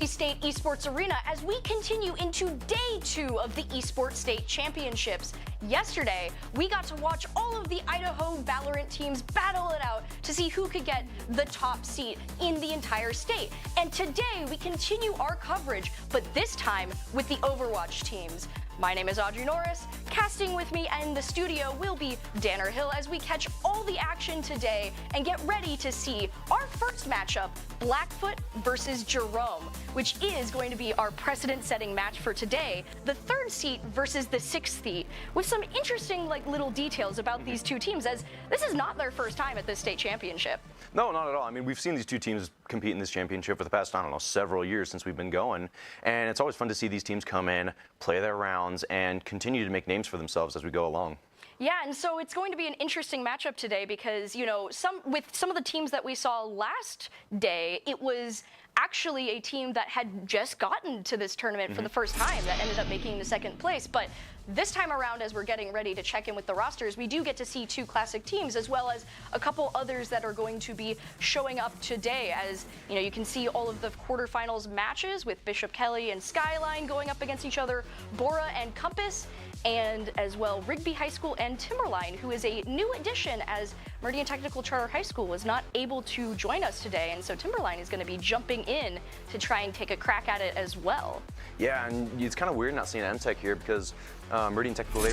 Boise State Esports Arena as we continue into day 2 of the Esports State Championships. Yesterday, we got to watch all of the Idaho Valorant teams battle it out to see who could get the top seat in the entire state. And today, we continue our coverage, but this time with the Overwatch teams. My name is Audrey Norris. Casting with me in the studio will be Danner Hill as we catch all the action today and get ready to see our first matchup, Blackfoot versus Jerome, which is going to be our precedent-setting match for today, the 3rd seat versus the 6th seat, with some interesting little details about these two teams, as this is not their first time at this state championship. No, not at all. I mean, we've seen these two teams compete in this championship for the past, I don't know, several years since we've been going, and it's always fun to see these teams come in, play their rounds, and continue to make names for themselves as we go along. Yeah, and so it's going to be an interesting matchup today because, you know, with some of the teams that we saw last day, it was actually a team that had just gotten to this tournament for the first time that ended up making the 2nd place. But this time around, as we're getting ready to check in with the rosters, we do get to see 2 classic teams as well as a couple others that are going to be showing up today. As you know, you can see all of the quarterfinals matches with Bishop Kelly and Skyline going up against each other, Bora and Compass, and as well Rigby High School and Timberline, who is a new addition as Meridian Technical Charter High School was not able to join us today, and so Timberline is going to be jumping in to try and take a crack at it as well. Yeah, and it's kind of weird not seeing MTech here because Meridian Technical, they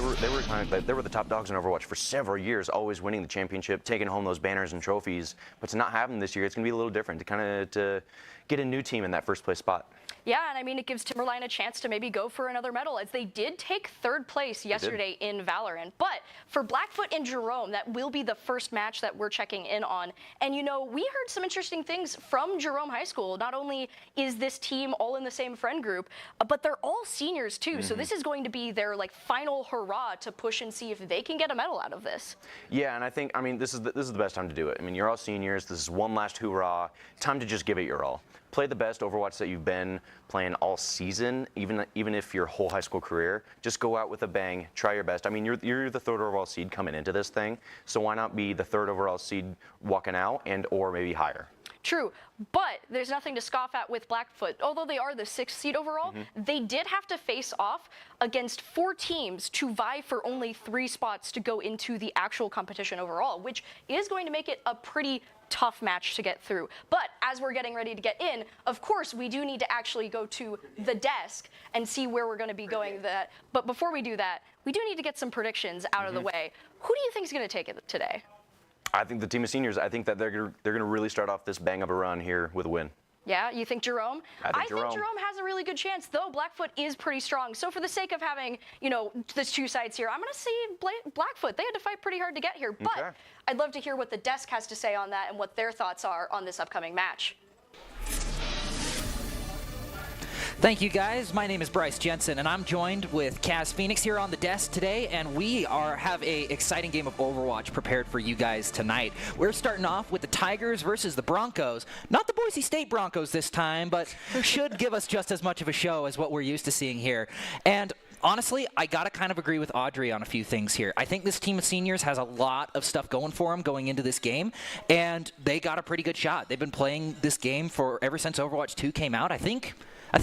were the top dogs in Overwatch for several years, always winning the championship, taking home those banners and trophies. But to not have them this year, it's going to be a little different to get a new team in that 1st place spot. Yeah, and I mean, it gives Timberline a chance to maybe go for another medal, as they did take 3rd place yesterday in Valorant. But for Blackfoot and Jerome, that will be the first match that we're checking in on. And, you know, we heard some interesting things from Jerome High School. Not only is this team all in the same friend group, but they're all seniors, too. So this is going to be their, final hurrah to push and see if they can get a medal out of this. Yeah, and I mean, this is the best time to do it. I mean, you're all seniors. This is one last hoorah. Time to just give it your all. Play the best Overwatch that you've been playing all season, even if your whole high school career. Just go out with a bang, try your best. I mean, you're the 3rd overall seed coming into this thing, so why not be the 3rd overall seed walking out or maybe higher? True, but there's nothing to scoff at with Blackfoot. Although they are the 6th seed overall, they did have to face off against 4 teams to vie for only 3 spots to go into the actual competition overall, which is going to make it a pretty tough match to get through. But as we're getting ready to get in, of course, we do need to actually go to the desk and see where we're going to be going. But before we do that, we do need to get some predictions out of the way. Who do you think is going to take it today? I think the team of seniors, I think that they're going to really start off this bang of a run here with a win. Yeah, you think Jerome? I think Jerome has a really good chance, though Blackfoot is pretty strong. So for the sake of having, you know, the 2 sides here, I'm going to say Blackfoot. They had to fight pretty hard to get here, but I'd love to hear what the desk has to say on that and what their thoughts are on this upcoming match. Thank you, guys. My name is Bryce Jensen, and I'm joined with Kaz Phoenix here on the desk today, and we have a exciting game of Overwatch prepared for you guys tonight. We're starting off with the Tigers versus the Broncos. Not the Boise State Broncos this time, but should give us just as much of a show as what we're used to seeing here. And honestly, I got to kind of agree with Audrey on a few things here. I think this team of seniors has a lot of stuff going for them going into this game, and they got a pretty good shot. They've been playing this game ever since Overwatch 2 came out. I think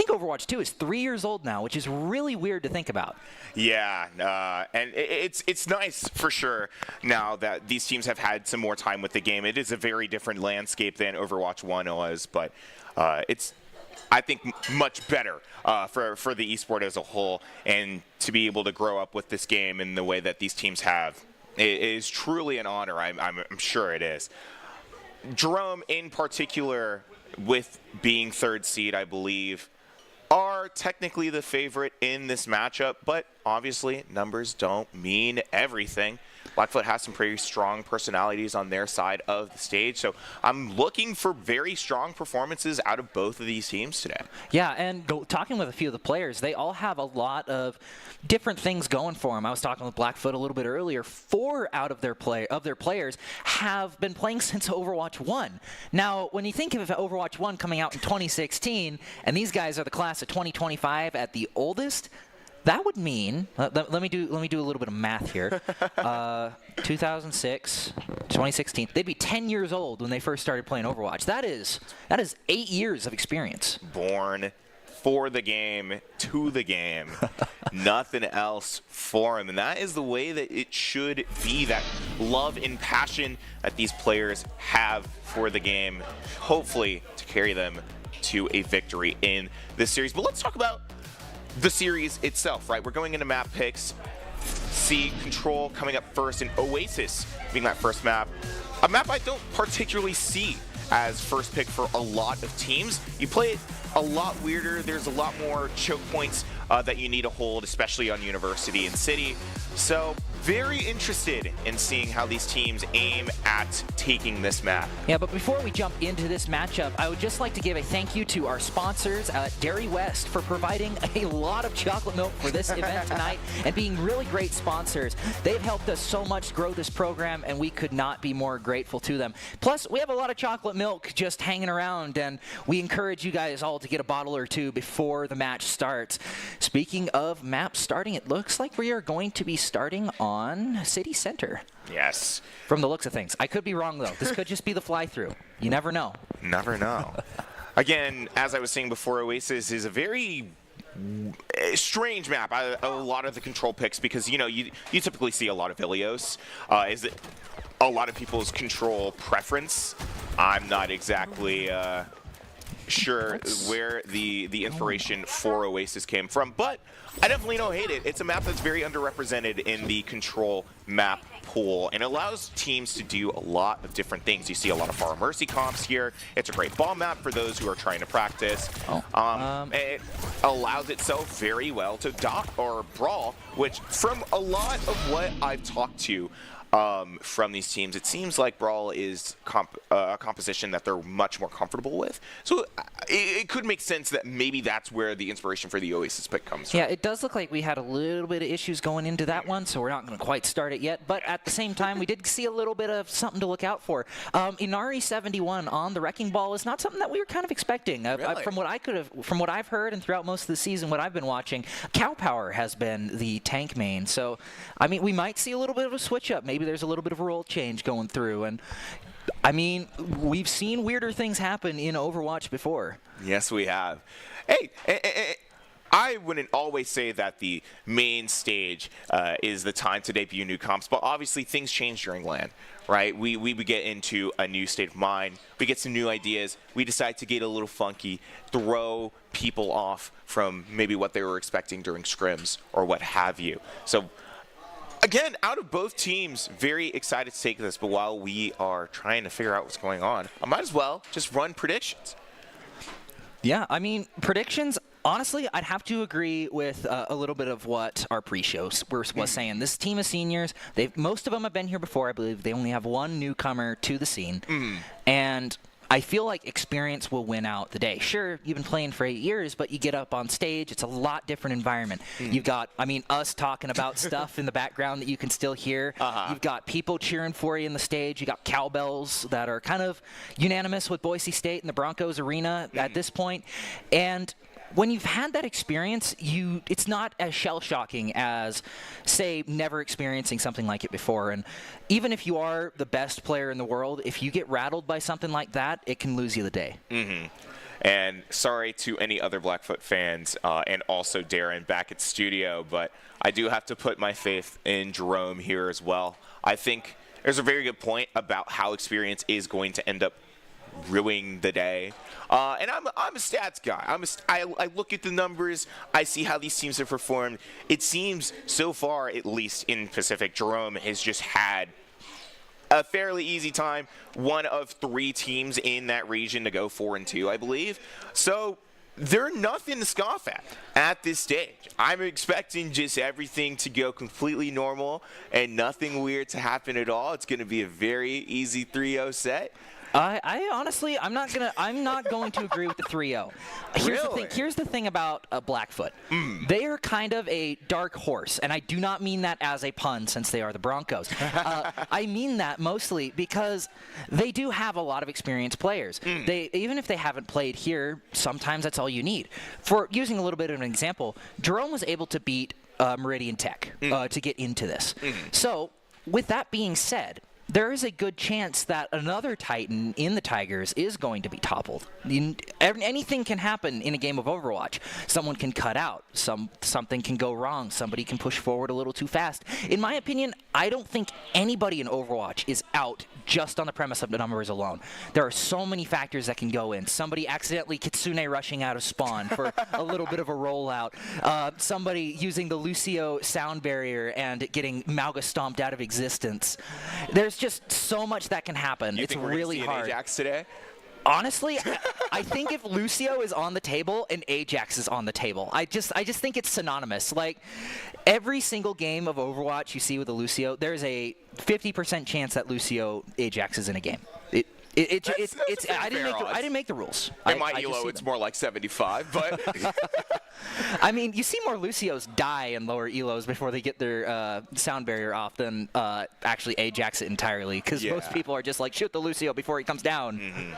Overwatch 2 is 3 years old now, which is really weird to think about. Yeah, and it's nice for sure now that these teams have had some more time with the game. It is a very different landscape than Overwatch 1 was, but it's, I think, much better for the esport as a whole, and to be able to grow up with this game in the way that these teams have is truly an honor. I'm sure it is. Jerome, in particular, with being 3rd seed, I believe, are technically the favorite in this matchup, but obviously numbers don't mean everything. Blackfoot has some pretty strong personalities on their side of the stage, so I'm looking for very strong performances out of both of these teams today. Yeah, and talking with a few of the players, they all have a lot of different things going for them. I was talking with Blackfoot a little bit earlier. 4 out of their players have been playing since Overwatch 1. Now, when you think of Overwatch 1 coming out in 2016, and these guys are the class of 2025 at the oldest, that would mean, let me do a little bit of math here. 2006, 2016, they'd be 10 years old when they first started playing Overwatch. That is 8 years of experience. Born for the game, to the game, nothing else for him. And that is the way that it should be, that love and passion that these players have for the game, hopefully to carry them to a victory in this series. But let's talk about the series itself, right? We're going into map picks. See Control coming up first, and Oasis being that first map. A map I don't particularly see as first pick for a lot of teams. You play it a lot weirder. There's a lot more choke points that you need to hold, especially on University and City. So very interested in seeing how these teams aim at taking this map. Yeah, but before we jump into this matchup, I would just like to give a thank you to our sponsors at Dairy West for providing a lot of chocolate milk for this event tonight and being really great sponsors. They've helped us so much grow this program, and we could not be more grateful to them. Plus, we have a lot of chocolate milk just hanging around, and we encourage you guys all to get a bottle or two before the match starts. Speaking of maps starting, it looks like we are going to be starting on City Center. Yes. From the looks of things. I could be wrong, though. This could just be the fly-through. You never know. Never know. Again, as I was saying before, Oasis is a very strange map. A lot of the control picks, because, you know, you typically see a lot of Ilios. Is it a lot of people's control preference? I'm not exactly sure where the inspiration for Oasis came from, but I definitely don't hate it. It's a map that's very underrepresented in the control map pool, and it allows teams to do a lot of different things. You see a lot of Far Mercy comps here. It's a great ball map for those who are trying to practice. It allows itself very well to brawl, which from a lot of what I've talked to from these teams, it seems like Brawl is a composition that they're much more comfortable with. So it could make sense that maybe that's where the inspiration for the Oasis pick comes from. Yeah, it does look like we had a little bit of issues going into that one, so we're not going to quite start it yet. But at the same time, we did see a little bit of something to look out for. Inari 71 on the Wrecking Ball is not something that we were kind of expecting. Really? From what I've heard and throughout most of the season, what I've been watching, Cow Power has been the tank main. So, I mean, we might see a little bit of a switch up. Maybe there's a little bit of a role change going through, and I mean, we've seen weirder things happen in Overwatch before. Yes, we have. Hey, I wouldn't always say that the main stage is the time to debut new comps, but obviously things change during LAN, right? We get into a new state of mind, we get some new ideas, we decide to get a little funky, throw people off from maybe what they were expecting during scrims or what have you. So again, out of both teams, very excited to take this, but while we are trying to figure out what's going on, I might as well just run predictions. Yeah, I mean, predictions, honestly, I'd have to agree with a little bit of what our pre-show was saying. This team of seniors, most of them have been here before, I believe. They only have one newcomer to the scene, and I feel like experience will win out the day. Sure, you've been playing for 8 years, but you get up on stage, it's a lot different environment. You've got, I mean, us talking about stuff in the background that you can still hear. You've got people cheering for you in the stage. You got cowbells that are kind of unanimous with Boise State and the Broncos arena at this point. And when you've had that experience, it's not as shell-shocking as, say, never experiencing something like it before. And even if you are the best player in the world, if you get rattled by something like that, it can lose you the day. And sorry to any other Blackfoot fans and also Darren back at studio, but I do have to put my faith in Jerome here as well. I think there's a very good point about how experience is going to end up ruining the day. And I'm a stats guy. I look at the numbers. I see how these teams have performed. It seems so far, at least in Pacific, Jerome has just had a fairly easy time. One of 3 teams in that region to go 4-2, I believe. So they're nothing to scoff at this stage. I'm expecting just everything to go completely normal and nothing weird to happen at all. It's going to be a very easy 3-0 set. I honestly, I'm not going to agree with the 3-0. Here's the thing about Blackfoot. They are kind of a dark horse, and I do not mean that as a pun, since they are the Broncos. I mean that mostly because they do have a lot of experienced players. Even if they haven't played here, sometimes that's all you need. For using a little bit of an example, Jerome was able to beat Meridian Tech to get into this. So with that being said, there is a good chance that another Titan in the Tigers is going to be toppled. Anything can happen in a game of Overwatch. Someone can cut out. Something can go wrong. Somebody can push forward a little too fast. In my opinion, I don't think anybody in Overwatch is out just on the premise of the numbers alone. There are so many factors that can go in. Somebody accidentally Kitsune rushing out of spawn for a little bit of a rollout. Somebody using the Lucio sound barrier and getting Mauga stomped out of existence. There's just so much that can happen. You it's think we're really gonna see an hard. Ajax today? Honestly, I think if Lucio is on the table and Ajax is on the table, I just think it's synonymous. Like, every single game of Overwatch you see with a Lucio, there's a 50% chance that Lucio Ajax is in a game. I didn't make the rules. In my elo, it's more like 75, but I mean, you see more Lucios die in lower elos before they get their sound barrier off than actually Ajax it entirely, because most people are just like, shoot the Lucio before he comes down. Mm-hmm.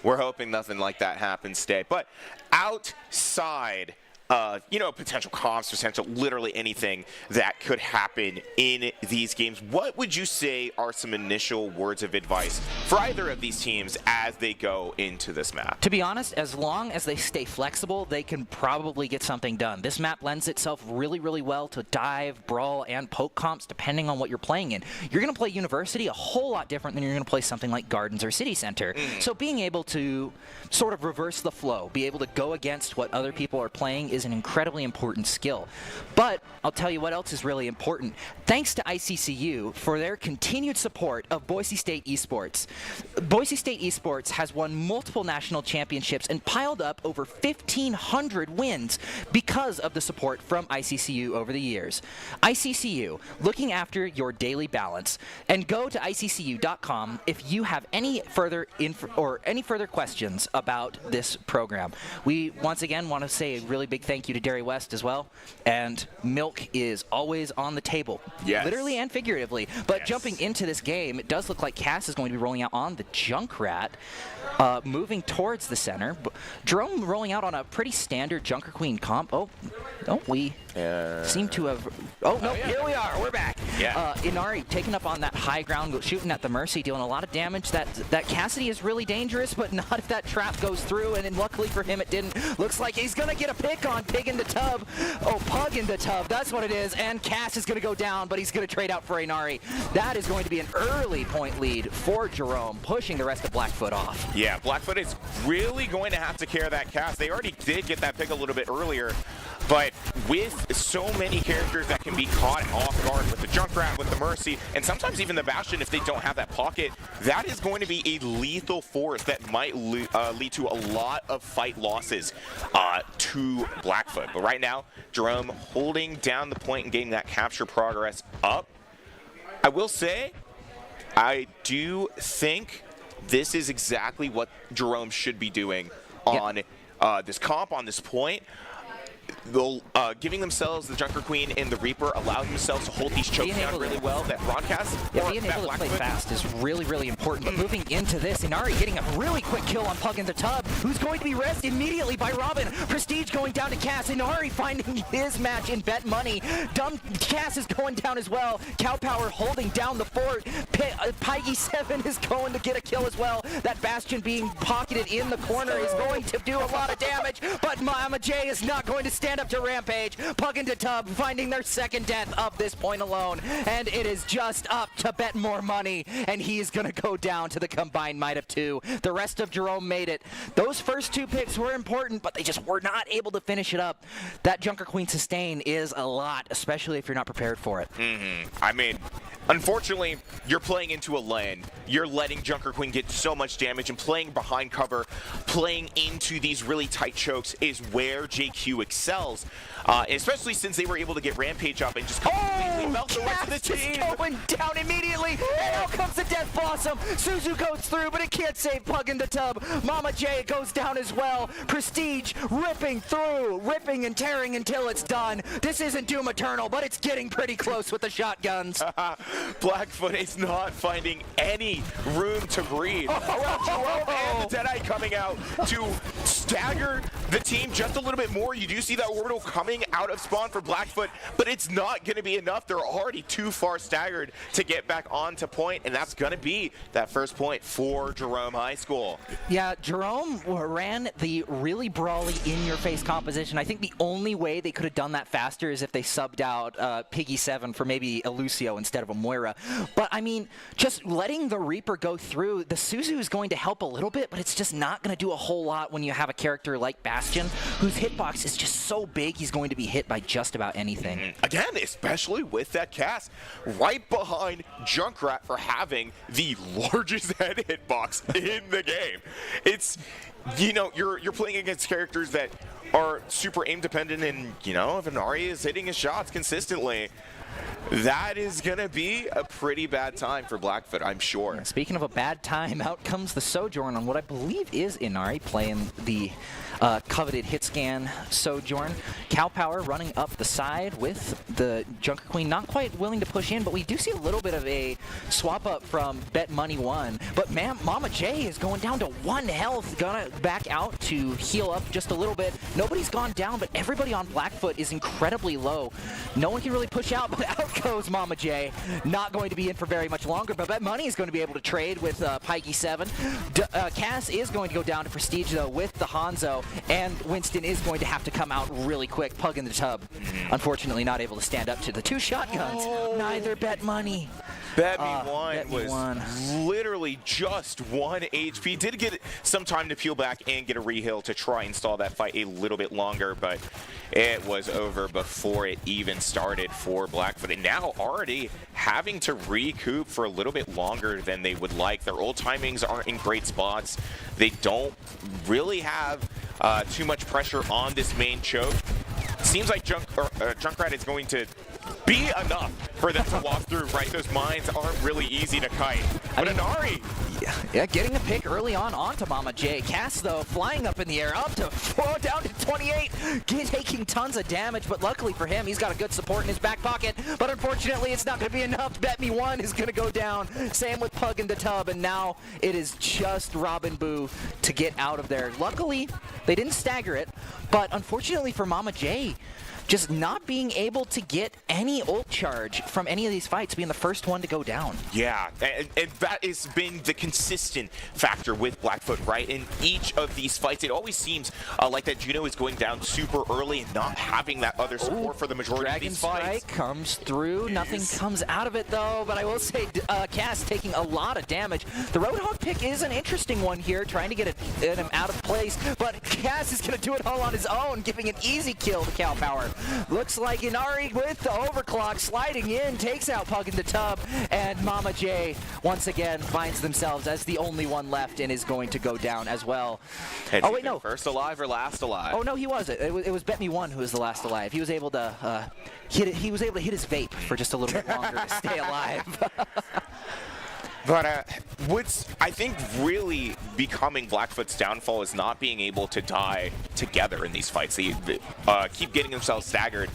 We're hoping nothing like that happens today. But outside potential comps, potential literally anything that could happen in these games, what would you say are some initial words of advice for either of these teams as they go into this map? To be honest, as long as they stay flexible, they can probably get something done. This map lends itself really, really well to dive, brawl, and poke comps depending on what you're playing in. You're going to play University a whole lot different than you're going to play something like Gardens or City Center. So being able to sort of reverse the flow, be able to go against what other people are playing is an incredibly important skill. But I'll tell you what else is really important. Thanks to ICCU for their continued support of Boise State Esports. Boise State Esports has won multiple national championships and piled up over 1,500 wins because of the support from ICCU over the years. ICCU, looking after your daily balance. And go to ICCU.com if you have any further questions about this program. We once again want to say a really big thank you to Derry West as well, and milk is always on the table, literally and figuratively. But jumping into this game, it does look like Cass is going to be rolling out on the Junkrat, moving towards the center. Jerome rolling out on a pretty standard Junker Queen comp. Oh, don't we seem to have... Oh, no, here we are. We're back. Inari taking up on that high ground, shooting at the Mercy, dealing a lot of damage. That Cassidy is really dangerous, but not if that trap goes through, and then luckily for him it didn't. Looks like he's going to get a pick on Pig in the Tub. Oh, Pug in the Tub, that's what it is. And Cass is going to go down, but he's going to trade out for Inari. That is going to be an early point lead for Jerome, pushing the rest of Blackfoot off. Yeah, Blackfoot is really going to have to care that Cass. They already did get that pick a little bit earlier, but with so many characters that can be caught off guard with the Junkrat, with the Mercy, and sometimes even the Bastion if they don't have that pocket, that is going to be a lethal force that might lead to a lot of fight losses to Blackfoot. But right now, Jerome holding down the point and getting that capture progress up. I will say, I do think this is exactly what Jerome should be doing on this comp, on this point. They'll giving themselves the Junker Queen and the Reaper, allowing themselves to hold these chokes down really well. That broadcast, being able to play fast is really, really important. But moving into this, Inari getting a really quick kill on Pug in the Tub, who's going to be rezzed immediately by Robin. Prestige going down to Cass. Inari finding his match in bet money. Dumb Cass is going down as well. Cow Power holding down the fort. Pikey 7 is going to get a kill as well. That Bastion being pocketed in the corner is going to do a lot of damage, but Mama J is not going to stand up to Rampage. Pug into Tub finding their second death of this point alone, and it is just up to bet more money, and he is going to go down to the combined might of 2. The rest of Jerome made it. Those first 2 picks were important, but they just were not able to finish it up. That Junker Queen sustain is a lot, especially if you're not prepared for it. I mean, unfortunately, you're playing into a lane. You're letting Junker Queen get so much damage, and playing behind cover, playing into these really tight chokes is where JQ excels. Especially since they were able to get Rampage up and just completely melt the rest of the team. Going down immediately, and out comes the Death Blossom. Suzu goes through, but it can't save Pug in the Tub. Mama J goes down as well. Prestige ripping through, ripping and tearing until it's done. This isn't Doom Eternal, but it's getting pretty close with the shotguns. Blackfoot is not finding any room to breathe. Jerome and the Deadeye coming out to stagger the team just a little bit more. You do see that orbital coming out of spawn for Blackfoot, but it's not going to be enough. They're already too far staggered to get back onto point, and that's going to be that first point for Jerome High School. Yeah, Jerome ran the really brawly in-your-face composition. I think the only way they could have done that faster is if they subbed out Piggy 7 for maybe a Lucio instead of a Moira. But, I mean, just letting the Reaper go through, the Suzu is going to help a little bit, but it's just not going to do a whole lot when you have a character like Bastion, whose hitbox is just so big he's going to be hit by just about anything. Again, especially with that cast right behind Junkrat for having the largest head hitbox in the game. It's, you know, you're playing against characters that are super aim dependent, and, you know, if an Ari is hitting his shots consistently, that is going to be a pretty bad time for Blackfoot, I'm sure. Yeah, speaking of a bad time, out comes the Sojourn on what I believe is Inari playing the coveted hit scan Sojourn. Cow Power running up the side with the Junker Queen, not quite willing to push in, but we do see a little bit of a swap up from Bet Money 1. But Mama J is going down to 1 health, gonna back out to heal up just a little bit. Nobody's gone down, but everybody on Blackfoot is incredibly low. No one can really push out, but out goes Mama J. Not going to be in for very much longer, but Bet Money is going to be able to trade with Pikey 7. Cass is going to go down to Prestige, though, with the Hanzo, and Winston is going to have to come out really quick. Pug in the tub. Unfortunately, not able to stand up to the 2 shotguns. Neither Bet Money. Bet Me One was literally just 1 HP. Did get some time to peel back and get a reheal to try and stall that fight a little bit longer, but it was over before it even started for Blackfoot. And now already having to recoup for a little bit longer than they would like. Their ult timings aren't in great spots. They don't really have too much pressure on this main choke. Seems like Junkrat is going to be enough for them to walk through, right? Those mines aren't really easy to kite. But Inari... Yeah, getting a pick early on onto Mama J. Cass, though, flying up in the air, up to 4, down to 28, taking tons of damage, but luckily for him, he's got a good support in his back pocket, but unfortunately, it's not going to be enough. Bet Me One is going to go down. Same with Pug in the tub, and now it is just Robin Boo to get out of there. Luckily, they didn't stagger it, but unfortunately for Mama J, just not being able to get any ult charge from any of these fights, being the first one to go down. Yeah, and that has been the consistent factor with Blackfoot, right? In each of these fights, it always seems like that Juno is going down super early and not having that other support for the majority of these fights. Dragon Strike comes through. Nothing comes out of it, though, but I will say Cass taking a lot of damage. The Roadhog pick is an interesting one here, trying to get him out of place, but Cass is going to do it all on his own, giving an easy kill to Cow Power. Looks like Inari with the overclock sliding in, takes out Pug in the tub, and Mama J once again finds themselves as the only one left and is going to go down as well. And oh wait, no. First alive or last alive? Oh no, he wasn't. It was Bet Me One who was the last alive. He was able to hit it. He was able to hit his vape for just a little bit longer to stay alive. But what's, I think, really becoming Blackfoot's downfall is not being able to die together in these fights. They keep getting themselves staggered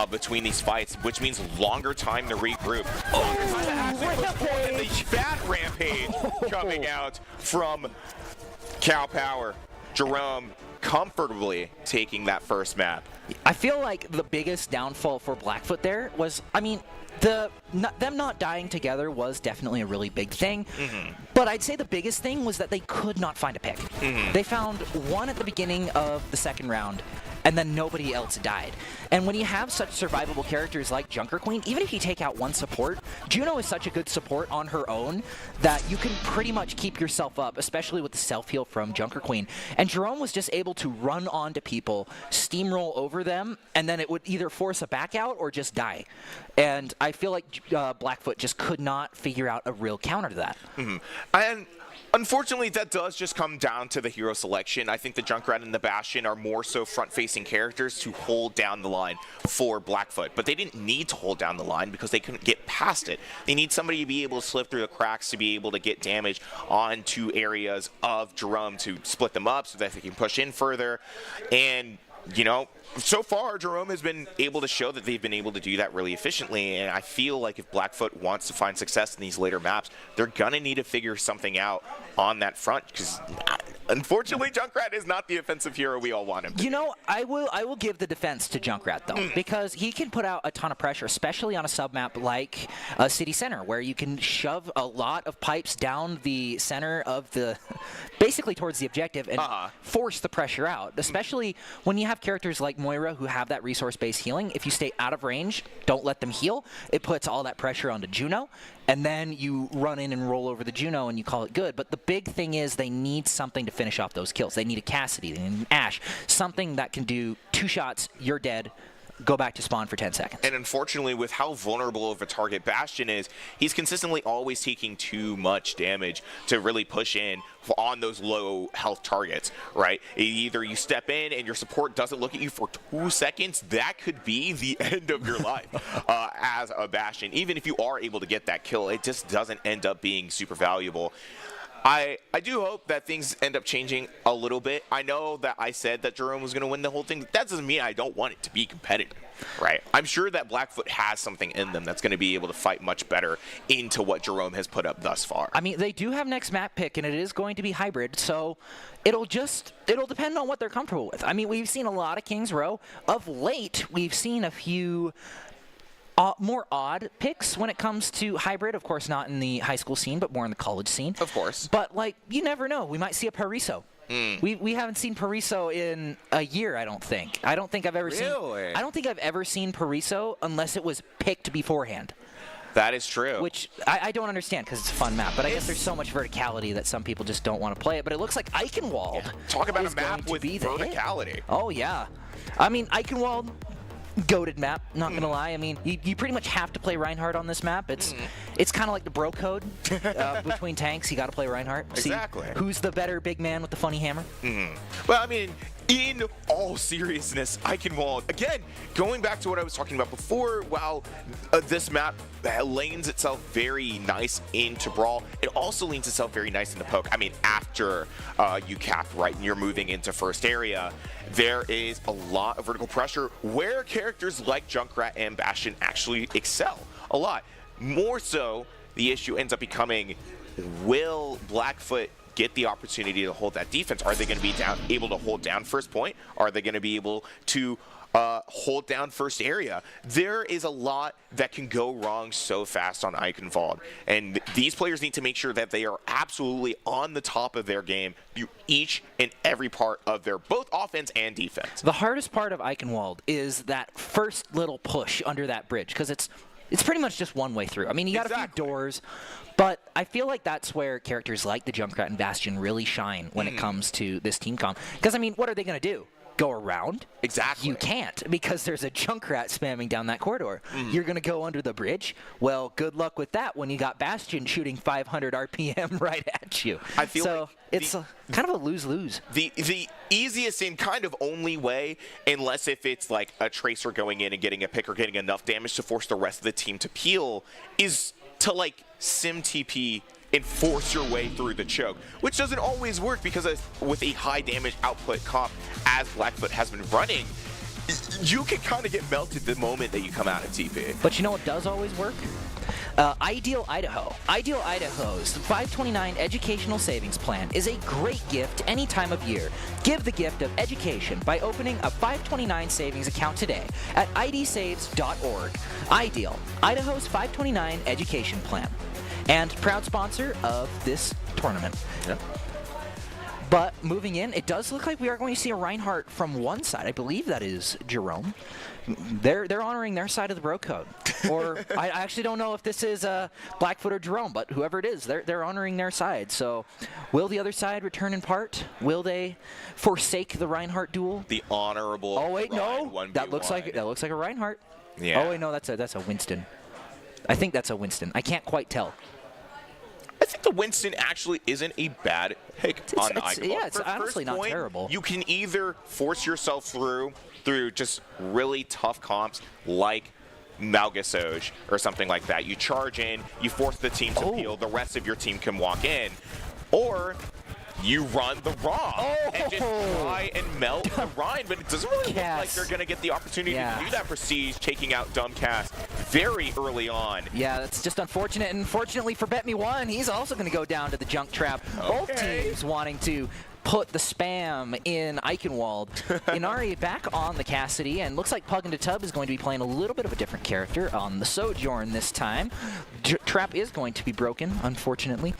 between these fights, which means longer time to regroup. Longer time to actually push forward, and the bad rampage coming out from Cow Power. Jerome comfortably taking that first map. I feel like the biggest downfall for Blackfoot there was, I mean, them not dying together was definitely a really big thing, but I'd say the biggest thing was that they could not find a pick. They found one at the beginning of the second round, and then nobody else died. And when you have such survivable characters like Junker Queen, even if you take out one support, Juno is such a good support on her own that you can pretty much keep yourself up, especially with the self-heal from Junker Queen. And Jerome was just able to run onto people, steamroll over them, and then it would either force a back out or just die. And I feel like Blackfoot just could not figure out a real counter to that. And unfortunately, that does just come down to the hero selection. I think the Junkrat and the Bastion are more so front-facing characters to hold down the line for Blackfoot. But they didn't need to hold down the line because they couldn't get past it. They need somebody to be able to slip through the cracks to be able to get damage onto areas of Jerome to split them up so that they can push in further. And you know, so far, Jerome has been able to show that they've been able to do that really efficiently, and I feel like if Blackfoot wants to find success in these later maps, they're going to need to figure something out on that front, because unfortunately, Junkrat is not the offensive hero we all want him to. You know, I will give the defense to Junkrat, though, because he can put out a ton of pressure, especially on a sub-map like City Center, where you can shove a lot of pipes down the center of the, basically towards the objective, and force the pressure out, especially when you have characters like Moira who have that resource-based healing. If you stay out of range, don't let them heal, it puts all that pressure onto Juno, and then you run in and roll over the Juno and you call it good. But the big thing is they need something to finish off those kills. They need a Cassidy, they need an Ashe, something that can do 2 shots, you're dead, go back to spawn for 10 seconds. And unfortunately, with how vulnerable of a target Bastion is, he's consistently always taking too much damage to really push in on those low health targets, right? Either you step in and your support doesn't look at you for 2 seconds, that could be the end of your life as a Bastion. Even if you are able to get that kill, it just doesn't end up being super valuable. I do hope that things end up changing a little bit. I know that I said that Jerome was going to win the whole thing. That doesn't mean I don't want it to be competitive, right? I'm sure that Blackfoot has something in them that's going to be able to fight much better into what Jerome has put up thus far. I mean, they do have next map pick, and it is going to be hybrid, so it'll depend on what they're comfortable with. I mean, we've seen a lot of Kings Row. Of late, we've seen a few more odd picks when it comes to hybrid. Of course, not in the high school scene, but more in the college scene. Of course. But, like, you never know. We might see a Pariso. We haven't seen Pariso in a year, I don't think. I don't think I've ever seen Pariso unless it was picked beforehand. That is true. Which I don't understand because it's a fun map, but I guess there's so much verticality that some people just don't want to play it. But it looks like Eichenwald. Yeah. Talk about a map with verticality. Oh, yeah. I mean, Eichenwald, goated map, not gonna lie. I mean, you pretty much have to play Reinhardt on this map. It's kind of like the bro code between tanks. You got to play Reinhardt. Exactly. See who's the better big man with the funny hammer? Well, I mean, in all seriousness, Eichenwald, again, going back to what I was talking about before, while this map lanes itself very nice into Brawl, it also leans itself very nice into Poke. I mean, after you cap, right, and you're moving into first area, there is a lot of vertical pressure where characters like Junkrat and Bastion actually excel a lot. More so, the issue ends up becoming, will Blackfoot get the opportunity to hold that defense? Are they going to be able to hold down first point? Are they going to be able to hold down first area? There is a lot that can go wrong so fast on Eichenwald, and these players need to make sure that they are absolutely on the top of their game through each and every part of their both offense and defense. The hardest part of Eichenwald is that first little push under that bridge, because it's pretty much just one way through. I mean, you got a few doors, but I feel like that's where characters like the Junkrat and Bastion really shine when it comes to this team comp. Because, I mean, what are they going to do? Go around? Exactly. You can't, because there's a Junkrat spamming down that corridor. You're going to go under the bridge? Well, good luck with that when you got Bastion shooting 500 RPM right at you. I feel so like it's kind of a lose-lose. The easiest and kind of only way, unless if it's like a Tracer going in and getting a pick or getting enough damage to force the rest of the team to peel, is to like sim TP and force your way through the choke, which doesn't always work because with a high damage output comp as Blackfoot has been running, you can kind of get melted the moment that you come out of TP. But you know what does always work? Ideal Idaho. Ideal Idaho's 529 Educational Savings Plan is a great gift any time of year. Give the gift of education by opening a 529 savings account today at idsaves.org. Ideal, Idaho's 529 Education Plan, and proud sponsor of this tournament. Yep. But moving in, it does look like we are going to see a Reinhardt from one side. I believe that is Jerome. They're honoring their side of the bro code. Or I actually don't know if this is Blackfoot or Jerome, but whoever it is, they're honoring their side. So will the other side return in part? Will they forsake the Reinhardt duel? The honorable. Oh wait, no. 1v1. That looks like a Reinhardt. Yeah. Oh wait, no, that's a Winston. I think that's a Winston. I can't quite tell. I think the Winston actually isn't a bad pick on Eichenwald. Yeah, it's honestly not terrible. You can either force yourself through just really tough comps like Malgasoj or something like that. You charge in, you force the team to peel, the rest of your team can walk in. Or you run the raw and just try and melt the rind, but it doesn't really look like they're going to get the opportunity to do that. Prestige taking out Dumbcast very early on. Yeah, that's just unfortunate, and fortunately for Bet Me1, he's also going to go down to the junk trap. Both teams wanting to put the spam in Eichenwald. Inari back on the Cassidy, and looks like Pug and Tub is going to be playing a little bit of a different character on the Sojourn this time. Trap is going to be broken, unfortunately.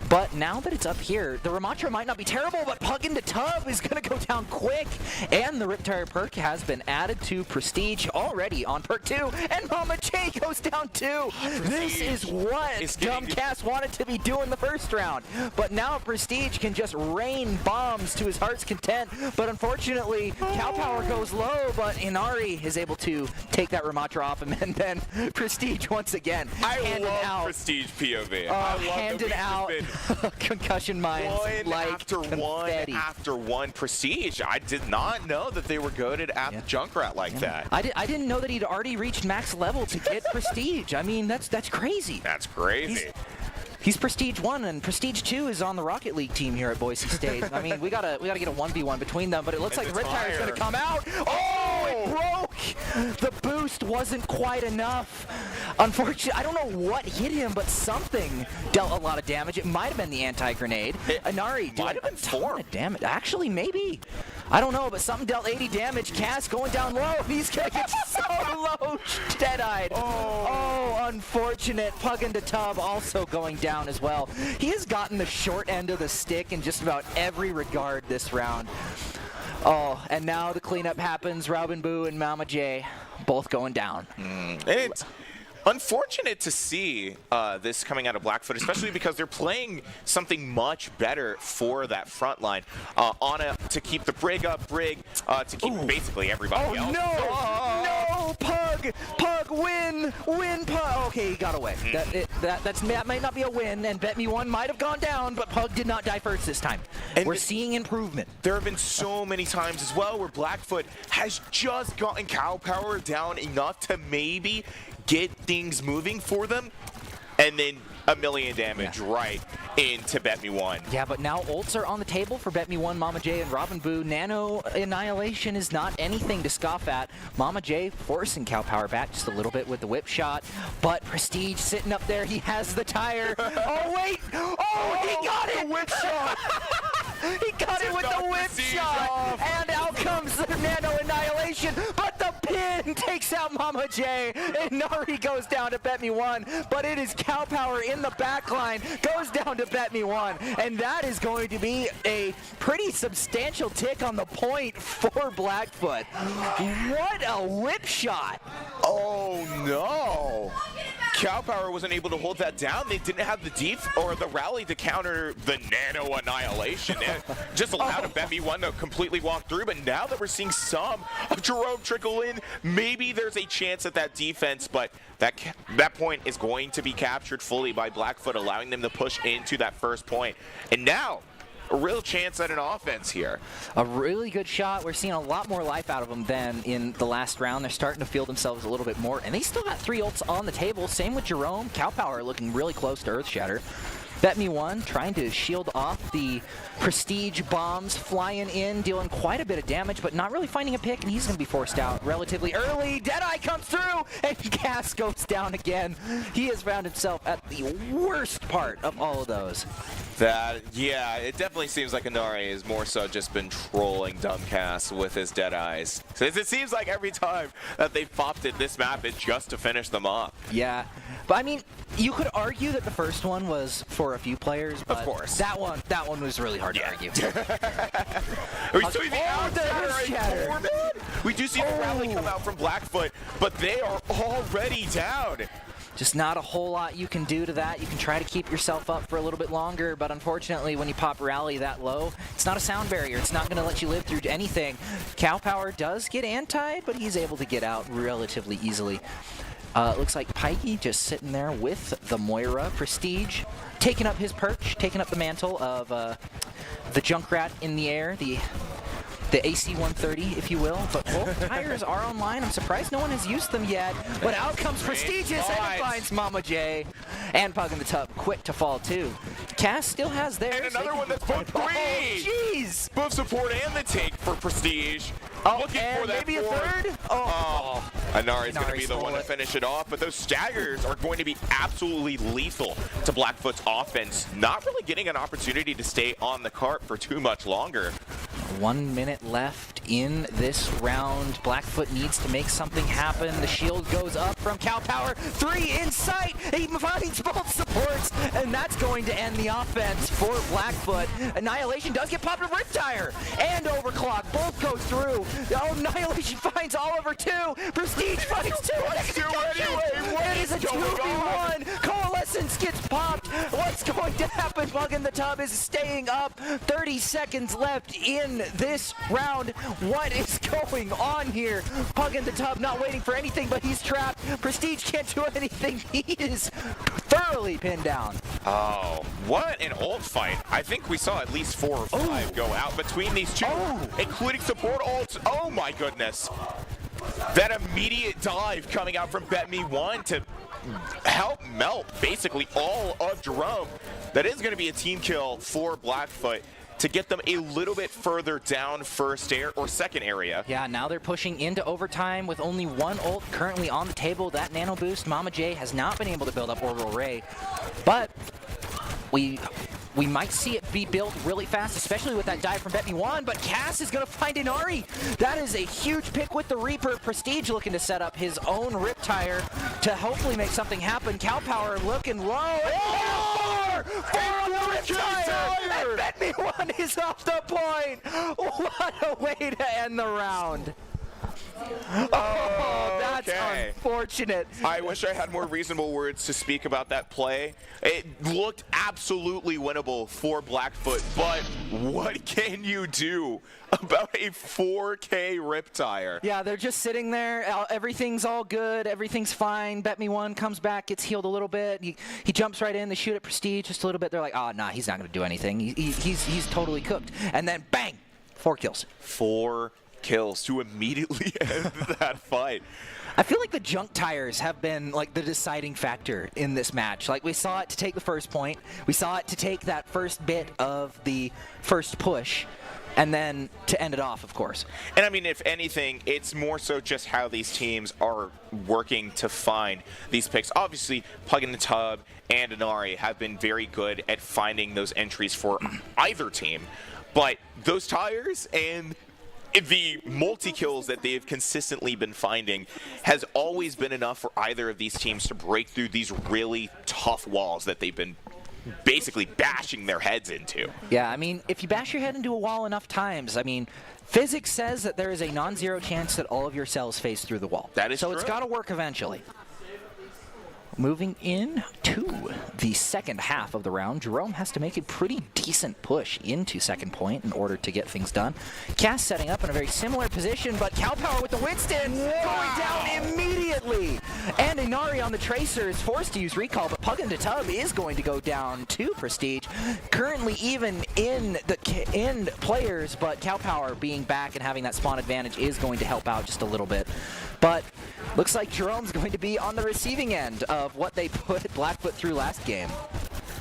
But now that it's up here, the Ramatra might not be terrible, but Pug and Tub is going to go down quick. And the Riptire perk has been added to Prestige already on perk 2, and Mama J goes down too. This is what Dumbcast wanted to be doing the first round. But now Prestige can just rain bombs to his heart's content, but unfortunately, Cow Power goes low, but Inari is able to take that Ramatra off him, and then Prestige once again. I love Prestige POV. Handed out concussion mines like one after one. Prestige, I did not know that they were goated at the Junkrat like that. I didn't know that he'd already reached max level to get Prestige. I mean, that's crazy. That's crazy. He's Prestige 1, and Prestige 2 is on the Rocket League team here at Boise State. I mean, we gotta get a 1v1 between them, but it looks like the Riptire is gonna come out. Oh, it broke! The boost wasn't quite enough. Unfortunately, I don't know what hit him, but something dealt a lot of damage. It might have been the anti-grenade. Inari did a ton of damage. Actually, maybe. I don't know, but something dealt 80 damage. Cass going down low. He's gonna get so low, dead-eyed. Oh, unfortunate. Pug and Tub also going down as well. He has gotten the short end of the stick in just about every regard this round. Oh, and now the cleanup happens. Robin Boo and Mama J both going down. It's unfortunate to see this coming out of Blackfoot, especially because they're playing something much better for that front line. Anna to keep the Brig up, Brig to keep basically everybody else. No, Pug, win, Pug. Okay, he got away. That might not be a win, and Bet Me1 might have gone down, but Pug did not die first this time. And we're seeing improvement. There have been so many times as well where Blackfoot has just gotten Cow Power down enough to maybe get things moving for them, and then a million damage right into Bet Me1. Yeah, but now ults are on the table for Bet Me1, Mama J, and Robin Boo. Nano Annihilation is not anything to scoff at. Mama J forcing Cow Power back just a little bit with the whip shot, but Prestige sitting up there. He has the tire. Oh, wait! Oh, he got it! The whip shot! He got it with the whip shot! And out comes the Nano Annihilation, but the pin takes out Mama J, and Nari goes down to Bet Me1, but it is Cow Power in the backline, goes down to Bet Me1, and that is going to be a pretty substantial tick on the point for Blackfoot. What a whip shot! Oh no! Cow Power wasn't able to hold that down. They didn't have the def or the rally to counter the Nano Annihilation. It just allowed Bet Me1 to completely walk through, but now that we're seeing some of Jerome trickle in, maybe there's a chance at that defense, but that point is going to be captured fully by Blackfoot, allowing them to push into that first point. And now, a real chance at an offense here. A really good shot. We're seeing a lot more life out of them than in the last round. They're starting to feel themselves a little bit more, and they still got 3 ults on the table. Same with Jerome. Cow Power looking really close to Earthshatter. Bet Me1 trying to shield off the Prestige bombs flying in, dealing quite a bit of damage, but not really finding a pick, and he's going to be forced out relatively early. Deadeye comes through, and Gas goes down again. He has found himself at the worst part of all of those. Yeah, it definitely seems like Inari has more so just been trolling Dumbcast with his Deadeyes. Since it seems like every time that they've popped it this map, it's just to finish them off. Yeah, but I mean, you could argue that the first one was for a few players, but of course. that one was really hard to argue. We still see the We do see the rally come out from Blackfoot, but they are already down. Just not a whole lot you can do to that. You can try to keep yourself up for a little bit longer, but unfortunately when you pop rally that low, it's not a sound barrier. It's not going to let you live through anything. Cow Power does get antied, but he's able to get out relatively easily. Looks like Pikey just sitting there with the Moira. Prestige taking up his perch, taking up the mantle of the Junkrat in the air, the AC-130, if you will, but both tires are online. I'm surprised no one has used them yet, but out comes Prestigious, and it finds Mama J. And Pug in the Tub, quick to fall too. Cass still has theirs. And another one that's both three. Oh, jeez. Both support and the take for Prestige. Oh, Looking and for that maybe fourth. A third? Oh. Inari's going to Inari be the one to stole it. finish it off, but those staggers are going to be absolutely lethal to Blackfoot's offense. Not really getting an opportunity to stay on the cart for too much longer. 1 minute left in this round. Blackfoot needs to make something happen. The shield goes up from Cal Power. 3 in sight. He finds both supports, and that's going to end the offense for Blackfoot. Annihilation does get popped with Riptire and Overclock. Both go through. Oh, Annihilation finds Oliver too. Prestige finds 2. It is a 2v1. Coalescence gets popped. What's going to happen? Bug in the Tub is staying up. 30 seconds left in this round. What is going on here? Pug in the Tub not waiting for anything, but he's trapped. Prestige can't do anything. He is thoroughly pinned down. Oh, what an ult fight. I think we saw at least 4 or 5 go out between these two, including support ults. Oh my goodness. That immediate dive coming out from BetMe1 to help melt basically all of Jerome. That is going to be a team kill for Blackfoot to get them a little bit further down first air or second area. Yeah, now they're pushing into overtime with only 1 ult currently on the table. That nano boost, Mama J has not been able to build up Orbital Ray, but we might see it be built really fast, especially with that dive from BetMe1, but Cass is going to find Inari. That is a huge pick with the Reaper. Prestige looking to set up his own Riptire to hopefully make something happen. Cal Power looking low. Four on the Riptire! And BetMe1 is off the point. What a way to end the round. Oh, that's unfortunate. I wish I had more reasonable words to speak about that play. It looked absolutely winnable for Blackfoot, but what can you do about a 4K Riptire? Yeah, they're just sitting there. Everything's all good. Everything's fine. BetMe1 comes back, gets healed a little bit. He jumps right in. They shoot at Prestige just a little bit. They're like, oh, nah, he's not going to do anything. He's totally cooked. And then, bang, 4 kills. 4 kills to immediately end that fight. I feel like the junk tires have been like the deciding factor in this match. Like we saw it to take the first point. We saw it to take that first bit of the first push. And then to end it off, of course. And I mean, if anything, it's more so just how these teams are working to find these picks. Obviously, Pug in the Tub and Inari have been very good at finding those entries for either team. But those tires and the multi-kills that they've consistently been finding has always been enough for either of these teams to break through these really tough walls that they've been basically bashing their heads into. Yeah, I mean, if you bash your head into a wall enough times, I mean, physics says that there is a non-zero chance that all of your cells phase through the wall. That is so true. It's got to work eventually. Moving in to the second half of the round, Jerome has to make a pretty decent push into second point in order to get things done. Cass setting up in a very similar position, but Cal Power with the Winston going down immediately. And Inari on the Tracer is forced to use recall, but Pug in the Tub is going to go down to Prestige. Currently even in the end players, but Cal Power being back and having that spawn advantage is going to help out just a little bit. But looks like Jerome's going to be on the receiving end of what they put Blackfoot through last game.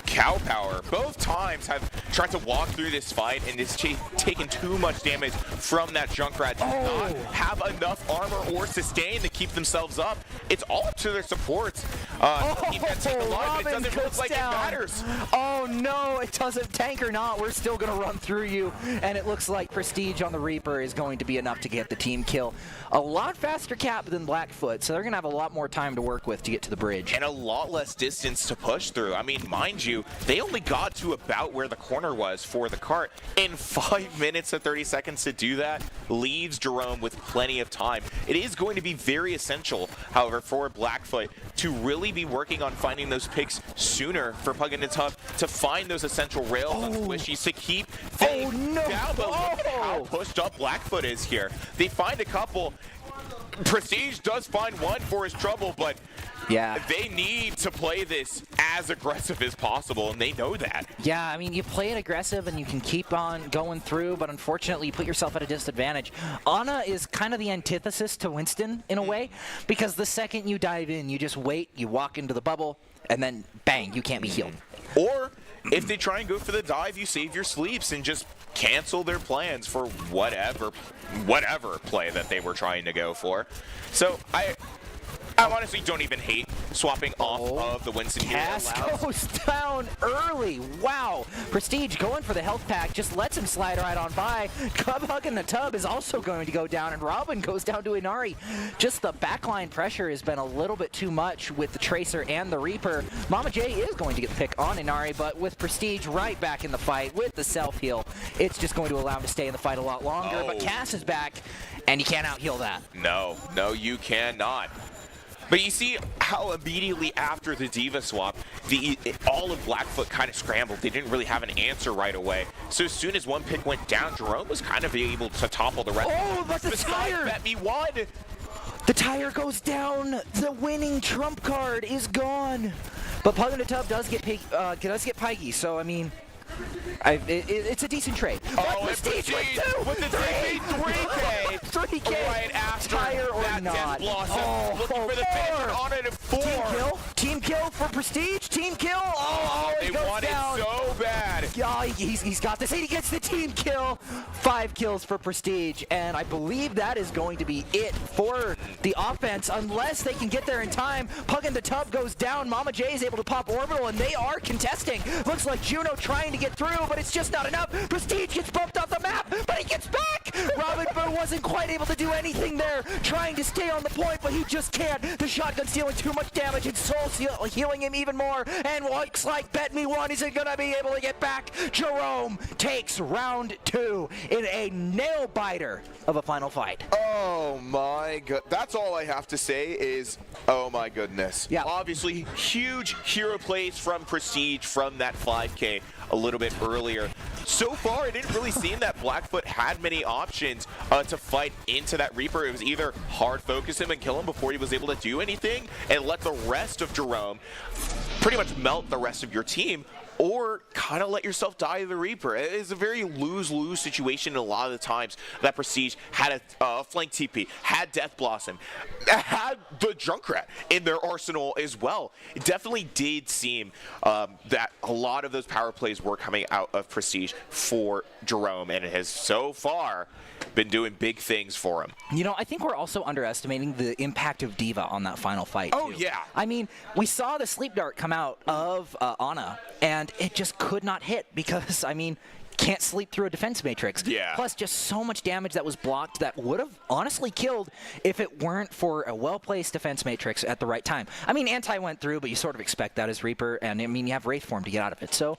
Cow Power both times have tried to walk through this fight and is taken too much damage from that Junkrat. Does not have enough armor or sustain to keep themselves up. It's all up to their supports. Keep that team alive, but it doesn't look like it matters. Oh no, it doesn't. Tank or not, we're still going to run through you. And it looks like Prestige on the Reaper is going to be enough to get the team kill. A lot faster cap than Blackfoot, so they're going to have a lot more time to work with to get to the bridge. And a lot less distance to push through. I mean, mind you, they only got to about where the corner was for the cart. In 5 minutes and 30 seconds to do that leaves Jerome with plenty of time. It is going to be very essential, however, for Blackfoot to really be working on finding those picks sooner for Pug in the Tub to find those essential rails on Squishies to keep things down. But look at how pushed up Blackfoot is here. They find a couple. Prestige does find one for his trouble, but yeah, they need to play this as aggressive as possible, and they know that. Yeah, I mean, you play it aggressive and you can keep on going through, but unfortunately you put yourself at a disadvantage. Ana is kind of the antithesis to Winston in a way, because the second you dive in, you just wait, you walk into the bubble, and then bang, you can't be healed. Or if they try and go for the dive, you save your sleeps and just cancel their plans for whatever play that they were trying to go for. So I honestly don't even hate swapping off of the Winston here. Cass goes down early. Wow. Prestige going for the health pack, just lets him slide right on by. Cub hugging the tub is also going to go down, and Robin goes down to Inari. Just the backline pressure has been a little bit too much with the Tracer and the Reaper. Mama J is going to get the pick on Inari, but with Prestige right back in the fight with the self-heal, it's just going to allow him to stay in the fight a lot longer. But Cass is back, and you can't out-heal that. No, you cannot. But you see how immediately after the Diva swap, all of Blackfoot kind of scrambled. They didn't really have an answer right away. So as soon as one pick went down, Jerome was kind of able to topple the rest. Oh, but the tire! Bet me one. The tire goes down. The winning trump card is gone. But Pug in the Tub does get Pikey, so I mean, it's a decent trade. Oh, Prestige with the 3K. 3K. Right after Tire or that not. Death Blossom. Looking for the favorite on it at 4. Team kill for Prestige. Team kill. Oh, they it goes want down. it so bad. Yeah, he's got this. He gets the team kill. 5 kills for Prestige, and I believe that is going to be it for the offense, unless they can get there in time. Pug in the Tub goes down. Mama J is able to pop Orbital, and they are contesting. Looks like Juno trying to get through, but it's just not enough. Prestige gets bumped off the map, but he gets back. Robin Burr wasn't quite able to do anything there, trying to stay on the point, but he just can't. The shotgun's dealing too much damage, and Soul's healing him even more, and looks like Bet Me One isn't going to be able to get back. Jerome takes round 2 in a nail-biter of a final fight. Oh my god. That's all I have to say is, oh my goodness. Yeah. Obviously, huge hero plays from Prestige from that 5K a little bit earlier. So far, it didn't really seem that Blackfoot had many options to fight into that Reaper. It was either hard focus him and kill him before he was able to do anything and let the rest of Jerome pretty much melt the rest of your team, or kind of let yourself die to the Reaper. It is a very lose-lose situation a lot of the times that Prestige had a flank TP, had Death Blossom, had the Junkrat in their arsenal as well. It definitely did seem that a lot of those power plays were coming out of Prestige for Jerome, and it has so far been doing big things for him. You know, I think we're also underestimating the impact of D.Va on that final fight, Oh, too. yeah. I mean, we saw the sleep dart come out of Ana, and it just could not hit because, I mean, can't sleep through a defense matrix. Yeah. Plus, just so much damage that was blocked that would have honestly killed if it weren't for a well-placed defense matrix at the right time. I mean, Anti went through, but you sort of expect that as Reaper, and I mean, you have Wraith form to get out of it. So,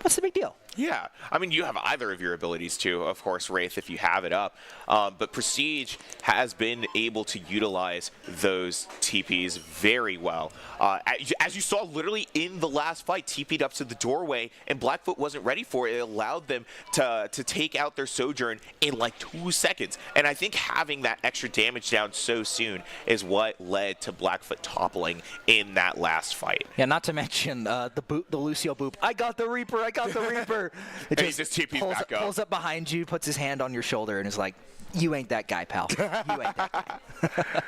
what's the big deal? Yeah, I mean, you have either of your abilities too, of course, Wraith, if you have it up. But Prestige has been able to utilize those TPs very well. As you saw literally in the last fight, TP'd up to the doorway, and Blackfoot wasn't ready for it. It allowed them to take out their Sojourn in like 2 seconds. And I think having that extra damage down so soon is what led to Blackfoot toppling in that last fight. Yeah, not to mention the Lucio boop. I got the Reaper, I got the Reaper. It And he just TP's back up. Pulls up behind you, puts his hand on your shoulder, and is like, you ain't that guy, pal. You ain't that guy.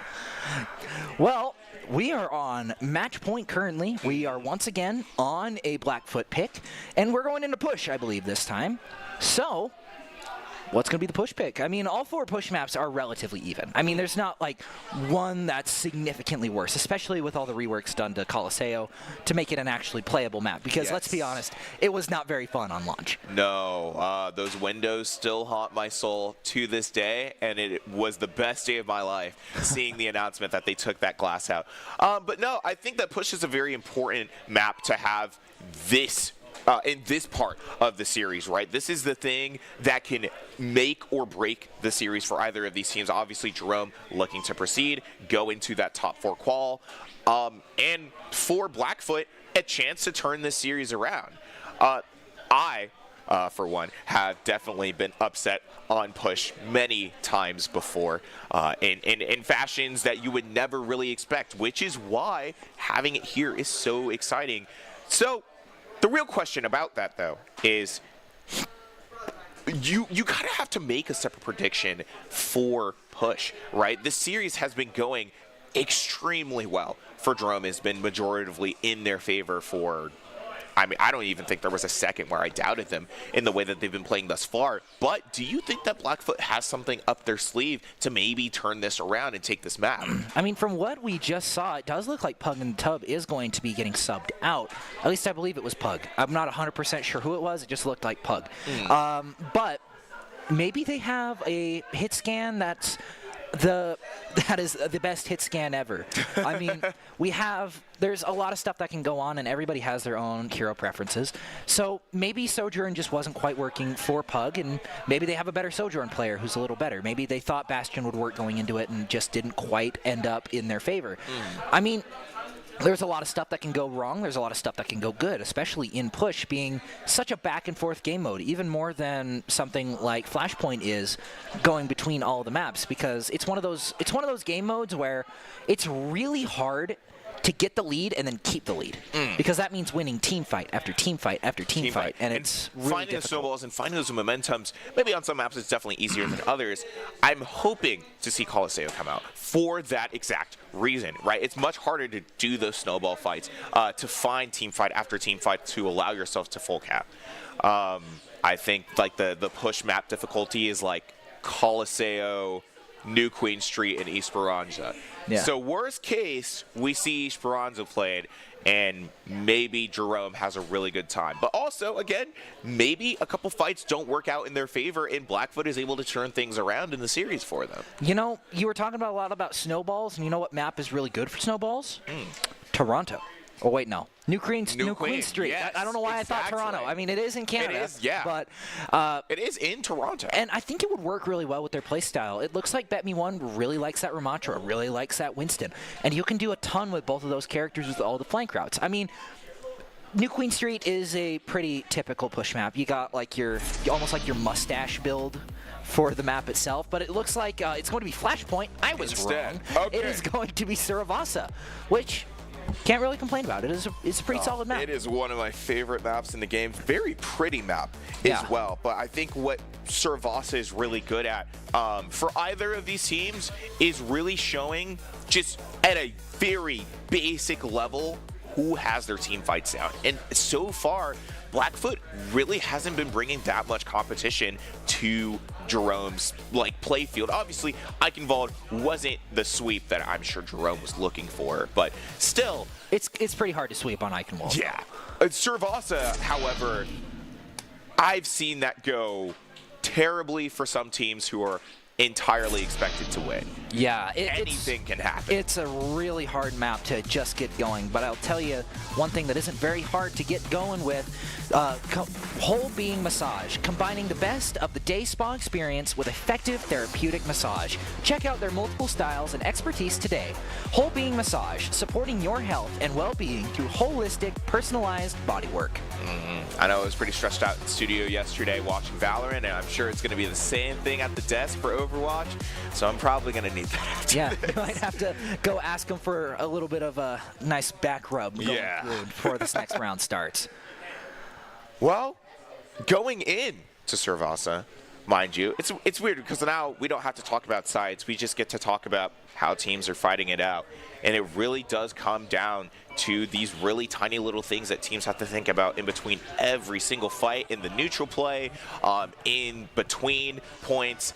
Well, we are on match point currently. We are once again on a Blackfoot pick, and we're going into push, I believe, this time. So, what's going to be the push pick? I mean, all 4 push maps are relatively even. I mean, there's not like one that's significantly worse, especially with all the reworks done to Coliseo to make it an actually playable map. Because let's be honest, it was not very fun on launch. No, those windows still haunt my soul to this day, and it was the best day of my life seeing the announcement that they took that glass out. But no, I think that push is a very important map to have this in this part of the series, right? This is the thing that can make or break the series for either of these teams. Obviously, Jerome looking to proceed, go into that top 4 qual, and for Blackfoot, a chance to turn this series around. For one, have definitely been upset on push many times before in fashions that you would never really expect, which is why having it here is so exciting. So, the real question about that, though, is you kind of have to make a separate prediction for push, right? This series has been going extremely well for Jerome. Has been majoritively in their favor for I mean, I don't even think there was a second where I doubted them in the way that they've been playing thus far. But do you think that Blackfoot has something up their sleeve to maybe turn this around and take this map? I mean, from what we just saw, it does look like Pug and Tub is going to be getting subbed out. At least I believe it was Pug. I'm not 100% sure who it was. It just looked like Pug. But maybe they have a hit scan that is the best hit scan ever. I mean, there's a lot of stuff that can go on, and everybody has their own hero preferences. So maybe Sojourn just wasn't quite working for Pug, and maybe they have a better Sojourn player who's a little better. Maybe they thought Bastion would work going into it and just didn't quite end up in their favor. I mean, there's a lot of stuff that can go wrong. There's a lot of stuff that can go good, especially in Push being such a back-and-forth game mode, even more than something like Flashpoint is going between all the maps, because it's one of those game modes where it's really hard to get the lead and then keep the lead, because that means winning team fight after team fight after team fight, and it's really finding difficult. the snowballs and finding those momentums. Maybe on some maps it's definitely easier than others. I'm hoping to see Coliseo come out for that exact reason, right? It's much harder to do those snowball fights, to find team fight after team fight to allow yourself to full cap. I think like the push map difficulty is like Coliseo, New Queen Street, and Esperanza. Yeah. So worst case, we see Esperanza played, and maybe Jerome has a really good time. But also, again, maybe a couple fights don't work out in their favor, and Blackfoot is able to turn things around in the series for them. You know, you were talking about a lot about snowballs, and you know what map is really good for snowballs? Toronto. Oh, wait, no. New Queen Street. Yes, I don't know why I thought exactly. Toronto. I mean, it is in Canada. It is, yeah. But it is in Toronto. And I think it would work really well with their playstyle. It looks like Bet-Me1 really likes that Ramattra, really likes that Winston. And you can do a ton with both of those characters with all the flank routes. I mean, New Queen Street is a pretty typical push map. You got like almost like your mustache build for the map itself, but it looks like it's going to be Flashpoint. I was wrong. Okay. It is going to be Saravasa, which can't really complain about it. It's a pretty solid map. It is one of my favorite maps in the game. Very pretty map Yeah. as well. But I think what Saravasa is really good at for either of these teams is really showing just at a very basic level who has their team fights down. And so far, Blackfoot really hasn't been bringing that much competition to Jerome's play field. Obviously, Eichenwald wasn't the sweep that I'm sure Jerome was looking for, but still, It's pretty hard to sweep on Eichenwald. yeah. Saravasa, however, I've seen that go terribly for some teams who are entirely expected to win. Yeah, Anything can happen. It's a really hard map to just get going, but I'll tell you one thing that isn't very hard to get going with, whole being massage, combining the best of the day spa experience with effective therapeutic massage. Check out their multiple styles and expertise today. Whole being massage, supporting your health and well-being through holistic, personalized bodywork. I know I was pretty stressed out in the studio yesterday watching Valorant, and I'm sure it's going to be the same thing at the desk for Overwatch, so I'm probably going to need that after Yeah, this. you might have to go ask them for a little bit of a nice back rub going through before this next round starts. Well, going in to Saravasa, mind you, it's weird because now we don't have to talk about sides. We just get to talk about how teams are fighting it out. And it really does come down to these really tiny little things that teams have to think about in between every single fight, in the neutral play, in between points.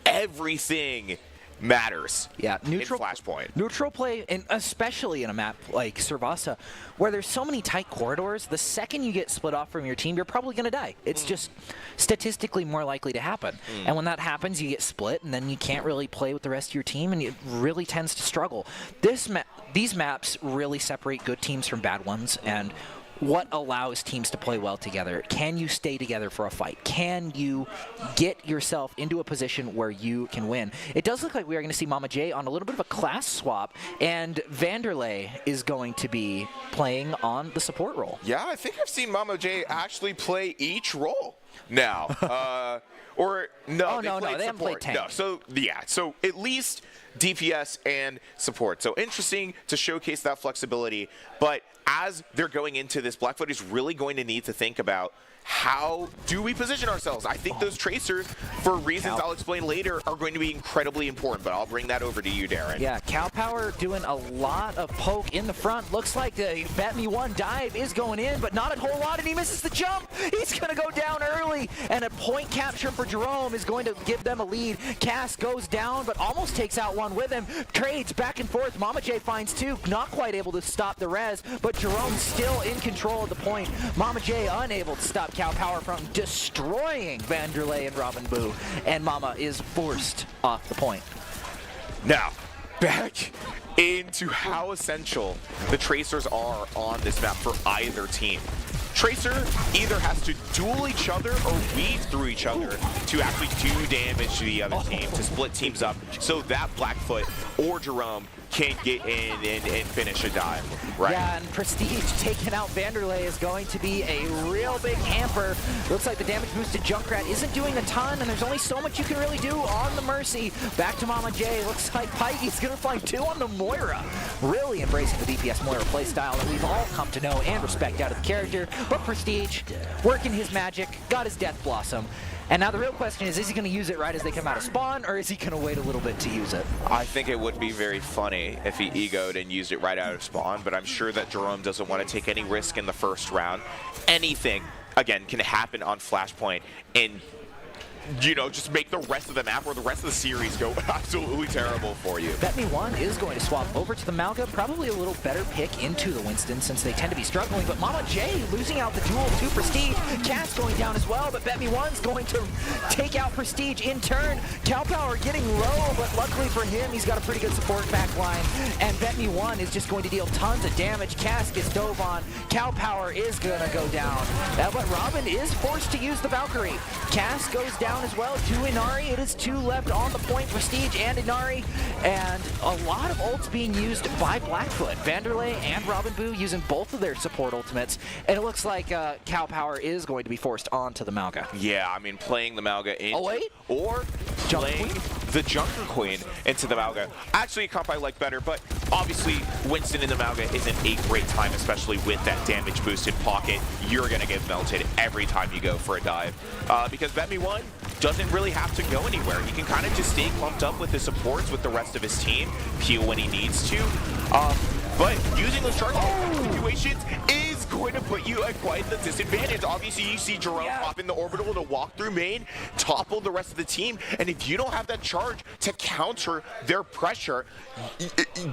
Everything matters. Yeah, in Flashpoint. Neutral play, and especially in a map like Saravasa, where there's so many tight corridors, the second you get split off from your team, you're probably going to die. It's just statistically more likely to happen. And when that happens, you get split, and then you can't really play with the rest of your team, and it really tends to struggle. These maps really separate good teams from bad ones, and what allows teams to play well together? Can you stay together for a fight? Can you get yourself into a position where you can win? It does look like we are going to see Mama J on a little bit of a class swap, and Vanderlei is going to be playing on the support role. Yeah, I think I've seen Mama J actually play each role now. Or no, Oh, no, they haven't played support. tank. No, so yeah, so at least DPS and support. So interesting to showcase that flexibility. But as they're going into this, Blackfoot is really going to need to think about how do we position ourselves? I think those tracers, for reasons I'll explain later, are going to be incredibly important, but I'll bring that over to you, Darren. Yeah, Cow Power doing a lot of poke in the front. Looks like the Bet Me One dive is going in, but not a whole lot, and he misses the jump. He's going to go down early, and a point capture for Jerome is going to give them a lead. Cass goes down, but almost takes out one with him. Trades back and forth. Mama J finds two, not quite able to stop the res, but Jerome still in control of the point. Mama J unable to stop Cow Power from destroying Vanderlei and Robin Boo, and Mama is forced off the point. Now, back into how essential the tracers are on this map for either team. Tracer either has to duel each other or weave through each other to actually do damage to the other team, to split teams up, so that Blackfoot or Jerome can get in and finish a dive, right? Yeah, and Prestige taking out Vanderlei is going to be a real big hamper. Looks like the damage boosted Junkrat isn't doing a ton, and there's only so much you can really do on the Mercy. Back to Mama J. Looks like Pikey's going to find two on the Moira. Really embracing the DPS Moira playstyle that we've all come to know and respect out of the character. But Prestige, working his magic, got his Death Blossom. And now the real question is he going to use it right as they come out of spawn, or is he going to wait a little bit to use it? I think it would be very funny if he egoed and used it right out of spawn, but I'm sure that Jerome doesn't want to take any risk in the first round. Anything, again, can happen on Flashpoint, and you know, just make the rest of the map or the rest of the series go absolutely terrible for you. Bet Me One is going to swap over to the Malga, probably a little better pick into the Winston since they tend to be struggling, but Mama J losing out the duel to Prestige. Cass going down as well, but Bet Me One's going to take out Prestige in turn. Cow Power getting low, but luckily for him, he's got a pretty good support back line, and Bet Me One is just going to deal tons of damage. Cass gets dove on. Cow Power is going to go down, but Robin is forced to use the Valkyrie. Cass goes down as well to Inari. It is two left on the point, Prestige and Inari, and a lot of ults being used by Blackfoot. Vanderlei and Robin Boo using both of their support ultimates, and it looks like Cow Power is going to be forced onto the Malga. Yeah, I mean, playing the Malga into, or Junker playing Queen? the Junker Queen into the Malga. Actually, a comp I like better, but obviously Winston in the Malga isn't a great time, especially with that damage boosted pocket. You're going to get melted every time you go for a dive. Because Bet Me One doesn't really have to go anywhere. He can kind of just stay clumped up with his supports with the rest of his team, peel when he needs to. But using those charge situations is going to put you at quite the disadvantage. Obviously, you see Jerome hop in the orbital to walk through main, topple the rest of the team, and if you don't have that charge to counter their pressure,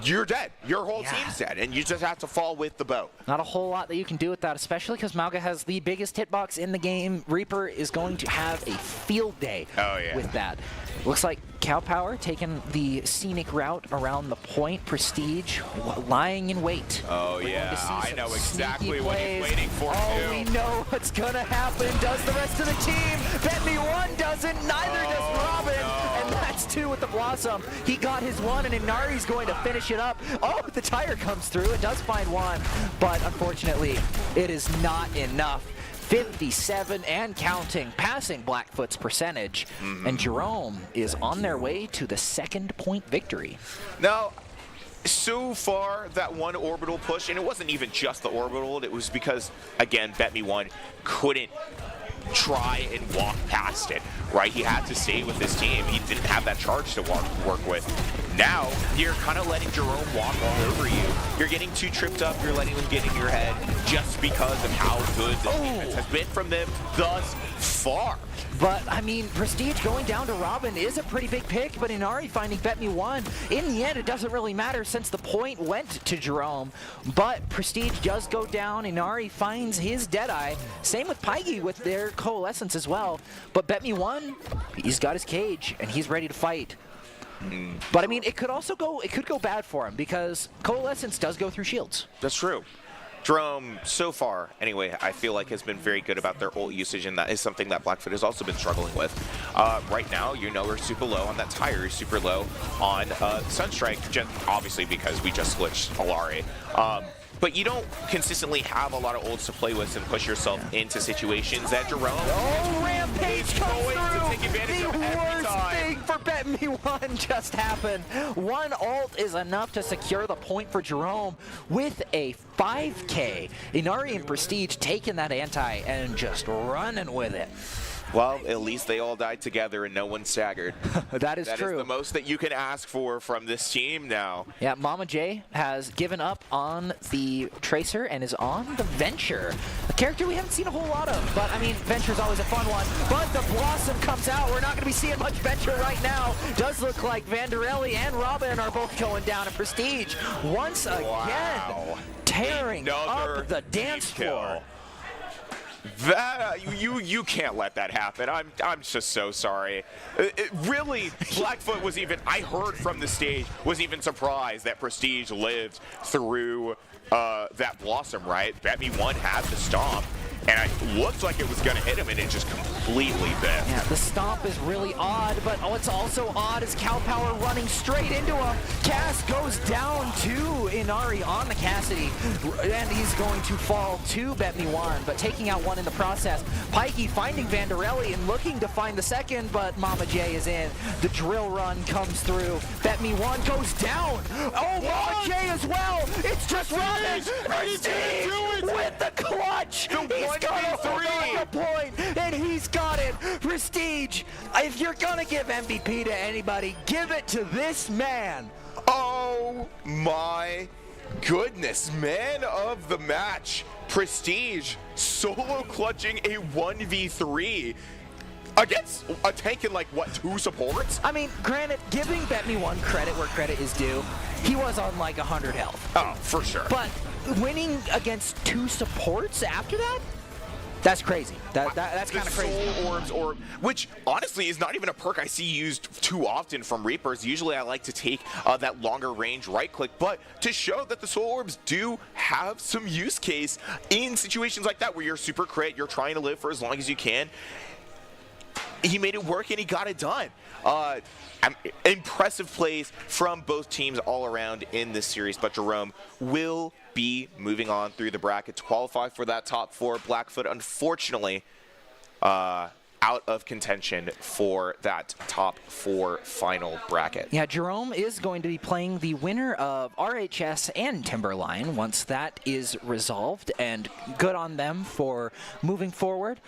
you're dead. Your whole team's dead, and you just have to fall with the boat. Not a whole lot that you can do with that, especially because Malga has the biggest hitbox in the game. Reaper is going to have a field day with that. Looks like Cow Power taking the scenic route around the point. Prestige lying in wait. Oh, yeah. I know exactly what he's waiting for, too. We know what's going to happen. Does the rest of the team? Bet Me One doesn't. Neither does Robin. And that's two with the Blossom. He got his one, and Inari's going to finish it up. Oh, the tire comes through. It does find one. But unfortunately, it is not enough. 57 and counting, passing Blackfoot's percentage, and Jerome is on their way to the 2nd point victory. Now, so far, that one orbital push, and it wasn't even just the orbital, it was because, again, Bet Me One couldn't try and walk past it, right? He had to stay with his team. He didn't have that charge to work with. Now, you're kind of letting Jerome walk all over you. You're getting too tripped up. You're letting them get in your head just because of how good the defense has been from them thus far. But, I mean, Prestige going down to Robin is a pretty big pick, but Inari finding Bet Me One. In the end, it doesn't really matter since the point went to Jerome. But Prestige does go down. Inari finds his Deadeye. Same with Pikey with their Coalescence as well. But Bet Me One, he's got his cage, and he's ready to fight. But, I mean, it could go bad for him because Coalescence does go through shields. That's true. Jerome, so far, anyway, I feel like has been very good about their ult usage, and that is something that Blackfoot has also been struggling with. Right now, you know, we're super low on that tire, super low on Sunstrike, obviously because we just glitched Alari. but you don't consistently have a lot of ults to play with and push yourself into situations that Jerome Oh, Rampage is comes going to through. take advantage The of every worst time. thing for Bet Me One just happened. One ult is enough to secure the point for Jerome with a 5K. Inari and Prestige taking that anti and just running with it. Well, at least they all died together and no one staggered. That is That true. is the most that you can ask for from this team now. Yeah, Mama J has given up on the Tracer and is on the Venture, a character we haven't seen a whole lot of. But, I mean, Venture's always a fun one. But the Blossom comes out. We're not going to be seeing much Venture right now. Does look like Vanderelli and Robin are both going down in Prestige. Once again, Wow. tearing Another up the dance team kill. floor. That you can't let that happen. I'm just so sorry. Really, Blackfoot was even, I heard from the stage, was even surprised that Prestige lived through that Blossom, right? Bet Me One had the stomp, and it looked like it was going to hit him, and it just completely missed. Yeah, the stomp is really odd, but what's also odd is Cow Power running straight into him. Cass goes down to Inari on the Cassidy, and he's going to fall to Bet Me One, but taking out one in the process. Pikey finding Vanderelli and looking to find the second, but Mama J is in. The drill run comes through. Bet Me One goes down. Oh, Mama J as well. It's just Robin. Prestige with the clutch. He's got a 1-3 point, and he's got it. Prestige, if you're going to give MVP to anybody, give it to this man. Oh my goodness, man of the match. Prestige solo clutching a 1v3 against a tank in like, what, 2 supports? I mean, granted, giving Bet Me One credit where credit is due, he was on like 100 health. Oh, for sure. But winning against 2 supports after that? That's crazy. That's kind of crazy. Soul Orbs orb, which honestly is not even a perk I see used too often from Reapers. Usually I like to take that longer range right click, but to show that the Soul Orbs do have some use case in situations like that where you're super crit, you're trying to live for as long as you can. He made it work and he got it done. Impressive plays from both teams all around in this series, but Jerome will be moving on through the bracket to qualify for that top 4. Blackfoot, unfortunately, out of contention for that top 4 final bracket. Yeah, Jerome is going to be playing the winner of RHS and Timberline once that is resolved, and good on them for moving forward.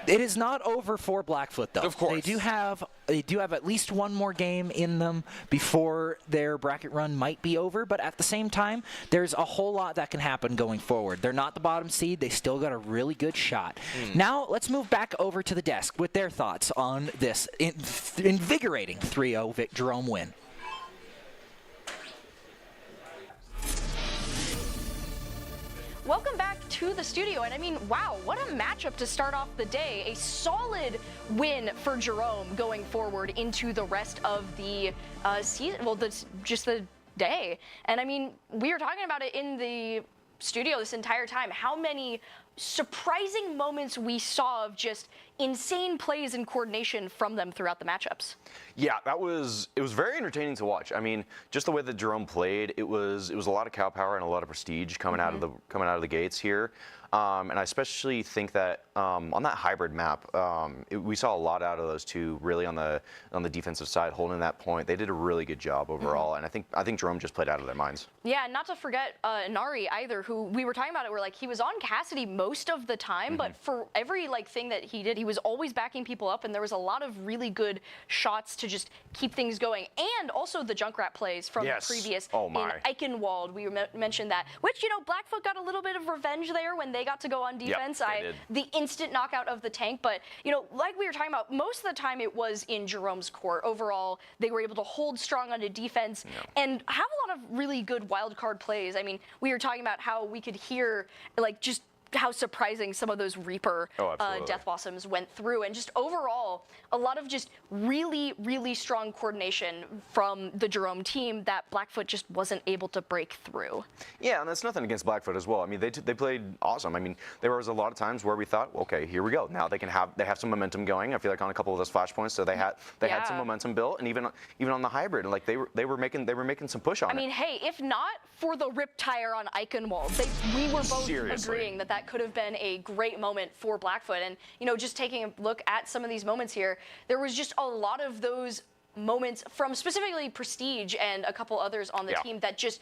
It is not over for Blackfoot, though. Of course. They do have at least one more game in them before their bracket run might be over, but at the same time, there's a whole lot that can happen going forward. They're not the bottom seed. They still got a really good shot. Now, let's move back over to the desk with their thoughts on this invigorating 3-0 Jerome win. Welcome back to the studio, and I mean, wow, what a matchup to start off the day. A solid win for Jerome going forward into the rest of the season, well, just the day. And I mean, we were talking about it in the studio this entire time, how many surprising moments we saw of just insane plays and coordination from them throughout the matchups. Yeah, it was very entertaining to watch. I mean, just the way that Jerome played, it was a lot of cow power and a lot of prestige coming out of the gates here. And I especially think that on that hybrid map, we saw a lot out of those two really on the defensive side, holding that point. They did a really good job overall, and I think Jerome just played out of their minds. Yeah, and not to forget Inari either, who we were talking about it. We're like, he was on Cassidy most of the time, but for every thing that he did, he was always backing people up, and there was a lot of really good shots to just keep things going. And also the Junkrat plays from the previous in Eichenwald. We mentioned that, which, you know, Blackfoot got a little bit of revenge there when they got to go on defense. The instant knockout of the tank, but you know, like we were talking about, most of the time it was in Jerome's court. Overall, they were able to hold strong on the defense and have a lot of really good wild card plays. I mean, we were talking about how we could hear just how surprising some of those Reaper Death Blossoms went through. And just overall, a lot of just really, really strong coordination from the Jerome team that Blackfoot just wasn't able to break through. Yeah, and that's nothing against Blackfoot as well. I mean, they played awesome. I mean, there was a lot of times where we thought, well, okay, here we go. Now they have some momentum going. I feel like on a couple of those flashpoints, so they had some momentum built, and even on the hybrid, like they were making some push on it. I mean, hey, if not for the rip tire on Eichenwald, we were both agreeing that could have been a great moment for Blackfoot. And, just taking a look at some of these moments here, there was just a lot of those moments from specifically Prestige and a couple others on the team that just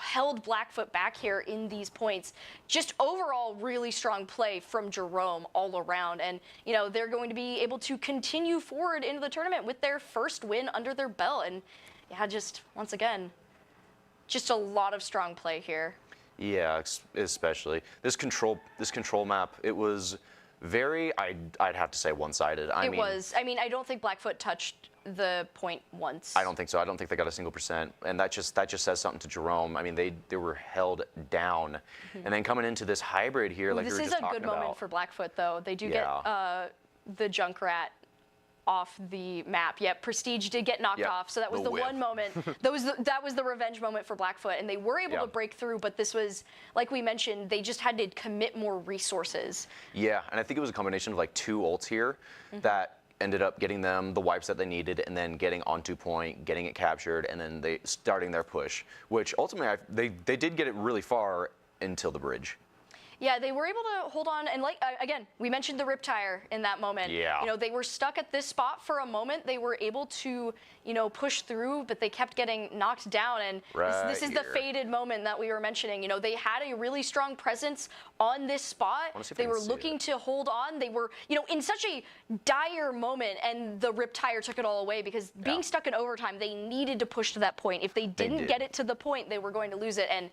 held Blackfoot back here in these points. Just overall really strong play from Jerome all around. And, they're going to be able to continue forward into the tournament with their first win under their belt. And just once again, just a lot of strong play here. Yeah, especially this control map. It was very, I'd have to say, one-sided. I mean, I don't think Blackfoot touched the point once. I don't think so. I don't think they got a single %, and that just says something to Jerome. I mean, they were held down, and then coming into this hybrid here, like we were just talking about. This is a good moment for Blackfoot, though. They do get the Junkrat off the map. Yeah, Prestige did get knocked off, so that was the one moment. that was the revenge moment for Blackfoot, and they were able to break through, but this was, like we mentioned, they just had to commit more resources. Yeah, and I think it was a combination of like 2 ults here that ended up getting them the wipes that they needed, and then getting onto point, getting it captured, and then they starting their push, which ultimately they did get it really far until the bridge. Yeah, they were able to hold on, and again, we mentioned the rip tire in that moment. Yeah. They were stuck at this spot for a moment. They were able to, push through, but they kept getting knocked down, and this is the faded moment that we were mentioning. They had a really strong presence on this spot. They were looking to hold on. They were, in such a dire moment, and the rip tire took it all away because being stuck in overtime, they needed to push to that point. If they didn't get it to the point, they were going to lose it, and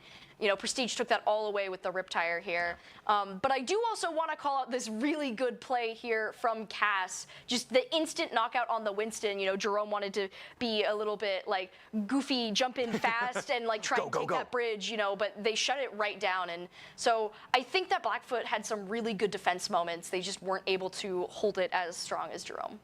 Prestige took that all away with the rip tire here. But I do also want to call out this really good play here from Cass. Just the instant knockout on the Winston. Jerome wanted to be a little bit goofy, jump in fast and try and take that bridge, but they shut it right down. And so I think that Blackfoot had some really good defense moments. They just weren't able to hold it as strong as Jerome.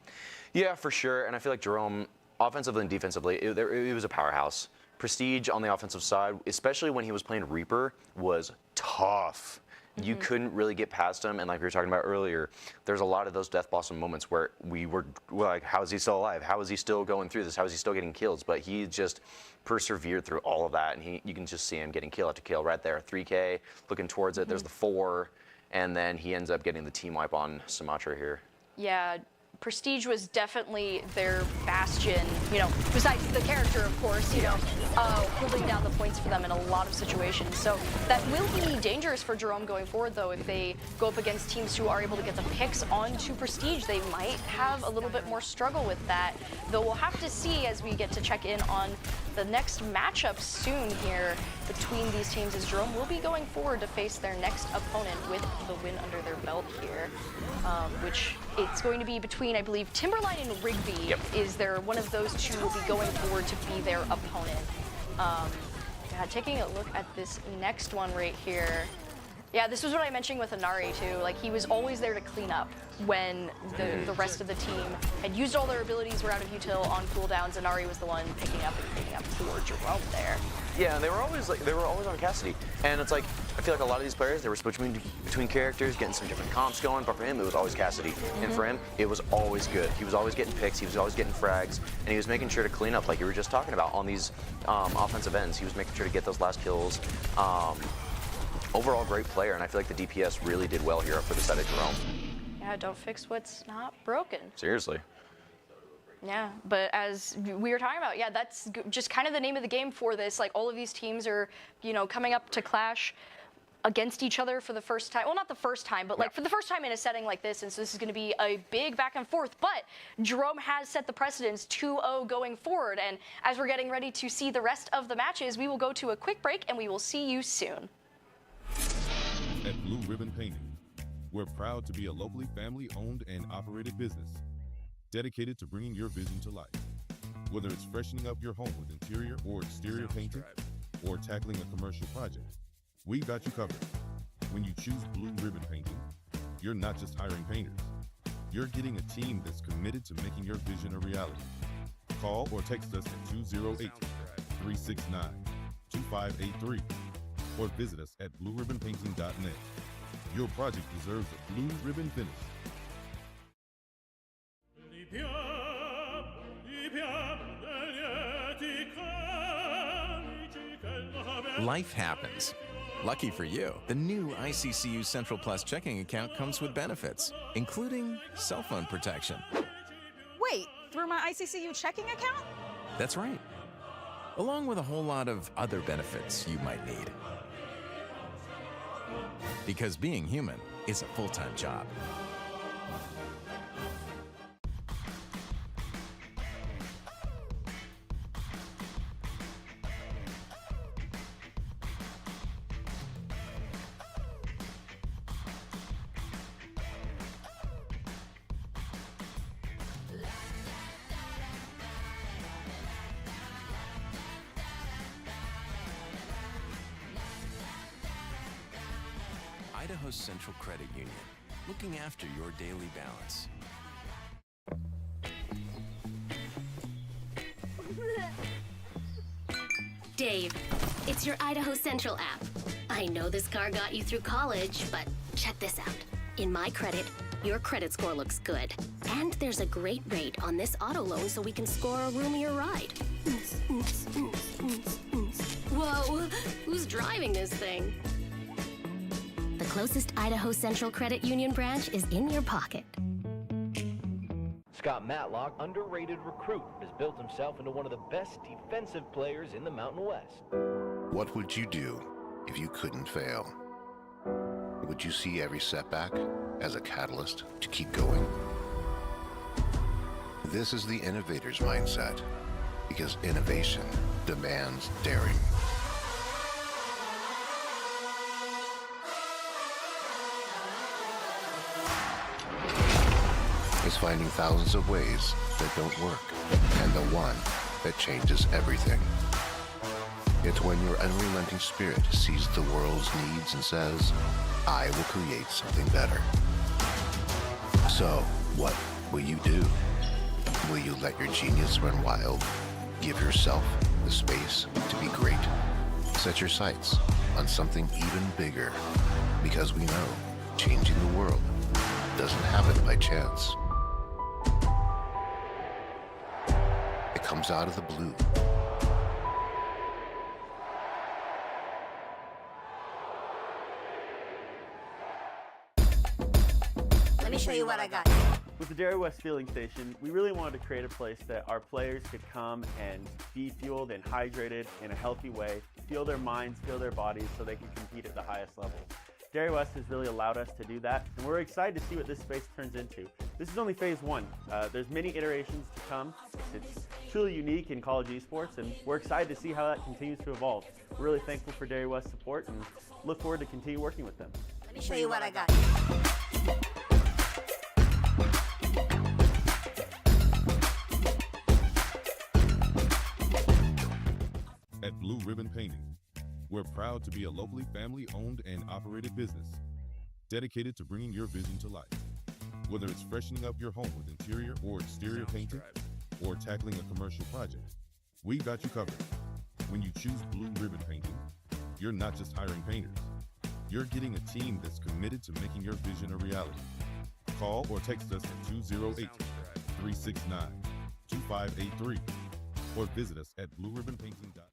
Yeah, for sure. And I feel like Jerome, offensively and defensively, it was a powerhouse. Prestige on the offensive side, especially when he was playing Reaper, was tough. You couldn't really get past him, and like we were talking about earlier, there's a lot of those Death Blossom moments where we were like, how is he still alive? How is he still going through this? How is he still getting kills? But he just persevered through all of that, and you can just see him getting kill after kill right there. 3K, looking towards it, there's the 4, and then he ends up getting the team wipe on Sumatra here. Yeah. Prestige was definitely their bastion, besides the character, of course, holding down the points for them in a lot of situations. So that will be dangerous for Jerome going forward, though. If they go up against teams who are able to get the picks onto Prestige, they might have a little bit more struggle with that. Though we'll have to see as we get to check in on the next matchup soon here between these teams, as Jerome will be going forward to face their next opponent with the win under their belt here, which it's going to be between, I believe, Timberline and Rigby. Is there one of those two will be going forward to be their opponent. Taking a look at this next one right here. Yeah, this was what I mentioned with Inari too. He was always there to clean up when the rest of the team had used all their abilities, were out of util on cooldowns. Inari was the one picking up and cleaning up for Jerome there. Yeah, and they were always on Cassidy, and it's like I feel like a lot of these players, they were switching between characters, getting some different comps going. But for him, it was always Cassidy, and for him, it was always good. He was always getting picks, he was always getting frags, and he was making sure to clean up, like you were just talking about on these offensive ends. He was making sure to get those last kills. Overall, great player, and I feel like the DPS really did well here for the side of Jerome. Yeah, don't fix what's not broken. Seriously. Yeah, but as we were talking about, yeah, that's just kind of the name of the game for this. All of these teams are, coming up to clash against each other for the first time. Well, not the first time, but for the first time in a setting like this. And so this is going to be a big back and forth. But Jerome has set the precedence 2-0 going forward. And as we're getting ready to see the rest of the matches, we will go to a quick break and we will see you soon. At Blue Ribbon Painting, we're proud to be a locally family-owned and operated business dedicated to bringing your vision to life. Whether it's freshening up your home with interior or exterior painting or tackling a commercial project, we've got you covered. When you choose Blue Ribbon Painting, you're not just hiring painters. You're getting a team that's committed to making your vision a reality. Call or text us at 208-369-2583 or visit us at blueribbonpainting.net. Your project deserves a blue ribbon finish. Life happens. Lucky for you, the new ICCU Central Plus checking account comes with benefits, including cell phone protection. Wait, through my ICCU checking account? That's right. Along with a whole lot of other benefits you might need. Because being human is a full-time job. Idaho Central Credit Union, looking after your daily balance. Dave, it's your Idaho Central app. I know this car got you through college, but check this out. In my credit, your credit score looks good. And there's a great rate on this auto loan so we can score a roomier ride. Whoa, who's driving this thing? The closest Idaho Central Credit Union branch is in your pocket. Scott Matlock, underrated recruit, has built himself into one of the best defensive players in the Mountain West. What would you do if you couldn't fail? Would you see every setback as a catalyst to keep going? This is the innovator's mindset, because innovation demands daring. Is finding thousands of ways that don't work, and the one that changes everything. It's when your unrelenting spirit sees the world's needs and says, I will create something better. So, what will you do? Will you let your genius run wild? Give yourself the space to be great? Set your sights on something even bigger, because we know changing the world doesn't happen by chance. It comes out of the blue. Let me show you what I got. With the Dairy West Fueling Station, we really wanted to create a place that our players could come and be fueled and hydrated in a healthy way, fuel their minds, fuel their bodies so they can compete at the highest level. Dairy West has really allowed us to do that, and we're excited to see what this space turns into. This is only phase one. There's many iterations to come. It's truly unique in college esports, and we're excited to see how that continues to evolve. We're really thankful for Dairy West's support and look forward to continue working with them. Let me show you what I got. At Blue Ribbon Painting, we're proud to be a locally family-owned and operated business dedicated to bringing your vision to life. Whether it's freshening up your home with interior or exterior painting or tackling a commercial project, we've got you covered. When you choose Blue Ribbon Painting, you're not just hiring painters. You're getting a team that's committed to making your vision a reality. Call or text us at 208-369-2583 or visit us at blueribbonpainting.net.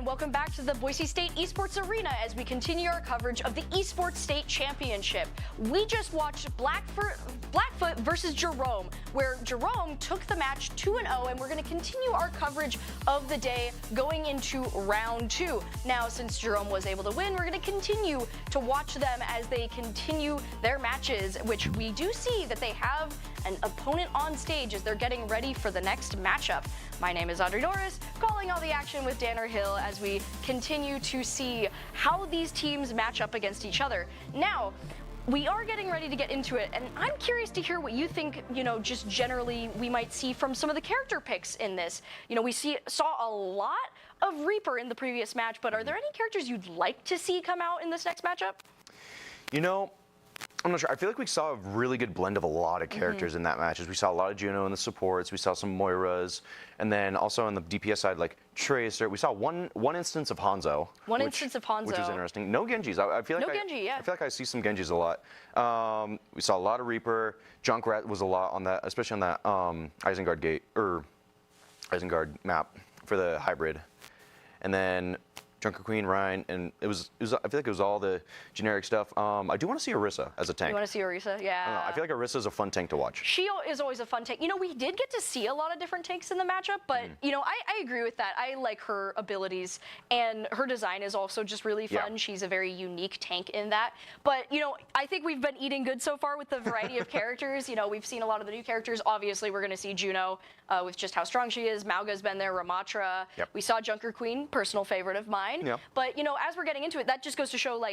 welcome back to the Boise State Esports Arena as we continue our coverage of the Esports State Championship. We just watched Blackfoot versus Jerome, where Jerome took the match 2-0, and we're going to continue our coverage of the day going into round 2. Now, since Jerome was able to win, we're going to continue to watch them as they continue their matches, which we do see that they have an opponent on stage as they're getting ready for the next matchup. My name is Audrey Norris, calling all the action with Danner Hill as we continue to see how these teams match up against each other. Now, we are getting ready to get into it, and I'm curious to hear what you think, just generally we might see from some of the character picks in this. We saw a lot of Reaper in the previous match, but are there any characters you'd like to see come out in this next matchup? I'm not sure. I feel like we saw a really good blend of a lot of characters in that match. We saw a lot of Juno in the supports. We saw some Moiras, and then also on the DPS side, like Tracer. We saw one instance of Hanzo. Which was interesting. No Genjis. I feel like Genji, I feel like I see some Genjis a lot. We saw a lot of Reaper. Junkrat was a lot on that, especially on that Isengard map for the hybrid, and then Junker Queen, Ryan, and it was. I feel like it was all the generic stuff. I do want to see Orisa as a tank. You want to see Orisa? Yeah. I don't know. I feel like Orisa is a fun tank to watch. She is always a fun tank. We did get to see a lot of different tanks in the matchup, but I agree with that. I like her abilities, and her design is also just really fun. Yeah. She's a very unique tank in that. But I think we've been eating good so far with the variety of characters. We've seen a lot of the new characters. Obviously, we're going to see Juno with just how strong she is. Mauga's been there. Ramatra. Yep. We saw Junker Queen, personal favorite of mine. Yep. But as we're getting into it, that just goes to show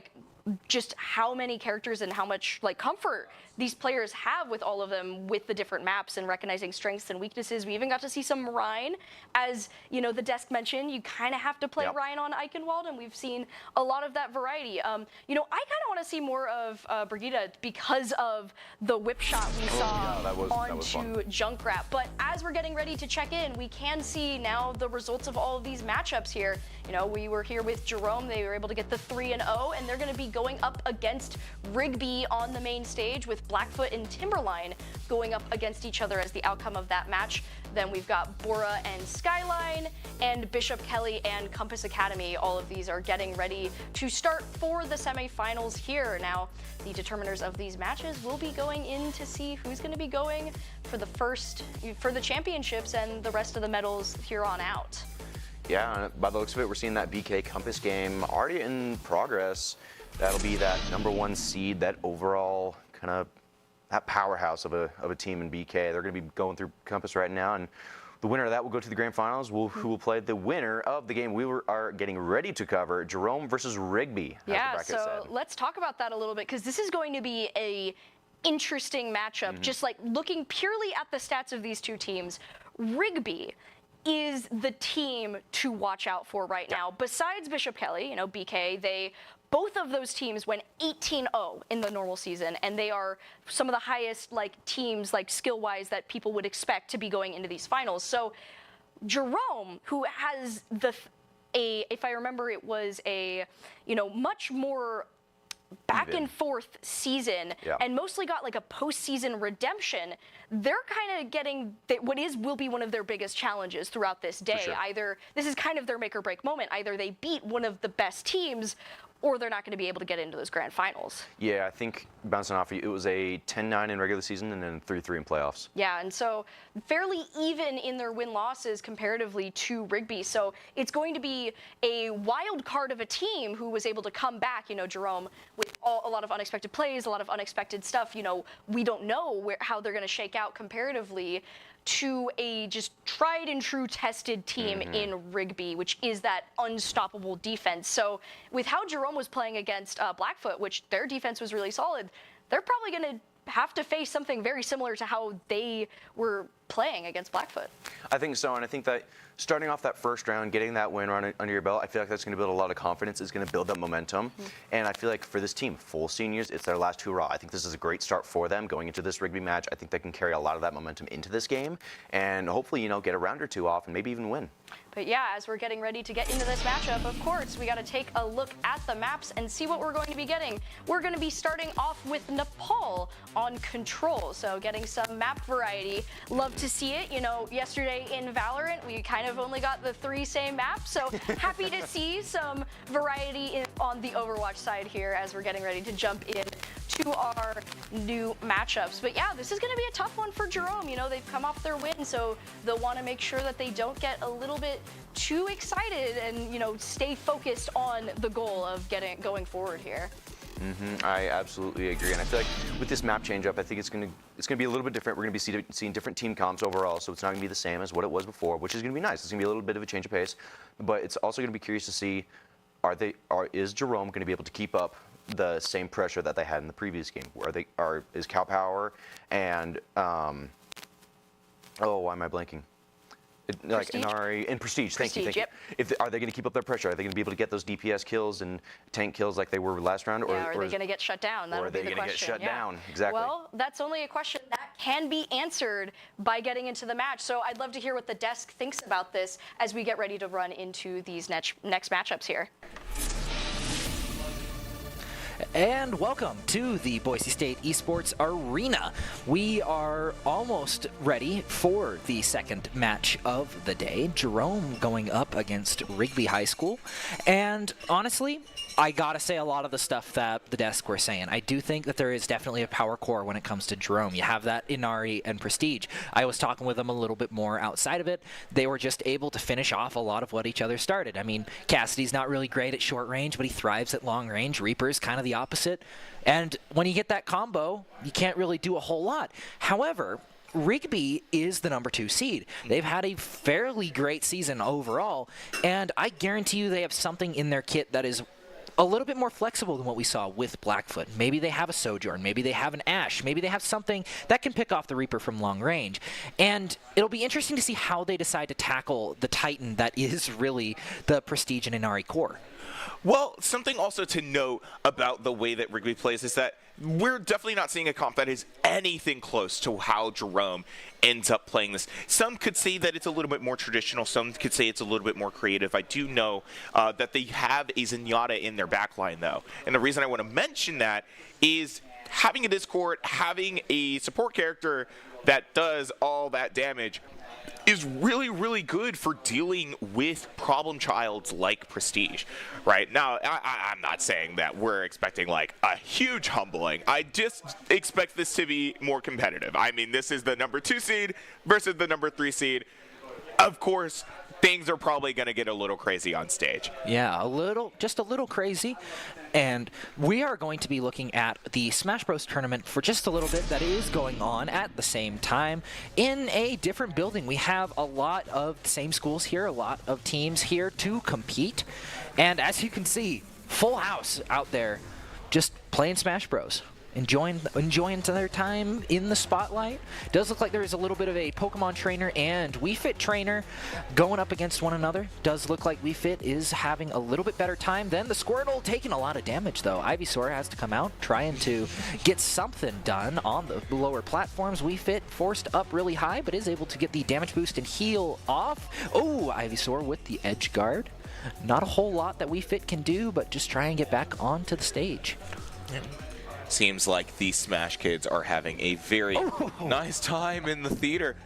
just how many characters and how much comfort these players have with all of them, with the different maps and recognizing strengths and weaknesses. We even got to see some Rhine. As the desk mentioned, you kind of have to play Rhine on Eichenwald, and we've seen a lot of that variety. I kind of want to see more of Brigitte because of the whip shot we saw onto Junkrat. But as we're getting ready to check in, we can see now the results of all of these matchups here. We were here with Jerome. They were able to get the 3-0, and they're going to be going up against Rigby on the main stage, with Blackfoot and Timberline going up against each other as the outcome of that match. Then we've got Bora and Skyline, and Bishop Kelly and Compass Academy. All of these are getting ready to start for the semifinals here. Now, the determiners of these matches will be going in to see who's going to be going for the championships and the rest of the medals here on out. Yeah, by the looks of it, we're seeing that BK Compass game already in progress. That'll be that #1 seed, that overall kind of that powerhouse of a team in BK. They're going to be going through Compass right now, and the winner of that will go to the grand finals, who will play the winner of the game we are getting ready to cover, Jerome versus Rigby. Yeah, so let's talk about that a little bit, because this is going to be a interesting matchup. Just looking purely at the stats of these two teams, Rigby is the team to watch out for right now. Besides Bishop Kelly, BK, both of those teams went 18-0 in the normal season, and they are some of the highest teams skill-wise that people would expect to be going into these finals. So Jerome, who has if I remember, it was a much more back and forth season, and mostly got a postseason redemption. They're kind of getting will be one of their biggest challenges throughout this day. Sure. Either this is kind of their make or break moment. Either they beat one of the best teams, or they're not going to be able to get into those grand finals. Yeah, I think bouncing off, it was a 10-9 in regular season and then 3-3 in playoffs. Yeah, and so fairly even in their win-losses comparatively to Rigby. So it's going to be a wild card of a team who was able to come back, Jerome, with a lot of unexpected plays, a lot of unexpected stuff. We don't know how they're going to shake out comparatively to a just tried and true tested team in Rigby, which is that unstoppable defense. So with how Jerome was playing against Blackfoot, which their defense was really solid, they're probably going to have to face something very similar to how they were playing against Blackfoot. I think so, and I think that starting off that first round, getting that win under your belt, I feel like that's going to build a lot of confidence. It's going to build that momentum. And I feel like for this team, full seniors, it's their last hurrah. I think this is a great start for them going into this Rigby match. I think they can carry a lot of that momentum into this game and hopefully, get a round or two off and maybe even win. But yeah, as we're getting ready to get into this matchup, of course, we got to take a look at the maps and see what we're going to be getting. We're going to be starting off with Nepal on Control, so getting some map variety. Love love to see it. You know, yesterday in Valorant, we kind of only got the 3 same maps, so happy to see some variety on the Overwatch side here as we're getting ready to jump in to our new matchups. But yeah, this is going to be a tough one for Jerome. You know, they've come off their win, so they'll want to make sure that they don't get a little bit too excited and, you know, stay focused on the goal of going forward here. I absolutely agree, and I feel like with this map change up, I think it's gonna be a little bit different. We're gonna be seeing different team comps overall, so it's not gonna be the same as what it was before, which is gonna be nice. It's gonna be a little bit of a change of pace, but it's also gonna be curious to see is Jerome gonna be able to keep up the same pressure that they had in the previous game? Is Cow Power and why am I blanking? Like Inari and Prestige. Thank you. Yep. Are they going to keep up their pressure? Are they going to be able to get those DPS kills and tank kills like they were last round? Or are they going to get shut down? That'll be the question. Or are they going to get shut down? Exactly. Well, that's only a question that can be answered by getting into the match. So I'd love to hear what the desk thinks about this as we get ready to run into these next matchups here. And welcome to the Boise State Esports Arena. We are almost ready for the second match of the day. Jerome going up against Rigby High School. And honestly, I gotta say a lot of the stuff that the desk were saying. I do think that there is definitely a power core when it comes to Jerome. You have that Inari and Prestige. I was talking with them a little bit more outside of it. They were just able to finish off a lot of what each other started. I mean, Cassidy's not really great at short range, but he thrives at long range. Reaper's kind of the opposite. And when you get that combo, you can't really do a whole lot. However, Rigby is the #2 seed. They've had a fairly great season overall, and I guarantee you they have something in their kit that is a little bit more flexible than what we saw with Blackfoot. Maybe they have a Sojourn, maybe they have an Ashe, maybe they have something that can pick off the Reaper from long range. And it'll be interesting to see how they decide to tackle the Titan that is really the Prestige and Inari core. Well, something also to note about the way that Rigby plays is that we're definitely not seeing a comp that is anything close to how Jerome ends up playing this. Some could say that it's a little bit more traditional. Some could say it's a little bit more creative. I do know that they have a Zenyatta in their backline, though. And the reason I want to mention that is having a Discord, having a support character that does all that damage is really, really good for dealing with problem childs like Prestige, right? Now, I'm not saying that we're expecting like a huge humbling. I just expect this to be more competitive. I mean, this is the #2 seed versus the #3 seed. Of course, things are probably going to get a little crazy on stage. Yeah, just a little crazy. And we are going to be looking at the Smash Bros. Tournament for just a little bit that is going on at the same time in a different building. We have a lot of the same schools here, a lot of teams here to compete. And as you can see, full house out there just playing Smash Bros. Enjoying their time in the spotlight. Does look like there is a little bit of a Pokemon trainer and Wii Fit trainer going up against one another. Does look like Wii Fit is having a little bit better time than the Squirtle, taking a lot of damage though. Ivysaur has to come out trying to get something done on the lower platforms. Wii Fit forced up really high, but is able to get the damage boost and heal off. Oh, Ivysaur with the edge guard. Not a whole lot that Wii Fit can do, but just try and get back onto the stage. Yeah. Seems like the Smash kids are having a very nice time in the theater,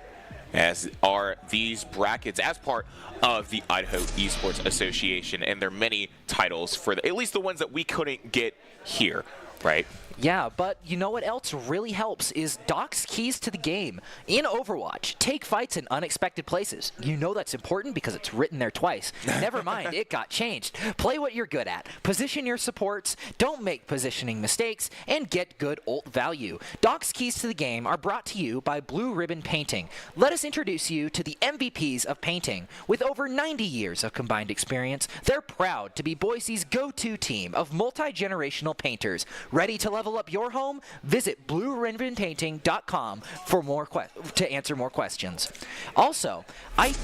as are these brackets as part of the Idaho Esports Association and their many titles for at least the ones that we couldn't get here, right? Yeah, but you know what else really helps is Doc's keys to the game. In Overwatch, take fights in unexpected places. You know that's important because it's written there twice. Never mind, it got changed. Play what you're good at. Position your supports, don't make positioning mistakes, and get good ult value. Doc's keys to the game are brought to you by Blue Ribbon Painting. Let us introduce you to the MVPs of painting. With over 90 years of combined experience, they're proud to be Boise's go-to team of multi-generational painters. Ready to level up your home? Visit blueribbonpainting.com for to answer more questions. Also,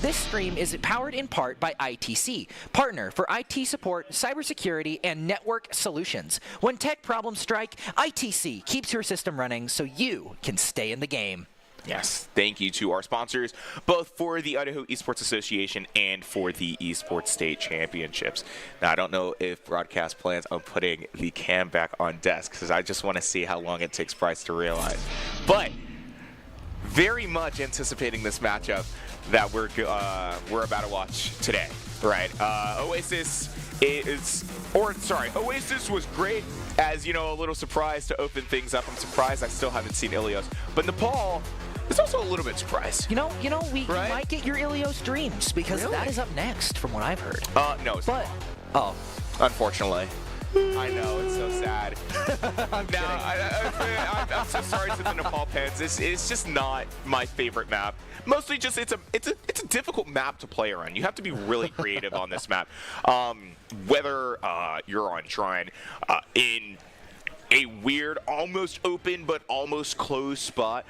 this stream is powered in part by ITC, partner for IT support, cybersecurity, and network solutions. When tech problems strike, ITC keeps your system running so you can stay in the game. Yes, thank you to our sponsors, both for the Idaho Esports Association and for the Esports State Championships. Now, I don't know if broadcast plans on putting the cam back on desk, because I just want to see how long it takes Bryce to realize. But very much anticipating this matchup that we're about to watch today, right? Oasis was great as, a little surprise to open things up. I'm surprised I still haven't seen Ilios, but Nepal is also a little bit surprised. We might get your Ilios dreams because that is up next, from what I've heard. No, it's not. Oh, Unfortunately. I know, it's so sad. I'm so sorry to the Nepal Pens. It's just not my favorite map. Mostly just it's a difficult map to play around. You have to be really creative on this map. Whether you're on Shrine in a weird, almost open but almost closed spot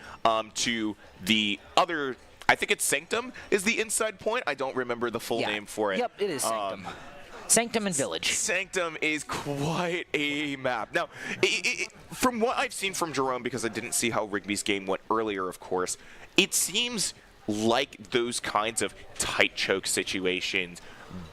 to the other, I think it's Sanctum is the inside point. I don't remember the full name for it. Yep, it is Sanctum. Sanctum and Village. Sanctum is quite a map. Now, from what I've seen from Jerome, because I didn't see how Rigby's game went earlier, of course, it seems like those kinds of tight choke situations,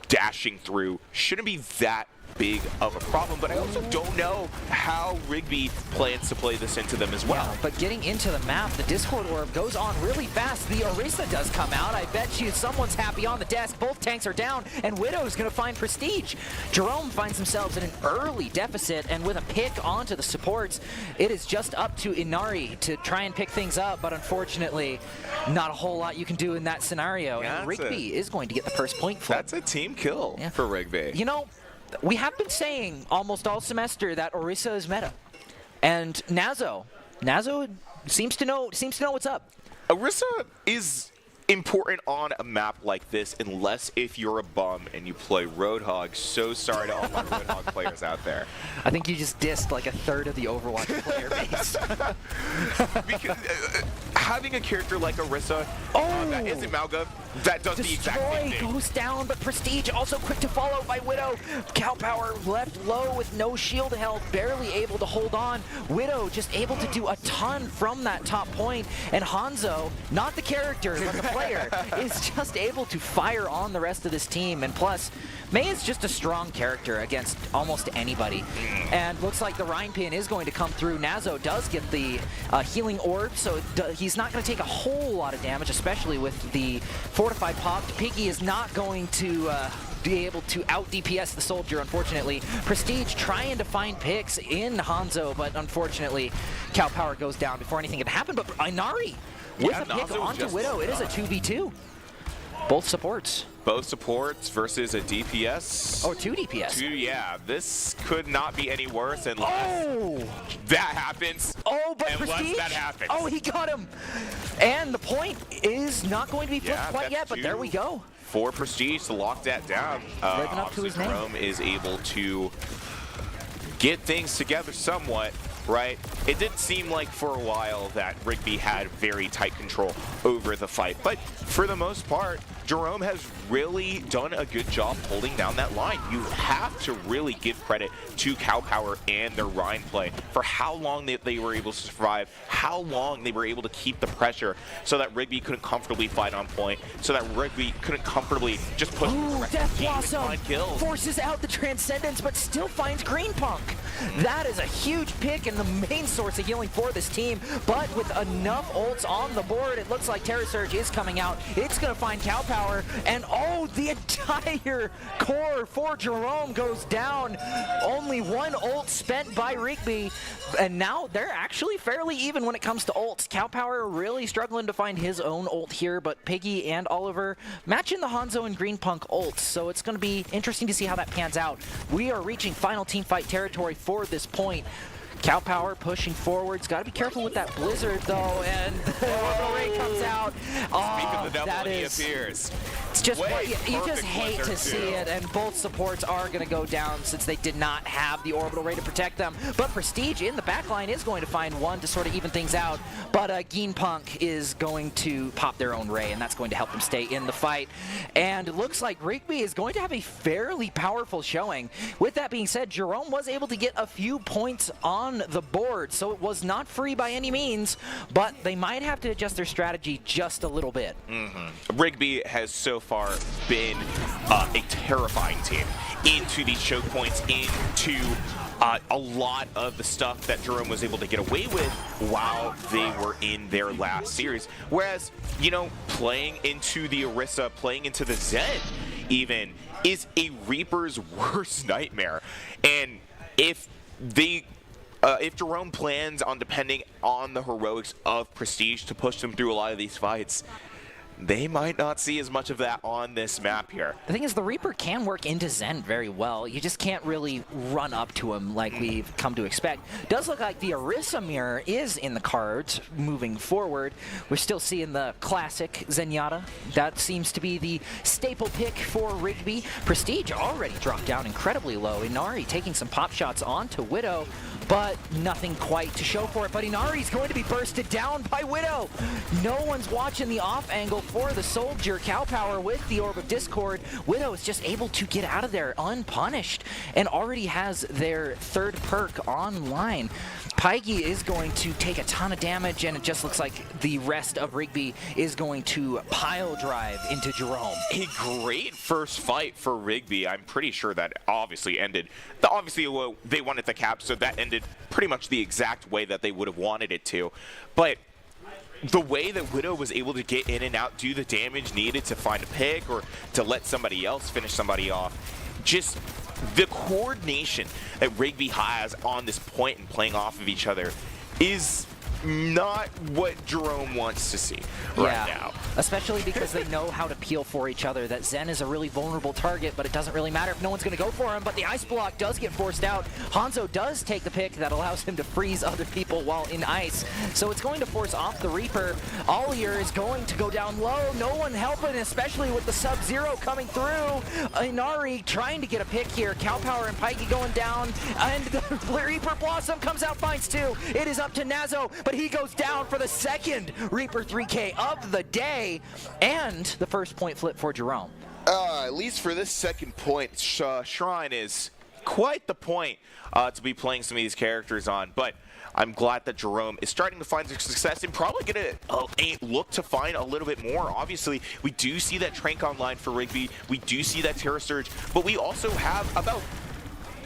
dashing through, shouldn't be that big of a problem, but I also don't know how Rigby plans to play this into them as well. Yeah, but getting into the map, the Discord orb goes on really fast. The Orisa does come out. I bet you someone's happy on the desk. Both tanks are down, and Widow's going to find Prestige. Jerome finds themselves in an early deficit, and with a pick onto the supports, it is just up to Inari to try and pick things up, but unfortunately, not a whole lot you can do in that scenario, and Rigby is going to get the first point flip. That's a team kill for Rigby. We have been saying almost all semester that Orisa is meta, and Nazo seems to know what's up. Orisa is important on a map like this unless if you're a bum and you play Roadhog. So sorry to all my Roadhog players out there. I think you just dissed like a third of the Overwatch player base. Because having a character like Orisa that isn't Malga, that does the exact same thing. Goes down, but Prestige also quick to follow by Widow. Cow Power left low with no shield health, barely able to hold on. Widow just able to do a ton from that top point, and Hanzo, not the character, but the player, is just able to fire on the rest of this team. And plus, Mei is just a strong character against almost anybody. And looks like the Rhine pin is going to come through. Nazo does get the healing orb, so he's not going to take a whole lot of damage, especially with the fortified popped. Piggy is not going to be able to out DPS the soldier, unfortunately. Prestige trying to find picks in Hanzo, but unfortunately, Cow Power goes down before anything can happen. But Inari with a pick onto Widow. It is a 2v2. Both supports. Both supports versus a DPS. Oh, 2 DPS. Yeah, this could not be any worse unless that happens. Oh, but unless Prestige? that happens. Oh, he got him. And the point is not going to be flipped quite yet, but there we go. For Prestige to lock that down. Living up to his name. Jerome is able to get things together somewhat. Right? It did seem like for a while that Rigby had very tight control over the fight, but for the most part, Jerome has really done a good job holding down that line. You have to really give credit to Cow Power and their Rhine play for how long they were able to survive, how long they were able to keep the pressure so that Rigby couldn't comfortably fight on point, so that Rigby couldn't comfortably just push the rest of the game and find kills. Forces out the Transcendence, but still finds Green Punk. That is a huge pick and the main source of healing for this team, but with enough ults on the board, it looks like Terra Surge is coming out. It's going to find Cow Power, and the entire core for Jerome goes down. Only one ult spent by Rigby, and now they're actually fairly even when it comes to ults. Cow Power really struggling to find his own ult here, but Piggy and Oliver matching the Hanzo and Green Punk ults, so it's going to be interesting to see how that pans out. We are reaching final team fight territory for this point. Cow Power pushing forwards. Got to be careful with that Blizzard, though, and the Orbital Ray comes out. Speak of the devil, he appears. It's just you just hate to see it, and both supports are going to go down since they did not have the Orbital Ray to protect them. But Prestige in the backline is going to find one to sort of even things out, but Geen Punk is going to pop their own Ray, and that's going to help them stay in the fight. And it looks like Rigby is going to have a fairly powerful showing. With that being said, Jerome was able to get a few points on the board, so it was not free by any means, but they might have to adjust their strategy just a little bit. Rigby has so far been a terrifying team into these choke points, into a lot of the stuff that Jerome was able to get away with while they were in their last series. Whereas, you know, playing into the Orisa, playing into the Zen even, is a Reaper's worst nightmare. And if Jerome plans on depending on the heroics of Prestige to push them through a lot of these fights, they might not see as much of that on this map here. The thing is, the Reaper can work into Zen very well. You just can't really run up to him like we've come to expect. Does look like the Orisa mirror is in the cards moving forward. We're still seeing the classic Zenyatta. That seems to be the staple pick for Rigby. Prestige already dropped down incredibly low. Inari taking some pop shots onto Widow, but nothing quite to show for it. But Inari's going to be bursted down by Widow. No one's watching the off angle for the Soldier. Cow Power with the Orb of Discord. Widow is just able to get out of there unpunished and already has their third perk online. Pygie is going to take a ton of damage, and it just looks like the rest of Rigby is going to pile drive into Jerome. A great first fight for Rigby. I'm pretty sure that obviously ended, they wanted the cap, so that ended pretty much the exact way that they would have wanted it to. But the way that Widow was able to get in and out, do the damage needed to find a pick or to let somebody else finish somebody off, just the coordination that Rigby has on this point and playing off of each other is not what Jerome wants to see right now. Especially because they know how to peel for each other. That Zen is a really vulnerable target, but it doesn't really matter if no one's going to go for him. But the ice block does get forced out. Hanzo does take the pick that allows him to freeze other people while in ice. So it's going to force off the Reaper. Allier is going to go down low. No one helping, especially with the Sub-Zero coming through. Inari trying to get a pick here. Cow Power and Pikey going down. And the Reaper Blossom comes out, finds two. It is up to Nazo, but he goes down for the second Reaper 3K of the day, and the first point flip for Jerome. At least for this second point, Shrine is quite the point to be playing some of these characters on, but I'm glad that Jerome is starting to find success and probably going to look to find a little bit more. Obviously, we do see that Trank online for Rigby, we do see that Terra Surge, but we also have about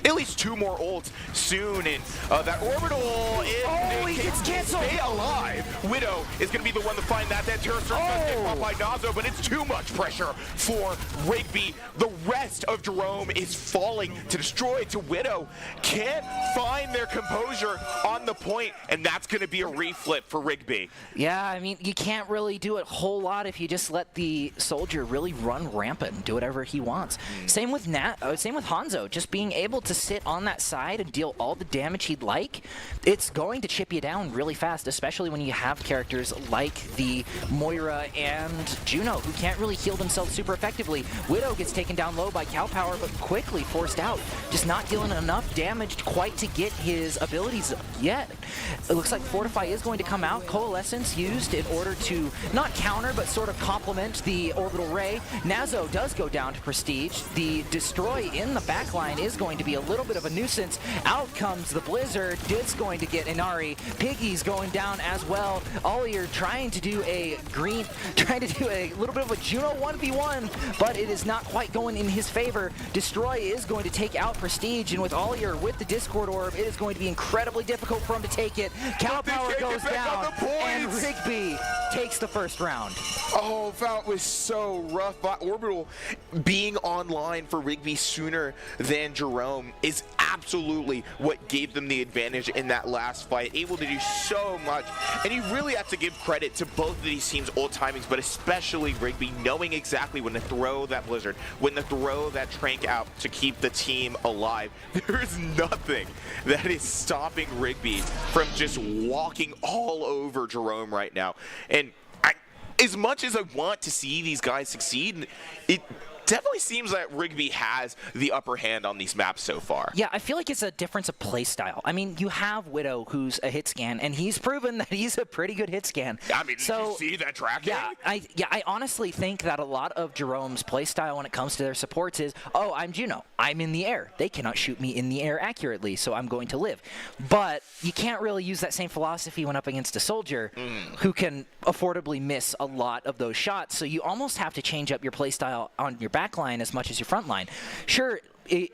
at least two more ults soon, and that orbital he gets canceled. Stay alive. Widow is going to be the one to find that. That Terra Surge does get caught by Nazo, but it's too much pressure for Rigby. The rest of Jerome is falling to destroy to Widow. Can't find their composure on the point, and that's going to be a reflip for Rigby. Yeah, I mean, you can't really do a whole lot if you just let the Soldier really run rampant and do whatever he wants. Same with Hanzo, just being able to sit on that side and deal all the damage he'd like. It's going to chip you down really fast, especially when you have characters like the Moira and Juno, who can't really heal themselves super effectively. Widow gets taken down low by Cow Power, but quickly forced out, just not dealing enough damage quite to get his abilities yet. It looks like Fortify is going to come out. Coalescence used in order to not counter, but sort of complement the Orbital Ray. Nazo does go down to Prestige. The Destroy in the backline is going to be a little bit of a nuisance. Out comes the Blizzard. It's going to get Inari. Piggy's going down as well. Ollier trying to do a little bit of a Juno 1v1, but it is not quite going in his favor. Destroy is going to take out Prestige, and with Ollier with the Discord Orb, it is going to be incredibly difficult for him to take it. Cow Power goes down, and Rigby takes the first round. Oh, that was so rough. But Orbital being online for Rigby sooner than Jerome is absolutely what gave them the advantage in that last fight. Able to do so much, and you really have to give credit to both of these teams' ult timings, but especially Rigby knowing exactly when to throw that Blizzard, when to throw that Trank out to keep the team alive. There's nothing that is stopping Rigby from just walking all over Jerome right now. And as much as I want to see these guys succeed, it definitely seems that Rigby has the upper hand on these maps so far. Yeah, I feel like it's a difference of play style. I mean, you have Widow, who's a hit scan, and he's proven that he's a pretty good hit scan. I mean, did you see that tracking? Yeah, I honestly think that a lot of Jerome's play style when it comes to their supports is, oh, I'm Juno. I'm in the air. They cannot shoot me in the air accurately, so I'm going to live. But you can't really use that same philosophy when up against a Soldier who can affordably miss a lot of those shots. So you almost have to change up your play style on your backline as much as your front line. Sure,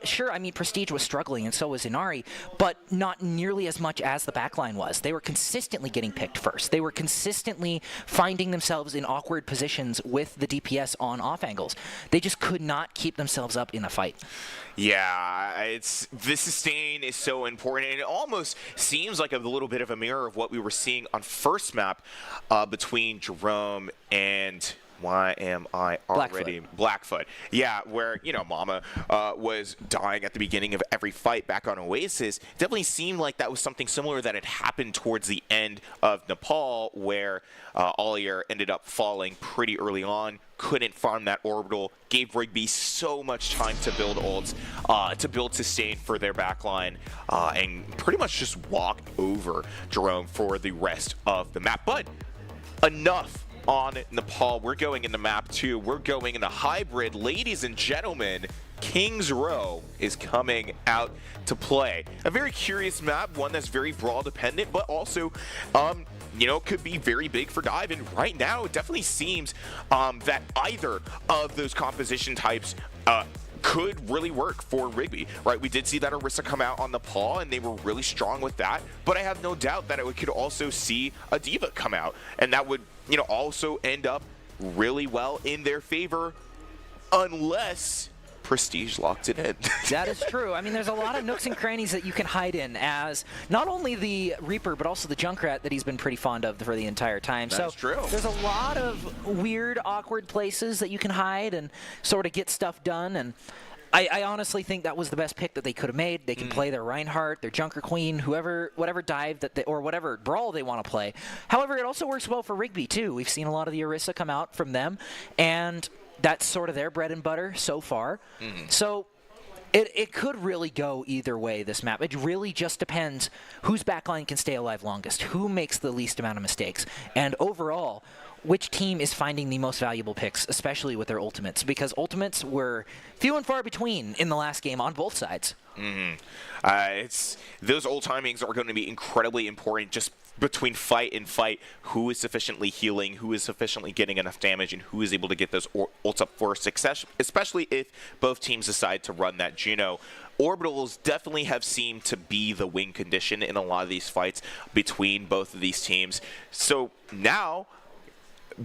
sure, I mean, Prestige was struggling, and so was Inari, but not nearly as much as the backline was. They were consistently getting picked first. They were consistently finding themselves in awkward positions with the DPS on off angles. They just could not keep themselves up in a fight. Yeah, the sustain is so important, and it almost seems like a little bit of a mirror of what we were seeing on first map between Jerome and... Why am I already Blackfoot? Yeah, where, you know, Mama was dying at the beginning of every fight back on Oasis. Definitely seemed like that was something similar that had happened towards the end of Nepal, where Ollier ended up falling pretty early on, couldn't farm that orbital, gave Rigby so much time to build ults, to build sustain for their backline, and pretty much just walked over Jerome for the rest of the map. But enough on Nepal. We're going into map 2. We're going into hybrid. Ladies and gentlemen, Kings Row is coming out to play. A very curious map, one that's very brawl dependent, but also, you know, could be very big for Dive. And right now, it definitely seems that either of those composition types could really work for Rigby, right? We did see that Orisa come out on the paw, and they were really strong with that, but I have no doubt that we could also see a D.Va come out, and that would, you know, also end up really well in their favor, unless Prestige locked it in. That is true. I mean, there's a lot of nooks and crannies that you can hide in as not only the Reaper, but also the Junkrat that he's been pretty fond of for the entire time. That's true. There's a lot of weird, awkward places that you can hide and sort of get stuff done. And I honestly think that was the best pick that they could have made. They can play their Reinhardt, their Junker Queen, whatever dive that they, or whatever brawl they want to play. However, it also works well for Rigby, too. We've seen a lot of the Orisa come out from them, and that's sort of their bread and butter so far. So it could really go either way, this map. It really just depends whose backline can stay alive longest, who makes the least amount of mistakes, and overall, which team is finding the most valuable picks, especially with their ultimates, because ultimates were few and far between in the last game on both sides. Those ult timings are going to be incredibly important, just between fight and fight, who is sufficiently healing, who is sufficiently getting enough damage, and who is able to get those ults up for success, especially if both teams decide to run that Juno. Orbitals definitely have seemed to be the win condition in a lot of these fights between both of these teams. So now,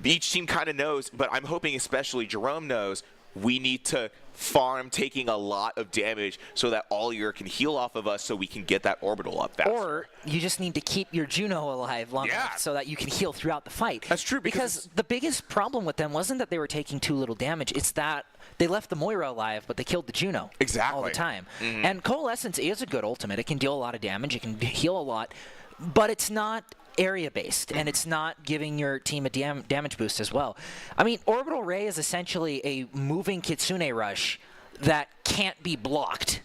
each team kind of knows, but I'm hoping especially Jerome knows, we need to farm taking a lot of damage so that Ollier can heal off of us so we can get that orbital up faster. Or you just need to keep your Juno alive long enough so that you can heal throughout the fight. That's true. Because the biggest problem with them wasn't that they were taking too little damage. It's that they left the Moira alive, but they killed the Juno all the time. And Coalescence is a good ultimate. It can deal a lot of damage. It can heal a lot. But it's not area-based, and it's not giving your team a damage boost as well. I mean, Orbital Ray is essentially a moving Kitsune Rush that can't be blocked.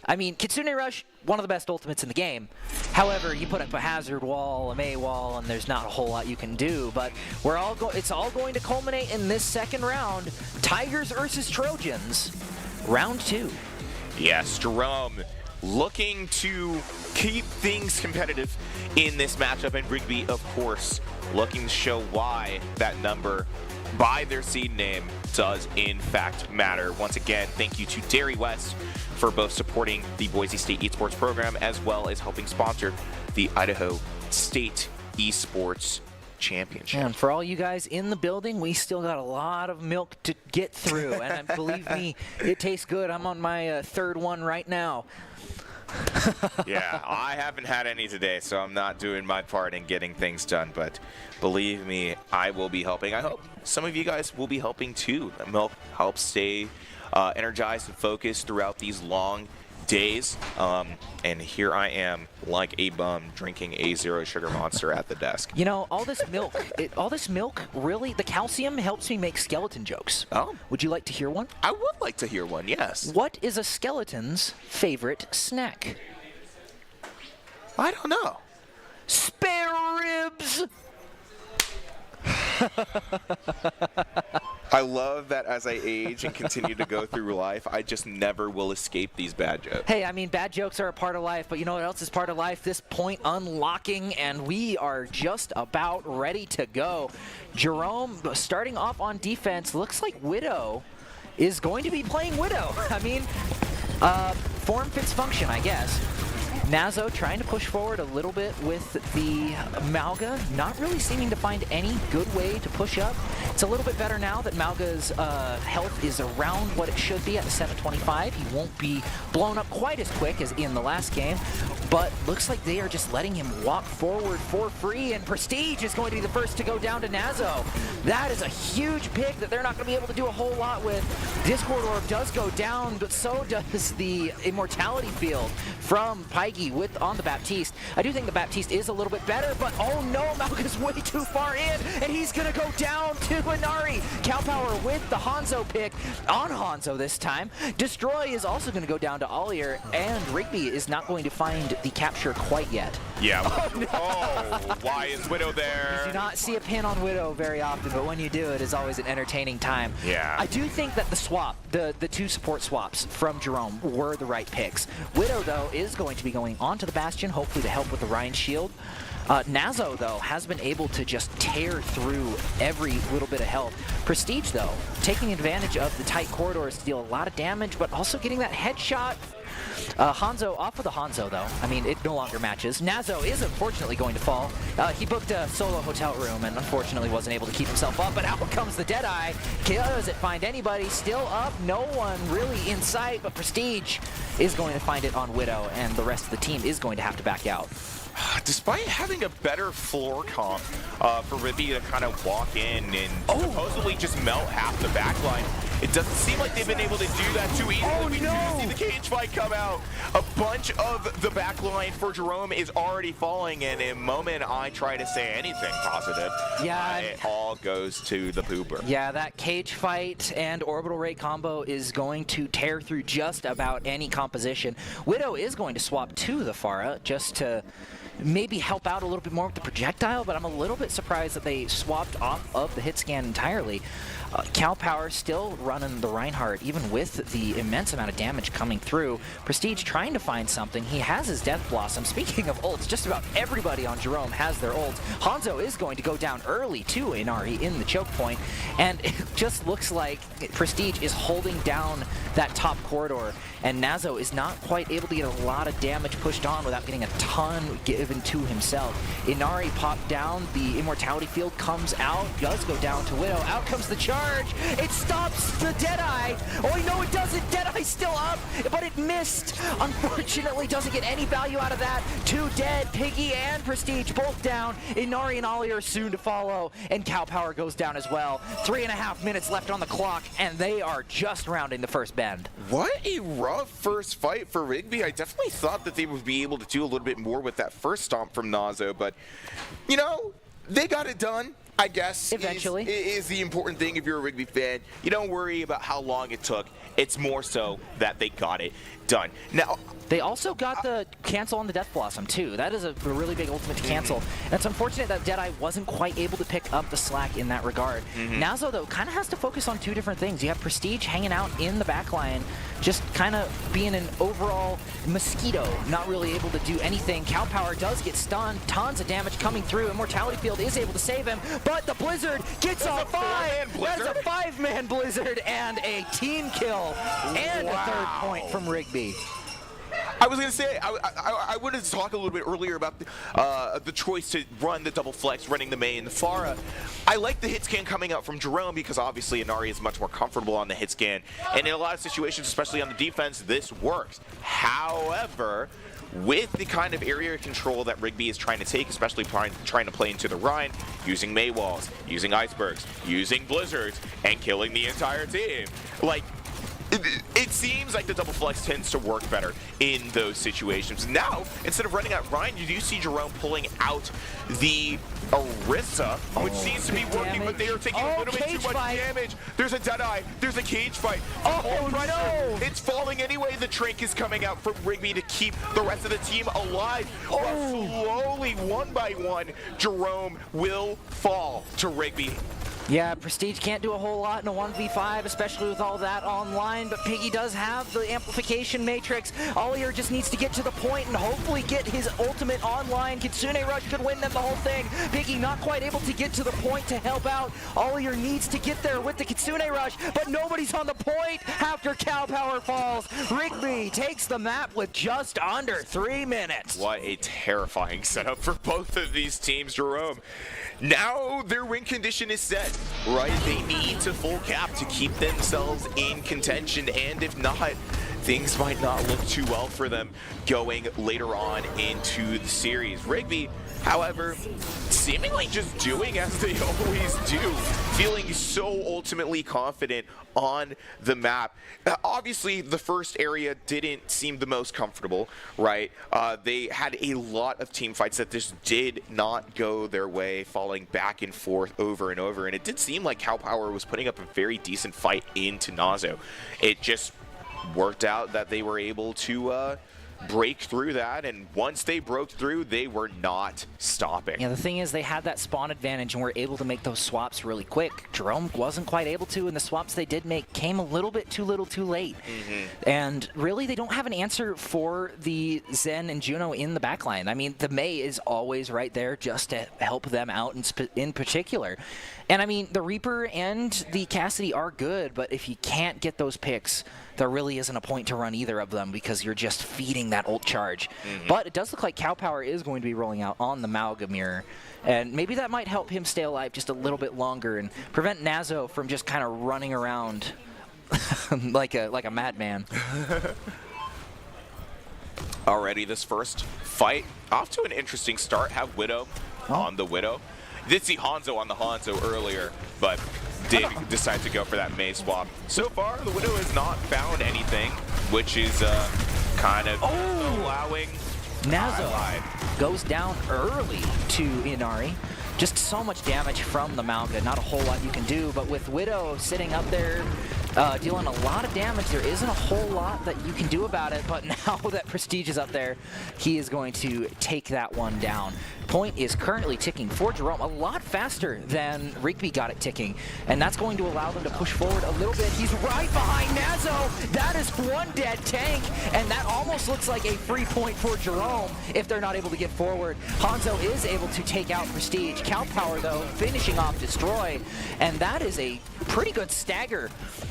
I mean, Kitsune Rush, one of the best ultimates in the game. However, you put up a Hazard wall, a Mei wall, and there's not a whole lot you can do. But it's all going to culminate in this second round. Tigers versus Trojans, round 2. Yes, Jerome looking to keep things competitive in this matchup, and Rigby, of course, looking to show why that number by their seed name does in fact matter. Once again, thank you to Derry West for both supporting the Boise State Esports program as well as helping sponsor the Idaho State Esports Championship. And for all you guys in the building, we still got a lot of milk to get through, and believe me, it tastes good. I'm on my third one right now. Yeah, I haven't had any today, so I'm not doing my part in getting things done, but believe me, I will be helping. I hope some of you guys will be helping too. The milk helps stay energized and focused throughout these long days, and here I am like a bum drinking a zero sugar monster at the desk. You know, all this milk, really, the calcium helps me make skeleton jokes. Oh. Would you like to hear one? I would like to hear one, yes. What is a skeleton's favorite snack? I don't know. Spare ribs! I love that as I age and continue to go through life, I just never will escape these bad jokes. Hey, I mean, bad jokes are a part of life, but you know what else is part of life? This point unlocking, and we are just about ready to go. Jerome, starting off on defense, looks like Widow is going to be playing Widow. I mean, Form fits function, I guess. Nazo trying to push forward a little bit with the Malga, not really seeming to find any good way to push up. It's a little bit better now that Malga's health is around what it should be at the 725. He won't be blown up quite as quick as in the last game, but looks like they are just letting him walk forward for free, and Prestige is going to be the first to go down to Nazo. That is a huge pick that they're not going to be able to do a whole lot with. Discord Orb does go down, but so does the Immortality Field from Pyke on the Baptiste. I do think the Baptiste is a little bit better, but oh no, Malga's way too far in, and he's gonna go down to Inari. Cow Power with the Hanzo pick on Hanzo this time. Destroy is also gonna go down to Ollier, and Rigby is not going to find the capture quite yet. Yeah. Oh, no. Oh, why is Widow there? You do not see a pin on Widow very often, but when you do, it is always an entertaining time. Yeah. I do think that the swap, the two support swaps from Jerome were the right picks. Widow, though, is going to be going onto the Bastion, hopefully to help with the Rhine shield. Nazo, though, has been able to just tear through every little bit of health. Prestige, though, taking advantage of the tight corridors to deal a lot of damage, but also getting that headshot. Hanzo off of the Hanzo, though. I mean, it no longer matches. Nazo is unfortunately going to fall. He booked a solo hotel room and unfortunately wasn't able to keep himself up, but out comes the Deadeye. Does it find anybody? Still up, no one really in sight, but Prestige is going to find it on Widow, and the rest of the team is going to have to back out. Despite having a better floor comp for Rigby to kind of walk in and supposedly just melt half the backline, it doesn't seem like they've been able to do that too easily. Oh, We no. see the cage fight come out. A bunch of the backline for Jerome is already falling, and in a moment I try to say anything positive, it all goes to the pooper. Yeah, that cage fight and orbital ray combo is going to tear through just about any composition. Widow is going to swap to the Pharah just to maybe help out a little bit more with the projectile, but I'm a little bit surprised that they swapped off of the hit scan entirely. Cow Power still running the Reinhardt, even with the immense amount of damage coming through. Prestige trying to find something. He has his Death Blossom. Speaking of ults, just about everybody on Jerome has their ults. Hanzo is going to go down early to Inari in the choke point, and it just looks like Prestige is holding down that top corridor, and Nazo is not quite able to get a lot of damage pushed on without getting a ton given to himself. Inari popped down, the Immortality Field comes out, does go down to Widow. Out comes the charge. It stops the Deadeye. Oh, no, it doesn't. Deadeye's still up, but it missed. Unfortunately, doesn't get any value out of that. Two dead, Piggy and Prestige both down. Inari and Ollie are soon to follow, and Cow Power goes down as well. 3.5 minutes left on the clock, and they are just rounding the first bend. What a rough first fight for Rigby. I definitely thought that they would be able to do a little bit more with that first stomp from Nazo, but, you know, they got it done. I guess eventually is the important thing if you're a Rigby fan. You don't worry about how long it took. It's more so that they got it done. Now, they also got the cancel on the Death Blossom too. That is a really big ultimate to cancel. And it's unfortunate that Deadeye wasn't quite able to pick up the slack in that regard. Nazo, though, kind of has to focus on two different things. You have Prestige hanging out in the backline, just kind of being an overall mosquito, not really able to do anything. Cow Power does get stunned, tons of damage coming through. Immortality Field is able to save him, but the Blizzard gets on 5. That's a 5-man Blizzard and a team kill and a third point from Rigby. I was going to say, I wanted to talk a little bit earlier about the choice to run the double flex, running the main, the Pharah. I like the hit scan coming out from Jerome because obviously Inari is much more comfortable on the hit scan. And in a lot of situations, especially on the defense, this works. However, with the kind of area control that Rigby is trying to take, especially trying to play into the Rhine, using Maywalls, using icebergs, using blizzards, and killing the entire team, like, it seems like the double flex tends to work better in those situations. Now, instead of running out Ryan, you do see Jerome pulling out the Orisa, which seems to be working, but they are taking a little bit too much damage. There's a Deadeye, there's a cage fight. Oh, no! It's falling anyway. The Trank is coming out from Rigby to keep the rest of the team alive. But slowly, one by one, Jerome will fall to Rigby. Yeah, Prestige can't do a whole lot in a 1v5, especially with all that online, but Piggy does have the amplification matrix. Ollier just needs to get to the point and hopefully get his ultimate online. Kitsune Rush could win them the whole thing. Piggy not quite able to get to the point to help out. Ollier needs to get there with the Kitsune Rush, but nobody's on the point after Cow Power falls. Rigby takes the map with just under 3 minutes. What a terrifying setup for both of these teams, Jerome. Now their win condition is set, right? They need to full cap to keep themselves in contention, and if not, things might not look too well for them going later on into the series. Rigby, however, seemingly just doing as they always do, feeling so ultimately confident on the map. Obviously, the first area didn't seem the most comfortable, right? They had a lot of team fights that just did not go their way, falling back and forth over and over, and it did seem like Cow Power was putting up a very decent fight into Nazo. It just worked out that they were able to break through that, and once they broke through, they were not stopping. Yeah, the thing is, they had that spawn advantage and were able to make those swaps really quick. Jerome wasn't quite able to, and the swaps they did make came a little bit too little too late. And really, they don't have an answer for the Zen and Juno in the backline. I mean, the Mei is always right there just to help them out in particular. And I mean, the Reaper and the Cassidy are good, but if you can't get those picks, there really isn't a point to run either of them because you're just feeding that ult charge. But it does look like Cow Power is going to be rolling out on the Malga mirror, and maybe that might help him stay alive just a little bit longer and prevent Nazo from just kind of running around like a madman. Already this first fight off to an interesting start. Have Widow on the Widow. Did see Hanzo on the Hanzo earlier, but did decide to go for that Mei swap. So far, the Widow has not found anything, which is kind of allowing. Nazo goes down early to Inari. Just so much damage from the Malga. Not a whole lot you can do, but with Widow sitting up there, dealing a lot of damage, there isn't a whole lot that you can do about it, but now that Prestige is up there, he is going to take that one down. Point is currently ticking for Jerome a lot faster than Rigby got it ticking, and that's going to allow them to push forward a little bit. He's right behind Nazo. That is one dead tank, and that almost looks like a free point for Jerome if they're not able to get forward. Hanzo is able to take out Prestige. Cow Power, though, finishing off Destroy, and that is a pretty good stagger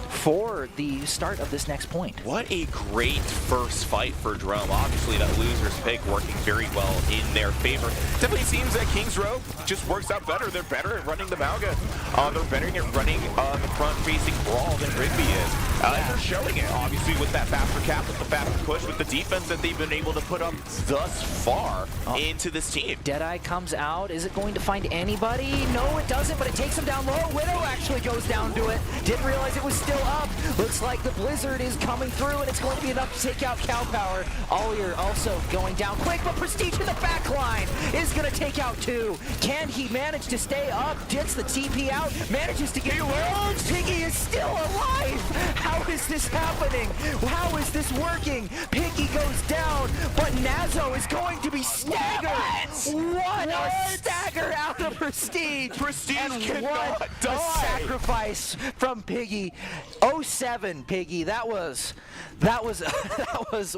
for the start of this next point. What a great first fight for Jerome. Obviously, that loser's pick working very well in their favor. Definitely seems that King's Row just works out better. They're better at running the Malga. They're better at running the front-facing brawl than Rigby is. They're showing it, obviously, with that faster cap, with the faster push, with the defense that they've been able to put up thus far into this team. Deadeye comes out. Is it going to find anybody? No, it doesn't, but it takes him down low. Widow actually goes down to it. Didn't realize it was still up. Looks like the Blizzard is coming through, and it's going to be enough to take out Cow Power. Ollier also going down quick, but Prestige in the back line is going to take out two. Can he manage to stay up? Gets the TP out, manages to get low. Piggy is still alive. How is this happening? How is this working? Piggy goes down, but Nazo is going to be staggered. What a stagger out of Prestige. Prestige and cannot what die. a sacrifice from Piggy. 07 Piggy. That was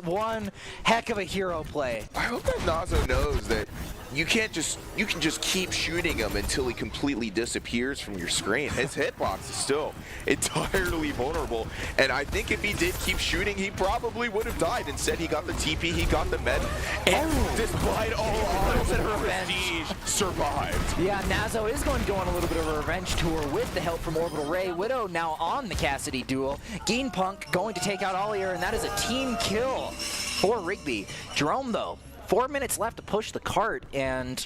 one heck of a hero play. I hope that Nazo knows that you can just keep shooting him until he completely disappears from your screen. His hitbox is still entirely vulnerable, and I think if he did keep shooting, he probably would have died. Instead, he got the TP, he got the med, and despite all odds, Prestige survived. Yeah, Nazo is going to go on a little bit of a revenge tour with the help from Orbital Ray. Widow now on the Cassidy duel. Geenpunk going to take out Ollier, and that is a team kill for Rigby. Jerome, though, 4 minutes left to push the cart and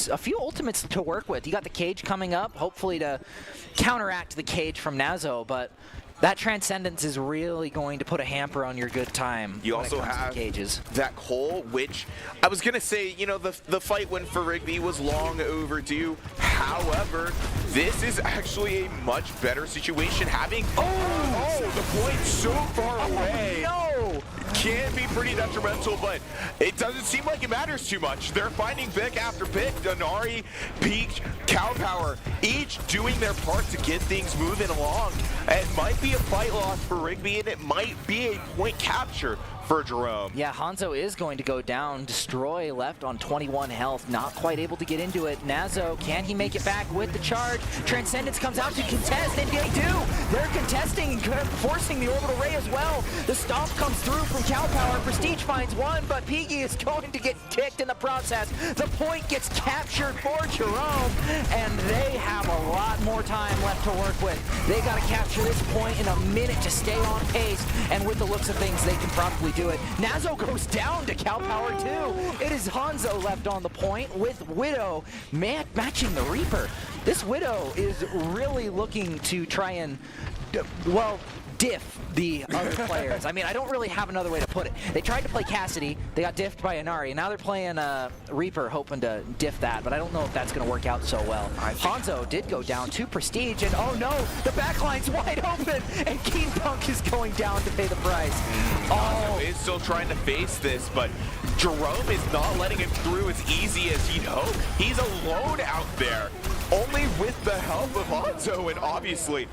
a few ultimates to work with. You got the cage coming up, hopefully to counteract the cage from Nazo, but that Transcendence is really going to put a hamper on your good time. You also have cages. that Cole, which I was going to say, you know, the fight win for Rigby was long overdue. However, this is actually a much better situation having the point so far away. No! can be pretty detrimental, but it doesn't seem like it matters too much. They're finding pick after pick. Denari, Peak, Cow Power, each doing their part to get things moving along. It might be a fight loss for Rigby, and it might be a point capture for Jerome. Yeah, Hanzo is going to go down. Destroy left on 21 health, not quite able to get into it. Nazo, can he make it back with the charge? Transcendence comes out to contest, and they do. They're contesting, forcing the orbital ray as well. The stomp comes through from Cow Power. Prestige finds one, but Piggy is going to get kicked in the process. The point gets captured for Jerome, and they have a lot more time left to work with. They got to capture this point in a minute to stay on pace, and with the looks of things, they can probably do it. Nazo goes down to Cow Power too. It is Hanzo left on the point with Widow matching the Reaper. This Widow is really looking to try and, well, diff the other players. I mean, I don't really have another way to put it. They tried to play Cassidy, they got diffed by Inari, and now they're playing Reaper, hoping to diff that, but I don't know if that's going to work out so well. Hanzo did go down to Prestige, and oh no, the backline's wide open, and Keen Punk is going down to pay the price. Hanzo is still trying to face this, but Jerome is not letting him through as easy as he'd hope. He's alone out there, only with the help of Hanzo, and obviously,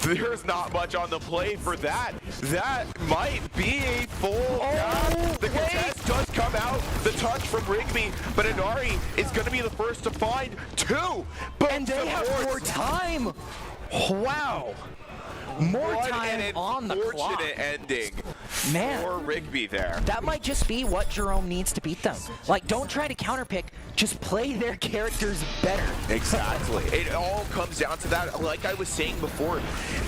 there's not much on the play for that. That might be a full count. The contest does come out. The touch from Rigby, but Inari is going to be the first to find two. And they have more time. Wow. More time on the clock. Unfortunate ending for Rigby there. That might just be what Jerome needs to beat them. Like, don't try to counterpick, just play their characters better. Exactly. It all comes down to that. Like I was saying before,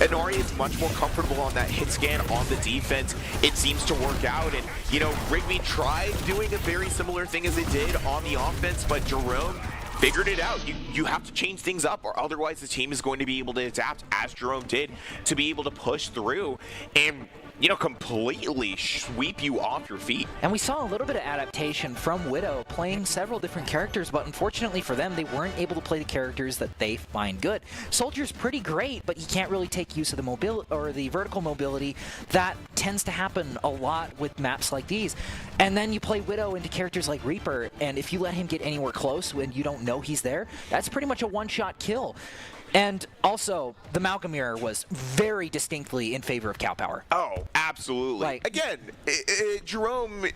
Inari is much more comfortable on that hit scan on the defense. It seems to work out, and you know, Rigby tried doing a very similar thing as it did on the offense, but Jerome figured it out. You have to change things up, or otherwise the team is going to be able to adapt, as Jerome did, to be able to push through and, you know, completely sweep you off your feet. And we saw a little bit of adaptation from Widow playing several different characters, but unfortunately for them, they weren't able to play the characters that they find good. Soldier's pretty great, but he can't really take use of the mobility or the vertical mobility that tends to happen a lot with maps like these. And then you play Widow into characters like Reaper, and if you let him get anywhere close when you don't know he's there, that's pretty much a one-shot kill. And also, the Malgamir was very distinctly in favor of Cow Power. Oh, absolutely. Like, again, Jerome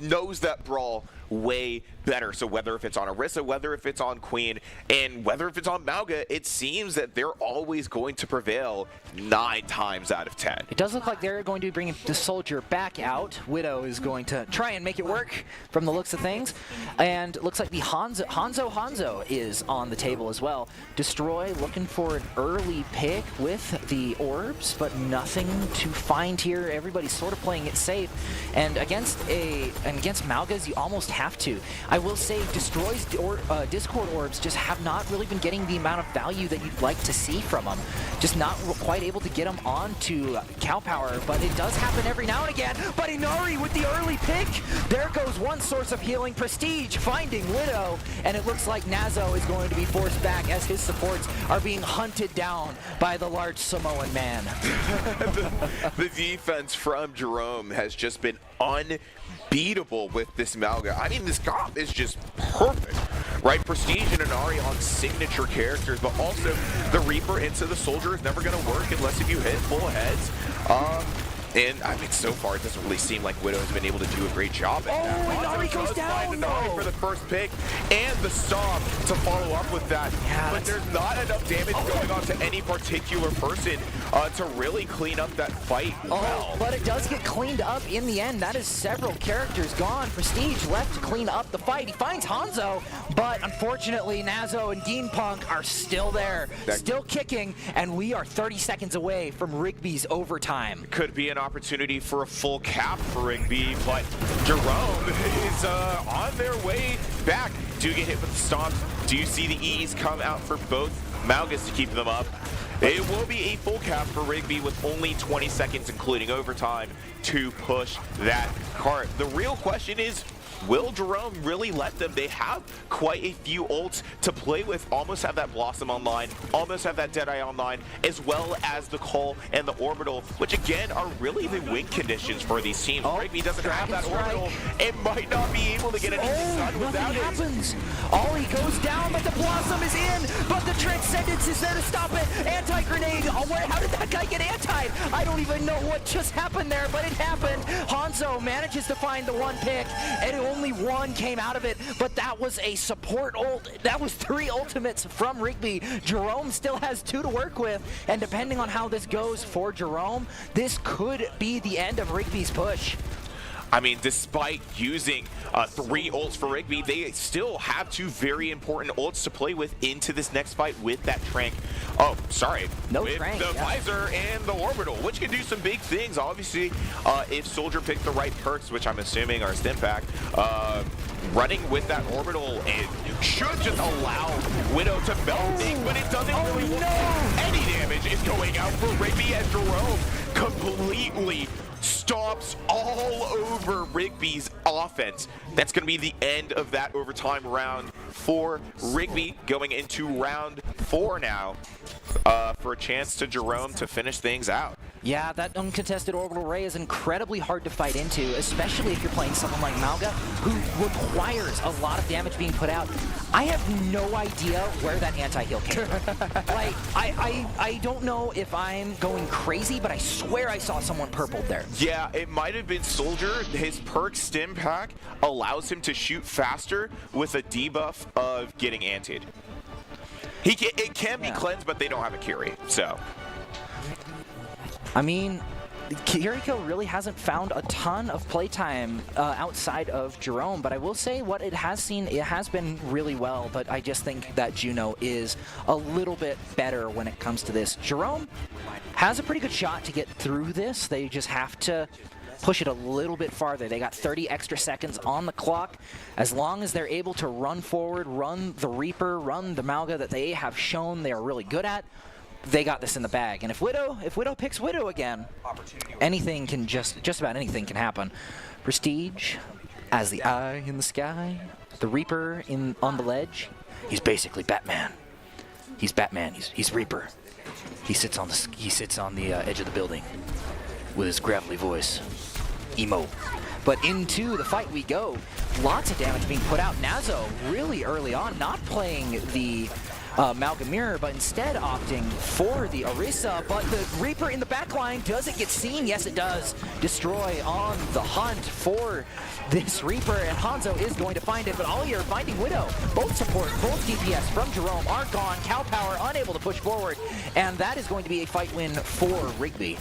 knows that brawl way better. So whether if it's on Orisa, whether if it's on Queen, and whether if it's on Malga, it seems that they're always going to prevail 9 times out of 10. It does look like they're going to be bringing the Soldier back out. Widow is going to try and make it work from the looks of things. And it looks like the Hanzo is on the table as well. Destroy looking for an early pick with the orbs, but nothing to find here. Everybody's sort of playing it safe. And against Malgas, you almost have to. I will say Destroy's Discord orbs just have not really been getting the amount of value that you'd like to see from them. Just not quite able to get them onto Cow Power, but it does happen every now and again. But Inari with the early pick. There goes one source of healing. Prestige finding Widow, and it looks like Nazo is going to be forced back as his supports are being hunted down by the large Samoan man. the defense from Jerome has just been unbeatable with this Malga. I mean, this comp is just perfect, right? Prestige and Inari on signature characters, but also the Reaper into the Soldier is never going to work unless if you hit full heads. And I mean, so far, it doesn't really seem like Widow has been able to do a great job at that. Inari goes down! Inari for the first pick and the stomp to follow up with that. Yeah, but there's not enough damage going on to any particular person to really clean up that fight well. But it does get cleaned up in the end. That is several characters gone. Prestige left to clean up the fight. He finds Hanzo, but unfortunately, Nazo and Geen Punk are still there, still kicking, and we are 30 seconds away from Rigby's overtime. Could be an opportunity for a full cap for Rigby, but Jerome is on their way back. Do get hit with the stomps. Do you see the E's come out for both Malgas to keep them up? It will be a full cap for Rigby with only 20 seconds, including overtime, to push that cart. The real question is, will Jerome really let them? They have quite a few ults to play with, almost have that Blossom online, almost have that Deadeye online, as well as the Call and the Orbital, which again are really the win conditions for these teams. Rigby doesn't have that Orbital and might not be able to get anything done without it. Happens. Ollie goes down, but the Blossom is in, but the Transcendence is there to stop it. Anti-grenade. Oh, how did that guy get anti'd? I don't even know what just happened there, but it happened. Hanzo manages to find the one pick, and only one came out of it, but that was a support ult. That was 3 ultimates from Rigby. Jerome still has 2 to work with, and depending on how this goes for Jerome, this could be the end of Rigby's push. I mean, despite using 3 ults for Rigby, they still have 2 very important ults to play with into this next fight with that Trank. Oh, sorry. With Trank, the Visor and the Orbital, which can do some big things. Obviously, if Soldier picked the right perks, which I'm assuming are Stim Pack, running with that Orbital, it should just allow Widow to melt things, but it doesn't really work. Any damage is going out for Rigby as Jerome completely stops all over Rigby's offense. That's going to be the end of that overtime round for Rigby, going into round 4 now for a chance to Jerome to finish things out. Yeah, that uncontested orbital ray is incredibly hard to fight into, especially if you're playing someone like Mauga, who requires a lot of damage being put out. I have no idea where that anti-heal came from. Like, I don't know if I'm going crazy, but I swear I saw someone purpled there. Yeah, it might have been Soldier. His perk Stim Pack allows him to shoot faster with a debuff of getting antied. It can be cleansed, but they don't have a Curie, so. I mean, Kiriko really hasn't found a ton of playtime outside of Jerome, but I will say what it has seen, it has been really well, but I just think that Juno is a little bit better when it comes to this. Jerome has a pretty good shot to get through this. They just have to push it a little bit farther. They got 30 extra seconds on the clock. As long as they're able to run forward, run the Reaper, run the Mauga that they have shown they are really good at, they got this in the bag. And if Widow picks Widow again, anything can just about anything can happen. Prestige as the eye in the sky, the Reaper on the ledge. He's basically Batman. He's Batman. He's Reaper. He sits on the edge of the building with his gravelly voice. Emo. But into the fight we go. Lots of damage being put out. Nazo really early on, not playing the Mauga Mirror, but instead opting for the Orisa. But the Reaper in the backline, does it get seen? Yes, it does. Destroy on the hunt for this Reaper, and Hanzo is going to find it, but Ollie are finding Widow. Both support, both DPS from Jerome are gone. Cow Power unable to push forward, and that is going to be a fight win for Rigby.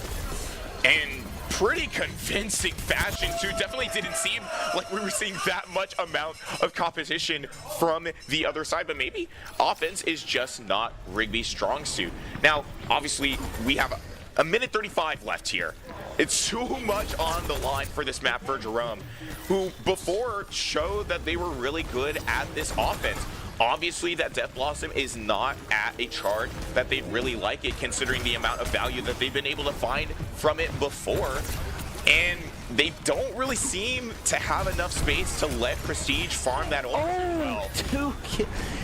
And pretty convincing fashion too. Definitely didn't seem like we were seeing that much amount of competition from the other side, but maybe offense is just not Rigby's strong suit. Now, obviously, we have a minute 35 left here. It's too much on the line for this map for Jerome, who before showed that they were really good at this offense. Obviously, that Death Blossom is not at a chart that they really like it, considering the amount of value that they've been able to find from it before. And they don't really seem to have enough space to let Prestige farm that ult.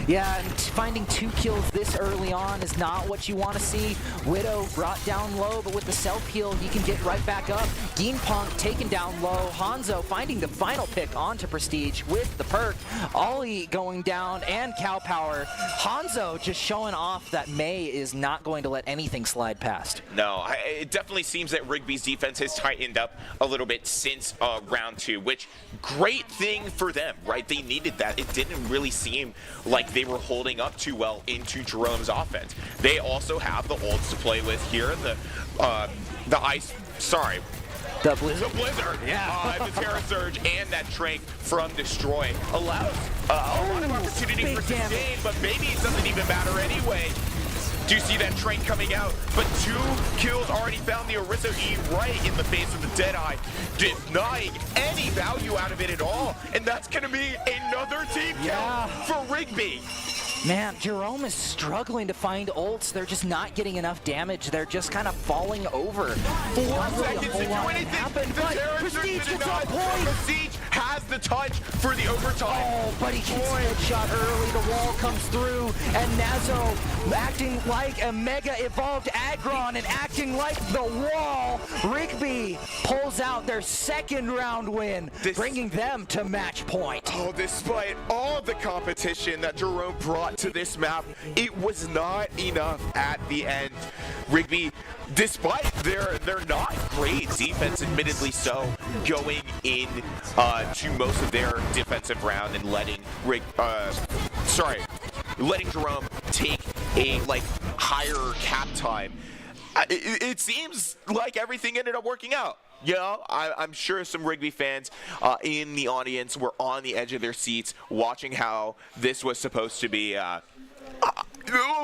Yeah, and finding 2 kills this early on is not what you want to see. Widow brought down low, but with the self-heal, he can get right back up. Geenpunk taken down low. Hanzo finding the final pick onto Prestige with the perk. Ollie going down, and Cow Power. Hanzo just showing off that May is not going to let anything slide past. No, it definitely seems that Rigby's defense has tightened up a little bit since round 2, which great thing for them, right? They needed that. It didn't really seem like they were holding up too well into Jerome's offense. They also have the ults to play with here. The ice, sorry. The Blizzard? The Blizzard, yeah. The Terra Surge and that Trank from Destroy allows a lot of opportunity for sustain, but maybe it doesn't even matter anyway. Do you see that Trank coming out? But 2 kills already found the Orisa E right in the face of the Deadeye, denying any value out of it at all. And that's going to be another team kill for Rigby. Man, Jerome is struggling to find ults. They're just not getting enough damage. They're just kind of falling over. 4 seconds to do anything. Happen, but Prestige gets on point. Prestige has the touch for the overtime. Oh, but he gets headshot early. The wall comes through, and Nazo acting like a mega evolved Aggron and acting like the wall. Rigby pulls out their second round win, bringing them to match point. Oh, despite all the competition that Jerome brought to this map, it was not enough at the end. Rigby, despite their not great defense, admittedly so, going in to most of their defensive round and letting Jerome take a higher cap time. It seems like everything ended up working out. You know, I'm sure some Rigby fans in the audience were on the edge of their seats watching how this was supposed to be a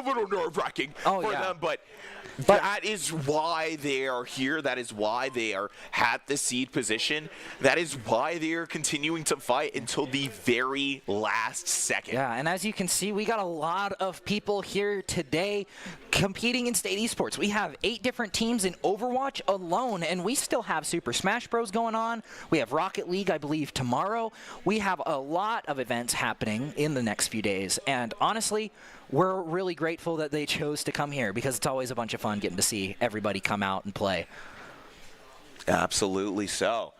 little nerve-wracking for them, but that is why they are here. That is why they are at the seed position. That is why they are continuing to fight until the very last second. Yeah, and as you can see, we got a lot of people here today competing in State Esports. We have 8 different teams in Overwatch alone, and we still have Super Smash Bros. Going on. We have Rocket League, I believe, tomorrow. We have a lot of events happening in the next few days, and honestly, we're really grateful that they chose to come here because it's always a bunch of fun getting to see everybody come out and play. Absolutely so.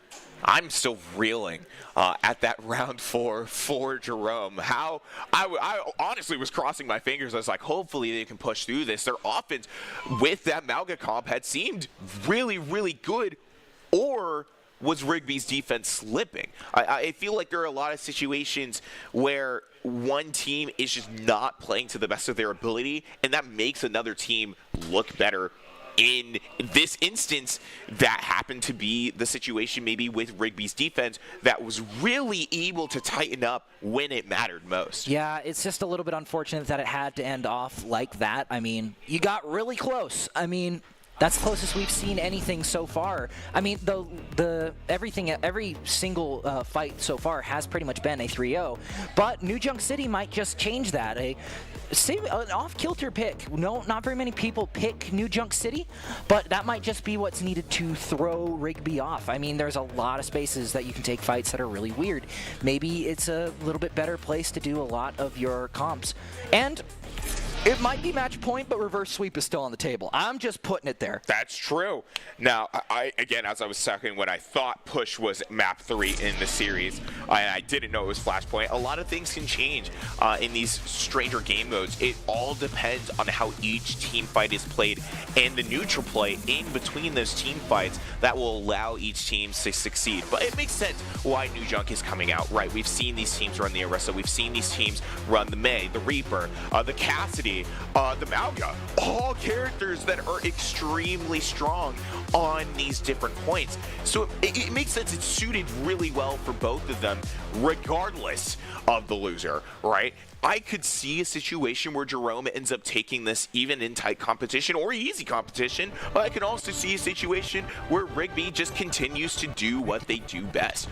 I'm still reeling at that round 4 for Jerome. How I honestly was crossing my fingers. I was like, hopefully they can push through this. Their offense with that Malga comp had seemed really, really good, or was Rigby's defense slipping? I feel like there are a lot of situations where one team is just not playing to the best of their ability, and that makes another team look better. In this instance, that happened to be the situation maybe with Rigby's defense that was really able to tighten up when it mattered most. Yeah, it's just a little bit unfortunate that it had to end off like that. I mean, you got really close. I mean, that's the closest we've seen anything so far. I mean, every single fight so far has pretty much been a 3-0, but New Junk City might just change that. An off-kilter pick. No, not very many people pick New Junk City, but that might just be what's needed to throw Rigby off. I mean, there's a lot of spaces that you can take fights that are really weird. Maybe it's a little bit better place to do a lot of your comps. And it might be match point, but reverse sweep is still on the table. I'm just putting it there. That's true. Now, again, as I was talking, when I thought push was map 3 in the series, I didn't know it was Flashpoint. A lot of things can change in these stranger game modes. It all depends on how each team fight is played and the neutral play in between those team fights that will allow each team to succeed. But it makes sense why New Junk is coming out, right? We've seen these teams run the Orisa. We've seen these teams run the Mei, the Reaper, the Cassidy, the Malga, all characters that are extremely strong on these different points. So it makes sense. It's suited really well for both of them, regardless of the loser, right? I could see a situation where Jerome ends up taking this even in tight competition or easy competition, but I can also see a situation where Rigby just continues to do what they do best.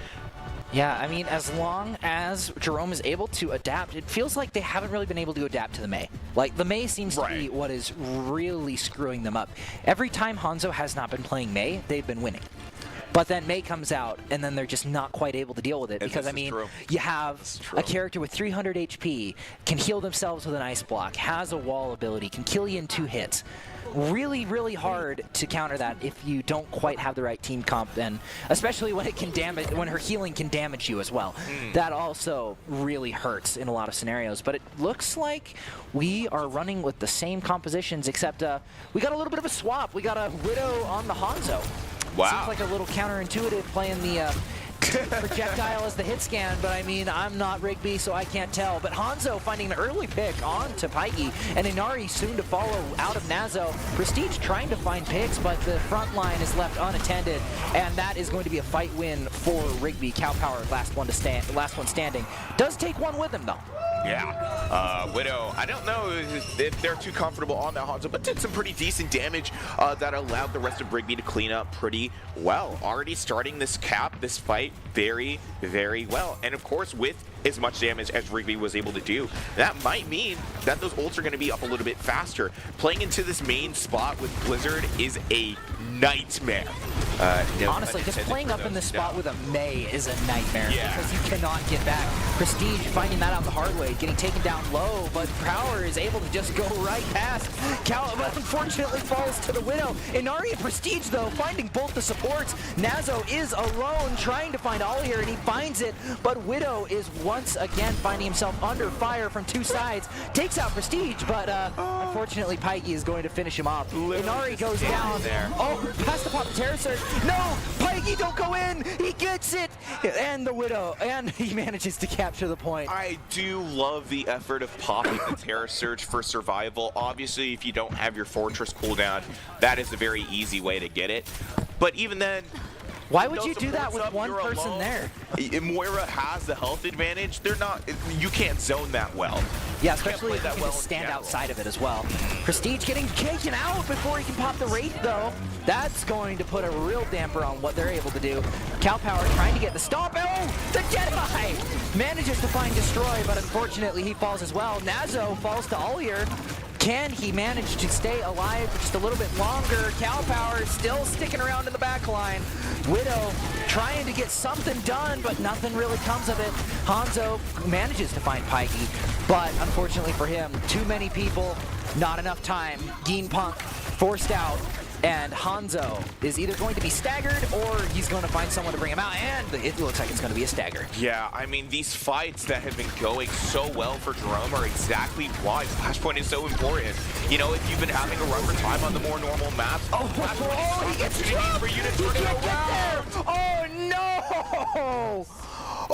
Yeah, I mean, as long as Jerome is able to adapt, it feels like they haven't really been able to adapt to the Mei. Like, the Mei seems to be what is really screwing them up. Every time Hanzo has not been playing Mei, they've been winning. But then Mei comes out, and then they're just not quite able to deal with it. Because, I mean, you have a character with 300 HP, can heal themselves with an ice block, has a wall ability, can kill you in 2 hits. Really, really hard to counter that if you don't quite have the right team comp, and especially when it can damage, when her healing can damage you as well. That also really hurts in a lot of scenarios. But it looks like we are running with the same compositions, except we got a little bit of a swap. We got a Widow on the Hanzo. Wow. Seems like a little counterintuitive playing the projectile as the hit scan, but I mean, I'm not Rigby, so I can't tell. But Hanzo finding an early pick onto Pikey, and Inari soon to follow out of Nazo. Prestige trying to find picks, but the front line is left unattended, and that is going to be a fight win for Rigby. Cow Power, last one standing. Does take one with him, though. Yeah, Widow, I don't know if they're too comfortable on that Hanzo, but did some pretty decent damage that allowed the rest of Rigby to clean up pretty well. Already starting this fight very, very well. And of course, with as much damage as Rigby was able to do, that might mean that those ults are going to be up a little bit faster. Playing into this main spot with Blizzard is a nightmare. No Honestly, just playing up in this spot with a Mei is a nightmare because you cannot get back. Prestige finding that out the hard way, getting taken down low, but Power is able to just go right past. Cal, but unfortunately falls to the Widow. Inari and Prestige, though, finding both the supports. Nazo is alone trying to find Ollier, and he finds it, but Widow is once again finding himself under fire from two sides. Takes out Prestige, but unfortunately Pikey is going to finish him off. Inari goes down. Oh, past the pop the Terror Surge. No! Pikey, don't go in! He gets it! And the Widow, and he manages to capture the point. I do love the effort of popping the Terror Surge for survival. Obviously, if you don't have your Fortress cooldown, that is a very easy way to get it. But even then, why would you do that with one person alone. there? Moira has the health advantage. They're not. You can't zone that well. Yeah, especially if you can just stand outside of it as well. Prestige getting taken out before he can pop the Wraith, though. That's going to put a real damper on what they're able to do. Cal Power trying to get the stomp. Oh, the Jedi manages to find Destroy, but unfortunately he falls as well. Nazo falls to Ollier. Can he manage to stay alive for just a little bit longer? Cal Power is still sticking around in the back line. Widow trying to get something done, but nothing really comes of it. Hanzo manages to find Pikey, but unfortunately for him, too many people, not enough time. Geen Punk forced out, and Hanzo is either going to be staggered or he's going to find someone to bring him out, and it looks like it's going to be a stagger. Yeah, I mean, these fights that have been going so well for Jerome are exactly why Flashpoint is so important. You know, if you've been having a rougher time on the more normal maps, he gets jumped! for you to He turn can't it get around. there! Oh, no!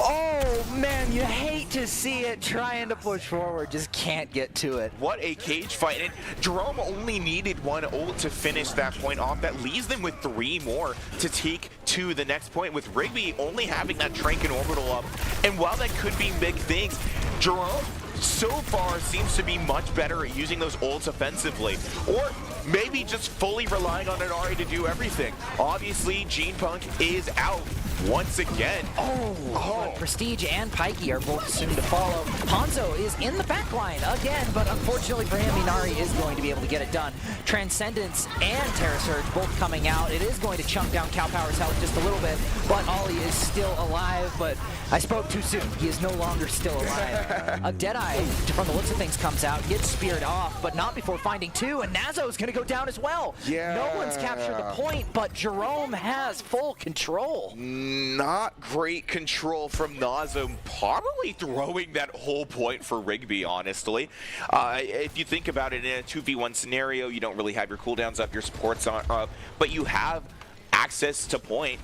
Oh, man, you hate to see it trying to push forward, just can't get to it. What a cage fight. And Jerome only needed one ult to finish that point off. That leaves them with 3 more to take to the next point, with Rigby only having that Trank and Orbital up. And while that could be big things, Jerome so far seems to be much better at using those ults offensively, or maybe just fully relying on an Ari to do everything. Obviously, Geen Punk is out once again. Oh, Prestige and Pikey are both soon to follow. Hanzo is in the back line again, but unfortunately for him, Inari is going to be able to get it done. Transcendence and Terra Surge both coming out. It is going to chunk down Cal Power's health just a little bit, but Ollie is still alive, but I spoke too soon. He is no longer still alive. A Deadeye, from the looks of things, comes out, gets speared off, but not before finding 2, and Nazo is going to go down as well. Yeah. No one's captured the point, but Jerome has full control. Not great control from Nazo, probably throwing that whole point for Rigby, honestly. If you think about it, in a 2v1 scenario, you don't really have your cooldowns up, your supports aren't up, but you have access to point.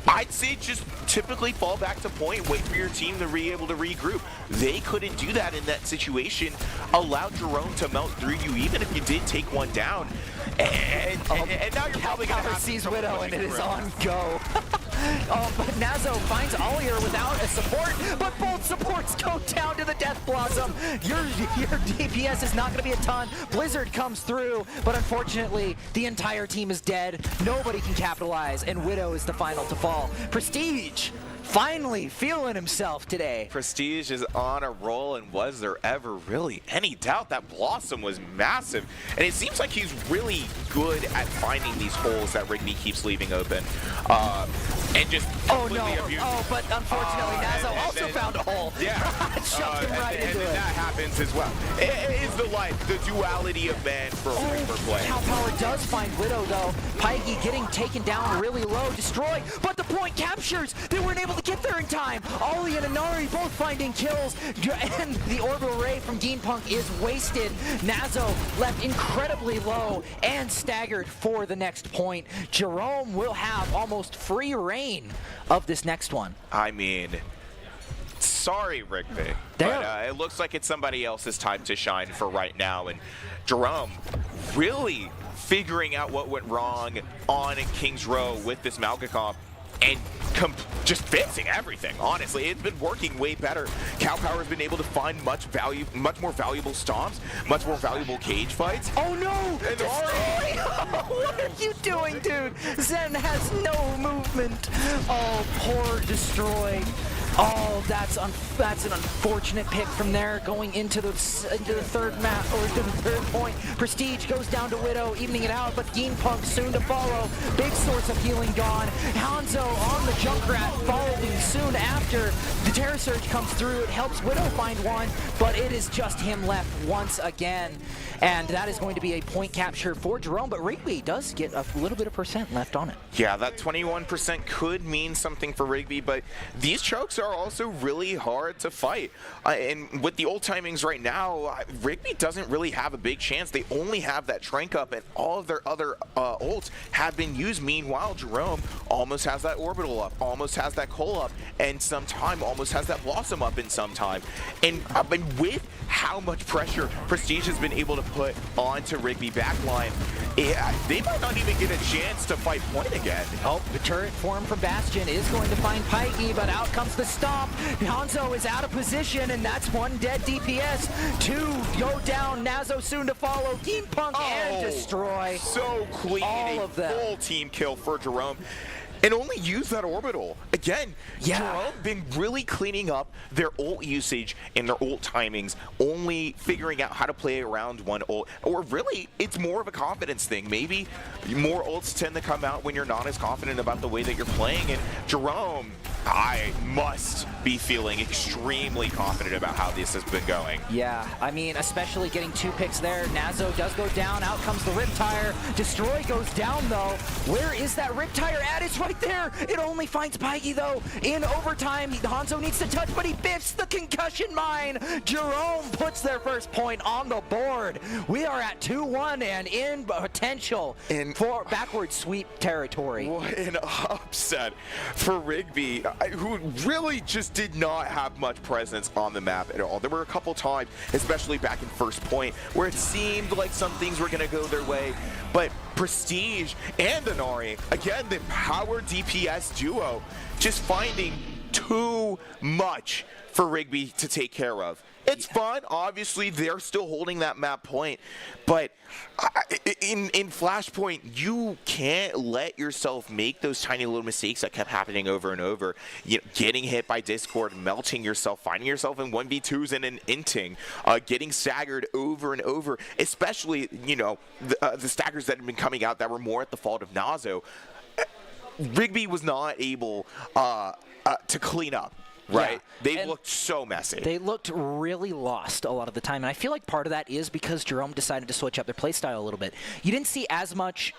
I'd say just typically fall back to point, wait for your team to be able to regroup. They couldn't do that in that situation. Allow Jerome to melt through you, even if you did take one down. And now you're probably going to have sees Widow, and it is on go. But Nazo finds Ollier without a support, but both supports go down to the Death Blossom. Your DPS is not going to be a ton. Blizzard comes through, but unfortunately, the entire team is dead. Nobody can capitalize, and Widow is the final to fall. Prestige finally feeling himself today. Prestige is on a roll, and was there ever really any doubt that Blossom was massive? And it seems like he's really good at finding these holes that Rigby keeps leaving open. And just completely abuse. Oh, but unfortunately, Nazo also found a hole. Yeah. Shoved him right into it. And that happens as well. It is the life, the duality of man for play. Cal Power does find Widow, though. Pikey getting taken down really low, destroyed, but the point captures. They weren't able to get there in time. Ollie and Inari both finding kills, and the orbital ray from Geen Punk is wasted. Nazo left incredibly low and staggered for the next point. Jerome will have almost free reign of this next one. I mean, sorry, Rigby, but it looks like it's somebody else's time to shine for right now, and Jerome really figuring out what went wrong on King's Row with this Malga comp, and just fixing everything, honestly. It's been working way better. Cal Power has been able to find much more valuable stomps, much more valuable cage fights. Oh no! What are you doing, dude? Zen has no movement. Oh, poor Destroy. Oh, that's an unfortunate pick from there, going into the third map, or into the third point. Prestige goes down to Widow, evening it out, but Punk soon to follow. Big source of healing gone. Hanzo on the Junkrat, following soon after. The Terror Surge comes through, it helps Widow find one, but it is just him left once again. And that is going to be a point capture for Jerome, but Rigby does get a little bit of percent left on it. Yeah, that 21% could mean something for Rigby, but these chokes are also really hard to fight. And with the ult timings right now, Rigby doesn't really have a big chance. They only have that Trank up, and all of their other ults have been used. Meanwhile, Jerome almost has that Orbital up, almost has that Cole up, and sometime almost has that Blossom up in some time. And with how much pressure Prestige has been able to put onto Rigby backline, they might not even get a chance to fight point again. Oh, the turret form from Bastion is going to find Pikey, but out comes the stomp. Hanzo is out of position, and that's one dead DPS. Two go down, Nazo soon to follow. Punk and Destroy. So clean, all of them. Full team kill for Jerome. And only use that Orbital. Again, Jerome been really cleaning up their ult usage and their ult timings, only figuring out how to play around one ult. Or really, it's more of a confidence thing. Maybe more ults tend to come out when you're not as confident about the way that you're playing. And Jerome, I must be feeling extremely confident about how this has been going. Yeah, I mean, especially getting 2 picks there. Nazo does go down. Out comes the Riptire. Destroy goes down, though. Where is that Riptire at? It's right there. It only finds Pikey, though. In overtime, Hanzo needs to touch, but he biffs the concussion mine. Jerome puts their first point on the board. We are at 2-1 and in potential for backward sweep territory. What an upset for Rigby, who really just did not have much presence on the map at all. There were a couple times, especially back in first point, where it seemed like some things were going to go their way, but Prestige and Inari, again, the power DPS duo, just finding too much for Rigby to take care of. It's fun. Obviously, they're still holding that map point, but in Flashpoint, you can't let yourself make those tiny little mistakes that kept happening over and over. You know, getting hit by Discord, melting yourself, finding yourself in 1v2s and an inting, getting staggered over and over, especially, you know, the staggers that have been coming out that were more at the fault of Nazo. Rigby was not able to clean up. Right? Yeah. They looked so messy. They looked really lost a lot of the time, and I feel like part of that is because Jerome decided to switch up their playstyle a little bit. You didn't see as much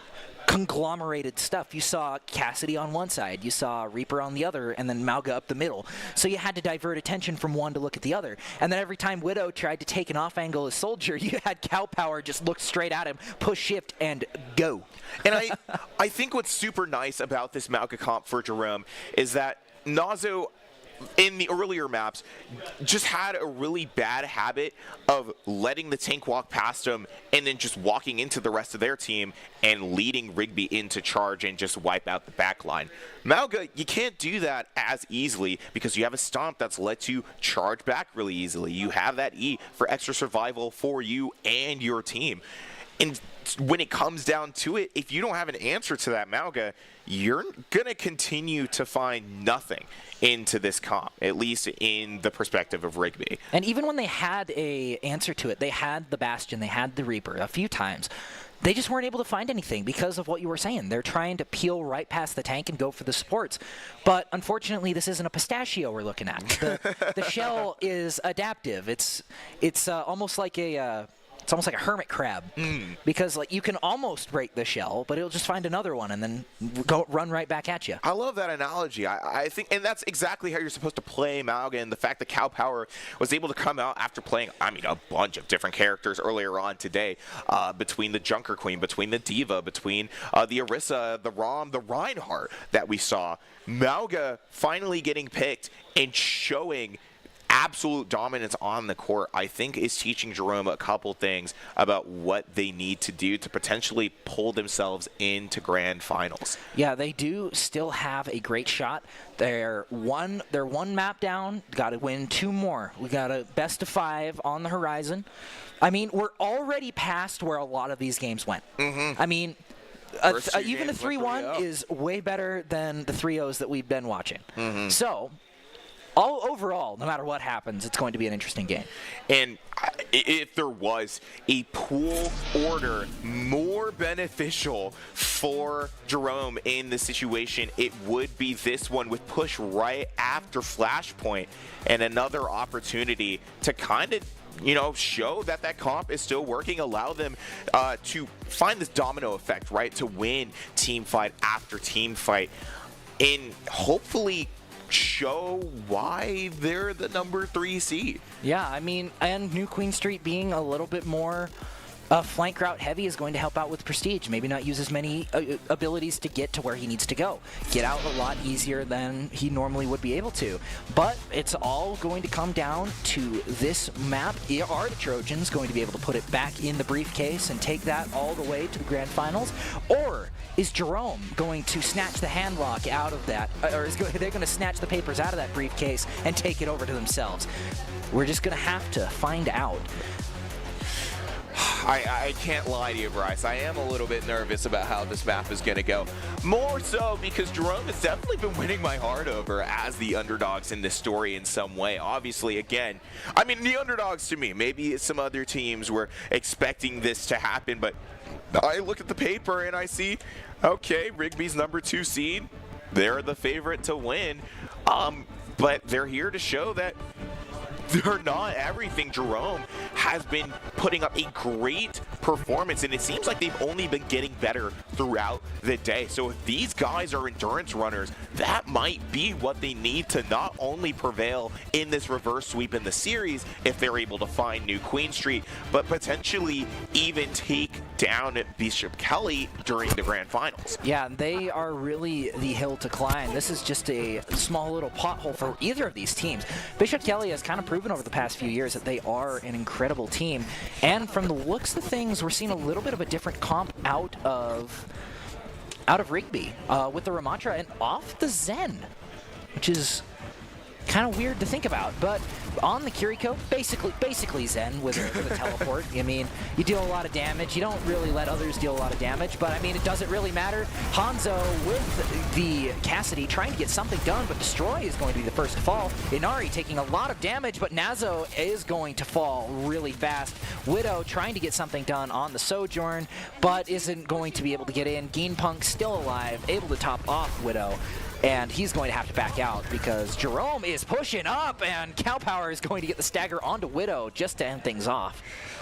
conglomerated stuff. You saw Cassidy on one side, you saw Reaper on the other, and then Mauga up the middle. So you had to divert attention from one to look at the other. And then every time Widow tried to take an off-angle as Soldier, you had Cow Power just look straight at him, push shift, and go. And I think what's super nice about this Mauga comp for Jerome is that Nazo, in the earlier maps, just had a really bad habit of letting the tank walk past him and then just walking into the rest of their team and leading Rigby into charge and just wipe out the backline. Mauga, you can't do that as easily because you have a stomp that's lets you charge back really easily. You have that E for extra survival for you and your team. And when it comes down to it, if you don't have an answer to that Mauga, you're going to continue to find nothing into this comp, at least in the perspective of Rigby. And even when they had a answer to it, they had the Bastion, they had the Reaper a few times. They just weren't able to find anything because of what you were saying. They're trying to peel right past the tank and go for the supports. But unfortunately, this isn't a pistachio we're looking at. The shell is adaptive. It's almost like a... It's almost like a hermit crab because like you can almost break the shell, but it'll just find another one and then run right back at you. I love that analogy. I think, and that's exactly how you're supposed to play Mauga. And the fact that Cow Power was able to come out after playing, I mean, a bunch of different characters earlier on today, between the Junker Queen, between the Diva, between the Orisa, the Rom, the Reinhardt that we saw. Mauga finally getting picked and showing absolute dominance on the court, I think, is teaching Jerome a couple things about what they need to do to potentially pull themselves into grand finals. Yeah, they do still have a great shot. They're one map down, got to win 2 more. We got a best of 5 on the horizon. I mean, we're already past where a lot of these games went. I mean, even a 3-1 is way better than the 3-0s that we've been watching. So Overall, no matter what happens, it's going to be an interesting game. And if there was a pool order more beneficial for Jerome in this situation, it would be this one with push right after Flashpoint and another opportunity to kind of show that that comp is still working, allow them to find this domino effect, right, to win team fight after team fight, and hopefully show why they're the number 3 seed. Yeah, I mean, and New Queen Street being a little bit more flank route heavy is going to help out with Prestige. Maybe not use as many abilities to get to where he needs to go. Get out a lot easier than he normally would be able to. But it's all going to come down to this map. Are the Trojans going to be able to put it back in the briefcase and take that all the way to the grand finals? Or is Jerome going to snatch the handlock out of that? Or they're going to snatch the papers out of that briefcase and take it over to themselves? We're just going to have to find out. I can't lie to you, Bryce. I am a little bit nervous about how this map is going to go. More so because Jerome has definitely been winning my heart over as the underdogs in this story in some way. Obviously, again, I mean, the underdogs to me. Maybe some other teams were expecting this to happen, but I look at the paper and I see, okay, Rigby's number 2 seed. They're the favorite to win. But they're here to show that they're not everything. Jerome has been putting up a great performance, and it seems like they've only been getting better throughout the day. So if these guys are endurance runners, that might be what they need to not only prevail in this reverse sweep in the series if they're able to find New Queen Street, but potentially even take down Bishop Kelly during the grand finals. Yeah, they are really the hill to climb. This is just a small little pothole for either of these teams. Bishop Kelly has kind of proven over the past few years that they are an incredible team, and from the looks of things, we're seeing a little bit of a different comp out of Rigby with the Ramatra and off the Zen, which is kind of weird to think about. But on the Kiriko, basically Zen with a teleport. I mean, you deal a lot of damage. You don't really let others deal a lot of damage, but I mean, it doesn't really matter. Hanzo with the Cassidy trying to get something done, but Destroy is going to be the first to fall. Inari taking a lot of damage, but Nazo is going to fall really fast. Widow trying to get something done on the Sojourn, but isn't going to be able to get in. Geenpunk still alive, able to top off Widow. And he's going to have to back out because Jerome is pushing up, and Cow Power is going to get the stagger onto Widow just to end things off.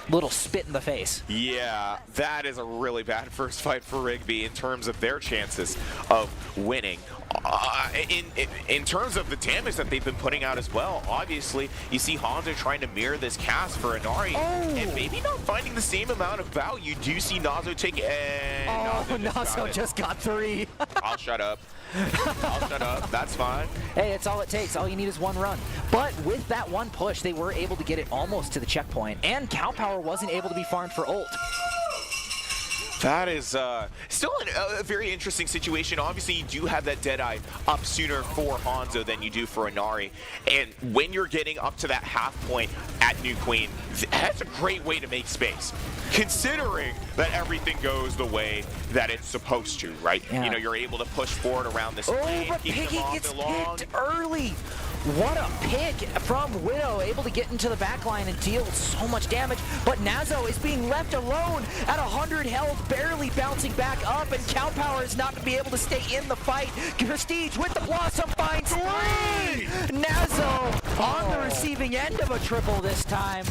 Little spit in the face. Yeah, that is a really bad first fight for Rigby in terms of their chances of winning. In terms of the damage that they've been putting out as well, obviously, you see Hanzo trying to mirror this cast for Inari, and maybe not finding the same amount of value. You do see Nazo take it, and Nazo just got 3. I'll shut up. I'll shut up. That's fine. Hey, it's all it takes. All you need is one run. But with that one push, they were able to get it almost to the checkpoint, and Cow Power wasn't able to be farmed for ult. That is still a very interesting situation. Obviously, you do have that Deadeye up sooner for Hanzo than you do for Inari. And when you're getting up to that half point at New Queen, that's a great way to make space, considering that everything goes the way that it's supposed to, right? Yeah. You know, you're able to push forward around this lane, but keep Piggy them off gets the long. picked early. What a pick from Widow, able to get into the backline and deal so much damage, but Nazo is being left alone at 100 health, barely bouncing back up, and Cow Power is not going to be able to stay in the fight. Prestige with the Blossom finds 3! Nazo on the receiving end of a triple this time,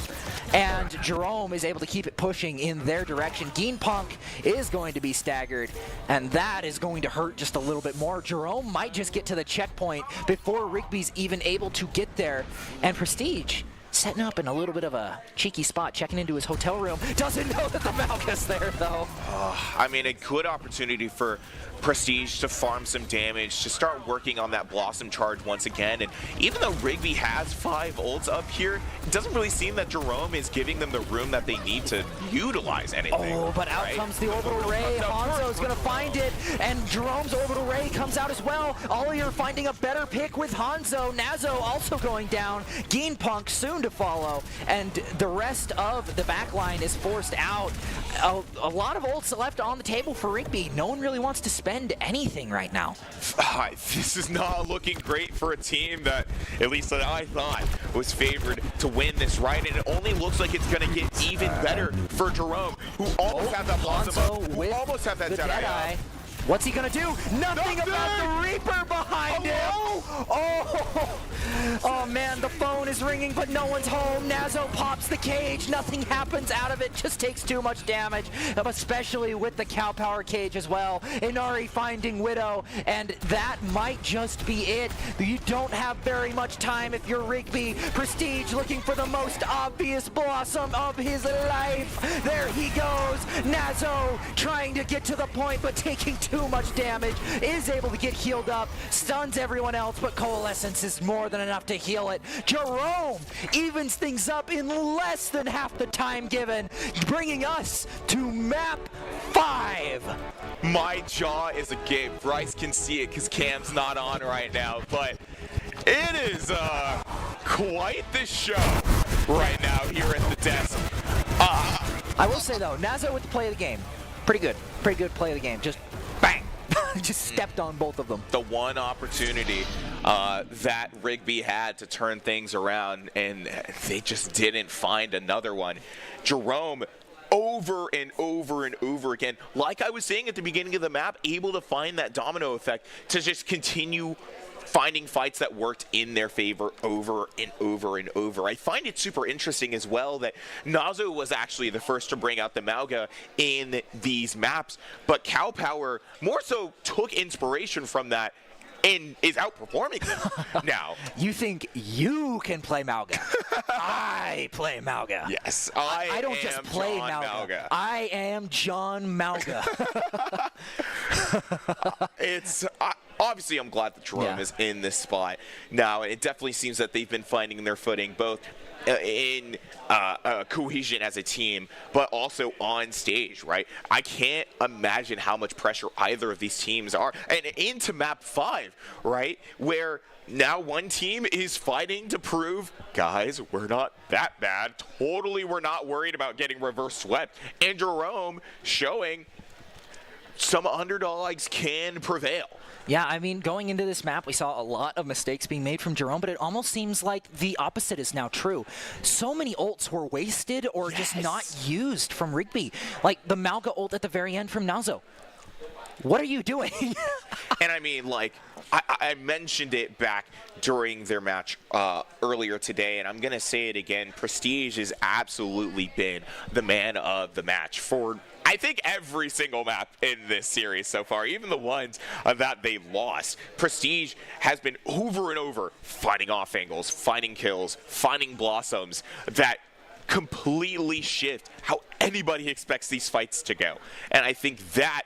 and Jerome is able to keep it pushing in their direction. Geenpunk is going to be staggered, and that is going to hurt just a little bit more. Jerome might just get to the checkpoint before Rigby's even able to get there, and Prestige setting up in a little bit of a cheeky spot, checking into his hotel room. Doesn't know that the Malkus there, though. I mean, a good opportunity for Prestige to farm some damage, to start working on that Blossom charge once again. And even though Rigby has 5 ults up here, it doesn't really seem that Jerome is giving them the room that they need to utilize anything. Oh, but out comes the Orbital Ray. Hanzo's going to find it, and Jerome's Orbital Ray comes out as well. Ollier finding a better pick with Hanzo. Nazo also going down. Geenpunk soon to follow, and the rest of the back line is forced out. A lot of ults left on the table for Rigby. No one really wants to spend anything right now. This is not looking great for a team that, at least that I thought, was favored to win this, right? And it only looks like it's going to get even better for Jerome, who almost had that blossom up, who almost had that Deadeye. What's he gonna do? Nothing about the Reaper behind him! Oh man, the phone is ringing, but no one's home. Nazo pops the cage. Nothing happens out of it. Just takes too much damage, especially with the Cow Power cage as well. Inari finding Widow, and that might just be it. You don't have very much time if you're Rigby. Prestige looking for the most obvious blossom of his life. There he goes. Nazo trying to get to the point, but taking too much damage, is able to get healed up, stuns everyone else, but Coalescence is more than enough to heal it. Jerome evens things up in less than half the time given, bringing us to map 5. My jaw is agape. Bryce can see it because Cam's not on right now, but it is quite the show right now here at the desk. I will say though, Nazo with the play of the game, pretty good play of the game. Just bang. Just stepped on both of them. The one opportunity that Rigby had to turn things around, and they just didn't find another one. Jerome, over and over and over again, like I was saying at the beginning of the map, able to find that domino effect to just continue finding fights that worked in their favor over and over and over. I find it super interesting as well that Nazo was actually the first to bring out the Mauga in these maps, but Cow Power more so took inspiration from that and is outperforming them now. You think you can play Mauga? I play Mauga. Yes, I don't just play Mauga. I am John Mauga. It's obviously I'm glad that Jerome is in this spot now. It definitely seems that they've been finding their footing both in cohesion as a team, but also on stage, right? I can't imagine how much pressure either of these teams are. And into map 5, right? Where now one team is fighting to prove, guys, we're not that bad. Totally, we're not worried about getting reverse swept. And Jerome showing some underdogs can prevail. Yeah, I mean, going into this map, we saw a lot of mistakes being made from Jerome, but it almost seems like the opposite is now true. So many ults were wasted or just not used from Rigby. Like the Mauga ult at the very end from Nazo. What are you doing? And I mean, like, I mentioned it back during their match earlier today, and I'm going to say it again. Prestige has absolutely been the man of the match for, I think, every single map in this series so far, even the ones that they lost. Prestige has been over and over fighting off angles, finding kills, finding blossoms that completely shift how anybody expects these fights to go. And I think that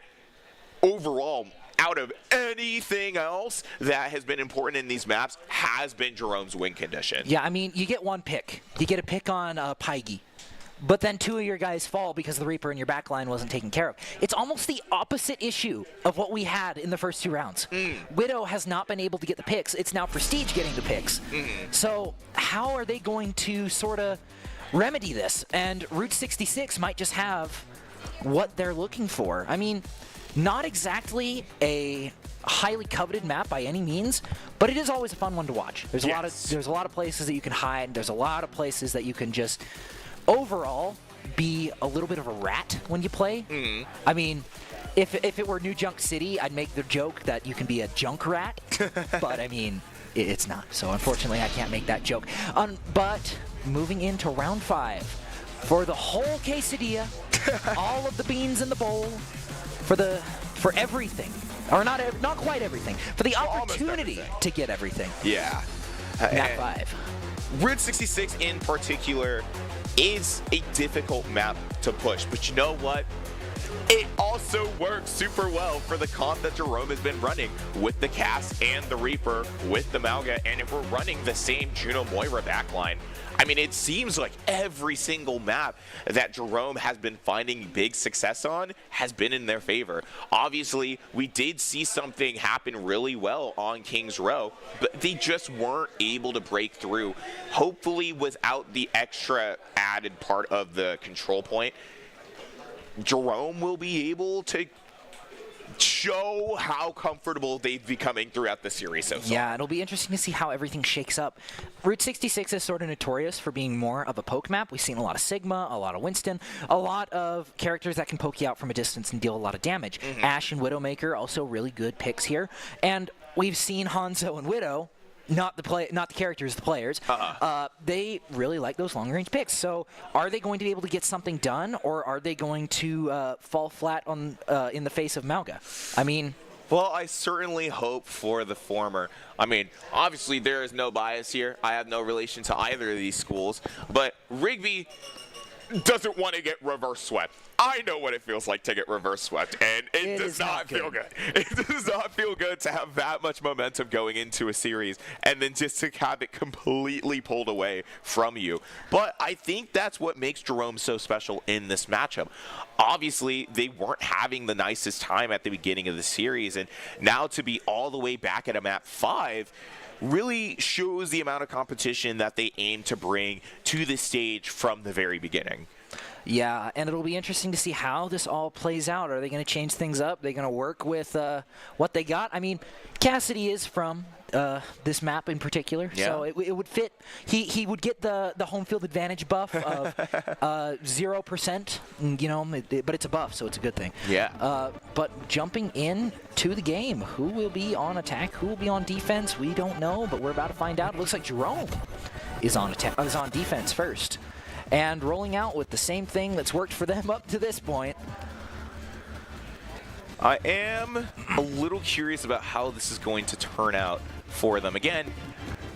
overall, out of anything else that has been important in these maps, has been Jerome's win condition. Yeah, I mean, you get one pick. You get a pick on Pygie. But then 2 of your guys fall because the Reaper in your backline wasn't taken care of. It's almost the opposite issue of what we had in the first 2 rounds. Widow has not been able to get the picks. It's now Prestige getting the picks. So how are they going to sort of remedy this? And Route 66 might just have what they're looking for. I mean, not exactly a highly coveted map by any means, but it is always a fun one to watch. There's a lot of places that you can hide. There's a lot of places that you can just overall be a little bit of a rat when you play. I mean, if it were New Junk City, I'd make the joke that you can be a junk rat, but I mean, it's not. So unfortunately, I can't make that joke. But moving into round 5, for the whole quesadilla, all of the beans in the bowl, for everything, or not quite everything, for the opportunity to get everything. Yeah. Map 5. Route 66 in particular is a difficult map to push, but you know what? It also works super well for the comp that Jerome has been running with the Cass and the Reaper, with the Mauga, and if we're running the same Juno Moira backline, I mean, it seems like every single map that Jerome has been finding big success on has been in their favor. Obviously, we did see something happen really well on Kings Row, but they just weren't able to break through. Hopefully, without the extra added part of the control point, Jerome will be able to show how comfortable they've becoming throughout the series so far. Yeah, it'll be interesting to see how everything shakes up. Route 66 is sort of notorious for being more of a poke map. We've seen a lot of Sigma, a lot of Winston, a lot of characters that can poke you out from a distance and deal a lot of damage. Ashe and Widowmaker, also really good picks here. And we've seen Hanzo and Widow, not the characters, the players. They really like those long-range picks. So, are they going to be able to get something done, or are they going to fall flat on in the face of Mauga? I mean, well, I certainly hope for the former. I mean, obviously there is no bias here. I have no relation to either of these schools, but Rigby doesn't want to get reverse swept. I know what it feels like to get reverse swept, and it does not feel good. It does not feel good to have that much momentum going into a series and then just to have it completely pulled away from you. But I think that's what makes Jerome so special in this matchup. Obviously, they weren't having the nicest time at the beginning of the series, and now to be all the way back at a map 5 really shows the amount of competition that they aim to bring to the stage from the very beginning. Yeah, and it'll be interesting to see how this all plays out. Are they going to change things up? Are they going to work with what they got? I mean, Cassidy is from this map in particular, so it would fit. He would get the home field advantage buff of 0%, you know, but it's a buff, so it's a good thing. Yeah. But jumping in to the game, who will be on attack? Who will be on defense? We don't know, but we're about to find out. It looks like Jerome is on defense first. And rolling out with the same thing that's worked for them up to this point. I am a little curious about how this is going to turn out for them. Again,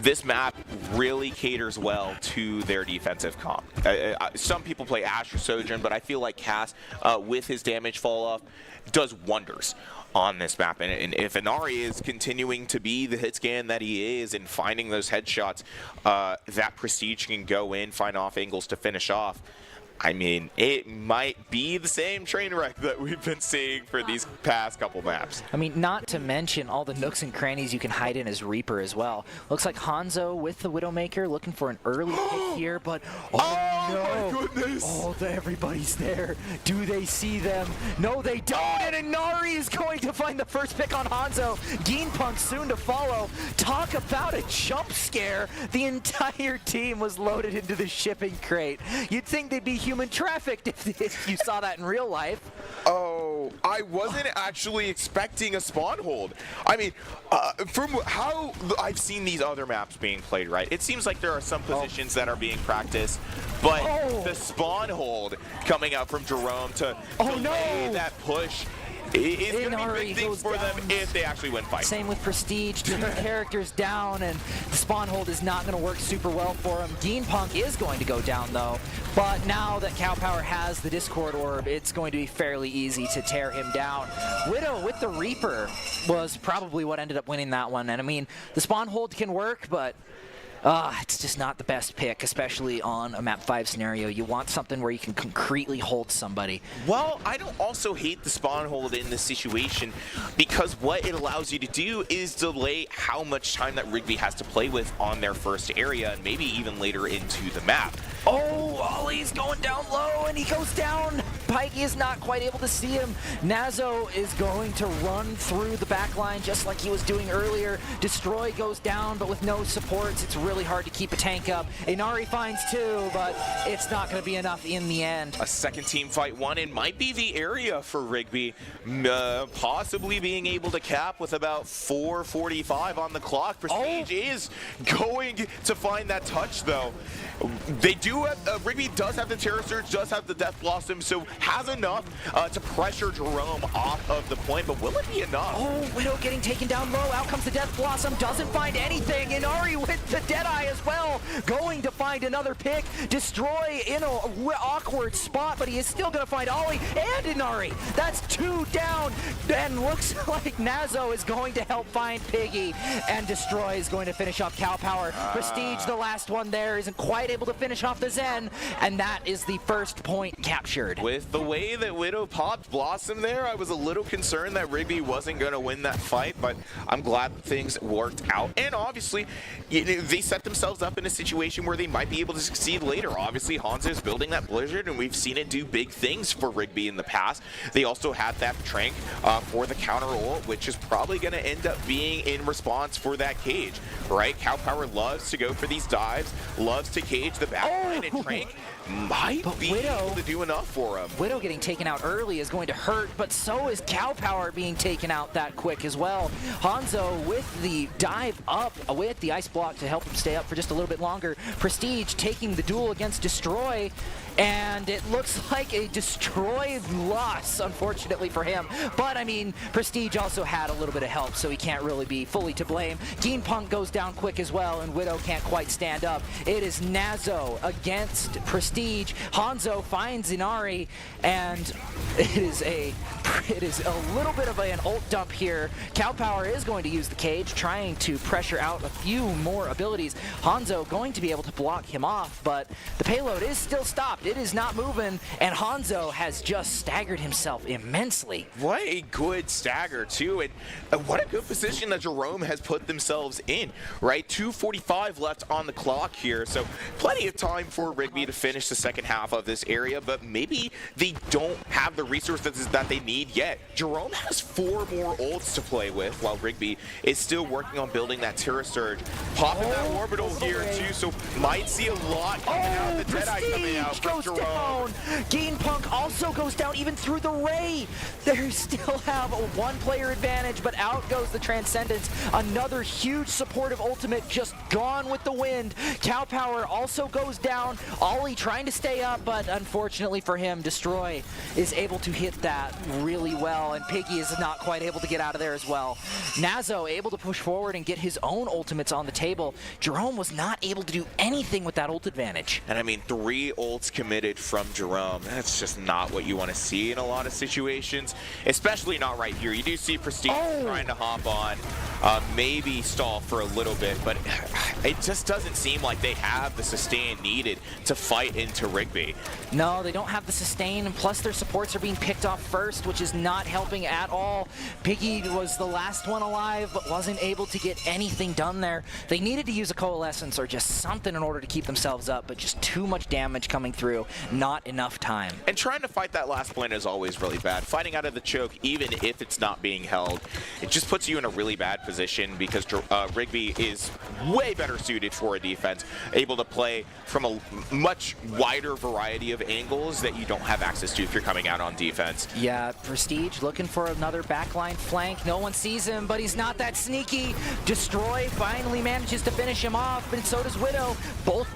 this map really caters well to their defensive comp. Some people play Ashe or Sojourn, but I feel like Cass, with his damage fall off, does wonders on this map. And if Inari is continuing to be the hit scan that he is and finding those headshots, that Prestige can go in, find off angles to finish off. I mean, it might be the same train wreck that we've been seeing for these past couple maps. I mean, not to mention all the nooks and crannies you can hide in as Reaper as well. Looks like Hanzo with the Widowmaker looking for an early pick here, but oh no. My goodness! Oh, everybody's there. Do they see them? No, they don't. And Inari is going to find the first pick on Hanzo. Geenpunk soon to follow. Talk about a jump scare. The entire team was loaded into the shipping crate. You'd think they'd be human trafficked if you saw that in real life. Oh, I wasn't actually expecting a spawn hold. I mean, from how I've seen these other maps being played, right, it seems like there are some positions that are being practiced, but the spawn hold coming out from Jerome to delay that push is going to be big things for them if they actually win fight. Same with Prestige, 2 characters down, and the spawn hold is not going to work super well for him. Geenpunk is going to go down, though, but now that Cow Power has the Discord Orb, it's going to be fairly easy to tear him down. Widow with the Reaper was probably what ended up winning that one, and I mean, the spawn hold can work, but it's just not the best pick, especially on a map 5 scenario. You want something where you can concretely hold somebody. Well, I don't also hate the spawn hold in this situation because what it allows you to do is delay how much time that Rigby has to play with on their first area and maybe even later into the map. Oh, Ollie's going down low and he goes down. Pikey is not quite able to see him. Nazo is going to run through the back line just like he was doing earlier. Destroy goes down, but with no supports, it's really hard to keep a tank up. Inari finds 2, but it's not going to be enough in the end. A second team fight won. It might be the area for Rigby, possibly being able to cap with about 4:45 on the clock. Prestige is going to find that touch, though. They do have, Rigby does have the Terror Surge, does have the Death Blossom, so has enough to pressure Jerome off of the point, but will it be enough? Oh, Widow getting taken down low. Out comes the Death Blossom. Doesn't find anything. Inari with the Deadeye as well. Going to find another pick. Destroy in an awkward spot, but he is still going to find Ollie and Inari. That's 2 down. And looks like Nazo is going to help find Piggy. And Destroy is going to finish off Cow Power. Prestige, the last one there, isn't quite able to finish off the Zen. And that is the first point captured. With the way that Widow popped Blossom there, I was a little concerned that Rigby wasn't going to win that fight, but I'm glad that things worked out. And obviously, they set themselves up in a situation where they might be able to succeed later. Obviously, Hanzo's building that Blizzard, and we've seen it do big things for Rigby in the past. They also had that Trank for the counter ult, which is probably going to end up being in response for that cage, right? Cow Power loves to go for these dives, loves to cage the backline, and Trank might be able to do enough for him. Widow getting taken out early is going to hurt, but so is Cow Power being taken out that quick as well. Hanzo with the dive up with the ice block to help him stay up for just a little bit longer. Prestige taking the duel against Destroy, and it looks like a Destroy loss, unfortunately for him. But I mean, Prestige also had a little bit of help, so he can't really be fully to blame. Geen Punk goes down quick as well, and Widow can't quite stand up. It is Nazo against Prestige. Hanzo finds Inari, and it is a little bit of an ult dump here. Cow Power is going to use the cage, trying to pressure out a few more abilities. Hanzo going to be able to block him off, but the payload is still stopped. It is not moving, and Hanzo has just staggered himself immensely. What a good stagger, too, and what a good position that Jerome has put themselves in, right? 2:45 left on the clock here, so plenty of time for Rigby to finish the second half of this area, but maybe they don't have the resources that they need yet. Jerome has 4 more ults to play with, while Rigby is still working on building that Terra Surge. Popping that orbital here, too, so might see a lot coming out. The Deadeye coming out from Jerome. Down. Geen Punk also goes down even through the Ray. They still have a 1-player advantage, but out goes the Transcendence. Another huge supportive ultimate just gone with the wind. Cow Power also goes down. Ollie trying to stay up, but unfortunately for him, Destroy is able to hit that really well, and Piggy is not quite able to get out of there as well. Nazo able to push forward and get his own ultimates on the table. Jerome was not able to do anything with that ult advantage. And I mean, 3 ults committed from Jerome. That's just not what you want to see in a lot of situations, especially not right here. You do see Prestige trying to hop on, maybe stall for a little bit, but it just doesn't seem like they have the sustain needed to fight into Rigby. No, they don't have the sustain, and plus their supports are being picked off first, which is not helping at all. Piggy was the last one alive, but wasn't able to get anything done there. They needed to use a Coalescence or just something in order to keep themselves up, but just too much damage coming through, not enough time. And trying to fight that last point is always really bad. Fighting out of the choke, even if it's not being held, it just puts you in a really bad position because Rigby is way better suited for a defense, able to play from a much wider variety of angles that you don't have access to if you're coming out on defense. Yeah, Prestige looking for another backline flank. No one sees him, but he's not that sneaky. Destroy finally manages to finish him off, and so does Widow. Both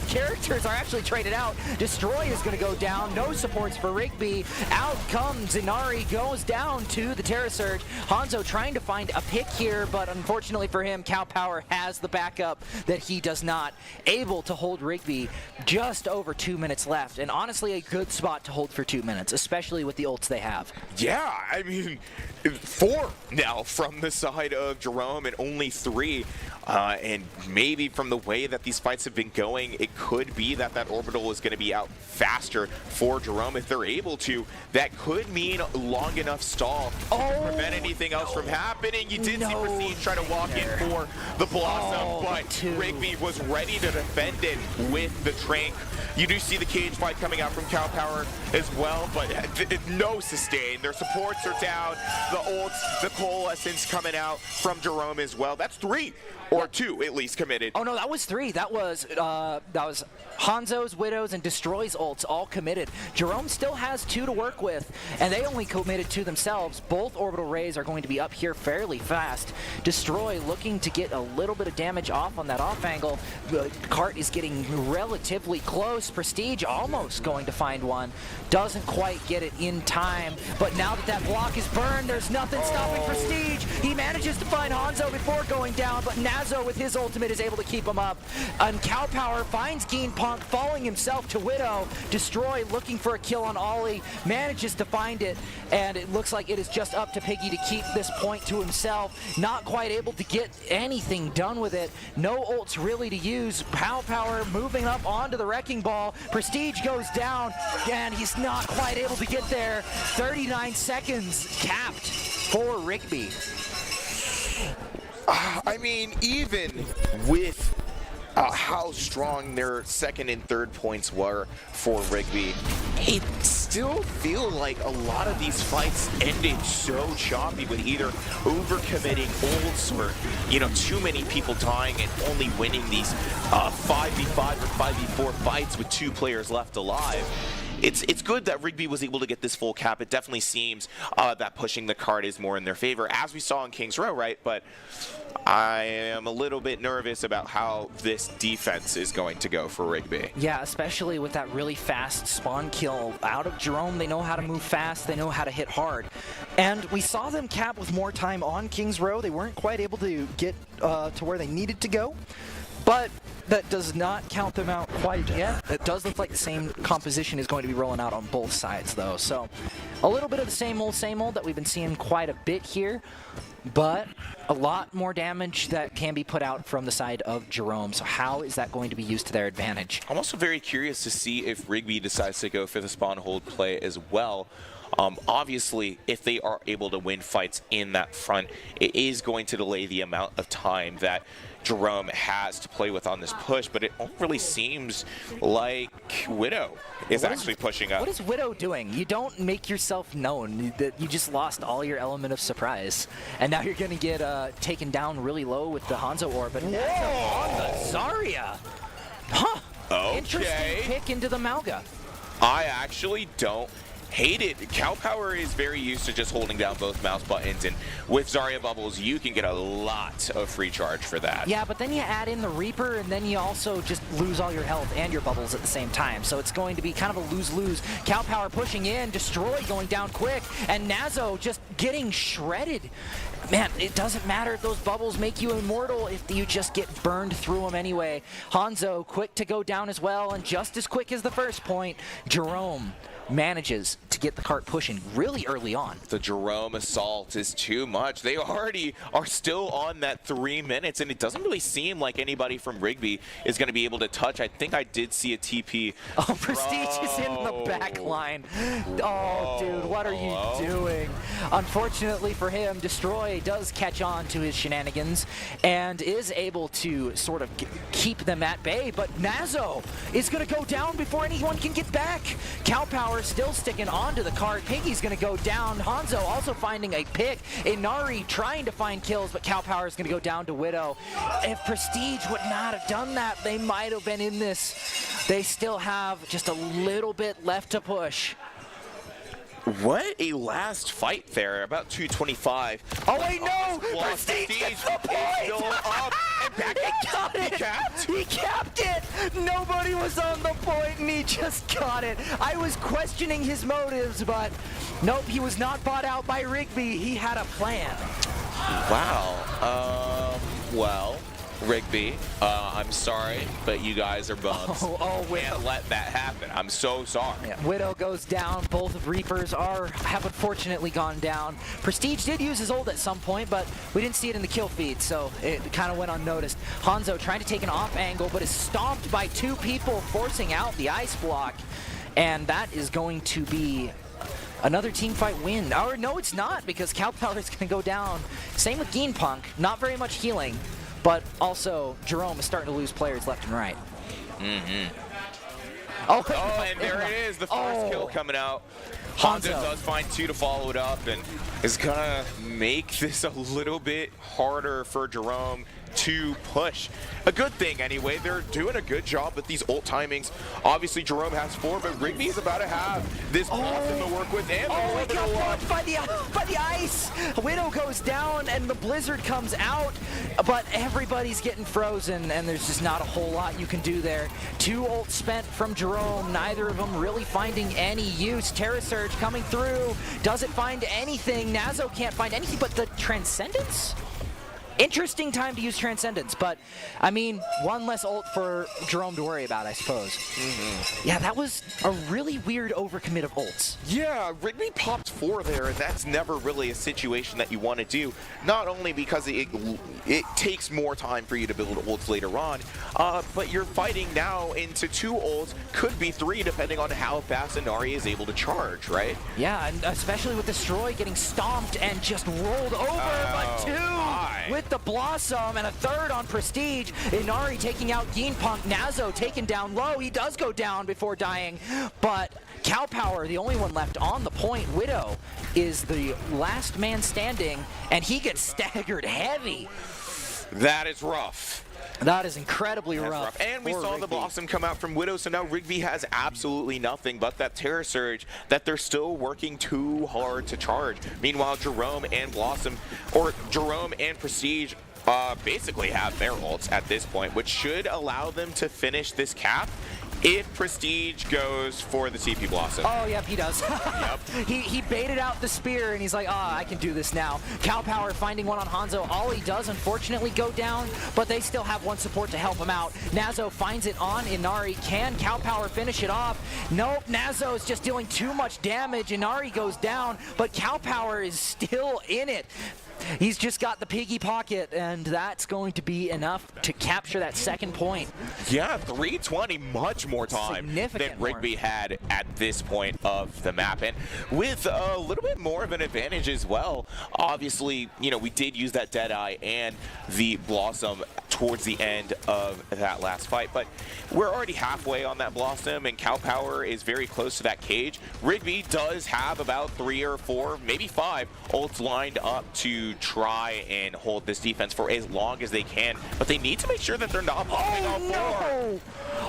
characters are actually traded out. Destroy is going to go down. No supports for Rigby. Out comes Inari, goes down to the Terra Surge. Hanzo trying to find a pick here, but unfortunately for him, Cow Power has the backup that he does not. Able to hold Rigby. Just over 2 minutes left, and honestly a good spot to hold for 2 minutes, especially with the ults they have. Yeah, I mean, 4 now from the side of Jerome and only 3. And maybe from the way that these fights have been going, it could be that that orbital is going to be out faster for Jerome if they're able to. That could mean long enough stall to prevent anything else from happening. You did see Prestige try to walk in for the Blossom, but Rigby was ready to defend it with the Trank. You do see the cage fight coming out from Cow Power as well, but no sustain. Their supports are down. The ults, the Coalescence coming out from Jerome as well. That's 3 Or 2 at least committed. Oh no, that was 3. That was Hanzo's, Widow's, and Destroy's ults all committed. Jerome still has 2 to work with, and they only committed 2 themselves. Both orbital rays are going to be up here fairly fast. Destroy looking to get a little bit of damage off on that off angle. The cart is getting relatively close. Prestige almost going to find one. Doesn't quite get it in time, but now that that block is burned, there's nothing stopping Prestige. He manages to find Hanzo before going down, but Nazo with his ultimate is able to keep him up. And Cow Power finds Geen Punk, falling himself to Widow. Destroy looking for a kill on Ollie, manages to find it, and it looks like it is just up to Piggy to keep this point to himself. Not quite able to get anything done with it. No ults really to use. Cow Power moving up onto the Wrecking Ball. Prestige goes down, and he's not quite able to get there. 39 seconds capped for Rigby. I mean, even with how strong their second and third points were for Rigby, it still feel like a lot of these fights ended so choppy with either overcommitting ults or, you know, too many people dying and only winning these 5v5 or 5v4 fights with 2 players left alive. It's good that Rigby was able to get this full cap. It definitely seems that pushing the card is more in their favor, as we saw in Kings Row, right? But I am a little bit nervous about how this defense is going to go for Rigby. Yeah, especially with that really fast spawn kill out of Jerome. They know how to move fast. They know how to hit hard. And we saw them cap with more time on Kings Row. They weren't quite able to get to where they needed to go. But that does not count them out quite yet. It does look like the same composition is going to be rolling out on both sides, though. So a little bit of the same old that we've been seeing quite a bit here, but a lot more damage that can be put out from the side of Jerome. So how is that going to be used to their advantage? I'm also very curious to see if Rigby decides to go for the spawn hold play as well. Obviously, if they are able to win fights in that front, it is going to delay the amount of time that Jerome has to play with on this push, but it really seems like Widow is actually pushing up. What is Widow doing? You don't make yourself known. You just lost all your element of surprise, and now you're going to get taken down really low with the Hanzo orb. But Nazo on the Zarya. Huh. Okay. Interesting pick into the Malga. I actually don't hate it. Cow Power is very used to just holding down both mouse buttons, and with Zarya Bubbles, you can get a lot of free charge for that. Yeah, but then you add in the Reaper, and then you also just lose all your health and your bubbles at the same time. So it's going to be kind of a lose-lose. Cow Power pushing in, Destroy going down quick, and Nazo just getting shredded. Man, it doesn't matter if those bubbles make you immortal if you just get burned through them anyway. Hanzo quick to go down as well, and just as quick as the first point, Jerome manages to get the cart pushing really early on. The Jerome assault is too much. They already are still on that 3 minutes, and it doesn't really seem like anybody from Rigby is going to be able to touch. I think I did see a TP. Oh, Prestige is in the back line. Oh, dude, what are you doing? Unfortunately for him, Destroy does catch on to his shenanigans and is able to sort of keep them at bay, but Nazo is going to go down before anyone can get back. Cow Power still sticking onto the cart. Piggy's going to go down. Hanzo also finding a pick. Inari trying to find kills, but Cow Power is going to go down to Widow. If Prestige would not have done that, they might have been in this. They still have just a little bit left to push. What a last fight there, about 225. Oh wait, no! Prestige gets the point! Still up, and back he got it! He capped it! Nobody was on the point, and he just got it. I was questioning his motives, but nope, he was not bought out by Rigby. He had a plan. Wow. Well, Rigby, I'm sorry, but you guys are bums. Can't let that happen. I'm so sorry. Yeah, Widow goes down. Both of Reapers have unfortunately gone down. Prestige did use his ult at some point, but we didn't see it in the kill feed, so it kind of went unnoticed. Hanzo trying to take an off angle, but is stomped by 2 people, forcing out the ice block. And that is going to be another team fight win. Or no, it's not, because Cow Power is going to go down. Same with Geen Punk. Not very much healing. But also, Jerome is starting to lose players left and right. Oh, and there it is, the first kill coming out. Hanzo does find 2 to follow it up, and is gonna make this a little bit harder for Jerome to push. A good thing anyway. They're doing a good job with these ult timings. Obviously Jerome has 4, but Rigby is about to have this Blossom to work with, and he got blocked by the ice. Widow goes down and the blizzard comes out, but everybody's getting frozen and there's just not a whole lot you can do there. 2 ults spent from Jerome, neither of them really finding any use. Terra Surge coming through, doesn't find anything. Nazo can't find anything, but the Transcendence? Interesting time to use Transcendence, but I mean, 1 less ult for Jerome to worry about, I suppose. Yeah, that was a really weird overcommit of ults. Yeah, Rigby popped 4 there, and that's never really a situation that you want to do. Not only because it takes more time for you to build ults later on, but you're fighting now into 2 ults, could be 3 depending on how fast Inari is able to charge, right? Yeah, and especially with Destroy getting stomped and just rolled over, but 2 with the Blossom and a 3rd on Prestige. Inari taking out Geenpunk. Nazo taken down low. He does go down before dying, but Cow Power, the only one left on the point. Widow is the last man standing, and he gets staggered heavy. That is rough. That is incredibly rough. And we saw the Blossom come out from Widow, so now Rigby has absolutely nothing but that Terra Surge that they're still working too hard to charge. Meanwhile, Jerome and Prestige basically have their ults at this point, which should allow them to finish this cap if Prestige goes for the TP Blossom. Oh, yep, he does. Yep. He baited out the spear, and he's like, I can do this now. Cow Power finding one on Hanzo. Ollie does, unfortunately, go down, but they still have 1 support to help him out. Nazo finds it on Inari. Can Cow Power finish it off? Nope, Nazo is just dealing too much damage. Inari goes down, but Cow Power is still in it. He's just got the piggy pocket, and that's going to be enough to capture that 2nd point. Yeah, 320, much more time than Rigby had at this point of the map, and with a little bit more of an advantage as well. Obviously, you know, we did use that Deadeye and the Blossom towards the end of that last fight, but we're already halfway on that Blossom, and Cow Power is very close to that cage. Rigby does have about 3 or 4, maybe 5 ults lined up to try and hold this defense for as long as they can, but they need to make sure that they're not popping off no!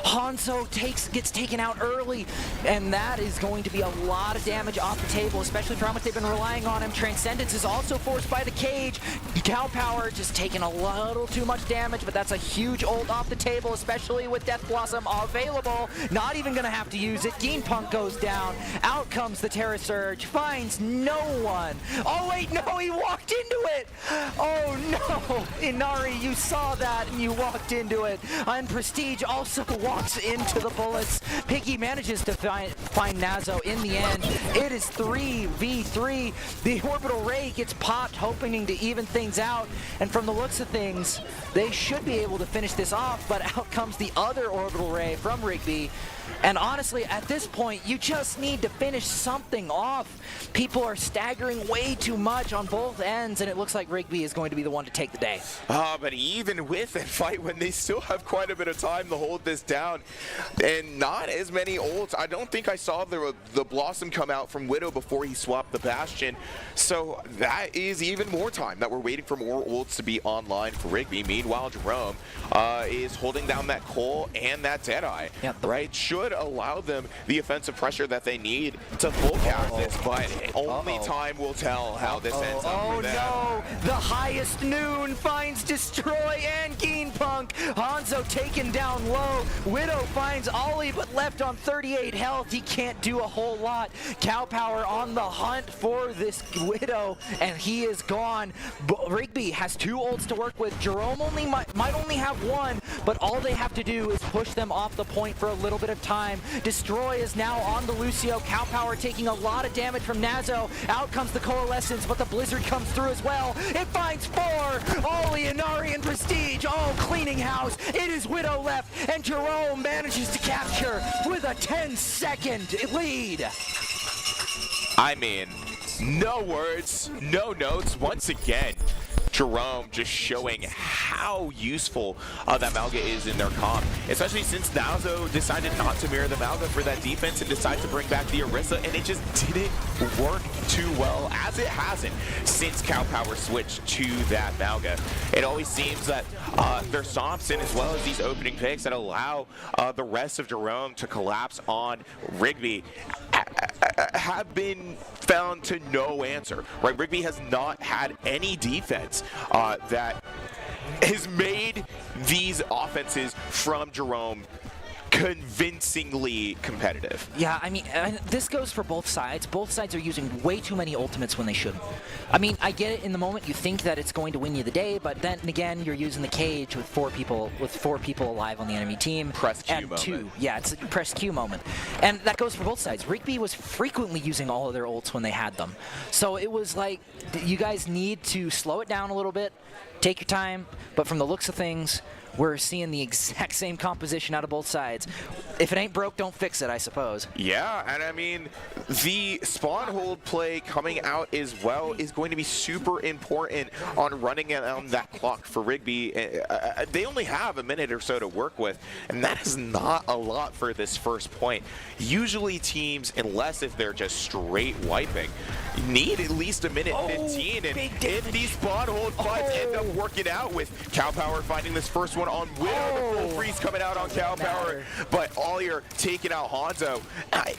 Hanzo gets taken out early, and that is going to be a lot of damage off the table, especially for how much they've been relying on him. Transcendence is also forced by the cage. Cow Power just taking a little too much damage, but that's a huge ult off the table, especially with Death Blossom available. Not even gonna have to use it. Geenpunk goes down. Out comes the Terra Surge, finds no one. Oh wait, no, he walked into it. Oh no, Inari, you saw that and you walked into it. And Prestige also walks into the bullets. Piggy manages to find Nazo in the end. It is 3v3. The orbital ray gets popped, hoping to even things out. And from the looks of things, they should be able to finish this off, but out comes the other orbital ray from Rigby. And honestly, at this point, you just need to finish something off. People are staggering way too much on both ends, and it looks like Rigby is going to be the one to take the day. But even with that fight, when they still have quite a bit of time to hold this down, and not as many ults, I don't think I saw the Blossom come out from Widow before he swapped the Bastion. So that is even more time that we're waiting for more ults to be online for Rigby. Meanwhile, Jerome is holding down that Cole and that Deadeye, right? Should allow them the offensive pressure that they need to full cast this, but only time will tell how this ends up for them. Oh no! The highest noon finds Destroy and Geenpunk. Hanzo taken down low. Widow finds Ollie, but left on 38 health. He can't do a whole lot. Cow Power on the hunt for this Widow, and he is gone. Rigby has 2 ults to work with. Jerome might only have 1, but all they have to do is push them off the point for a little bit of time. Destroy is now on the Lucio. Cow Power taking a lot of damage from Nazo. Out comes the Coalescence, but the Blizzard comes through as well. It finds 4. Ollie, Inari, and Prestige all cleaning house. It is Widow left, and Jerome manages to capture with a 10-second lead. I mean, no words, no notes. Once again, Jerome just showing how useful that Malga is in their comp, especially since Nazo decided not to mirror the Malga for that defense and decided to bring back the Orisa, and it just didn't work too well, as it hasn't since Cow Power switched to that Malga. It always seems that their stomps in, as well as these opening picks that allow the rest of Jerome to collapse on Rigby, have been found to no answer, right? Rigby has not had any defense that has made these offenses from Jerome convincingly competitive. Yeah, I mean, this goes for both sides. Both sides are using way too many ultimates when they shouldn't. I mean, I get it in the moment. You think that it's going to win you the day, but then again, you're using the cage with four people alive on the enemy team. Press Q and moment. Two. Yeah, it's a press Q moment. And that goes for both sides. Rigby was frequently using all of their ults when they had them. So it was like, you guys need to slow it down a little bit, take your time, but from the looks of things, we're seeing the exact same composition out of both sides. If it ain't broke, don't fix it, I suppose. Yeah, and I mean, the spawn hold play coming out as well is going to be super important on running that clock for Rigby. They only have a minute or so to work with, and that is not a lot for this first point. Usually teams, unless if they're just straight wiping, need at least a minute 15, and if these spawn hold fights end up working out with Cow Power finding this first one on Widow, the full freeze coming out on Cow Power, but Ollier taking out Hanzo,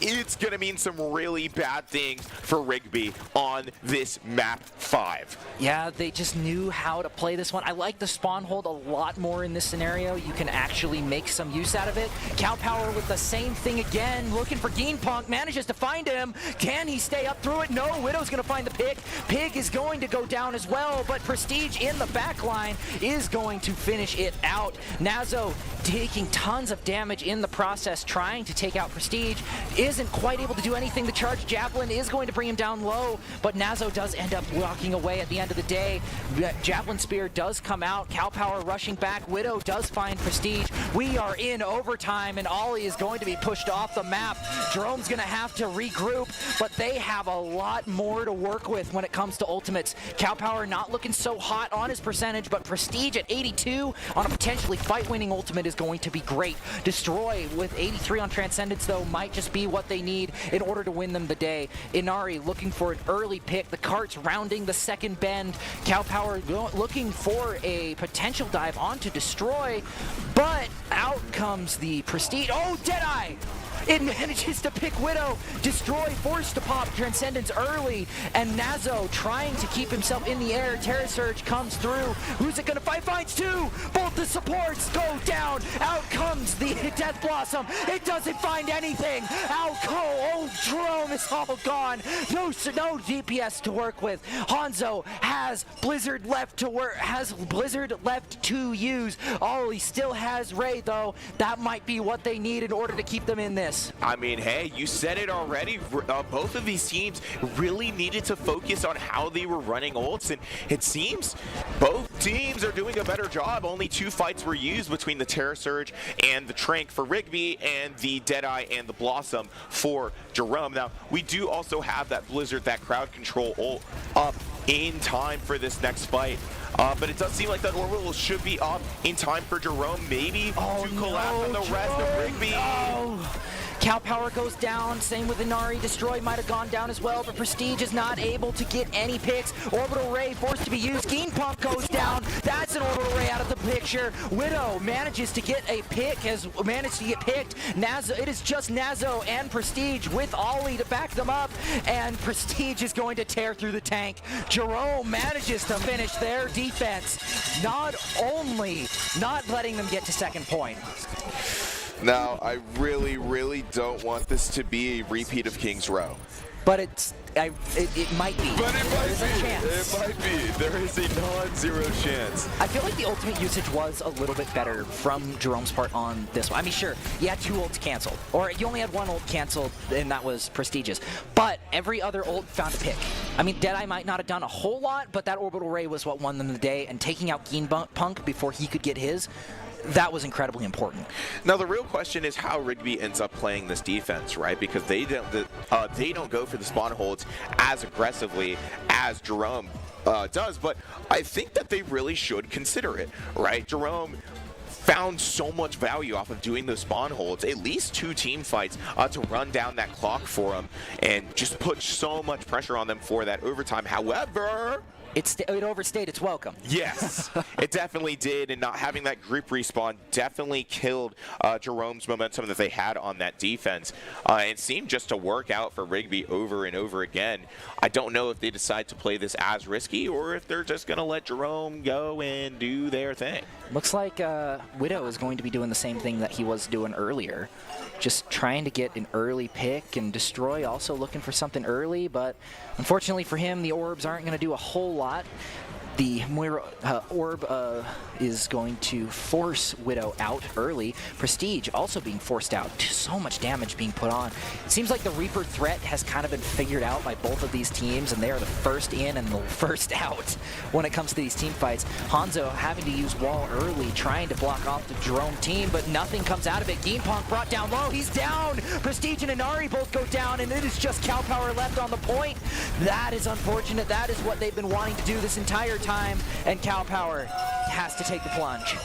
it's going to mean some really bad things for Rigby on this map 5. Yeah, they just knew how to play this one. I like the spawn hold a lot more in this scenario. You can actually make some use out of it. Cow Power with the same thing again, looking for Geenpunk, manages to find him. Can he stay up through it? No, Widow's going to find the pick. Pig is going to go down as well, but Prestige in the back line is going to finish it out. Nazo taking tons of damage in the process, trying to take out Prestige, isn't quite able to do anything. The charge javelin is going to bring him down low, but Nazo does end up walking away at the end of the day. Javelin spear does come out. Cow Power rushing back. Widow does find Prestige. We are in overtime, and Ollie is going to be pushed off the map. Jerome's going to have to regroup, but they have a lot more to work with when it comes to ultimates. Cow Power not looking so hot on his percentage, but Prestige at 82 on a potentially fight-winning ultimate is going to be great. Destroy with 83 on Transcendence, though, might just be what they need in order to win them the day. Inari looking for an early pick. The cart's rounding the second bend. Cow Power looking for a potential dive onto Destroy, but out comes the Prestige. Oh, Deadeye! It manages to pick Widow. Destroy forced to pop Transcendence early, and Nazo trying to keep himself in the air. Terra Surge comes through. Who's it gonna fight? Finds two. Both the supports go down. Out comes the Death Blossom. It doesn't find anything. Oh, Jerome is all gone. No DPS to work with. Hanzo has Blizzard left to work. Has Blizzard left to use. Ollie still has Ray, though. That might be what they need in order to keep them in this. I mean, hey, you said it already. Both of these teams really needed to focus on how they were running ults, and it seems both teams are doing a better job. Only 2 fights were used between the Terra Surge and the Trank for Rigby, and the Deadeye and the Blossom for Jerome. Now, we do also have that Blizzard, that crowd control ult up in time for this next fight. But it does seem like that orbital should be up in time for Jerome, maybe to collapse on the rest of Rigby. Cow Power goes down, same with Inari. Destroy might have gone down as well, but Prestige is not able to get any picks. Orbital Ray forced to be used. Geenpunk goes down. That's an Orbital Ray out of the picture. Widow manages to get a pick, has managed to get picked. Nazo, it is just Nazo and Prestige with Ollie to back them up, and Prestige is going to tear through the tank. Jerome manages to finish their defense, not only not letting them get to second point. Now, I really, really don't want this to be a repeat of King's Row. But it might be. But it might There's a chance. It might be. There is a non-zero chance. I feel like the ultimate usage was a little bit better from Jerome's part on this one. I mean, sure, you had 2 ults canceled, or you only had 1 ult canceled, and that was Prestigious. But every other ult found a pick. I mean, Deadeye might not have done a whole lot, but that Orbital Ray was what won them the day, and taking out Geenpunk before he could get his, that was incredibly important. Now the real question is how Rigby ends up playing this defense, right? Because they don't go for the spawn holds as aggressively as Jerome does, but I think that they really should consider it, right? Jerome found so much value off of doing those spawn holds, at least 2 team fights to run down that clock for them and just put so much pressure on them for that overtime. However, it overstayed its welcome. Yes, it definitely did, and not having that group respawn definitely killed Jerome's momentum that they had on that defense. It seemed just to work out for Rigby over and over again. I don't know if they decide to play this as risky or if they're just going to let Jerome go and do their thing. Looks like Widow is going to be doing the same thing that he was doing earlier. Just trying to get an early pick, and Destroy also looking for something early, but unfortunately for him, the orbs aren't going to do a whole lot. The Moira orb is going to force Widow out early. Prestige also being forced out. So much damage being put on. It seems like the Reaper threat has kind of been figured out by both of these teams, and they are the first in and the first out when it comes to these team fights. Hanzo having to use wall early, trying to block off the Jerome team, but nothing comes out of it. Gamepunk brought down low. He's down. Prestige and Inari both go down, and it is just Cow Power left on the point. That is unfortunate. That is what they've been wanting to do this entire time, and Cow Power has to take the plunge.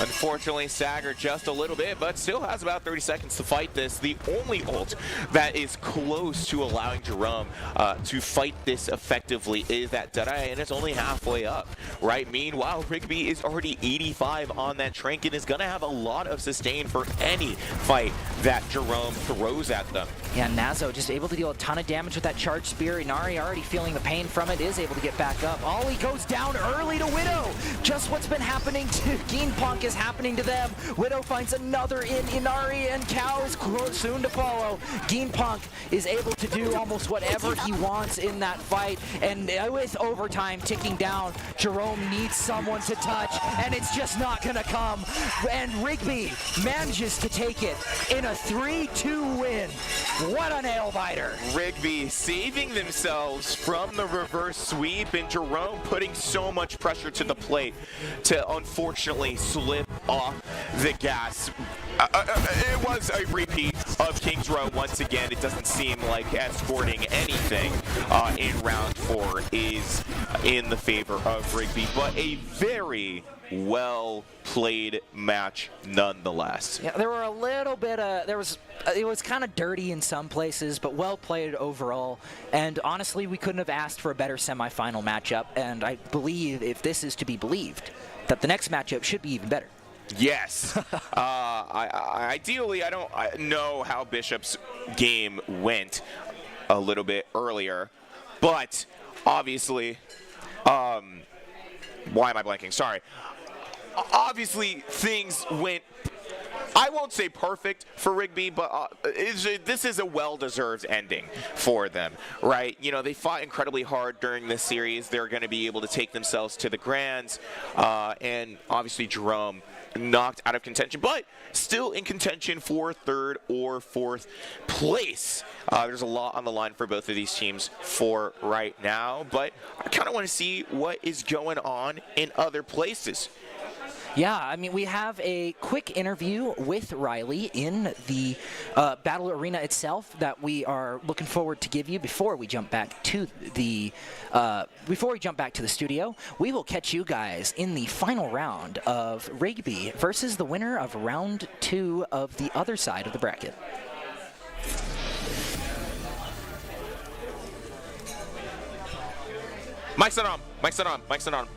Unfortunately, staggered just a little bit, but still has about 30 seconds to fight this. The only ult that is close to allowing Jerome to fight this effectively is that Deadeye, and it's only halfway up, right? Meanwhile, Rigby is already 85 on that Trank and is going to have a lot of sustain for any fight that Jerome throws at them. Yeah, Nazo just able to deal a ton of damage with that charged spear. Inari already feeling the pain from it, is able to get back up. Ollie goes down early to Widow. Just what's been happening to Gamepunk is happening to them. Widow finds another in Inari, and Cow is soon to follow. Gamepunk is able to do almost whatever he wants in that fight, and with overtime ticking down, Jerome needs someone to touch, and it's just not gonna come. And Rigby manages to take it in a 3-2 win. What a nail biter. Rigby saving themselves from the reverse sweep, and Jerome putting so much pressure to the plate to unfortunately slip off the gas. It was a repeat of King's Row once again. It doesn't seem like escorting anything in round 4 is in the favor of Rigby, but a very well played match nonetheless. Yeah, there were a little bit of, it was kind of dirty in some places, but well played overall. And honestly, we couldn't have asked for a better semifinal matchup. And I believe, if this is to be believed, that the next matchup should be even better. Yes. Ideally, I don't know how Bishop's game went a little bit earlier, but obviously, why am I blanking? Sorry. Obviously, things went, I won't say perfect for Rigby, but this is a well-deserved ending for them, right? You know, they fought incredibly hard during this series. They're going to be able to take themselves to the Grands, and obviously Jerome knocked out of contention, but still in contention for 3rd or 4th place. There's a lot on the line for both of these teams for right now, but I kind of want to see what is going on in other places. Yeah, I mean, we have a quick interview with Riley in the battle arena itself that we are looking forward to give you before we jump back to the studio. We will catch you guys in the final round of Rigby versus the winner of round 2 of the other side of the bracket. Mic's not on. Mic's not on. Mic's not on.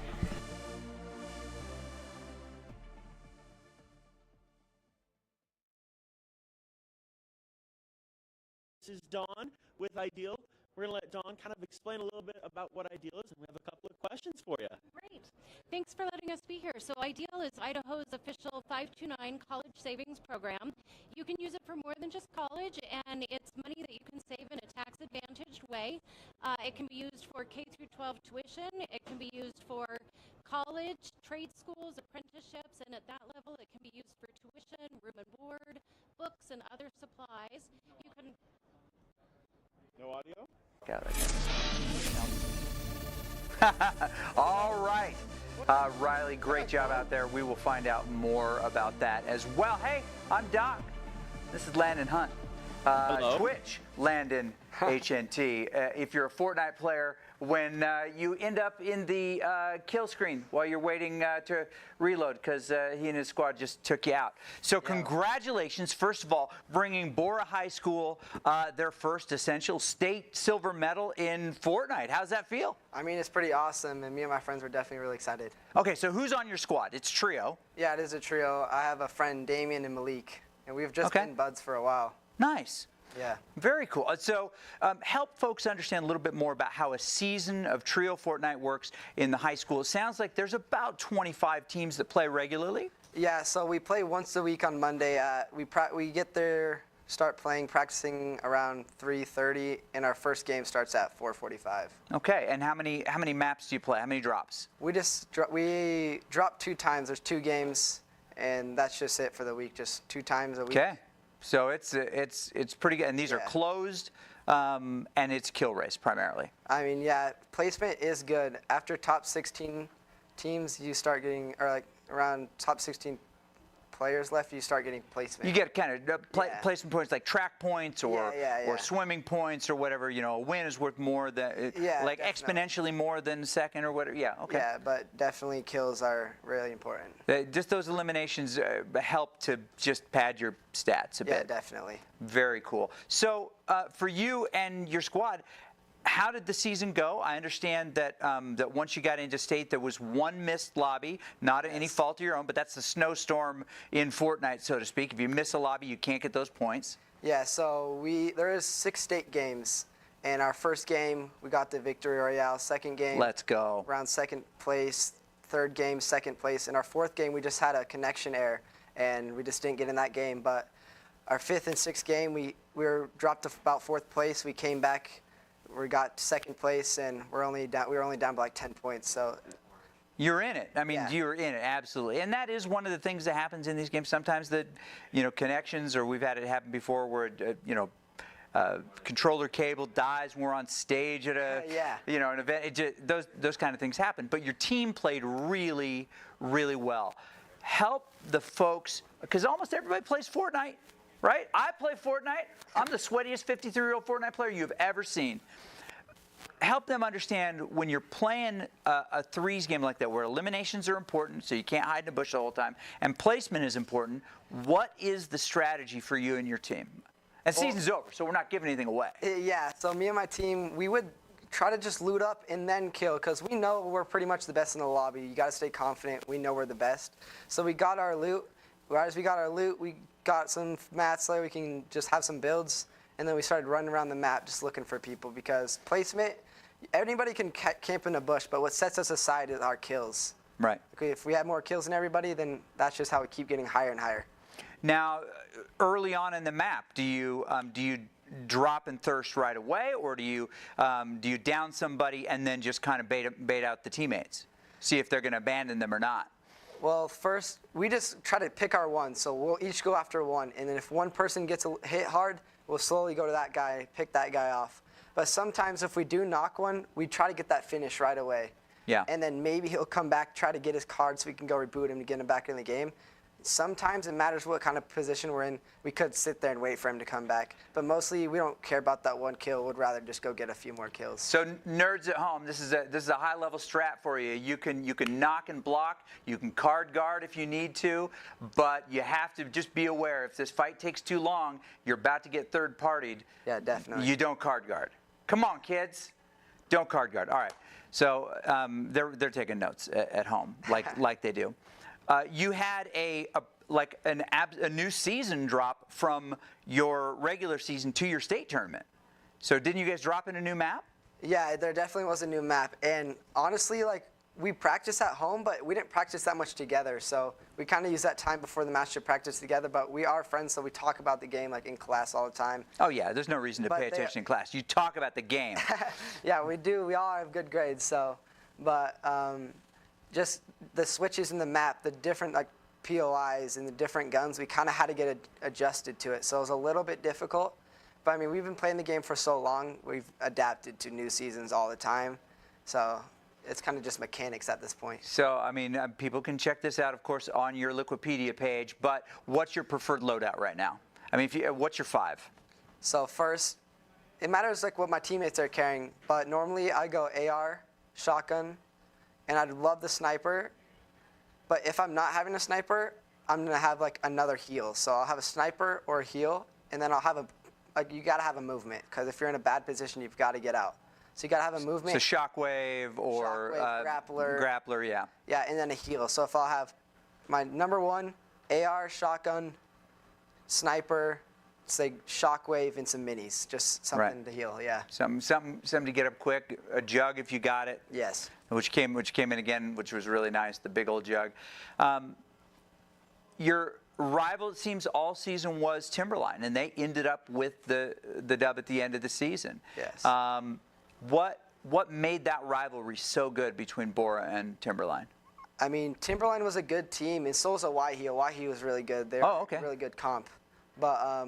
This is Dawn with Ideal. We're going to let Dawn kind of explain a little bit about what Ideal is, and we have a couple of questions for you. Great. Thanks for letting us be here. So Ideal is Idaho's official 529 college savings program. You can use it for more than just college, and it's money that you can save in a tax-advantaged way. It can be used for K-12 tuition. It can be used for college, trade schools, apprenticeships, and at that level it can be used for tuition, room and board, books, and other supplies. You can... No audio? Got it. All right. Riley, great job out there. We will find out more about that as well. Hey, I'm Doc. This is Landon Hunt. Twitch, Landon HNT. If you're a Fortnite player, when you end up in the kill screen while you're waiting to reload because he and his squad just took you out. So congratulations, first of all, bringing Bora High School their first essential state silver medal in Fortnite. How's that feel? I mean, it's pretty awesome, and me and my friends were definitely really excited. Okay, so who's on your squad? It's trio. Yeah, it is a trio. I have a friend, Damien and Malik, and we've just been buds for a while. Nice. Yeah. Very cool. So help folks understand a little bit more about how a season of Trio Fortnite works in the high school. It sounds like there's about 25 teams that play regularly. Yeah, so we play once a week on Monday. We get there, start playing, practicing around 3:30, and our first game starts at 4:45. Okay, and how many maps do you play? How many drops? We drop 2 times. There's 2 games, and that's just it for the week. Just 2 times a week. Okay. So it's pretty good, and these are closed, and it's kill race primarily. I mean, yeah, placement is good. After top 16 teams, you start getting, or like around top 16 players left, you start getting placement. You get kind of placement points like track points or swimming points or whatever. You know, a win is worth more than like exponentially more than second or whatever. Yeah. Okay. Yeah, but definitely kills are really important. Just those eliminations help to just pad your stats a bit. Yeah, definitely. Very cool. So for you and your squad, how did the season go? I understand that that once you got into state, there was 1 missed lobby, not any fault of your own, but that's the snowstorm in Fortnite, so to speak. If you miss a lobby, you can't get those points. Yeah, so there is 6 state games, and our first game we got the victory royale. Second game, let's go. Around 2nd place. Third game, 2nd place. In our 4th game, we just had a connection error, and we just didn't get in that game. But our 5th and 6th game, we were dropped to about 4th place. We came back. We got 2nd place, and we were only down by like 10 points. So you're in it. I mean, you're in it, absolutely. And that is one of the things that happens in these games. Sometimes that, connections, or we've had it happen before where, controller cable dies when we're on stage at a, an event. Those kind of things happen. But your team played really, really well. Help the folks, because almost everybody plays Fortnite. Right? I play Fortnite. I'm the sweatiest 53-year-old Fortnite player you've ever seen. Help them understand when you're playing a threes game like that, where eliminations are important, so you can't hide in a bush the whole time, and placement is important. What is the strategy for you and your team? And season's over, so we're not giving anything away. Yeah, so me and my team, we would try to just loot up and then kill, because we know we're pretty much the best in the lobby. You got to stay confident. We know we're the best. So we got our loot. Right as we got our loot, we got some mats so we can just have some builds, and then we started running around the map just looking for people, because placement, anybody can camp in a bush, but what sets us aside is our kills. Right. Okay, if we have more kills than everybody, then that's just how we keep getting higher and higher. Now, early on in the map, do you drop and thirst right away, or do you down somebody and then just kind of bait out the teammates, see if they're going to abandon them or not? Well, first, we just try to pick our one. So we'll each go after one. And then if one person gets hit hard, we'll slowly go to that guy, pick that guy off. But sometimes if we do knock one, we try to get that finish right away. Yeah. And then maybe he'll come back, try to get his card so we can go reboot him to get him back in the game. Sometimes it matters what kind of position we're in. We could sit there and wait for him to come back. But mostly we don't care about that one kill. We'd rather just go get a few more kills. So nerds at home, this is a high level strat for you. You can knock and block. You can card guard if you need to, but you have to just be aware if this fight takes too long, you're about to get third partied. Yeah, definitely. You don't card guard. Come on, kids. Don't card guard. All right. So they're taking notes at home like they do. You had a new season drop from your regular season to your state tournament. So didn't you guys drop in a new map? Yeah, there definitely was a new map. And honestly, we practice at home, but we didn't practice that much together. So we kind of use that time before the match to practice together. But we are friends, so we talk about the game in class all the time. Oh, yeah, there's no reason to pay attention in class. You talk about the game. Yeah, we do. We all have good grades. So, but just the switches in the map, the different POIs and the different guns, we kind of had to get adjusted to it. So it was a little bit difficult. But I mean, we've been playing the game for so long, we've adapted to new seasons all the time. So it's kind of just mechanics at this point. So, I mean, people can check this out, of course, on your Liquipedia page, but what's your preferred loadout right now? I mean, what's your 5? So first, it matters like what my teammates are carrying, but normally I go AR, shotgun, and I'd love the sniper, but if I'm not having a sniper, I'm gonna have like another heal. So I'll have a sniper or a heal, and then I'll have you gotta have a movement, because if you're in a bad position, you've gotta get out. So you gotta have a movement. So shockwave or grappler. Grappler, yeah. Yeah, and then a heal. So if I'll have my number 1, AR, shotgun, sniper, say shockwave, and some minis, just something to heal. Yeah. Something to get up quick. A jug if you got it. Yes. Which came in again, which was really nice. The big old jug. Your rival, it seems, all season was Timberline, and they ended up with the dub at the end of the season. Yes. What made that rivalry so good between Bora and Timberline? I mean, Timberline was a good team, and so was a Waihi. Waihi was really good. They were really good comp. But,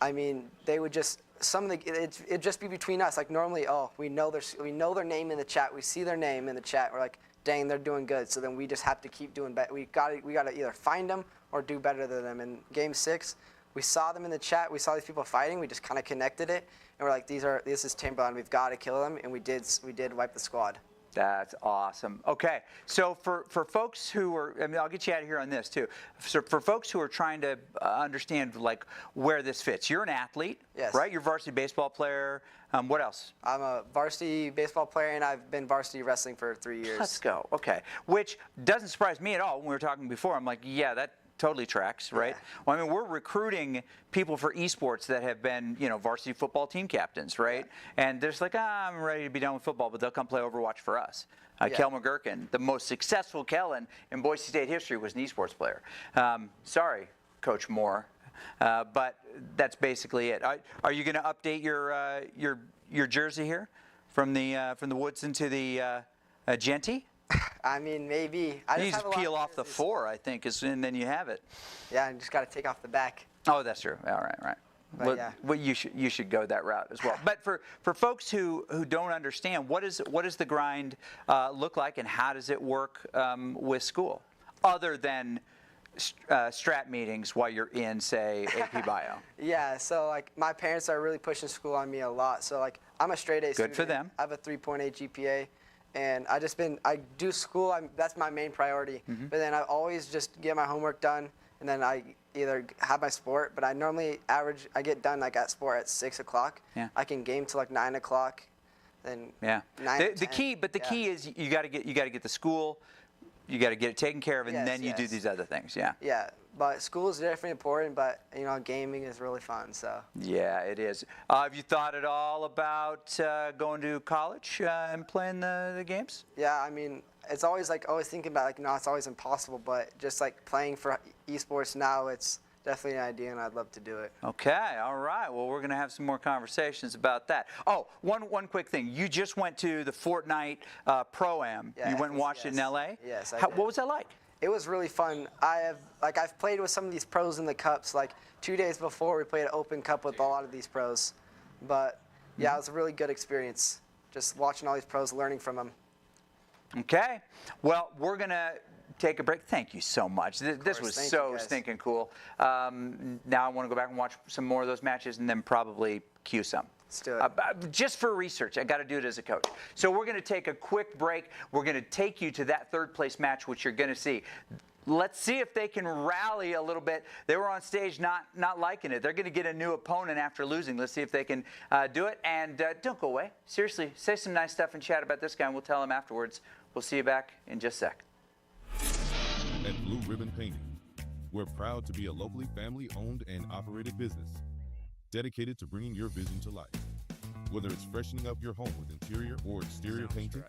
I mean, they would just, it'd just be between us. Like, normally, we know their name in the chat. We see their name in the chat. We're like, dang, they're doing good. So then we just have to keep doing better. We got to either find them or do better than them. In Game 6, we saw them in the chat. We saw these people fighting. We just kind of connected it. And we're like, this is Timberline. We've got to kill them. And we did wipe the squad. That's awesome. Okay, so for folks who are, I mean, I'll get you out of here on this too. So for folks who are trying to understand like where this fits, you're an athlete, yes, right? You're a varsity baseball player. What else? I'm a varsity baseball player, and I've been varsity wrestling for 3 years. Let's go. Okay, which doesn't surprise me at all. When we were talking before, I'm like, yeah, that totally tracks, right? Yeah. Well, I mean, we're recruiting people for esports that have been, varsity football team captains, right? Yeah. And they're just like, I'm ready to be done with football, but they'll come play Overwatch for us. Kel McGurkin, the most successful Kellen in Boise State history, was an esports player. Sorry, Coach Moore, but that's basically it. Are you going to update your jersey here from the Woodson to the Genty? I mean, maybe. You just peel off the 4, I think, and then you have it. Yeah, and just got to take off the back. Oh, that's true. All right. But yeah. Well, you should go that route as well. But for folks who don't understand, what does the grind look like, and how does it work with school, other than strat meetings while you're in, say, AP Bio? Yeah, so like my parents are really pushing school on me a lot. So like I'm a straight A student. Good for them. I have a 3.8 GPA. And I do school, that's my main priority. Mm-hmm. But then I always just get my homework done, and then I either have my sport, but I normally I get done like at sport at 6 o'clock. Yeah. I can game till like 9 o'clock, then 9 the key is you got to get the school, you got to get it taken care of, and then you do these other things. Yeah. Yeah, but school is definitely important, but gaming is really fun. So. Yeah, it is. Have you thought at all about going to college and playing the games? Yeah, I mean, it's always thinking about it's always impossible, but just like playing for esports now, it's definitely an idea, and I'd love to do it. Okay, all right. Well, we're going to have some more conversations about that. Oh, one quick thing. You just went to the Fortnite Pro-Am. Yeah, you went and watched it in LA? Yes, I did. What was that like? It was really fun. I've played with some of these pros in the cups. Like 2 days before, we played an open cup with a lot of these pros. But yeah, it was a really good experience. Just watching all these pros, learning from them. Okay. Well, we're going to take a break. Thank you so much. This was so stinking cool. Now I want to go back and watch some more of those matches, and then probably cue some. Let's do it. Just for research. I got to do it as a coach. So we're going to take a quick break. We're going to take you to that third place match, which you're going to see. Let's see if they can rally a little bit. They were on stage not liking it. They're going to get a new opponent after losing. Let's see if they can do it. And don't go away. Seriously, say some nice stuff and chat about this guy, and we'll tell him afterwards. We'll see you back in just a sec. At Blue Ribbon Painting, we're proud to be a locally family-owned and operated business dedicated to bringing your vision to life. Whether it's freshening up your home with interior or exterior painting,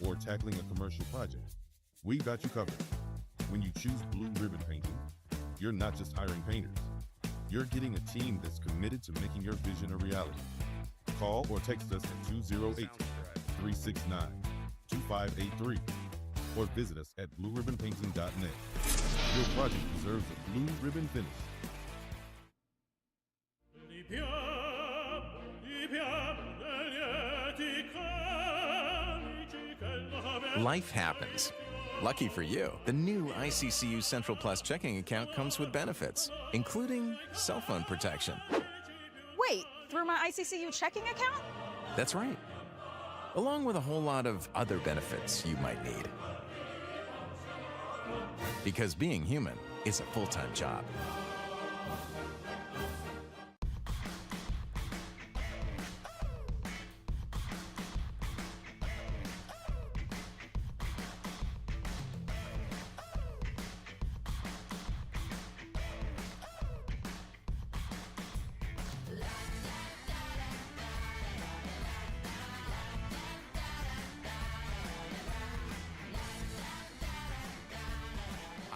or tackling a commercial project, we've got you covered. When you choose Blue Ribbon Painting, you're not just hiring painters. You're getting a team that's committed to making your vision a reality. Call or text us at 208-369-2583 or visit us at blueribbonpainting.net. Your project deserves a blue ribbon finish. Life happens. Lucky for you, the new ICCU Central Plus checking account comes with benefits, including cell phone protection. Wait, through my ICCU checking account? That's right. Along with a whole lot of other benefits you might need. Because being human is a full-time job.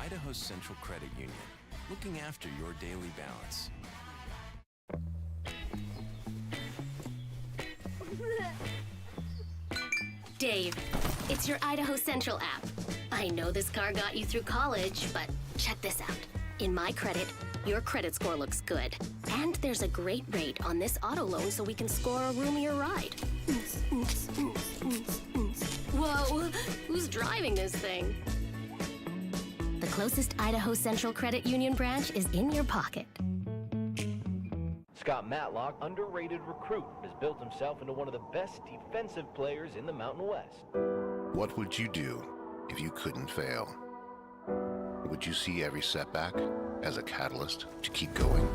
Idaho Central Credit Union, looking after your daily balance. Dave, it's your Idaho Central app. I know this car got you through college, but check this out. In my credit, your credit score looks good. And there's a great rate on this auto loan so we can score a roomier ride. Whoa, who's driving this thing? The closest Idaho Central Credit Union branch is in your pocket. Scott Matlock, underrated recruit, has built himself into one of the best defensive players in the Mountain West. What would you do if you couldn't fail? Would you see every setback as a catalyst to keep going?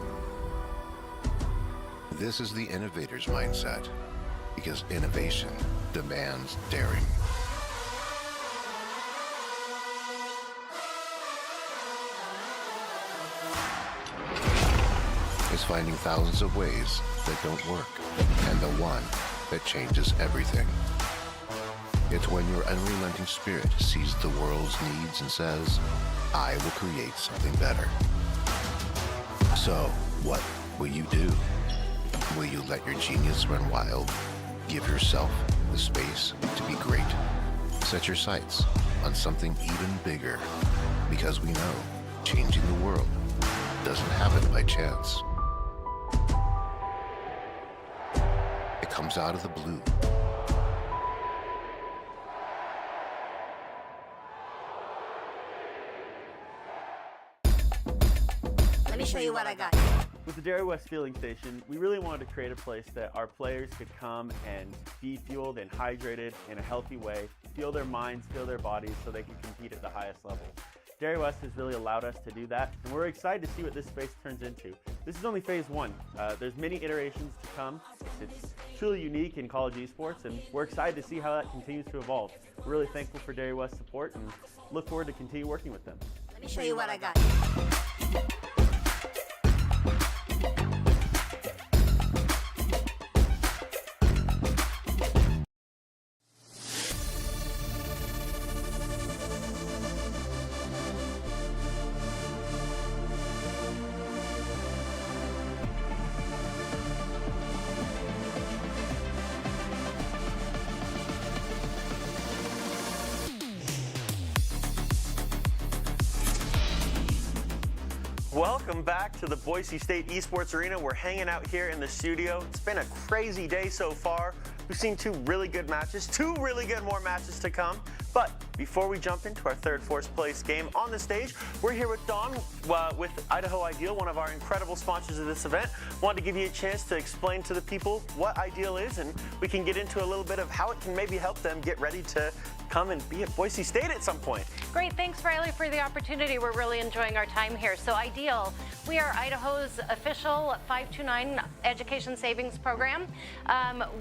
This is the innovator's mindset, because innovation demands daring. Is finding thousands of ways that don't work, and the one that changes everything. It's when your unrelenting spirit sees the world's needs and says, I will create something better. So, what will you do? Will you let your genius run wild? Give yourself the space to be great? Set your sights on something even bigger, because we know changing the world doesn't happen by chance. It comes out of the blue. Let me show you what I got. With the Dairy West Fueling Station, we really wanted to create a place that our players could come and be fueled and hydrated in a healthy way, fuel their minds, fuel their bodies so they can compete at the highest level. Dairy West has really allowed us to do that, and we're excited to see what this space turns into. This is only phase one. There's many iterations to come. It's truly unique in college esports, and we're excited to see how that continues to evolve. We're really thankful for Dairy West's support and look forward to continue working with them. Let me show you what I got. Welcome back to the Boise State Esports Arena. We're hanging out here in the studio. It's been a crazy day so far. We've seen two really good matches, two really good more matches to come. But before we jump into our third fourth place game on the stage, we're here with Dawn with Idaho Ideal, one of our incredible sponsors of this event. Wanted to give you a chance to explain to the people what Ideal is, and we can get into a little bit of how it can maybe help them get ready to come and be at Boise State at some point. Great, thanks Riley for the opportunity. We're really enjoying our time here. So Ideal, we are Idaho's official 529 education savings program.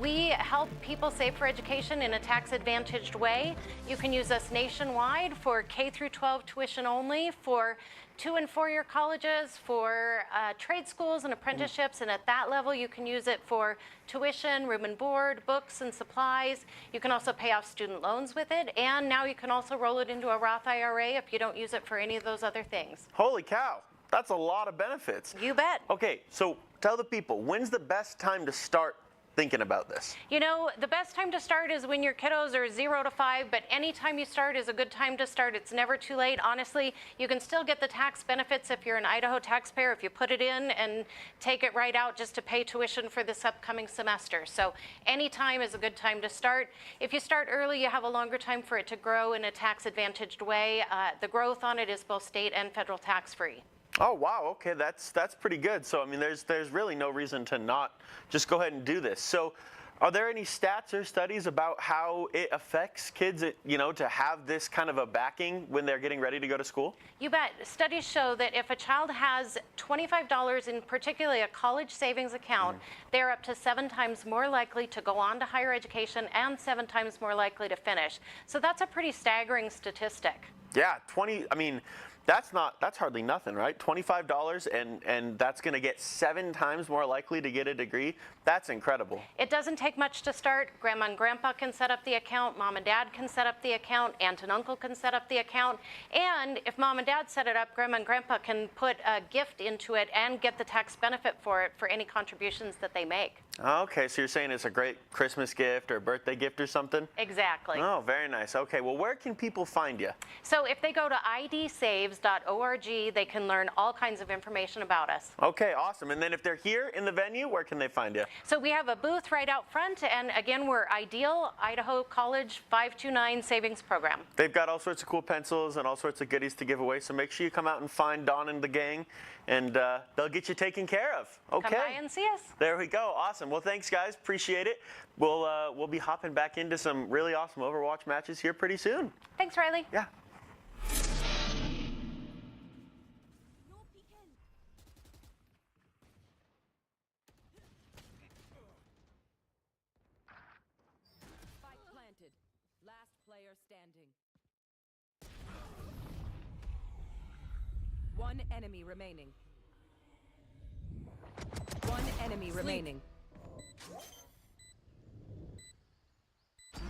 We help people save for education in a tax-advantaged way. You can use us nationwide for K through 12 tuition only, for 2- and 4-year colleges, for trade schools and apprenticeships, and at that level you can use it for tuition, room and board, books and supplies. You can also pay off student loans with it, and now you can also roll it into a Roth IRA if you don't use it for any of those other things. Holy cow, that's a lot of benefits. You bet. Okay, so tell the people, when's the best time to start thinking about this? You know, the best time to start is when your kiddos are 0 to 5, but any time you start is a good time to start. It's never too late. Honestly, you can still get the tax benefits if you're an Idaho taxpayer, if you put it in and take it right out just to pay tuition for this upcoming semester. So any time is a good time to start. If you start early, you have a longer time for it to grow in a tax-advantaged way. The growth on it is both state and federal tax-free. Oh wow, okay, that's pretty good. So I mean, there's really no reason to not just go ahead and do this. So, are there any stats or studies about how it affects kids, you know, to have this kind of a backing when they're getting ready to go to school? You bet. Studies show that if a child has $25 in particularly a college savings account, they're up to 7 times more likely to go on to higher education and 7 times more likely to finish. So that's a pretty staggering statistic. Yeah, I mean, that's hardly nothing, right? $25 and that's going to get 7 times more likely to get a degree. That's incredible. It doesn't take much to start. Grandma and grandpa can set up the account. Mom and dad can set up the account. Aunt and uncle can set up the account. And if mom and dad set it up, grandma and grandpa can put a gift into it and get the tax benefit for it for any contributions that they make. Okay, so you're saying it's a great Christmas gift or birthday gift or something? Exactly. Oh, very nice. Okay, well, where can people find you? So if they go to idsaves.org, they can learn all kinds of information about us. Okay, awesome. And then if they're here in the venue, where can they find you? So we have a booth right out front, and again, we're Ideal Idaho College 529 Savings Program. They've got all sorts of cool pencils and all sorts of goodies to give away, so make sure you come out and find Dawn and the gang, and they'll get you taken care of. Okay. Come by and see us. There we go. Awesome. Well, thanks, guys. Appreciate it. We'll be hopping back into some really awesome Overwatch matches here pretty soon. Thanks, Riley. Yeah. Last player standing. One enemy remaining. One enemy remaining.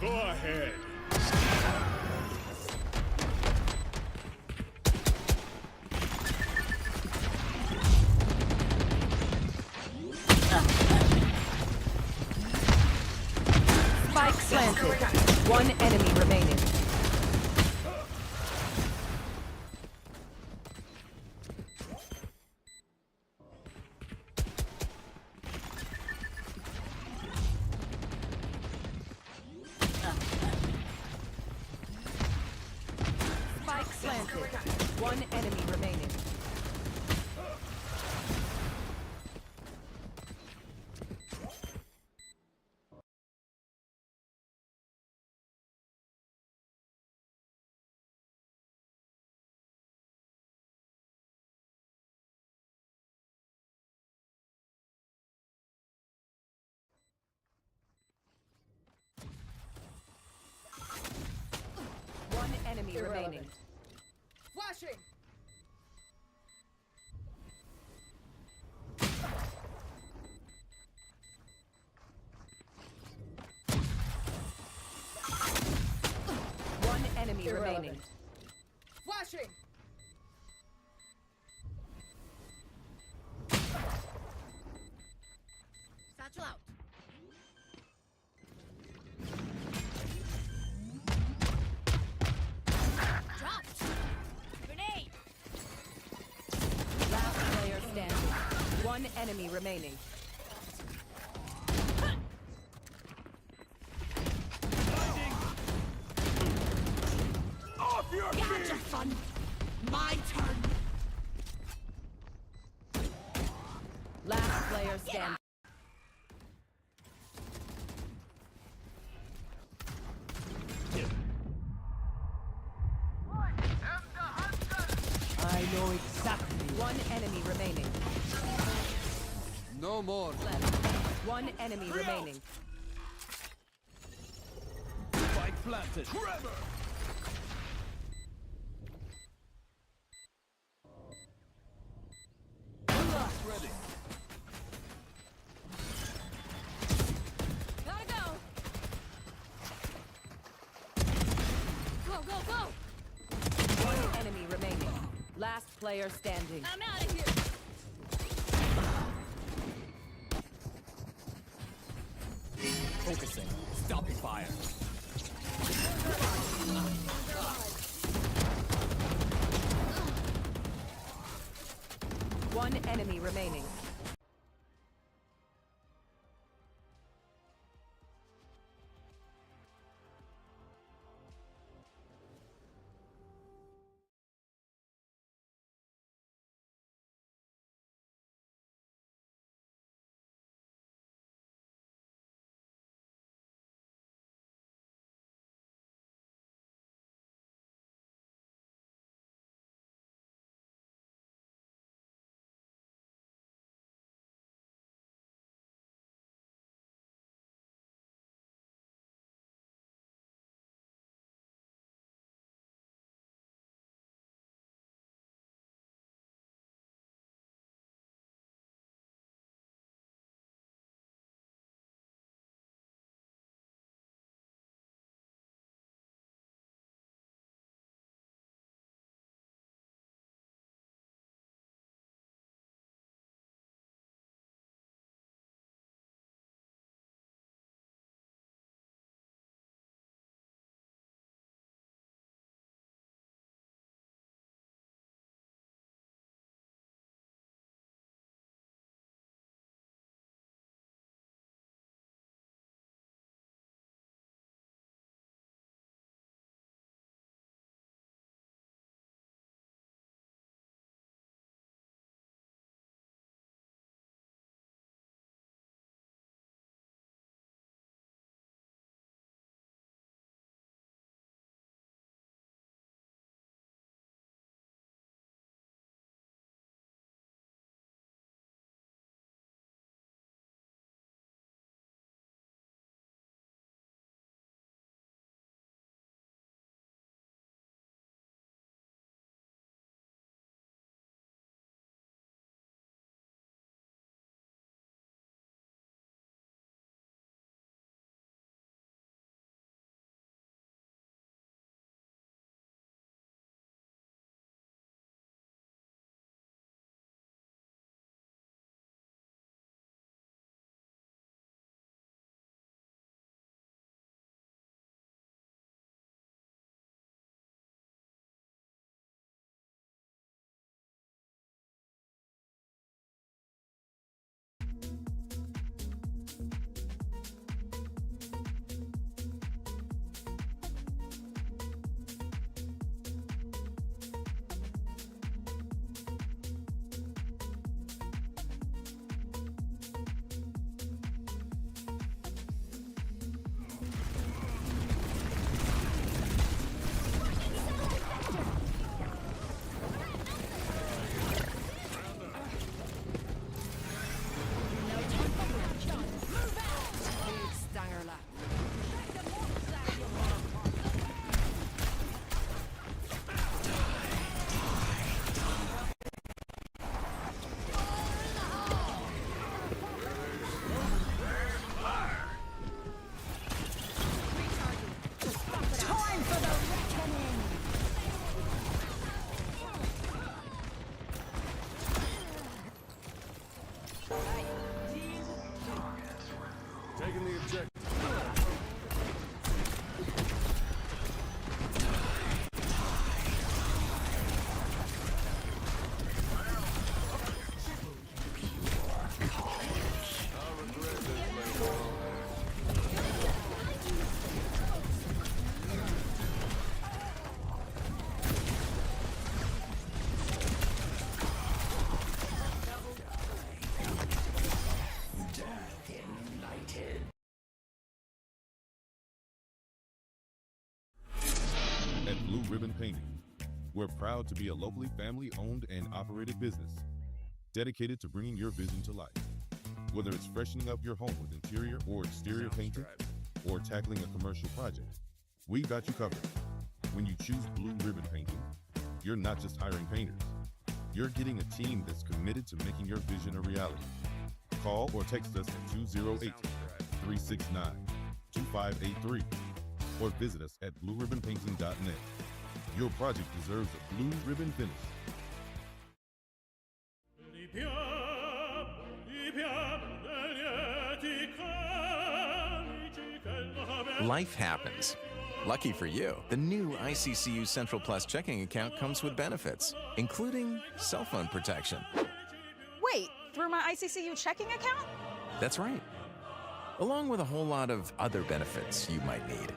Go ahead. Spike planted. One enemy remaining. Spike planted. One enemy remaining. One enemy remaining. Flashing! One enemy remaining. Flashing! Satchel out. Dropped. Grenade. Last player standing. One enemy remaining. Off your feet! Gotcha, fun. My turn. Last player standing. I know exactly. One enemy remaining. No more. Left. One enemy remaining. Spike planted. Trevor! Ready. Gotta go. Go, go, go. One enemy remaining. Last player standing. I'm out of here. Focusing. Stopping fire. One enemy remaining. Taking the objective. At Blue Ribbon Painting, we're proud to be a locally family-owned and operated business dedicated to bringing your vision to life. Whether it's freshening up your home with interior or exterior painting or tackling a commercial project, we got you covered. When you choose Blue Ribbon Painting, you're not just hiring painters. You're getting a team that's committed to making your vision a reality. Call or text us at 208-369-2583 or visit us at blueribbonpainting.net. Your project deserves a blue ribbon finish. Life happens. Lucky for you, the new ICCU Central Plus checking account comes with benefits, including cell phone protection. Wait, through my ICCU checking account? That's right. Along with a whole lot of other benefits you might need.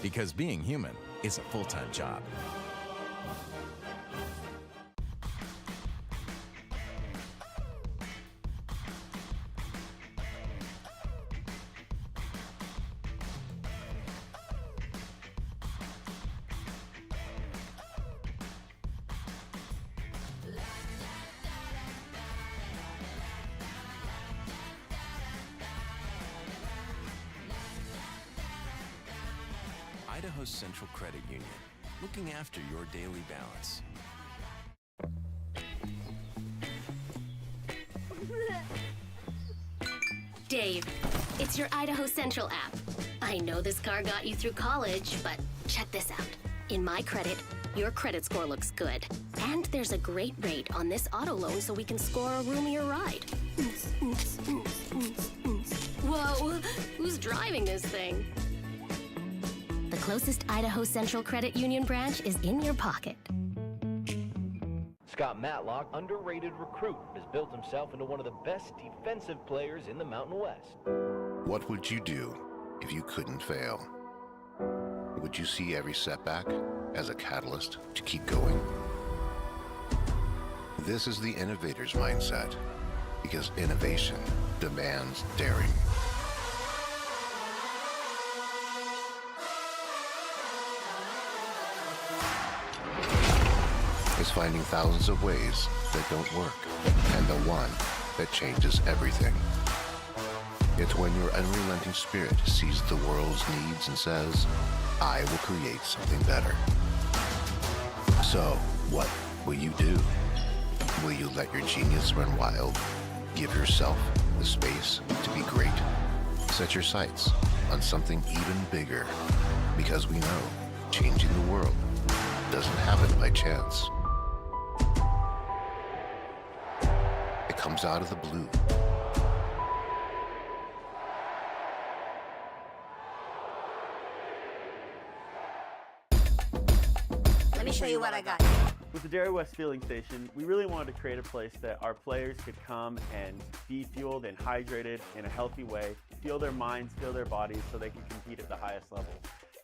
Because being human is a full-time job. Idaho Central Credit Union, looking after your daily balance. Dave, it's your Idaho Central app. I know this car got you through college, but check this out. In my credit, your credit score looks good. And there's a great rate on this auto loan so we can score a roomier ride. Whoa, who's driving this thing? The closest Idaho Central Credit Union branch is in your pocket. Scott Matlock, underrated recruit, has built himself into one of the best defensive players in the Mountain West. What would you do if you couldn't fail? Would you see every setback as a catalyst to keep going? This is the innovator's mindset, because innovation demands daring. Is finding thousands of ways that don't work, and the one that changes everything. It's when your unrelenting spirit sees the world's needs and says, I will create something better. So, what will you do? Will you let your genius run wild? Give yourself the space to be great? Set your sights on something even bigger, because we know changing the world doesn't happen by chance. It comes out of the blue. Let me show you what I got. With the Dairy West Fueling Station, we really wanted to create a place that our players could come and be fueled and hydrated in a healthy way, fuel their minds, fuel their bodies so they can compete at the highest level.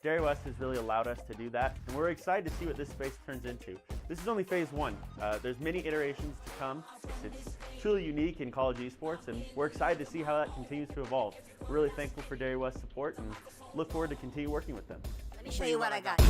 Dairy West has really allowed us to do that, and we're excited to see what this space turns into. This is only phase one. There's many iterations to come. It's truly unique in college esports, and we're excited to see how that continues to evolve. We're really thankful for Dairy West's support and look forward to continue working with them. Let me show you what I got.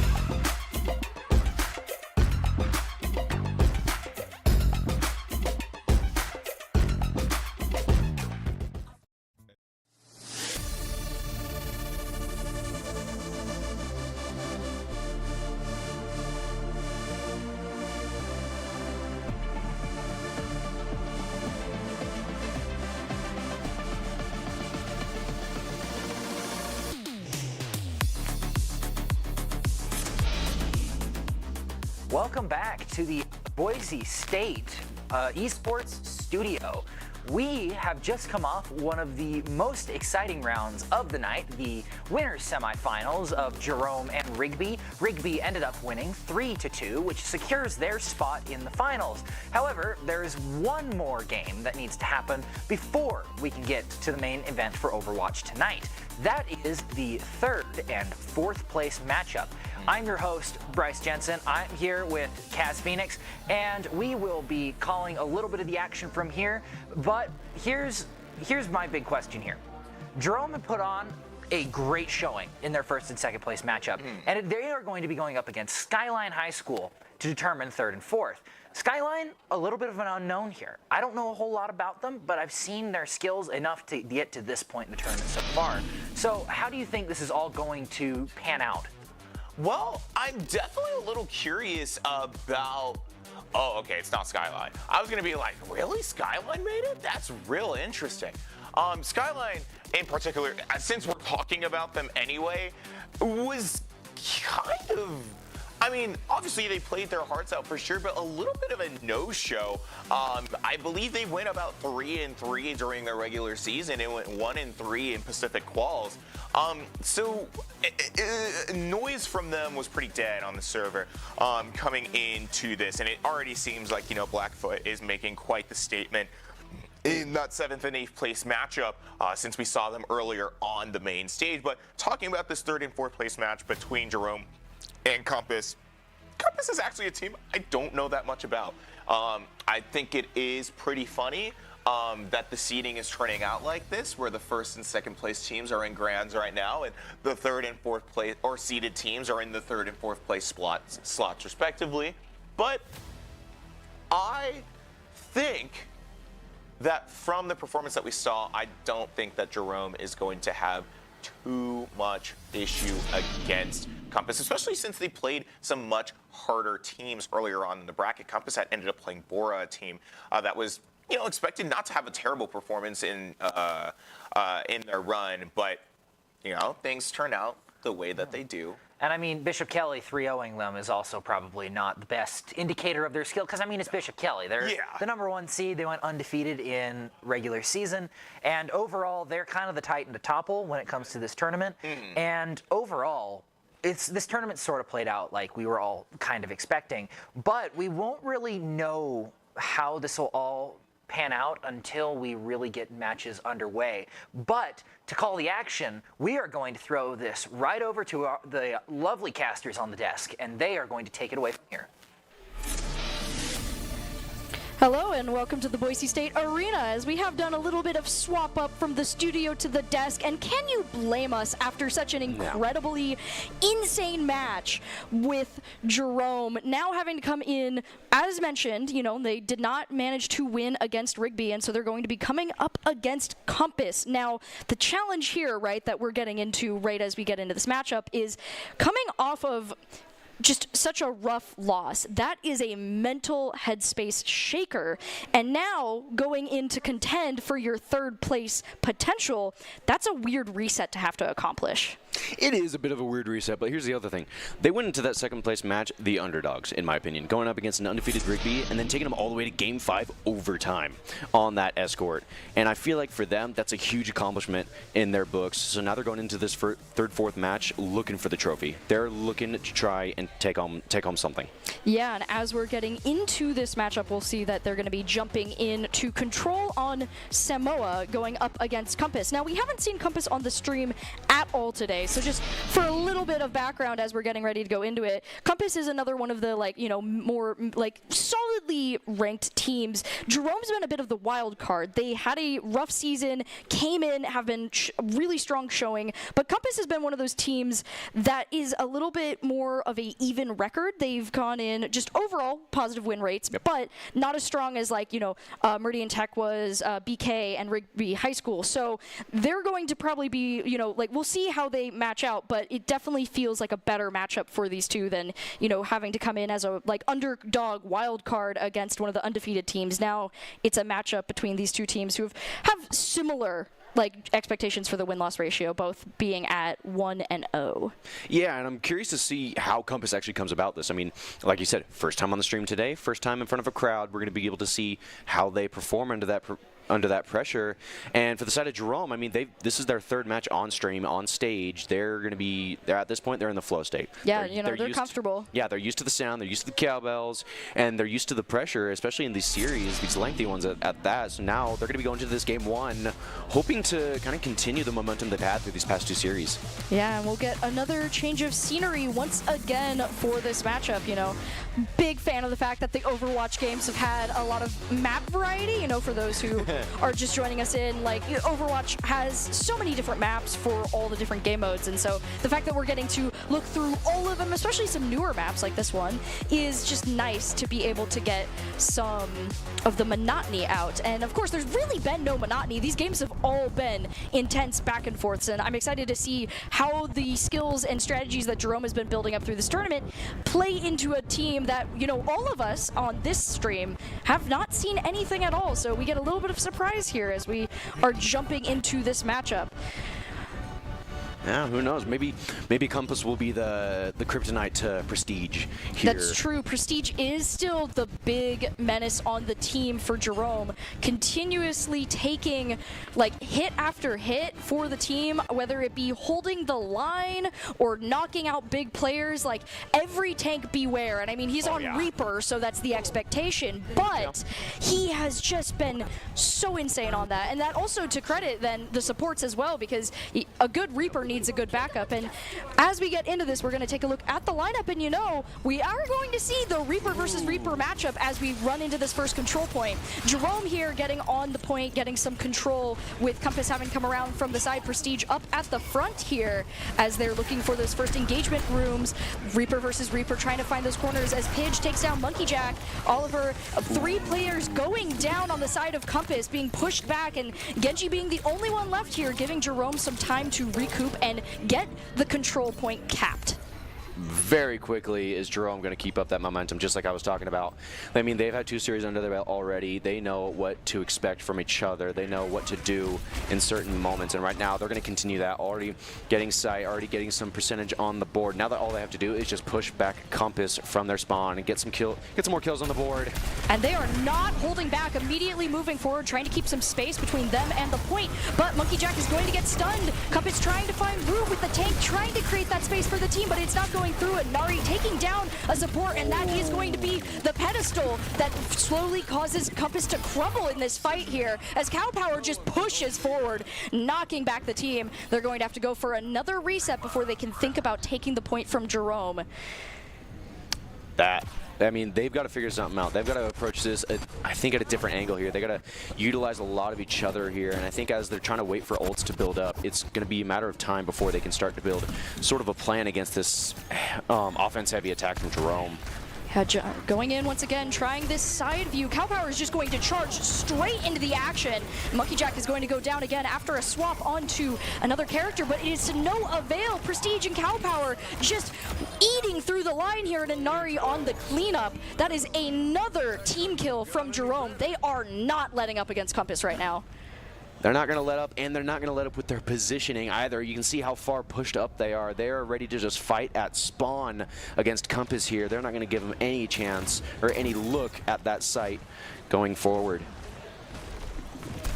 Welcome back to the Boise State Esports Studio. We have just come off one of the most exciting rounds of the night, the winners semifinals of Jerome and Rigby. Rigby ended up winning 3-2, which secures their spot in the finals. However, there is one more game that needs to happen before we can get to the main event for Overwatch tonight. That is the third and fourth place matchup. I'm your host, Bryce Jensen. I'm here with Kaz Phoenix, and we will be calling a little bit of the action from here. But here's my big question here. Jerome had put on a great showing in their first and second place matchup, and they are going to be going up against Skyline High School to determine third and fourth. Skyline, a little bit of an unknown here. I don't know a whole lot about them, but I've seen their skills enough to get to this point in the tournament so far. So how do you think this is all going to pan out? Well, I'm definitely a little curious about... Oh, okay, it's not Skyline. I was going to be like, really? Skyline made it? That's real interesting. Skyline, in particular, since we're talking about them anyway, was kind of... I mean, obviously they played their hearts out for sure, but a little bit of a no-show. I believe they went about 3-3 during their regular season. It went 1-3 in Pacific Quals. So noise from them was pretty dead on the server coming into this, and it already seems like, you know, Blackfoot is making quite the statement in that 7th and 8th place matchup since we saw them earlier on the main stage. But talking about this 3rd and 4th place match between Jerome and Compass. Compass is actually a team I don't know that much about. I think it is pretty funny that the seeding is turning out like this, where the 1st and 2nd place teams are in grands right now, and the 3rd and 4th place or seeded teams are in the 3rd and 4th place slots respectively. But I think that from the performance that we saw, I don't think that Jerome is going to have too much issue against Compass, especially since they played some much harder teams earlier on in the bracket. Compass had ended up playing Bora, a team that was, you know, expected not to have a terrible performance in their run, but, you know, things turn out the way that they do. And I mean, Bishop Kelly 3-0ing them is also probably not the best indicator of their skill, because I mean, it's Bishop Kelly. They're the #1 seed. They went undefeated in regular season, and overall, they're kind of the Titan to topple when it comes to this tournament. And overall, this tournament sort of played out like we were all kind of expecting, but we won't really know how this will all pan out until we really get matches underway. But to call the action, we are going to throw this right over to the lovely casters on the desk, and they are going to take it away from here. Hello and welcome to the Boise State Arena, as we have done a little bit of swap up from the studio to the desk. And can you blame us after such an incredibly insane match with Jerome now having to come in? As mentioned, you know, they did not manage to win against Rigby, and so they're going to be coming up against Compass. Now, the challenge here, right, that we're getting into right as we get into this matchup is coming off of just such a rough loss. That is a mental headspace shaker. And now going in to contend for your 3rd place potential, that's a weird reset to have to accomplish. It is a bit of a weird reset, but here's the other thing. They went into that 2nd place match the underdogs, in my opinion, going up against an undefeated Rigby and then taking them all the way to Game 5 overtime on that escort. And I feel like for them, that's a huge accomplishment in their books. So now they're going into this 3rd, 4th match looking for the trophy. They're looking to try and take home something. Yeah, and as we're getting into this matchup, we'll see that they're going to be jumping in to Control on Samoa, going up against Compass. Now, we haven't seen Compass on the stream at all today, so just for a little bit of background as we're getting ready to go into it, Compass is another one of the, like, you know, more, like, solidly ranked teams. Jerome's been a bit of the wild card. They had a rough season, came in, have been really strong showing, but Compass has been one of those teams that is a little bit more of a even record. They've gone in just overall positive win rates, but not as strong as, like, you know, Meridian Tech was, BK and Rigby High School. So they're going to probably be, you know, like, we'll see how they match out, but it definitely feels like a better matchup for these two than, you know, having to come in as a, like, underdog wild card against one of the undefeated teams. Now it's a matchup between these two teams who have similar, like, expectations for the win-loss ratio, both being at 1-0. Yeah, and I'm curious to see how Compass actually comes about this. I mean, like you said, first time on the stream today, first time in front of a crowd. We're going to be able to see how they perform under that pressure. And for the side of Jerome, I mean, this is their 3rd match on stream, on stage. They're at this point, they're in the flow state. Yeah, they're comfortable. Yeah, they're used to the sound, they're used to the cowbells, and they're used to the pressure, especially in these series, these lengthy ones at that. So now they're going to be going to this Game 1, hoping to kind of continue the momentum they've had through these past 2 series. Yeah, and we'll get another change of scenery once again for this matchup. You know, big fan of the fact that the Overwatch games have had a lot of map variety, you know, for those who are just joining us in. Like, Overwatch has so many different maps for all the different game modes, and so the fact that we're getting to look through all of them, especially some newer maps like this one, is just nice to be able to get some of the monotony out. And of course, there's really been no monotony. These games have all been intense back and forths, and I'm excited to see how the skills and strategies that Jerome has been building up through this tournament play into a team that, you know, all of us on this stream have not seen anything at all. So we get a little bit of surprise here as we are jumping into this matchup. Yeah, who knows? Maybe Compass will be the kryptonite to Prestige here. That's true. Prestige is still the big menace on the team for Jerome, continuously taking like hit after hit for the team, whether it be holding the line or knocking out big players. Like every tank beware, and I mean he's on Reaper, so that's the expectation, but he has just been so insane on that. And that also to credit then the supports as well, because a good Reaper needs a good backup. And as we get into this, we're going to take a look at the lineup, and you know, we are going to see the Reaper versus Reaper matchup as we run into this first control point. Jerome here getting on the point, getting some control with Compass having come around from the side. Prestige up at the front here as they're looking for those first engagement rooms. Reaper versus Reaper trying to find those corners as Pidge takes down Monkey Jack. Oliver, 3 players going down on the side of Compass, being pushed back, and Genji being the only one left here, giving Jerome some time to recoup and get the control point capped. Very quickly is Jerome going to keep up that momentum, just like I was talking about. I mean, they've had 2 series under their belt already. They know what to expect from each other. They know what to do in certain moments, and right now they're going to continue that. Already getting sight, already getting some percentage on the board. Now that all they have to do is just push back Compass from their spawn and get some more kills on the board. And they are not holding back, immediately moving forward, trying to keep some space between them and the point. But Monkey Jack is going to get stunned. Compass trying to find room with the tank, trying to create that space for the team, but it's not going through it. Nari taking down a support, and that is going to be the pedestal that slowly causes Compass to crumble in this fight here as Cow Power just pushes forward, knocking back the team. They're going to have to go for another reset before they can think about taking the point from Jerome. I mean, they've got to figure something out. They've got to approach this, I think, at a different angle here. They got to utilize a lot of each other here, and I think as they're trying to wait for ults to build up, it's going to be a matter of time before they can start to build sort of a plan against this offense-heavy attack from Jerome. Going in once again, trying this side view. Cow Power is just going to charge straight into the action. Monkey Jack is going to go down again after a swap onto another character, but it is to no avail. Prestige and Cow Power just eating through the line here, and Nari on the cleanup. That is another team kill from Jerome. They are not letting up against Compass right now. They're not going to let up, and they're not going to let up with their positioning either. You can see how far pushed up they are. They are ready to just fight at spawn against Compass here. They're not going to give them any chance or any look at that site going forward.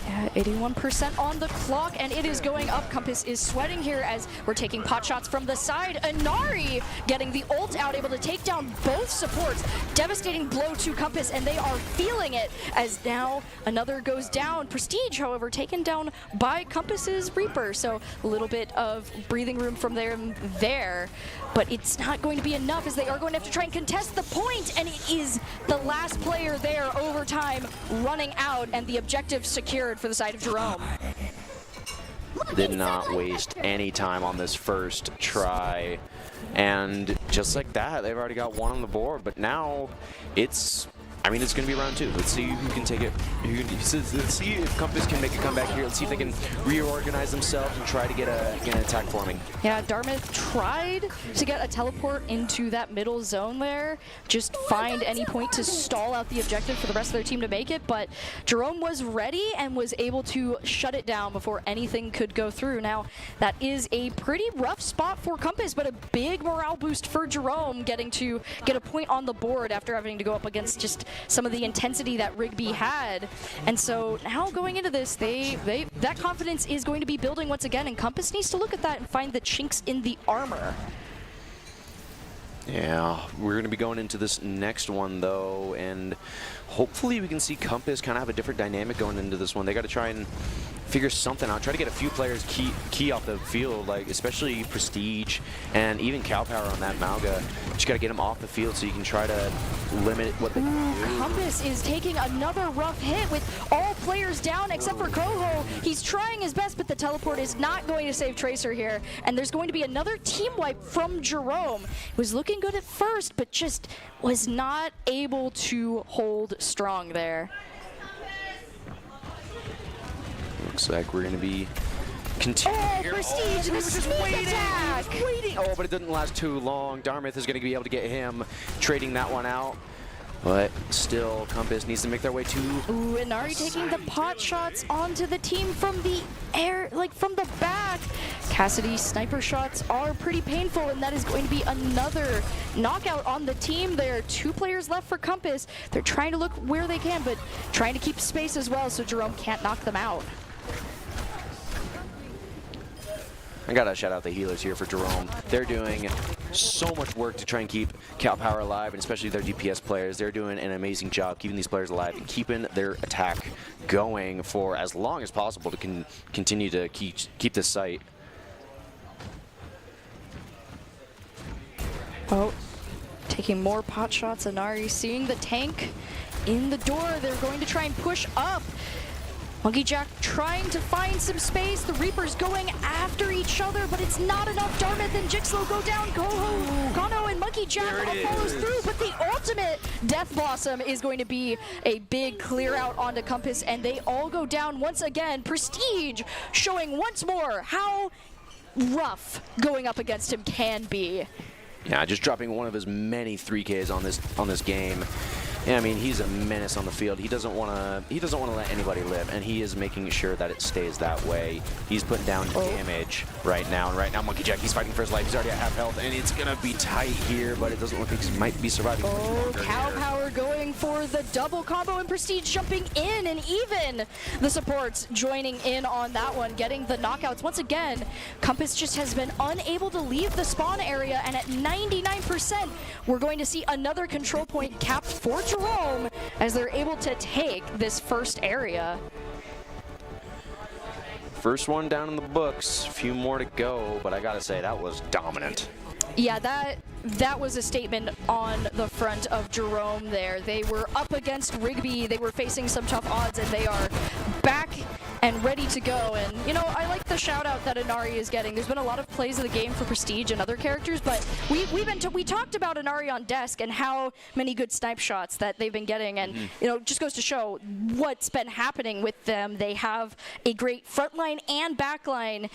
Yeah, 81% on the clock, and it is going up. Compass is sweating here as we're taking pot shots from the side. Inari getting the ult out, able to take down both supports. Devastating blow to Compass, and they are feeling it as now another goes down. Prestige, however, taken down by Compass's Reaper, so a little bit of breathing room from them there. But it's not going to be enough as they are going to have to try and contest the point, and it is the last player there, overtime, running out, and the objective secured for the side of Jerome. Did not waste any time on this first try, and just like that, they've already got 1 on the board, but now it's going to be round 2. Let's see who can take it. Let's see if Compass can make a comeback here. Let's see if they can reorganize themselves and try to get an attack forming. Yeah, Dartmouth tried to get a teleport into that middle zone there, just find any point to stall out the objective for the rest of their team to make it, but Jerome was ready and was able to shut it down before anything could go through. Now, that is a pretty rough spot for Compass, but a big morale boost for Jerome, getting to get a point on the board after having to go up against just some of the intensity that Rigby had. And so now going into this, that confidence is going to be building once again, and Compass needs to look at that and find the chinks in the armor. Yeah, we're going to be going into this next one, though, and hopefully we can see Compass kind of have a different dynamic going into this one. They got to try and figure something out, try to get a few players key off the field, like especially Prestige and even Cow Power on that Mauga. Just got to get them off the field so you can try to limit what they can do. Compass is taking another rough hit with all players down except for Koho. He's trying his best, but the teleport is not going to save Tracer here, and there's going to be another team wipe from Jerome. It was looking good at first, but just was not able to hold strong there. Looks like we're going to be continuing here. Prestige, the sneak attack! Waiting. Oh, but it didn't last too long. Dartmouth is going to be able to get him, trading that one out. But still, Compass needs to make their way to... Ooh, Inari taking the pot shots onto the team from the air, like from the back. Cassidy's sniper shots are pretty painful, and that is going to be another knockout on the team. There are 2 players left for Compass. They're trying to look where they can, but trying to keep space as well so Jerome can't knock them out. I gotta shout out the healers here for Jerome. They're doing so much work to try and keep Cal Power alive, and especially their DPS players. They're doing an amazing job keeping these players alive and keeping their attack going for as long as possible to continue to keep this site. Oh, taking more pot shots. Inari seeing the tank in the door. They're going to try and push up. Monkey Jack trying to find some space. The Reapers going after each other, but it's not enough. Dartmouth and Jixlow go down. Gono and Monkey Jack all follows through, but the ultimate Death Blossom is going to be a big clear out onto Compass, and they all go down once again. Prestige showing once more how rough going up against him can be. Yeah, just dropping one of his many 3Ks on this game. Yeah, I mean, he's a menace on the field. He doesn't want to let anybody live, and he is making sure that it stays that way. He's putting down damage right now, and right now Monkey Jack, he's fighting for his life. He's already at half health, and it's gonna be tight here, but it doesn't look like he might be surviving. Oh, Cow Power going for the double combo, and Prestige jumping in, and even the supports joining in on that one, getting the knockouts. Once again, Compass just has been unable to leave the spawn area, and at 99%, we're going to see another control point capped for Jerome as they're able to take this first area. First one down in the books, a few more to go, but I gotta say that was dominant. Yeah, that was a statement on the front of Jerome there. They were up against Rigby, they were facing some tough odds, and they are back and ready to go. And, you know, I like the shout out that Inari is getting. There's been a lot of plays of the game for Prestige and other characters, but we talked about Inari on desk and how many good snipe shots that they've been getting, and you know, just goes to show what's been happening with them. They have a great frontline and backline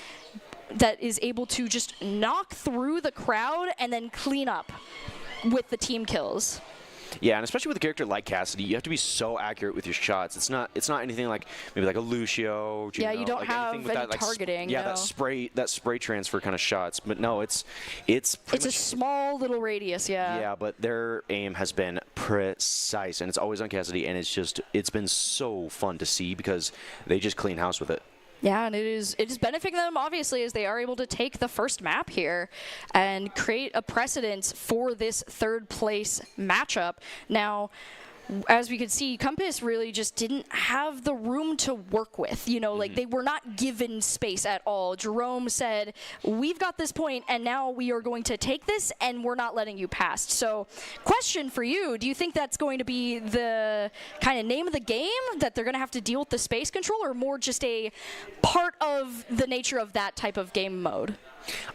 that is able to just knock through the crowd and then clean up with the team kills. Yeah, and especially with a character like Cassidy, you have to be so accurate with your shots. It's not anything like maybe like a Lucio. Yeah, you don't like have any that, targeting. Yeah, no. that spray transfer kind of shots. But no, it's a small little radius. Yeah. Yeah, but their aim has been precise, and it's always on Cassidy, and it's been so fun to see because they just clean house with it. Yeah, and it is benefiting them, obviously, as they are able to take the first map here and create a precedent for this third place matchup. Now, as we could see, Compass really just didn't have the room to work with. You know, like they were not given space at all. Jerome said, we've got this point, and now we are going to take this, and we're not letting you pass. So, question for you, do you think that's going to be the kind of name of the game, that they're going to have to deal with the space control, or more just a part of the nature of that type of game mode?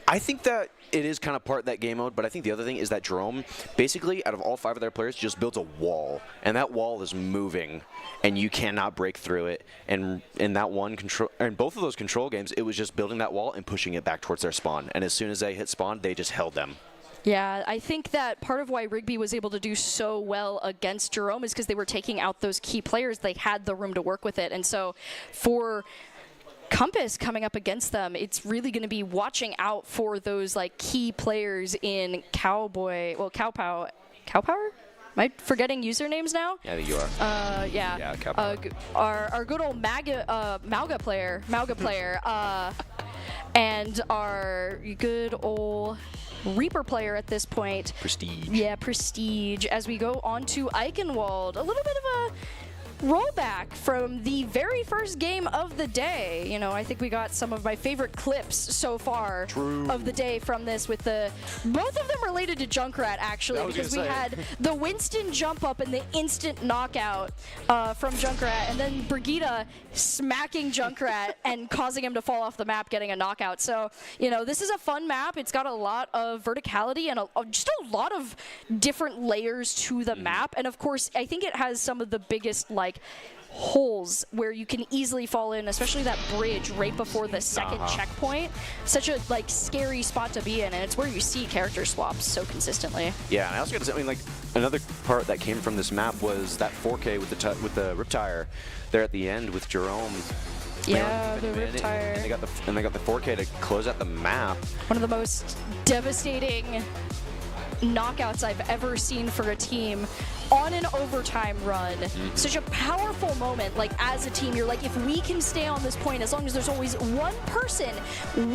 I think that it is kind of part of that game mode, but I think the other thing is that Jerome, basically, out of all 5 of their players, just builds a wall, and that wall is moving, and you cannot break through it. And in that one control, in both of those control games, it was just building that wall and pushing it back towards their spawn. And as soon as they hit spawn, they just held them. Yeah, I think that part of why Rigby was able to do so well against Jerome is because they were taking out those key players. They had the room to work with it, and so for Compass coming up against them, it's really going to be watching out for those like key players in Cow Power? Am I forgetting usernames now? Yeah, you are. Yeah. Yeah, Cow Power. Our good old Mauga player, and our good old Reaper player at this point. Prestige. Yeah, Prestige. As we go on to Eichenwald, a little bit of a rollback from the very first game of the day. You know, I think we got some of my favorite clips so far of the day from this, with both of them related to Junkrat, actually, because we had the Winston jump up and the instant knockout from Junkrat, and then Brigitte smacking Junkrat and causing him to fall off the map, getting a knockout. So, you know, this is a fun map. It's got a lot of verticality and just a lot of different layers to the map. And of course, I think it has some of the biggest, like, holes where you can easily fall in, especially that bridge right before the second checkpoint. Such a like scary spot to be in, and it's where you see character swaps so consistently. Yeah, and I also got to say, I mean, like another part that came from this map was that 4K with the rip tire there at the end with Jerome. Yeah, the rip tire. And they got the 4K to close out the map. One of the most devastating knockouts I've ever seen for a team on an overtime run. Such a powerful moment, like as a team, you're like, if we can stay on this point, as long as there's always one person,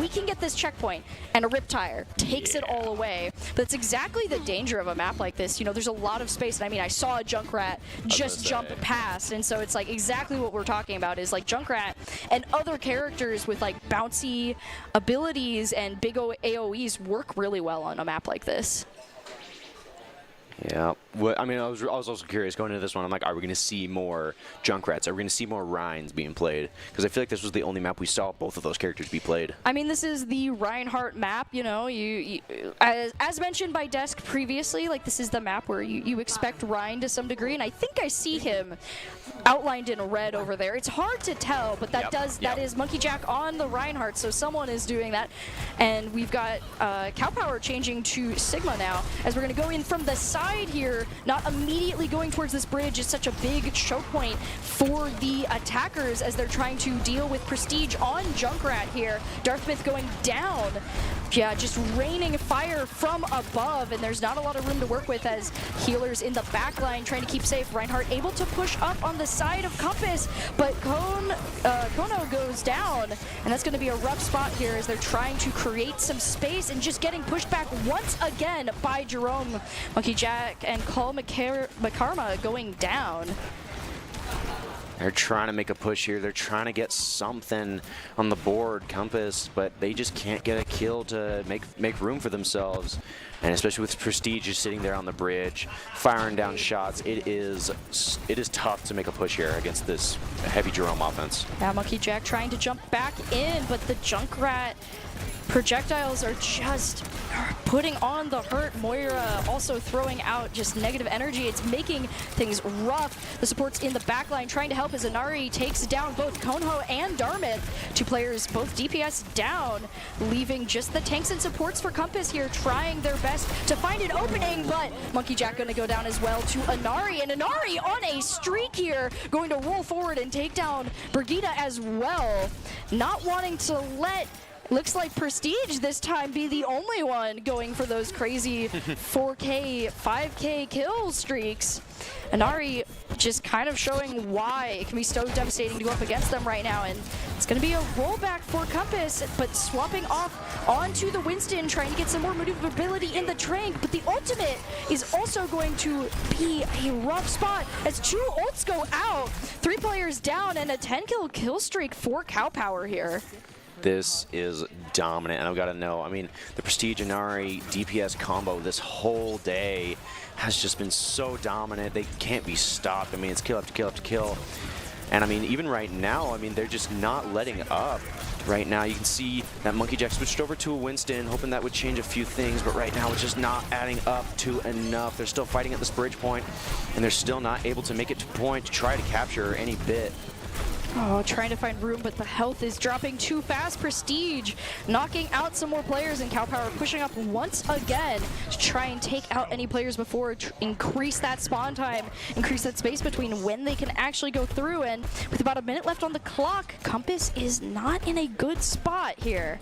we can get this checkpoint, and a rip tire takes it all away. But it's exactly the danger of a map like this. You know, there's a lot of space, and I mean, I saw a Junkrat just jump past, and so it's like exactly what we're talking about is like Junkrat and other characters with like bouncy abilities and big AoEs work really well on a map like this. Yeah, well, I mean, I was also curious going into this one. I'm like, are we going to see more Junkrats? Are we going to see more Rhines being played? Because I feel like this was the only map we saw both of those characters be played. I mean, this is the Reinhardt map. You know, as mentioned by Desk previously, like this is the map where you expect Rhine to some degree, and I think I see him outlined in red over there. It's hard to tell, but that that is Monkey Jack on the Reinhardt, so someone is doing that. And we've got Cow Power changing to Sigma now, as we're going to go in from the side here, not immediately going towards this bridge. Is such a big choke point for the attackers as they're trying to deal with Prestige on Junkrat here. Darthmouth going down. Yeah, just raining fire from above, and there's not a lot of room to work with as healers in the back line trying to keep safe. Reinhardt able to push up on the side of Compass, but Kono goes down, and that's going to be a rough spot here as they're trying to create some space and just getting pushed back once again by Jerome. Monkey Jack and Call Makarma going down. They're trying to make a push here. They're trying to get something on the board, Compass, but they just can't get a kill to make room for themselves. And especially with Prestige just sitting there on the bridge, firing down shots, it is tough to make a push here against this heavy Jerome offense. Now Monkey Jack trying to jump back in, but the Junkrat projectiles are just putting on the hurt. Moira also throwing out just negative energy. It's making things rough. The supports in the backline trying to help as Inari takes down both Konho and Dartmouth. Two players, both DPS down, leaving just the tanks and supports for Compass here, trying their best to find an opening, but Monkey Jack going to go down as well to Inari, and Inari on a streak here, going to roll forward and take down Brigitte as well. Not wanting to let, looks like Prestige this time be the only one going for those crazy 4K, 5K kill streaks. Inari just kind of showing why it can be so devastating to go up against them right now, and it's going to be a rollback for Compass, but swapping off onto the Winston, trying to get some more maneuverability in the Trank, but the ultimate is also going to be a rough spot as two ults go out, 3 players down, and a 10 kill streak for Cow Power here. This is dominant, and I've got to know, I mean, the Prestige Inari DPS combo this whole day has just been so dominant. They can't be stopped. I mean, it's kill after kill after kill. And I mean, even right now, I mean, they're just not letting up. Right now, you can see that Monkey Jack switched over to a Winston, hoping that would change a few things, but right now it's just not adding up to enough. They're still fighting at this bridge point, and they're still not able to make it to point to try to capture any bit. Oh, trying to find room, but the health is dropping too fast. Prestige knocking out some more players, and Cow Power pushing up once again to try and take out any players before, increase that spawn time, increase that space between when they can actually go through. And with about a minute left on the clock, Compass is not in a good spot here.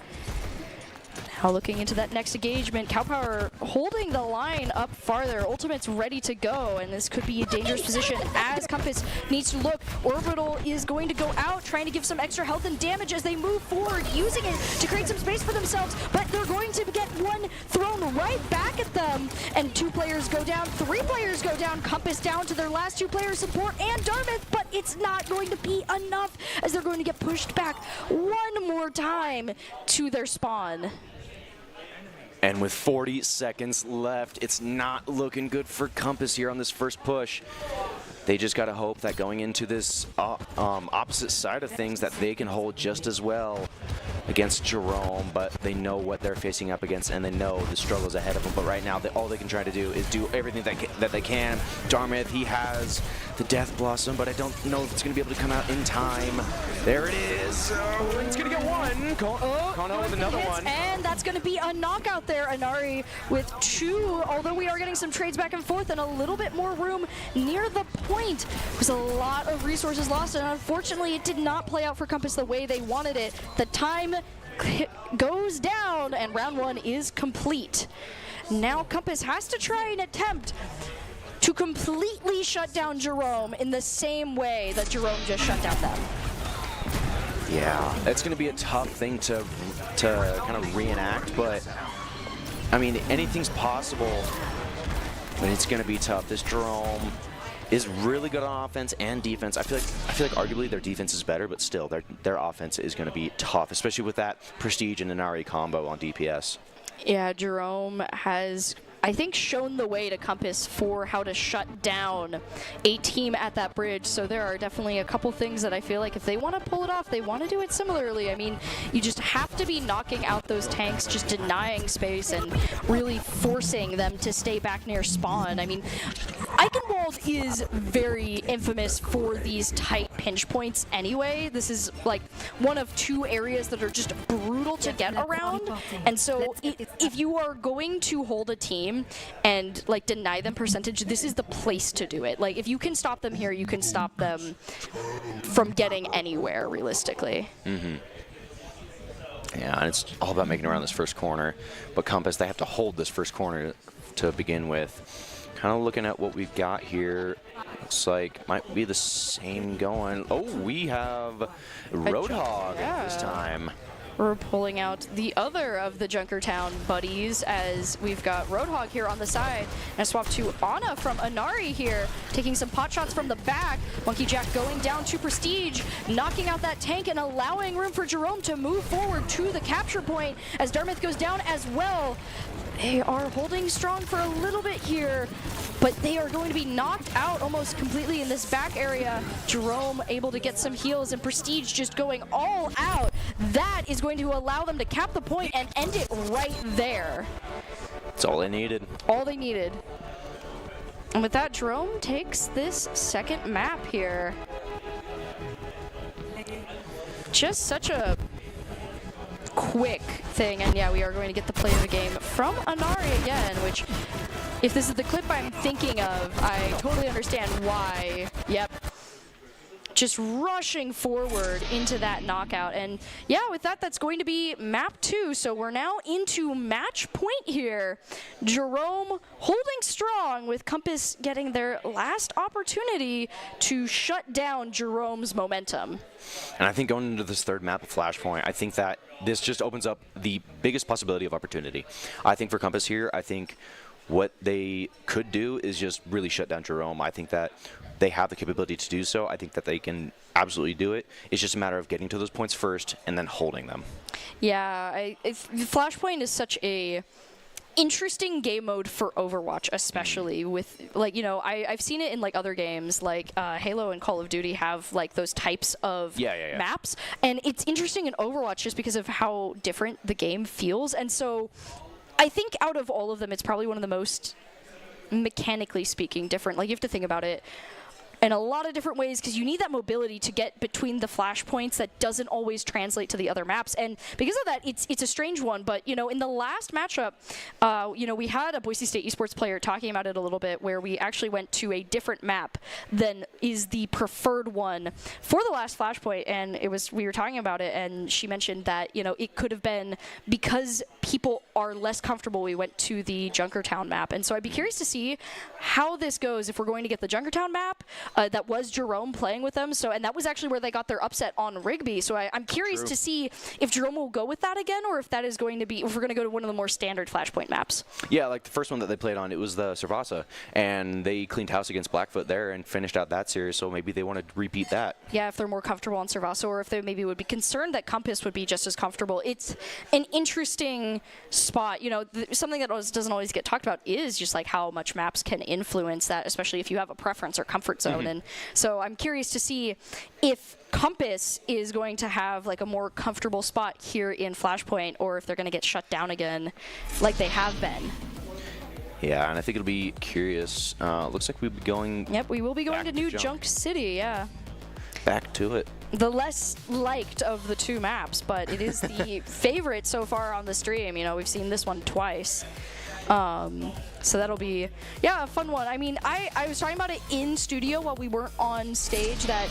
Now looking into that next engagement, Cow Power holding the line up farther. Ultimate's ready to go, and this could be a dangerous position as Compass needs to look. Orbital is going to go out, trying to give some extra health and damage as they move forward, using it to create some space for themselves, but they're going to get one thrown right back at them, and 2 players go down, 3 players go down. Compass down to their last 2 players, support and Dartmouth, but it's not going to be enough as they're going to get pushed back one more time to their spawn. And with 40 seconds left, it's not looking good for Compass here on this first push. They just got to hope that going into this opposite side of things that they can hold just as well. against Jerome, but they know what they're facing up against, and they know the struggles ahead of them. But right now, all they can try to do is do everything that they can. Dartmouth, he has the Death Blossom, but I don't know if it's going to be able to come out in time. There it is. Oh, it's going to get one. Kono with another one. And that's going to be a knockout there. Inari with 2, although we are getting some trades back and forth and a little bit more room near the point. There's a lot of resources lost, and unfortunately, it did not play out for Compass the way they wanted it. The time goes down, and round 1 is complete. Now Compass has to try and attempt to completely shut down Jerome in the same way that Jerome just shut down them. Yeah, that's going to be a tough thing to kind of reenact, but I mean, anything's possible, but it's going to be tough. This Jerome is really good on offense and defense. I feel like arguably their defense is better, but still their offense is going to be tough, especially with that Prestige and Inari combo on DPS. Yeah, Jerome has, I think, shown the way to Compass for how to shut down a team at that bridge. So there are definitely a couple things that I feel like if they want to pull it off, they want to do it similarly. I mean, you just have to be knocking out those tanks, just denying space and really forcing them to stay back near spawn. I mean, Eichenwald is very infamous for these tight pinch points anyway. This is like one of 2 areas that are just brutal to get around. And so if you are going to hold a team and like deny them percentage, this is the place to do it. Like if you can stop them here, you can stop them from getting anywhere realistically. Mm-hmm. Yeah, and it's all about making around this first corner. But Compass, they have to hold this first corner to begin with. Kind of looking at what we've got here, looks like might be the same going. Oh, we have Roadhog this time. We're pulling out the other of the Junkertown buddies as we've got Roadhog here on the side. And a swap to Ana from Inari here, taking some pot shots from the back. Monkey Jack going down to Prestige, knocking out that tank and allowing room for Jerome to move forward to the capture point as Dartmouth goes down as well. They are holding strong for a little bit here, but they are going to be knocked out almost completely in this back area. Jerome able to get some heals and Prestige just going all out. That is going to allow them to cap the point and end it right there. That's all they needed. All they needed. And with that, Jerome takes this second map here. Just such a quick thing, and yeah, we are going to get the play of the game from Inari again, which, if this is the clip I'm thinking of, I totally understand why. Yep. Just rushing forward into that knockout. And yeah, with that, that's going to be map 2. So we're now into match point here. Jerome holding strong with Compass getting their last opportunity to shut down Jerome's momentum. And I think going into this third map of Flashpoint, I think that this just opens up the biggest possibility of opportunity. I think for Compass here, I think what they could do is just really shut down Jerome. I think that they have the capability to do so. I think that they can absolutely do it. It's just a matter of getting to those points first and then holding them. Yeah, Flashpoint is such a interesting game mode for Overwatch, especially with, like, you know, I've seen it in like other games, like Halo and Call of Duty have like those types of maps, and it's interesting in Overwatch just because of how different the game feels. And so I think out of all of them, it's probably one of the most, mechanically speaking, different. Like, you have to think about it in a lot of different ways because you need that mobility to get between the flashpoints that doesn't always translate to the other maps. And because of that, it's a strange one. But, you know, in the last matchup, you know, we had a Boise State Esports player talking about it a little bit where we actually went to a different map than is the preferred one for the last flashpoint. And we were talking about it, and she mentioned that, you know, it could have been because people are less comfortable, we went to the Junkertown map. And so I'd be curious to see how this goes if we're going to get the Junkertown map. That was Jerome playing with them, and that was actually where they got their upset on Rigby. So I'm curious to see if Jerome will go with that again, or if that is going to be, if we're going to go to one of the more standard Flashpoint maps. Yeah, like the first one that they played on, it was the Servasa, and they cleaned house against Blackfoot there and finished out that series. So maybe they want to repeat that. Yeah, if they're more comfortable on Servasa, or if they maybe would be concerned that Compass would be just as comfortable. It's an interesting spot. You know, something that doesn't always get talked about is just like how much maps can influence that, especially if you have a preference or comfort zone. zone. And so I'm curious to see if Compass is going to have like a more comfortable spot here in Flashpoint, or if they're going to get shut down again like they have been. Yeah, and I think it'll be curious. Looks like we'll be going. Yep, we will be going to New Junk City, yeah. Back to it. The less liked of the two maps, but it is the favorite so far on the stream. You know, we've seen this one twice. So that'll be, yeah, a fun one. I mean, I was talking about it in studio while we weren't on stage, that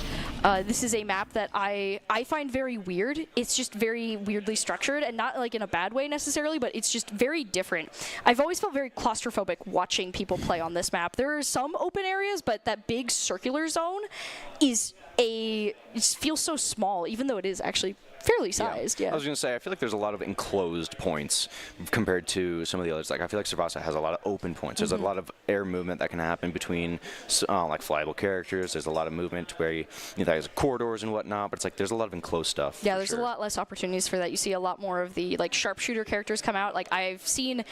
this is a map that I find very weird. It's just very weirdly structured, and not like in a bad way necessarily, but it's just very different. I've always felt very claustrophobic watching people play on this map. There are some open areas, but that big circular zone it feels so small, even though it is actually fairly sized. Yeah. I was going to say, I feel like there's a lot of enclosed points compared to some of the others. Like, I feel like Servasa has a lot of open points. There's a lot of air movement that can happen between like flyable characters. There's a lot of movement where there's corridors and whatnot, but it's like there's a lot of enclosed stuff. Yeah, there's a lot less opportunities for that. You see a lot more of the like sharpshooter characters come out. Like, I've seen,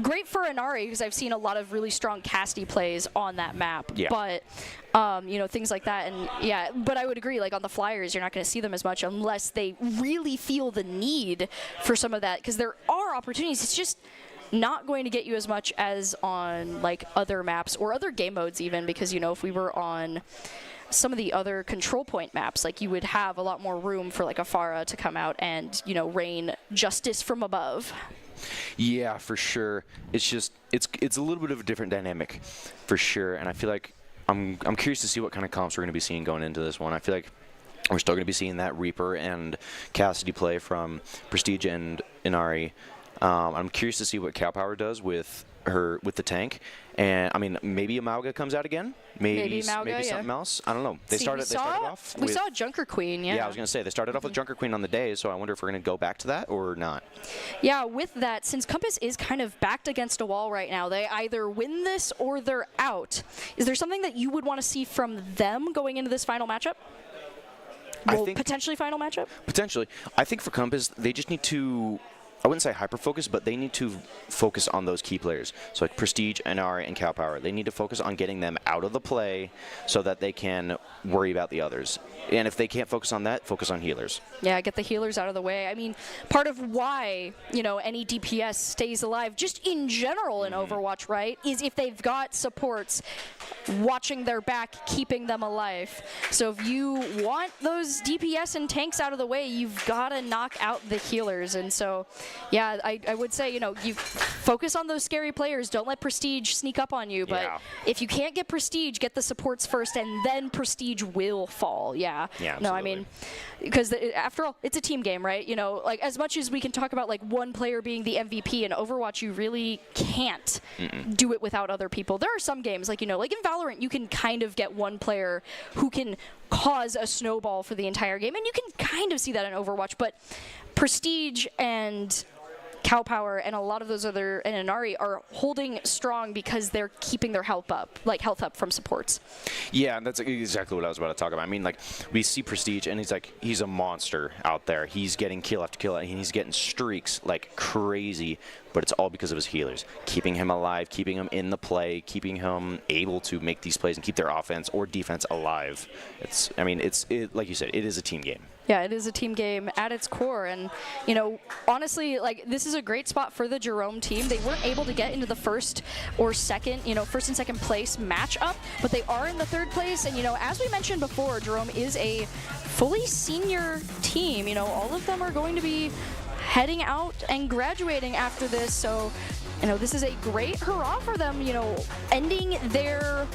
great for Inari, because I've seen a lot of really strong casty plays on that map. Yeah. But things like that. And yeah, but I would agree, like on the flyers, you're not going to see them as much unless they really feel the need for some of that, because there are opportunities. It's just not going to get you as much as on like other maps or other game modes even, because if we were on some of the other control point maps, like you would have a lot more room for like a Pharah to come out and rain justice from above. Yeah, for sure. It's just it's a little bit of a different dynamic for sure, and I feel like I'm curious to see what kind of comps we're going to be seeing going into this one. I feel like we're still going to be seeing that Reaper and Cassidy play from Prestige and Inari. I'm curious to see what Cow Power does with the tank. And I mean, maybe Amauga comes out again. Maybe something else. I don't know. They started off. We saw Junker Queen. Yeah. Yeah, I was going to say they started off with Junker Queen on the day, so I wonder if we're going to go back to that or not. Yeah, with that, since Compass is kind of backed against a wall right now, they either win this or they're out. Is there something that you would want to see from them going into this final matchup? Potentially final matchup? Potentially. I think for Compass, they just need to, I wouldn't say hyper-focus, but they need to focus on those key players. So like Prestige, Inari, and Cow Power. They need to focus on getting them out of the play so that they can worry about the others. And if they can't focus on that, focus on healers. Yeah, get the healers out of the way. I mean, part of why, any DPS stays alive, just in general in Overwatch, right, is if they've got supports watching their back, keeping them alive. So if you want those DPS and tanks out of the way, you've got to knock out the healers. And so, yeah, I would say, you focus on those scary players. Don't let Prestige sneak up on you. But if you can't get Prestige, get the supports first, and then Prestige will fall. Yeah. No, I mean, because after all, it's a team game, right? Like as much as we can talk about like one player being the MVP in Overwatch, you really can't do it without other people. There are some games like, like in Valorant, you can kind of get one player who can cause a snowball for the entire game, and you can kind of see that in Overwatch, but Prestige and Cow Power and a lot of those other, and Inari are holding strong because they're keeping their health up from supports. Yeah, and that's exactly what I was about to talk about. I mean, like, we see Prestige, and he's a monster out there. He's getting kill after kill, and he's getting streaks like crazy, but it's all because of his healers. Keeping him alive, keeping him in the play, keeping him able to make these plays and keep their offense or defense alive. Like you said, it is a team game. Yeah, it is a team game at its core, and honestly, like this is a great spot for the Jerome team. They weren't able to get into the first and second place matchup, but they are in the third place. And as we mentioned before, Jerome is a fully senior team. All of them are going to be heading out and graduating after this, so this is a great hurrah for them. Ending their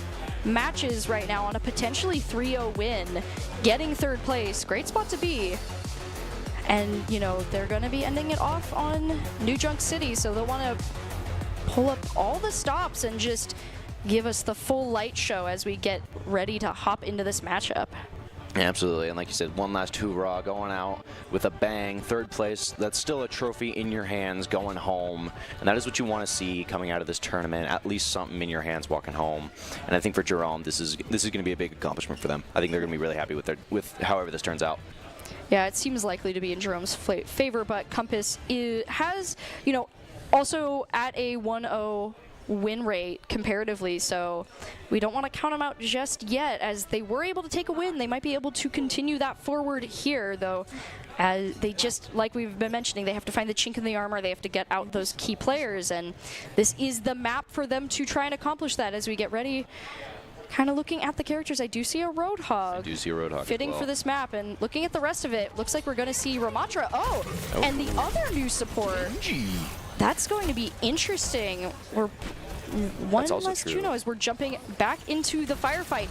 matches right now on a potentially 3-0 win, getting third place. Great spot to be. And, they're going to be ending it off on New Junk City, so they'll want to pull up all the stops and just give us the full light show as we get ready to hop into this matchup. Absolutely, and like you said, one last hoorah, going out with a bang, third place. That's still a trophy in your hands going home, and that is what you want to see coming out of this tournament, at least something in your hands walking home. And I think for Jerome, this is going to be a big accomplishment for them. I think they're going to be really happy with however this turns out. Yeah, it seems likely to be in Jerome's favor, but Compass has, also at a 1-0 win rate comparatively, so we don't want to count them out just yet. As they were able to take a win, they might be able to continue that forward here, though. As they just, like we've been mentioning, they have to find the chink in the armor, they have to get out those key players, and this is the map for them to try and accomplish that. As we get ready, kind of looking at the characters, I do see a Roadhog. I do see a Roadhog fitting as well. for this map, and looking at the rest of it, looks like we're going to see Ramatra. Oh, and the other new support. That's going to be interesting. We're one less Juno as we're jumping back into the firefight.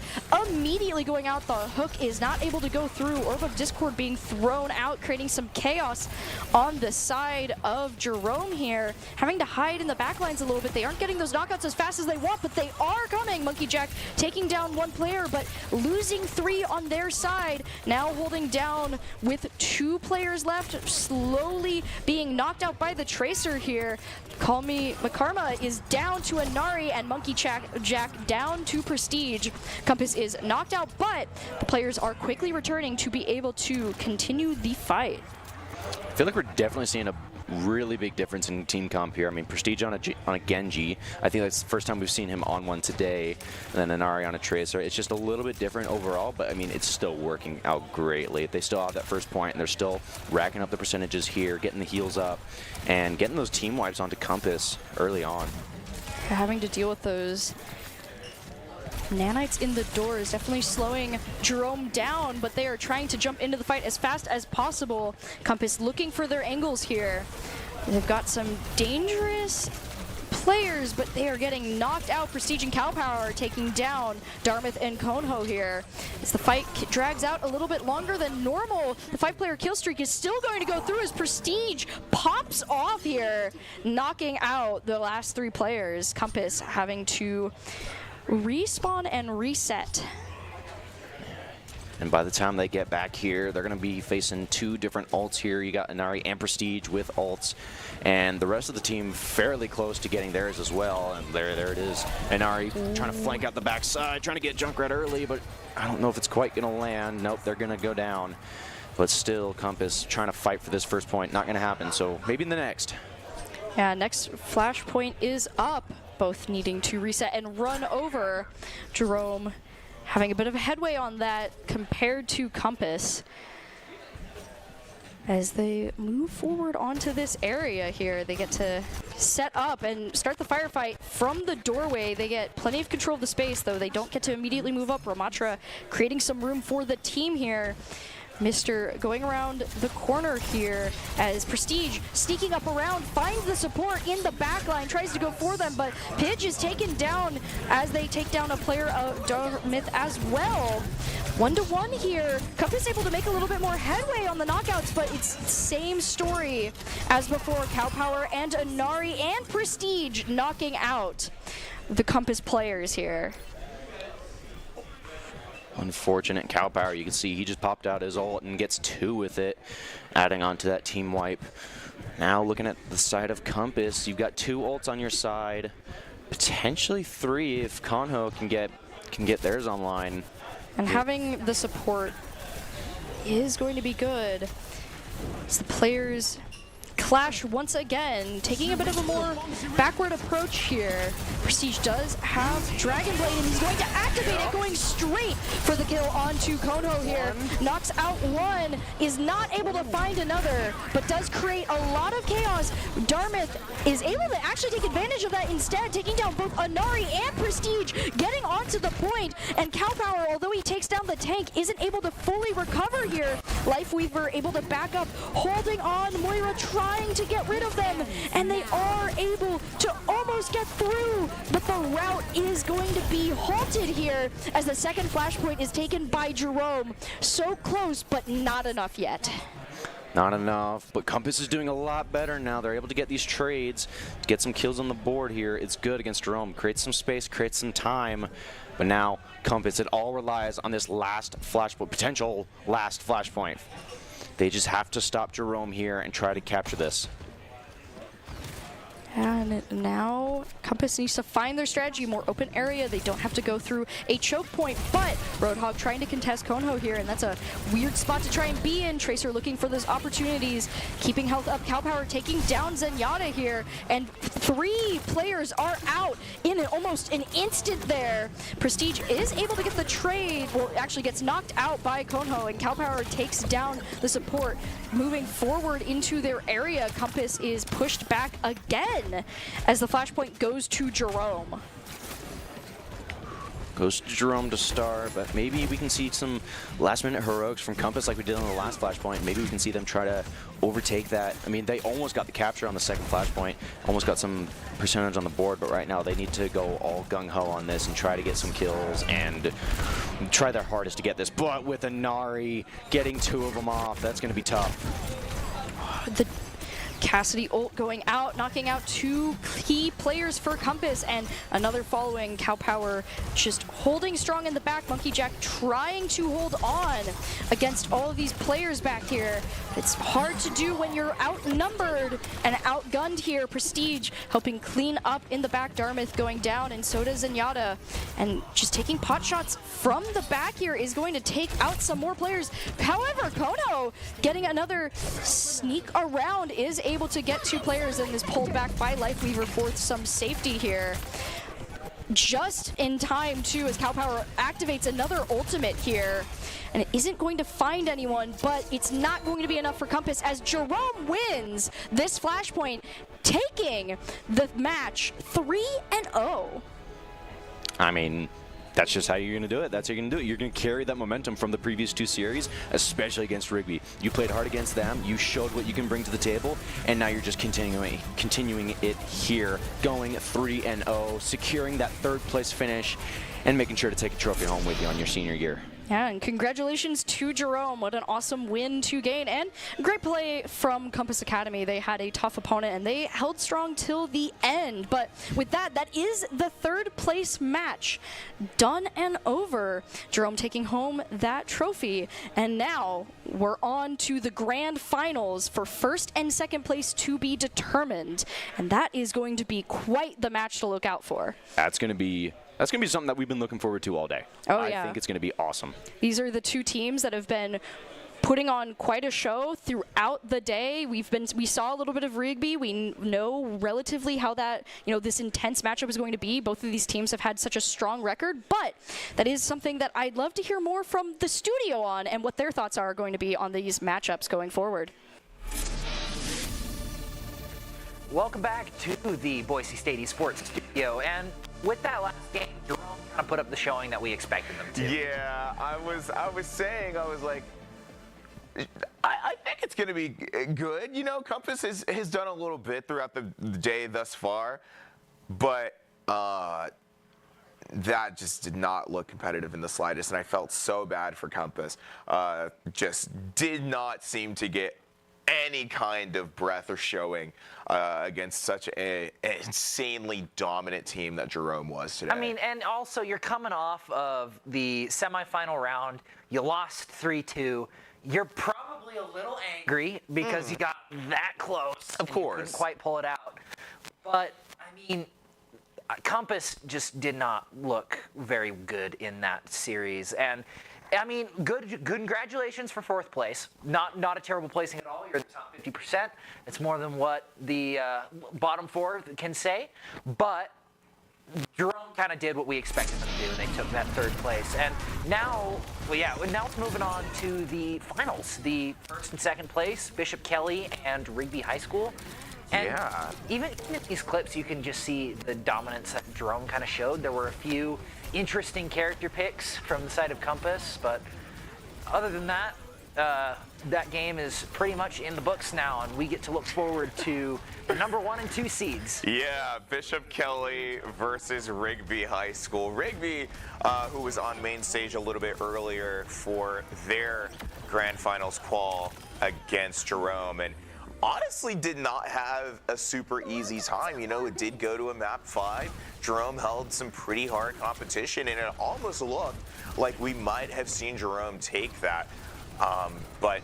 Immediately going out, the hook is not able to go through. Orb of Discord being thrown out, creating some chaos on the side of Jerome here. Having to hide in the backlines a little bit. They aren't getting those knockouts as fast as they want, but they are coming. Monkey Jack taking down one player, but losing 3 on their side. Now holding down with 2 players left, slowly being knocked out by the Tracer here. Call Me Makarma is down to Nari, and Monkey Jack down to Prestige. Compass is knocked out, but the players are quickly returning to be able to continue the fight. I feel like we're definitely seeing a really big difference in team comp here. I mean, Prestige on a Genji. I think that's the first time we've seen him on one today, and then Inari on a Tracer. It's just a little bit different overall, but I mean, it's still working out greatly. They still have that first point, and they're still racking up the percentages here, getting the heals up, and getting those team wipes onto Compass early on. Having to deal with those nanites in the door is definitely slowing Jerome down, but they are trying to jump into the fight as fast as possible. Compass looking for their angles here. They've got some dangerous players, but they are getting knocked out. Prestige and Cow Power are taking down Dartmouth and Konho here. As the fight drags out a little bit longer than normal, the 5-player kill streak is still going to go through as Prestige pops off here, knocking out the last 3 players. Compass having to respawn and reset. And by the time they get back here, they're going to be facing 2 different ults here. You got Inari and Prestige with ults, and the rest of the team fairly close to getting theirs as well. And there it is. Inari trying to flank out the backside, trying to get Junkrat early, but I don't know if it's quite going to land. Nope, they're going to go down. But still, Compass trying to fight for this first point. Not going to happen, so maybe in the next. Yeah, next flashpoint is up. Both needing to reset and run over. Jerome having a bit of a headway on that compared to Compass. As they move forward onto this area here, they get to set up and start the firefight from the doorway. They get plenty of control of the space, though they don't get to immediately move up. Ramatra creating some room for the team here. Mr. going around the corner here as Prestige sneaking up around, finds the support in the backline, tries to go for them, but Pidge is taken down as they take down a player of Dartmouth as well. 1-to-1 here. Compass able to make a little bit more headway on the knockouts, but it's same story as before. Cow Power and Inari and Prestige knocking out the Compass players here. Unfortunate. Cow Power, you can see he just popped out his ult and gets 2 with it, adding on to that team wipe. Now looking at the side of Compass, you've got 2 ults on your side, potentially 3 if Konho can get theirs online. And having the support is going to be good. As the players clash once again, taking a bit of a more backward approach here. Prestige does have Dragon Blade, and he's going to activate it, going straight for the kill onto Konho here. Knocks out one, is not able to find another, but does create a lot of chaos. Dartmouth is able to actually take advantage of that instead, taking down both Inari and Prestige, getting onto the point, and Cow Power, although he takes down the tank, isn't able to fully recover here. Lifeweaver able to back up, holding on. Moira trying to get rid of them, and they are able to almost get through, but the route is going to be halted here as the second flashpoint is taken by Jerome. So close, but not enough yet. Not enough, but Compass is doing a lot better now. They're able to get these trades, to get some kills on the board here. It's good against Jerome. Creates some space, creates some time, but now Compass, it all relies on this last flashpoint, potential last flashpoint. They just have to stop Jerome here and try to capture this. Yeah, And now Compass needs to find their strategy, more open area. They don't have to go through a choke point, but Roadhog trying to contest Konho here, and that's a weird spot to try and be in. Tracer looking for those opportunities, keeping health up. Cowpower taking down Zenyatta here, and 3 players are out in almost an instant there. Prestige is able to get the trade, well, actually gets knocked out by Konho, and Cowpower takes down the support. Moving forward into their area, Compass is pushed back again as the flashpoint goes to Jerome. Goes to Jerome to start, but maybe we can see some last-minute heroics from Compass like we did on the last flashpoint. Maybe we can see them try to overtake that. I mean, they almost got the capture on the second flashpoint, almost got some percentage on the board, but right now they need to go all gung-ho on this and try to get some kills and try their hardest to get this. But with a Nari getting 2 of them off, that's going to be tough. The Cassidy ult going out, knocking out 2 key players for Compass, and another following. Cowpower just holding strong in the back. Monkey Jack trying to hold on against all of these players back here. It's hard to do when you're outnumbered and outgunned here. Prestige helping clean up in the back. Dartmouth going down, and so does Zenyatta. And just taking pot shots from the back here is going to take out some more players. However, Kono getting another sneak around is able to get 2 players and is pulled back by Lifeweaver for some safety here. Just in time, too, as Cowpower activates another ultimate here. And it isn't going to find anyone, but it's not going to be enough for Compass as Jerome wins this flashpoint, taking the match 3-0. I mean, that's just how you're going to do it. That's how you're going to do it. You're going to carry that momentum from the previous 2 series, especially against Rigby. You played hard against them. You showed what you can bring to the table, and now you're just continuing it here, going 3-0, securing that 3rd place finish, and making sure to take a trophy home with you on your senior year. Yeah, and congratulations to Jerome. What an awesome win to gain, and great play from Compass Academy. They had a tough opponent, and they held strong till the end. But with that, that is the 3rd place match done and over. Jerome taking home that trophy, and now we're on to the grand finals for 1st and 2nd place to be determined, and that is going to be quite the match to look out for. That's going to be something that we've been looking forward to all day. Oh, I yeah. think it's going to be awesome. These are the 2 teams that have been putting on quite a show throughout the day. We saw a little bit of Rigby. We know relatively how that, this intense matchup is going to be. Both of these teams have had such a strong record, but that is something that I'd love to hear more from the studio on and what their thoughts are going to be on these matchups going forward. Welcome back to the Boise State Esports studio, and with that last game, Jerome kind of put up the showing that we expected them to. Yeah, I was like, I think it's going to be good. Compass has done a little bit throughout the day thus far, but that just did not look competitive in the slightest, and I felt so bad for Compass. Just did not seem to get any kind of breath or showing against such an insanely dominant team that Jerome was today. I mean, and also you're coming off of the semifinal round. You lost 3-2. You're probably a little angry because you got that close. Of course. You couldn't quite pull it out. But, I mean, Compass just did not look very good in that series. And I mean, good congratulations for 4th place. Not a terrible placing at all. You're in the top 50%. It's more than what the bottom 4 can say. But Jerome kind of did what we expected them to do, and they took that 3rd place. And now, now it's moving on to the finals. The 1st and 2nd place, Bishop Kelly and Rigby High School. And even in these clips, you can just see the dominance that Jerome kind of showed. There were a few interesting character picks from the side of Compass, but other than that, that game is pretty much in the books now, and we get to look forward to the number 1 and 2 seeds. Yeah, Bishop Kelly versus Rigby High School. Rigby, who was on main stage a little bit earlier for their grand finals qual against Jerome, and honestly did not have a super easy time. It did go to a map 5. Jerome held some pretty hard competition, and it almost looked like we might have seen Jerome take that. But,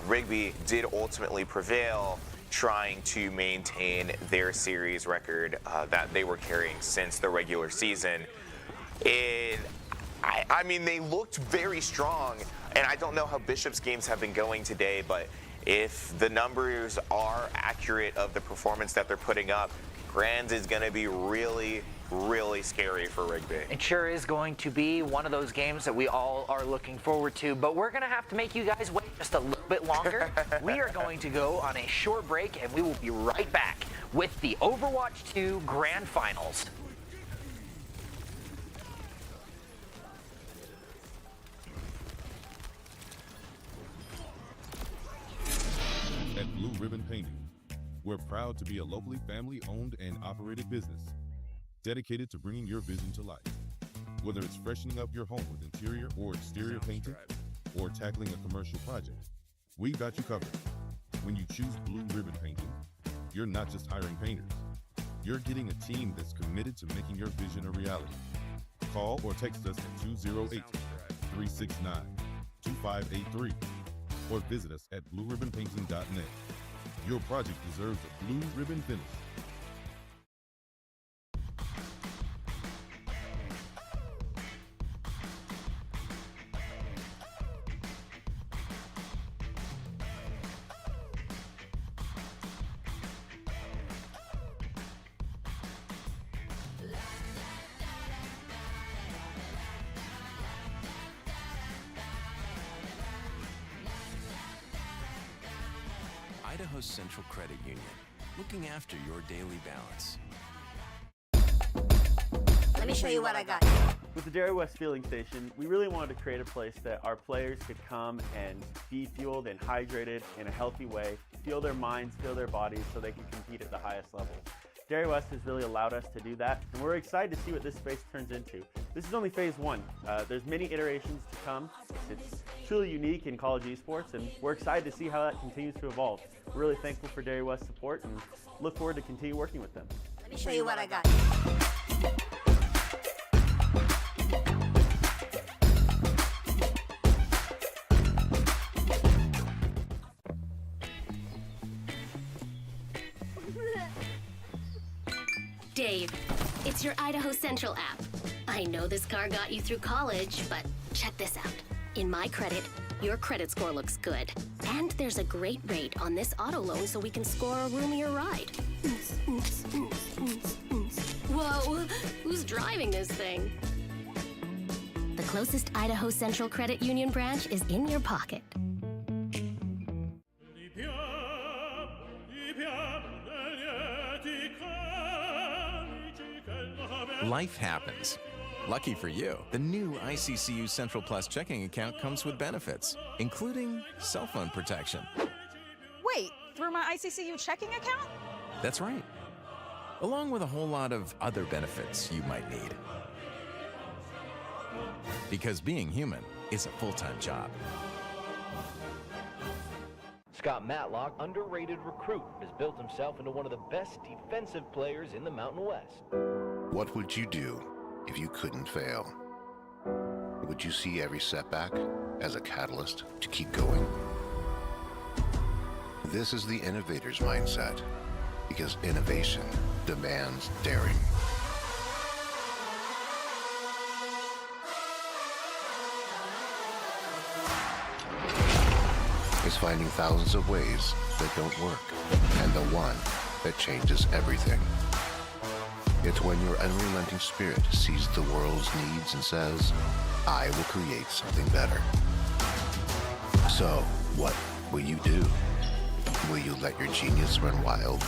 Rigby did ultimately prevail, trying to maintain their series record that they were carrying since the regular season. I mean, they looked very strong, and I don't know how Bishop's games have been going today, but if the numbers are accurate of the performance that they're putting up, Grand is going to be really, really scary for Rigby. It sure is going to be one of those games that we all are looking forward to, but we're going to have to make you guys wait just a little bit longer. We are going to go on a short break, and we will be right back with the Overwatch 2 Grand Finals. At Blue Ribbon Painting, we're proud to be a locally family-owned and operated business dedicated to bringing your vision to life. Whether it's freshening up your home with interior or exterior painting or tackling a commercial project, we've got you covered. When you choose Blue Ribbon Painting, you're not just hiring painters. You're getting a team that's committed to making your vision a reality. Call or text us at 208-369-2583 or visit us at blueribbonpainting.net. Your project deserves a blue ribbon finish. Idaho Central Credit Union, looking after your daily balance. Let me show you what I got. With the Dairy West Fueling Station, we really wanted to create a place that our players could come and be fueled and hydrated in a healthy way, fuel their minds, fuel their bodies so they can compete at the highest level. Dairy West has really allowed us to do that, and we're excited to see what this space turns into. This is only phase one. There's many iterations to come. It's truly unique in college esports, and we're excited to see how that continues to evolve. We're really thankful for Dairy West's support and look forward to continue working with them. Let me show you what I got. Dave, it's your Idaho Central app. I know this car got you through college, but check this out. In my credit, your credit score looks good. And there's a great rate on this auto loan so we can score a roomier ride. Whoa, who's driving this thing? The closest Idaho Central Credit Union branch is in your pocket. Life happens. Lucky for you, the new ICCU Central Plus checking account comes with benefits, including cell phone protection. Wait, through my ICCU checking account? That's right. Along with a whole lot of other benefits you might need. Because being human is a full-time job. Scott Matlock, underrated recruit, has built himself into one of the best defensive players in the Mountain West. What would you do if you couldn't fail? Would you see every setback as a catalyst to keep going? This is the innovator's mindset, because innovation demands daring. It's finding thousands of ways that don't work, and the one that changes everything. It's when your unrelenting spirit sees the world's needs and says, I will create something better. So, what will you do? Will you let your genius run wild?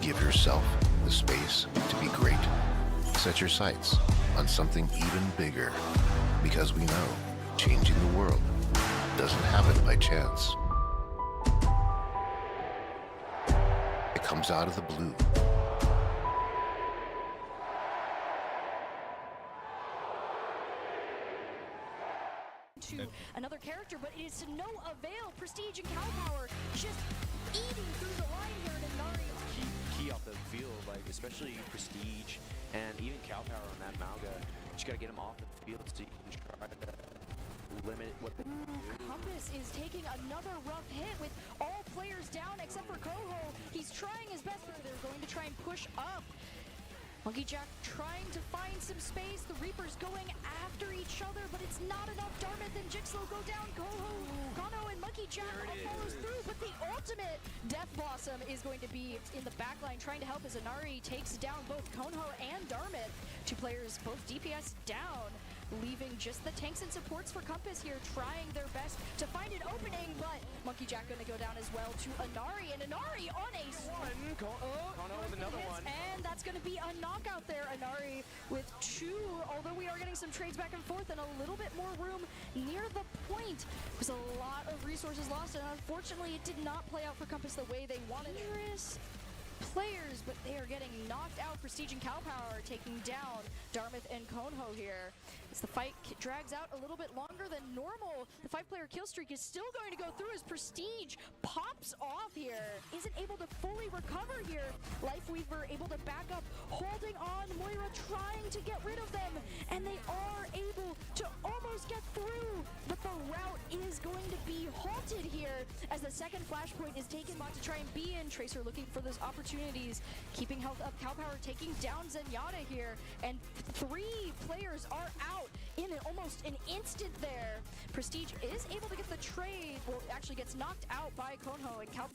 Give yourself the space to be great? Set your sights on something even bigger, because we know changing the world doesn't happen by chance. It comes out of the blue. To another character, but it is to no avail. Prestige and Cow Power just eating through the line here in Inari. Key off the field, like especially Prestige and even Cow Power on that Malga. Just gotta get him off the field so you can try to limit what they can do. Compass is taking another rough hit with all players down except for Coho. He's trying his best, but they're going to try and push up. Monkey Jack trying to find some space. The Reapers going after each other, but it's not enough. Dartmouth and Jixlow go down. Kono and Monkey Jack all follows through, but the ultimate Death Blossom is going to be in the backline trying to help as Inari takes down both Konho and Dartmouth. Two players, both DPS down, leaving just the tanks and supports for Compass here, trying their best to find an opening, but Monkey Jack going to go down as well to Inari, and Inari on a one. Kono with another one. And that's going to be a knockout there. Inari with two, although we are getting some trades back and forth and a little bit more room near the point. There's a lot of resources lost, and unfortunately it did not play out for Compass the way they wanted. Players, but they are getting knocked out. Prestige and Cow Power taking down Dartmouth and Konho here. As the fight drags out a little bit longer than normal, the 5-player kill streak is still going to go through as Prestige pops off here. Isn't able to fully recover here. Lifeweaver able to back up, holding on. Moira trying to get rid of them, and they are able to almost get through, but the route is going to be halted here as the second flashpoint is taken to try and be in. Tracer looking for those opportunities, keeping health up. Cow Power taking down Zenyatta here, and 3 players are out in almost an instant there. Prestige is able to get the trade, well, actually gets knocked out by Konho, and Cow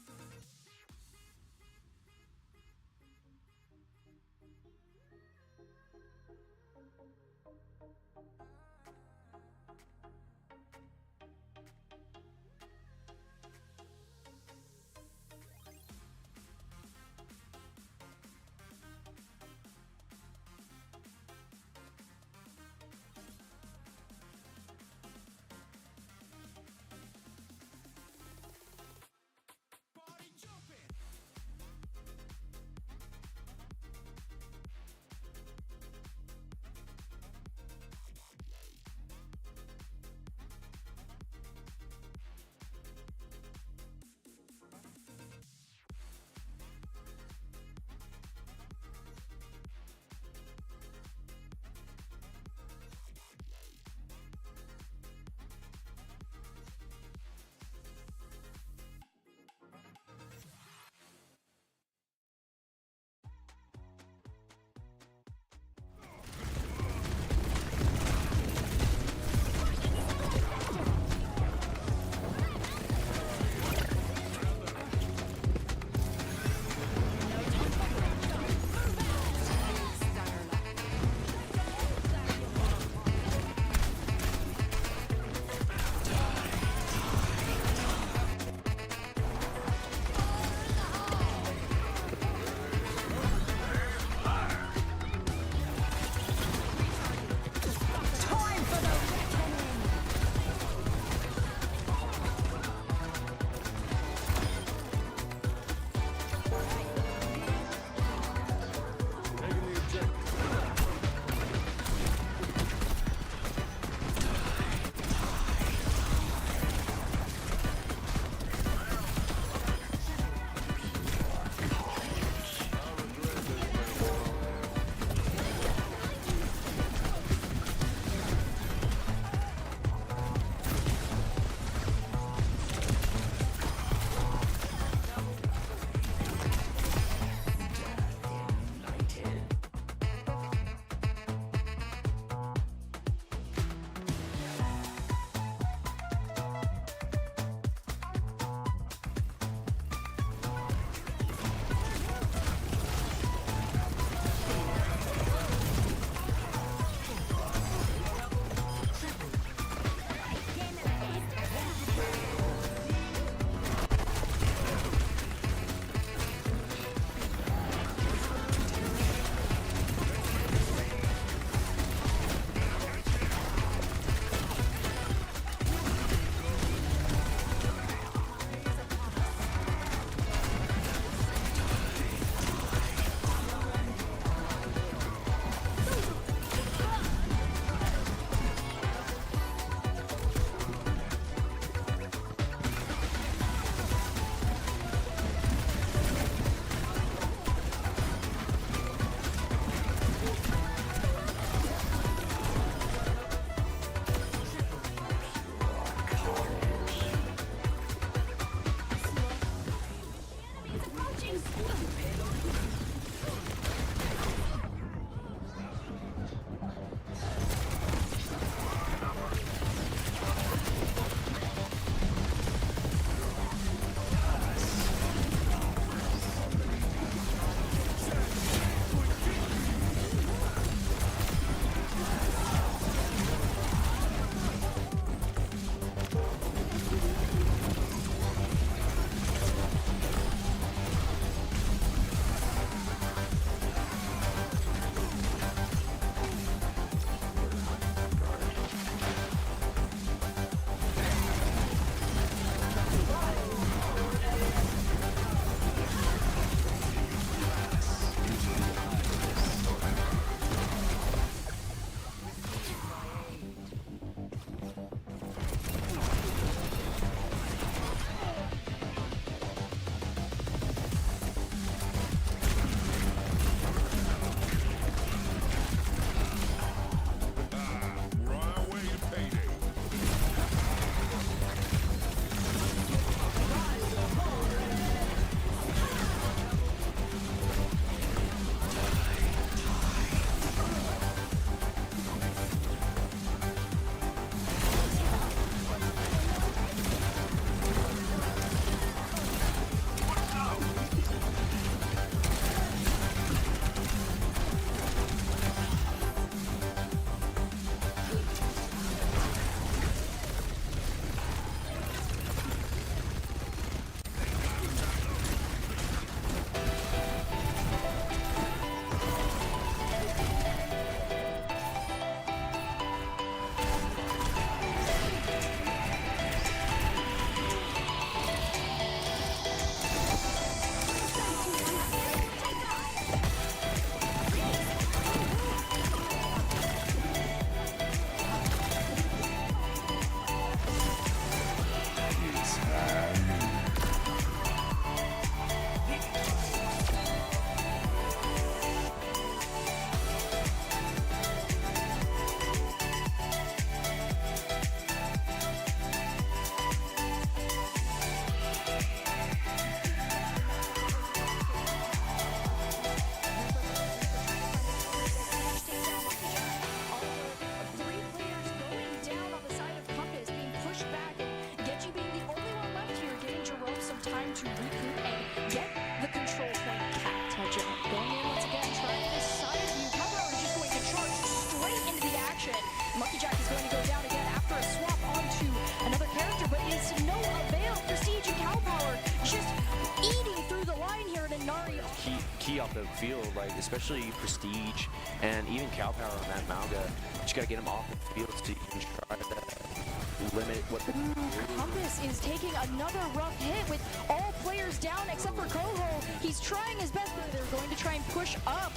the field, like especially Prestige and even Cal Power on that Mauga. Just got to get them off the field so you can try to limit what they can do. Compass is taking another rough hit with all players down except for Coho. He's trying his best, but they're going to try and push up.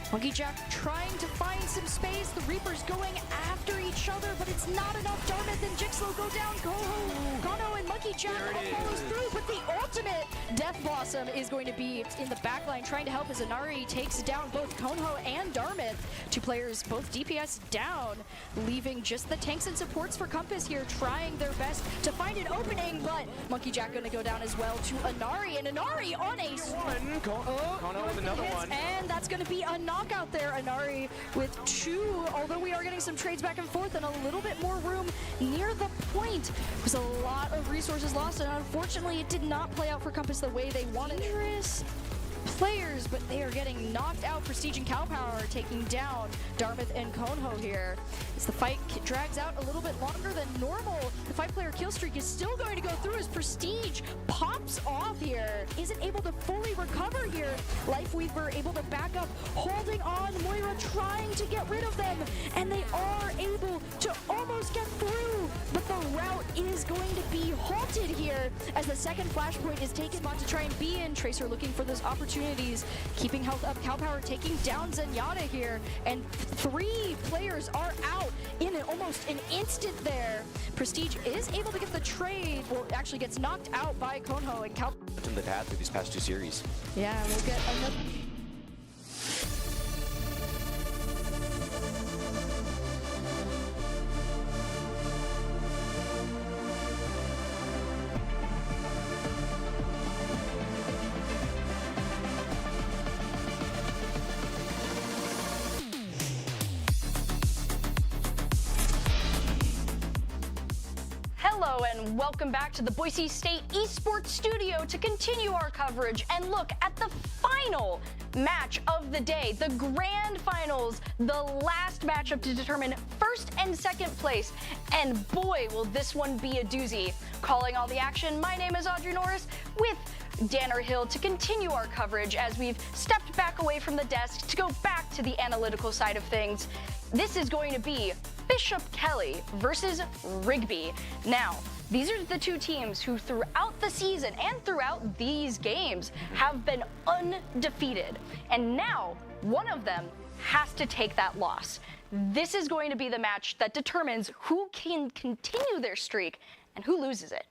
Monkey Jack trying to find some space. The Reapers going after each other, but it's not enough. Dartmouth and Jixlow go down. Kono and Monkey Jack all follows through, but the ultimate Death Blossom is going to be in the backline trying to help as Inari takes down both Kono and Dartmouth. Two players, both DPS down, leaving just the tanks and supports for Compass here, trying their best to find an opening, but Monkey Jack going to go down as well to Inari, and Inari on a one. Kono with another one. And that's going to be a knockout there. Inari with two, although we are getting some trades back and forth and a little bit more room near the point. There was a lot of resources lost, and unfortunately it did not play out for Compass the way they wanted. Players, but they are getting knocked out. Prestige and Cal Power taking down Dartmouth and Konho here. As the fight drags out a little bit longer than normal, the 5-player kill streak is still going to go through as Prestige pops off here. Isn't able to fully recover here. Lifeweaver able to back up, holding on. Moira trying to get rid of them, and they are able to almost get through, but the route is going to be halted here as the second flashpoint is taken on to try and be in. Tracer looking for those opportunities, keeping health up. Cal Power taking down Zenyatta here, and 3 players are out in almost an instant there. Prestige is able to get the trade, well, actually gets knocked out by Konho, and Cal. In the path through these past 2 series. Yeah, we'll get another. Hello and welcome back to the Boise State Esports Studio to continue our coverage and look at the final match of the day, the grand finals, the last matchup to determine first and second place. And boy, will this one be a doozy. Calling all the action, my name is Audrey Norris with Danner Hill to continue our coverage as we've stepped back away from the desk to go back to the analytical side of things. This is going to be Bishop Kelly versus Rigby. Now, these are the two teams who throughout the season and throughout these games have been undefeated. And now one of them has to take that loss. This is going to be the match that determines who can continue their streak and who loses it.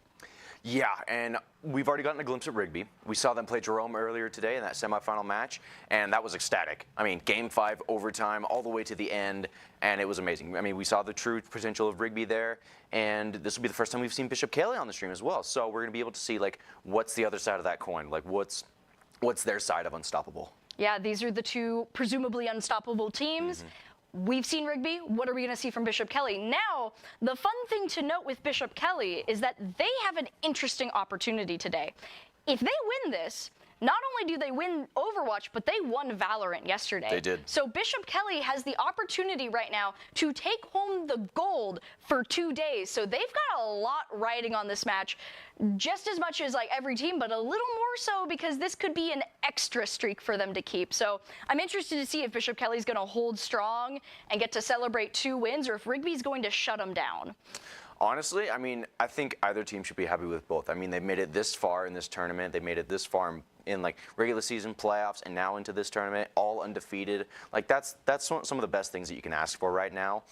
Yeah, and we've already gotten a glimpse of Rigby. We saw them play Jerome earlier today in that semifinal match, and that was ecstatic. I mean, Game 5, overtime, all the way to the end, and it was amazing. I mean, we saw the true potential of Rigby there, and this will be the first time we've seen Bishop Kelly on the stream as well. So we're going to be able to see, like, what's the other side of that coin? Like, what's their side of unstoppable? Yeah, these are the two presumably unstoppable teams. We've seen Rigby. What are we going to see from Bishop Kelly? Now, the fun thing to note with Bishop Kelly is that they have an interesting opportunity today. If they win this, not only do they win Overwatch, but they won Valorant yesterday. They did. So Bishop Kelly has the opportunity right now to take home the gold for 2 days. So they've got a lot riding on this match, just as much as like every team, but a little more so because this could be an extra streak for them to keep. So I'm interested to see if Bishop Kelly's going to hold strong and get to celebrate 2 wins, or if Rigby's going to shut them down. Honestly, I mean, I think either team should be happy with both. I mean, they've made it this far in this tournament. They made it this far in like regular season playoffs and now into this tournament, all undefeated. Like that's some of the best things that you can ask for right now.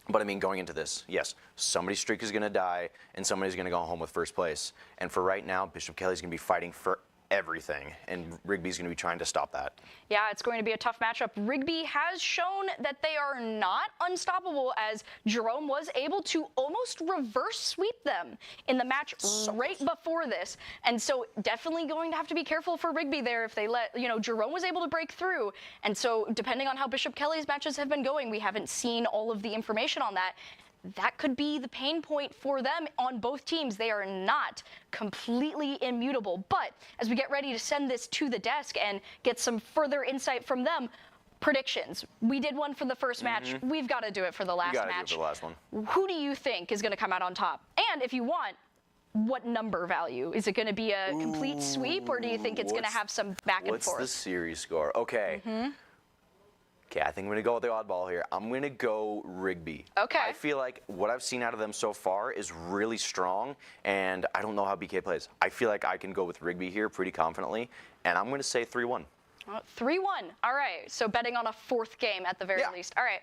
But I mean, going into this, yes, somebody's streak is going to die and somebody's going to go home with first place. And for right now, Bishop Kelly's going to be fighting for everything, and Rigby's going to be trying to stop that. Yeah, it's going to be a tough matchup. Rigby has shown that they are not unstoppable, as Jerome was able to almost reverse sweep them in the match right before this. And so definitely going to have to be careful for Rigby there if they let, Jerome was able to break through. And so depending on how Bishop Kelly's matches have been going, we haven't seen all of the information on that. That could be the pain point for them on both teams. They are not completely immutable. But as we get ready to send this to the desk and get some further insight from them, predictions. We did one for the first match. We've got to do it for the last match. Do it for the last one. Who do you think is going to come out on top? And if you want, what number value? Is it going to be a complete sweep, or do you think it's going to have some back and forth? What's the series score? Okay. Okay, I think I'm going to go with the oddball here. I'm going to go Rigby. Okay. I feel like what I've seen out of them so far is really strong, and I don't know how BK plays. I feel like I can go with Rigby here pretty confidently, and I'm going to say 3-1. 3-1. All right. So betting on a fourth game at the very least. All right.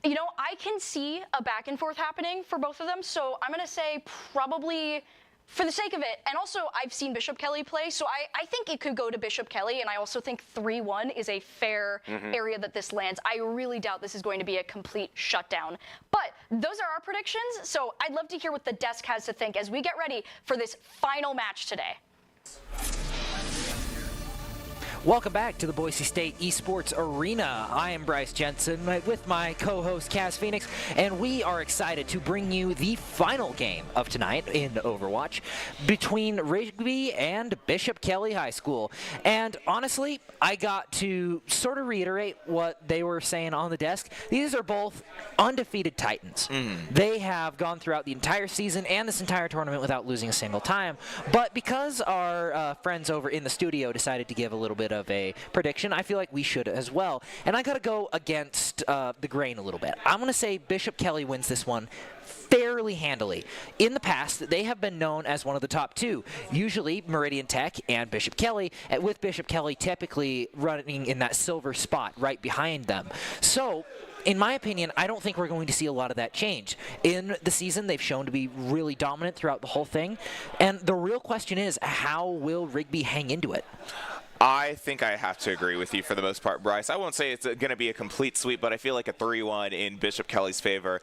You know, I can see a back and forth happening for both of them, so I'm going to say probably, for the sake of it, and also I've seen Bishop Kelly play, so I think it could go to Bishop Kelly, and I also think 3-1 is a fair area that this lands. I really doubt this is going to be a complete shutdown. But those are our predictions, so I'd love to hear what the desk has to think as we get ready for this final match today. Welcome back to the Boise State Esports Arena. I am Bryce Jensen with my co-host Kaz Phoenix, and we are excited to bring you the final game of tonight in Overwatch between Rigby and Bishop Kelly High School. And honestly, I got to sort of reiterate what they were saying on the desk. These are both undefeated Titans. They have gone throughout the entire season and this entire tournament without losing a single time. But because our friends over in the studio decided to give a little bit of a prediction, I feel like we should as well. And I got to go against the grain a little bit. I'm going to say Bishop Kelly wins this one fairly handily. In the past, they have been known as one of the top two, usually Meridian Tech and Bishop Kelly, with Bishop Kelly typically running in that silver spot right behind them. So, in my opinion, I don't think we're going to see a lot of that change. In the season, they've shown to be really dominant throughout the whole thing. And the real question is, how will Rigby hang into it? I think I have to agree with you for the most part, Bryce. I won't say it's going to be a complete sweep, but I feel like a 3-1 in Bishop Kelly's favor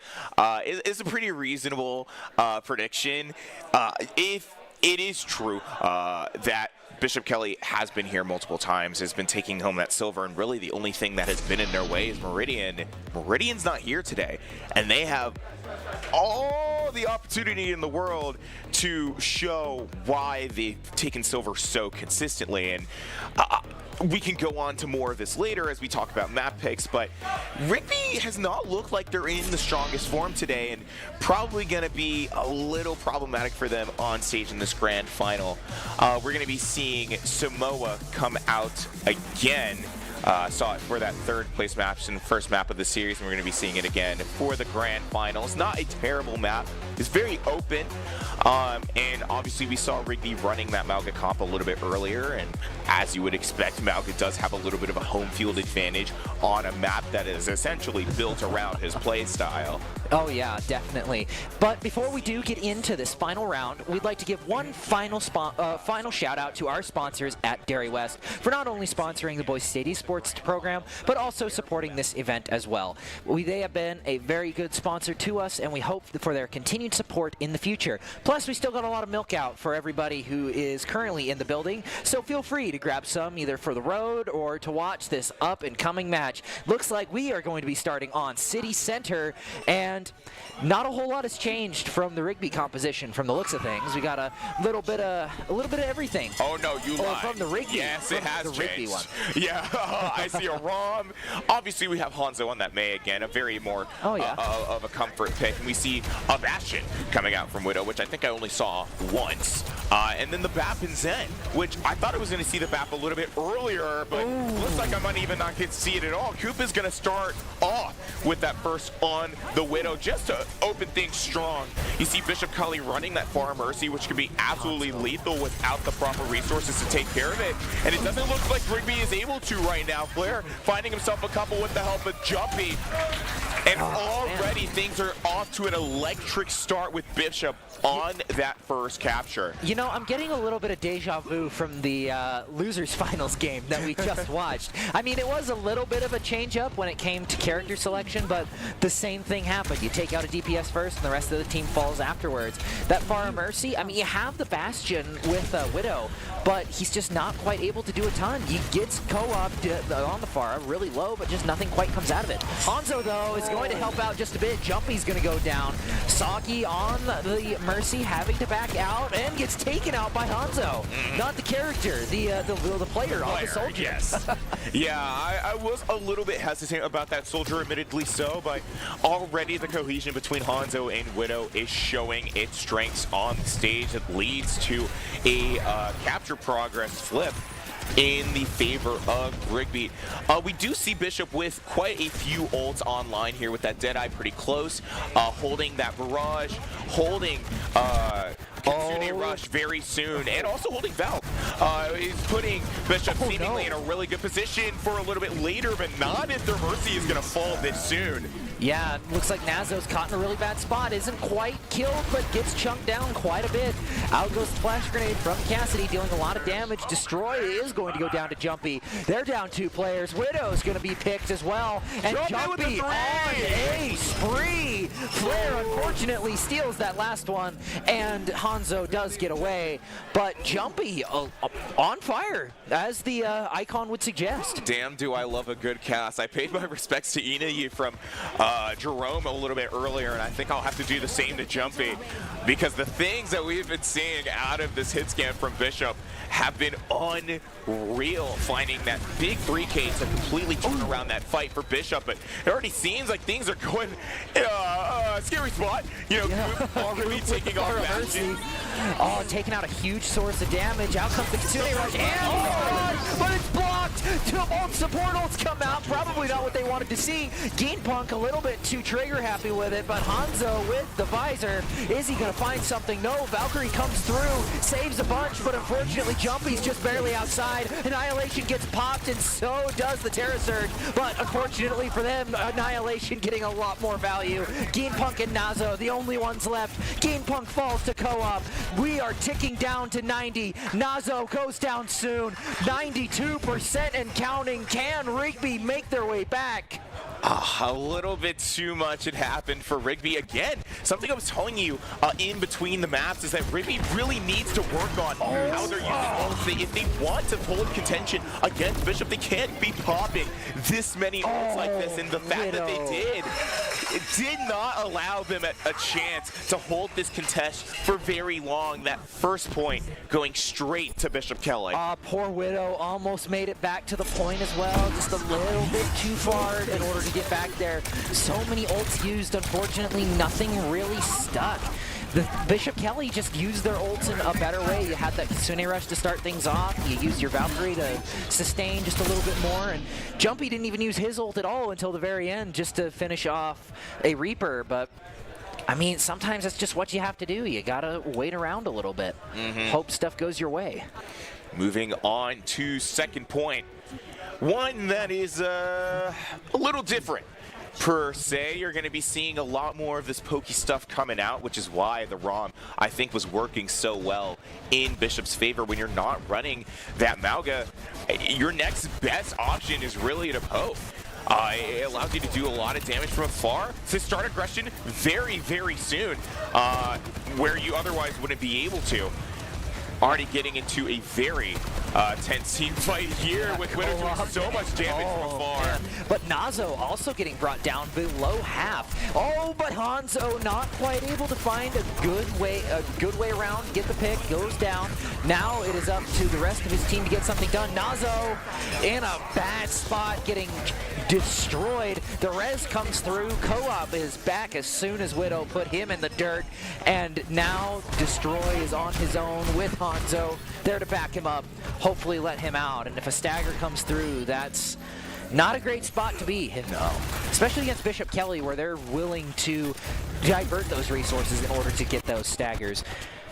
is a pretty reasonable prediction. If it is true that Bishop Kelly has been here multiple times, has been taking home that silver, and really the only thing that has been in their way is Meridian. Meridian's not here today, and they have all the opportunity in the world to show why they've taken silver so consistently. And we can go on to more of this later as we talk about map picks, but Rigby has not looked like they're in the strongest form today, and probably going to be a little problematic for them on stage in this grand final. We're going to be seeing Samoa come out again. Saw it for that third place match in the first map of the series, and we're going to be seeing it again for the grand final. It's not a terrible map. It's very open, and obviously we saw Rigby running that Mauga comp a little bit earlier, and as you would expect, Mauga does have a little bit of a home field advantage on a map that is essentially built around his play style. Oh yeah, definitely. But before we do get into this final round, we'd like to give one final shout out to our sponsors at Dairy West for not only sponsoring the Boise State Esports program, but also supporting this event as well. They have been a very good sponsor to us, and we hope for their continued support in the future. Plus, we still got a lot of milk out for everybody who is currently in the building, so feel free to grab some either for the road or to watch this up-and-coming match. Looks like we are going to be starting on City Center, and not a whole lot has changed from the Rigby composition from the looks of things. We got a little bit of everything. Oh no, you lied. From the Rigby. Yes, it has the changed. Rigby one. Yeah, I see a ROM. Obviously, we have Hanzo on that May again, a very more of a comfort pick. And we see a Bastion coming out from Widow, which I think I only saw once. And then the BAP and Zen, which I thought I was going to see the BAP a little bit earlier, but looks like I might even not get to see it at all. Coop is going to start off with that first on the Widow just to open things strong. You see Bishop Kelly running that Far Mercy, which can be absolutely lethal without the proper resources to take care of it. And it doesn't look like Rigby is able to right now. Flair finding himself a couple with the help of Jumpy. And already things are off to an electric start with Bishop on that first capture. You know, I'm getting a little bit of deja vu from the losers finals game that we just watched. I mean, it was a little bit of a change up when it came to character selection, but the same thing happened. You take out a DPS first and the rest of the team falls afterwards. That Far Mercy, I mean, you have the Bastion with Widow, but he's just not quite able to do a ton. He gets co-opted on the Far really low, but just nothing quite comes out of it. Hanzo, though, is going to help out just a bit. Jumpy's going to go down. Soggy on the Mercy having to back out and gets taken taken out by Hanzo. Not the character, the player on the soldier. Yes. Yeah, I was a little bit hesitant about that soldier, admittedly so, but already the cohesion between Hanzo and Widow is showing its strengths on the stage that leads to a capture progress flip in the favor of Rigby. We do see Bishop with quite a few ults online here with that Deadeye pretty close, holding that barrage, holding Kitsune Rush very soon, and also holding Valve. Is putting Bishop seemingly in a really good position for a little bit later, but not if their Mercy is going to fall this soon. Yeah, looks like Nazo's caught in a really bad spot. Isn't quite killed, but gets chunked down quite a bit. Out goes the flash grenade from Cassidy, dealing a lot of damage. Destroy is going to go down to Jumpy. They're down 2 players. Widow's going to be picked as well. And Jumpy on a spree. Flare, unfortunately, steals that last one, and Hanzo does get away. But Jumpy on fire, as the icon would suggest. Damn, do I love a good cast. I paid my respects to Ina from Jerome a little bit earlier, and I think I'll have to do the same to Jumpy, because the things that we've been seeing out of this hit scan from Bishop have been unreal, finding that big 3K to completely turn around that fight for Bishop. But it already seems like things are going in a scary spot. You know, already taking off Bastion. Oh, taking out a huge source of damage. Out comes the Kitsune Rush, and but it's blocked. 2 ult support ults come out. Probably not what they wanted to see. Geenpunk a little bit too trigger happy with it, but Hanzo with the visor. Is he going to find something? No, Valkyrie comes through, saves a bunch, but unfortunately Jumpy's just barely outside. Annihilation gets popped, and so does the Terra Surge, but unfortunately for them, Annihilation getting a lot more value. Geenpunk and Nazo, the only ones left. Geenpunk falls to co-op. We are ticking down to 90. Nazo goes down soon. 92% and counting. Can Rigby make their way back? A little bit too much had happened for Rigby again. Something I was telling you in between the maps is that Rigby really needs to work on how they're using ults. If they want to hold contention against Bishop, they can't be popping this many ults like this. And the fact that they did, it did not allow them a chance to hold this contest for very long. That first point going straight to Bishop Kelly. Poor Widow almost made it back to the point as well. Just a little bit too far in order to get back there. So many ults used, unfortunately nothing really stuck. The Bishop Kelly just used their ults in a better way. You had that Kitsune Rush to start things off. You used your Valkyrie to sustain just a little bit more, and Jumpy didn't even use his ult at all until the very end just to finish off a Reaper. But I mean, sometimes that's just what you have to do. You gotta wait around a little bit. Hope stuff goes your way. Moving on to second point. One that is a little different per se. You're going to be seeing a lot more of this pokey stuff coming out, which is why the ROM, I think, was working so well in Bishop's favor. When you're not running that Mauga, your next best option is really to poke. It allows you to do a lot of damage from afar, to start aggression very, very soon, where you otherwise wouldn't be able to. Already getting into a very tense team fight here with Widow doing so much damage from afar. Man. But Nazo also getting brought down below half. Oh, but Hanzo not quite able to find a good way around, get the pick, goes down. Now it is up to the rest of his team to get something done. Nazo in a bad spot, getting destroyed. The res comes through. Co-op is back as soon as Widow put him in the dirt, and now Destroy is on his own with Hanzo there to back him up, hopefully let him out. And if a stagger comes through, that's not a great spot to be. No. Especially against Bishop Kelly, where they're willing to divert those resources in order to get those staggers.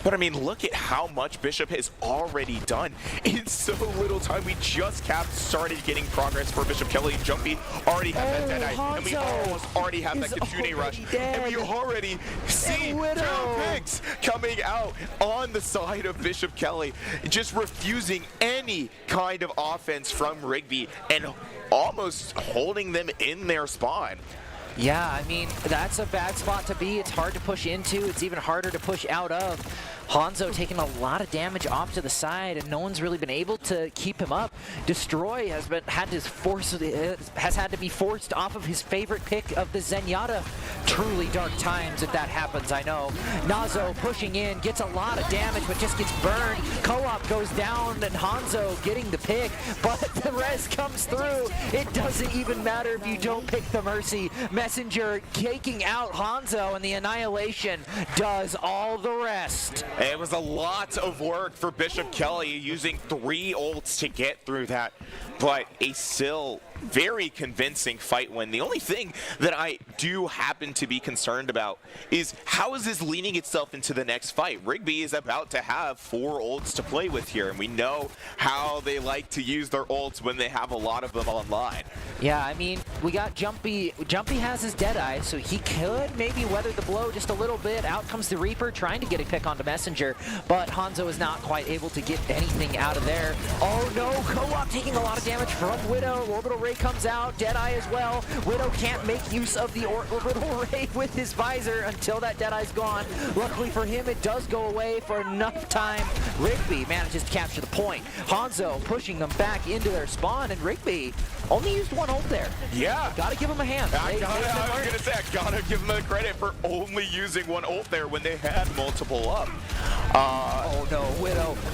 But I mean, look at how much Bishop has already done in so little time. We just started getting progress for Bishop Kelly and Jumpy. Already have that Deadeye, and we almost already have that Kitsune Rush. And we already see 2 picks coming out on the side of Bishop Kelly, just refusing any kind of offense from Rigby and almost holding them in their spawn. Yeah, I mean, that's a bad spot to be. It's hard to push into. It's even harder to push out of. Hanzo taking a lot of damage off to the side, and no one's really been able to keep him up. Destroy has had to be forced off of his favorite pick of the Zenyatta. Truly dark times if that happens, I know. Nazo pushing in, gets a lot of damage, but just gets burned. Co-op goes down, and Hanzo getting the pick, but the res comes through. It doesn't even matter if you don't pick the Mercy. Messenger taking out Hanzo, and the Annihilation does all the rest. It was a lot of work for Bishop Kelly, using 3 ults to get through that, but a still very convincing fight win. The only thing that I do happen to be concerned about is how is this leaning itself into the next fight? Rigby is about to have 4 ults to play with here, and we know how they like to use their ults when they have a lot of them online. Yeah, I mean, we got Jumpy. Jumpy has his Deadeye, so he could maybe weather the blow just a little bit. Out comes the Reaper, trying to get a pick onto Messenger, but Hanzo is not quite able to get anything out of there. Oh no, Co-op taking a lot of damage from Widow. Orbital Ray comes out, Deadeye as well. Widow can't make use of the Orbital Ray with his visor until that Deadeye's gone. Luckily for him, it does go away for enough time. Rigby manages to capture the point. Hanzo pushing them back into their spawn, and Rigby only used 1 ult there. Yeah. Gotta give him a hand. I was gonna say, I gotta give them the credit for only using 1 ult there when they had multiple up. Oh no,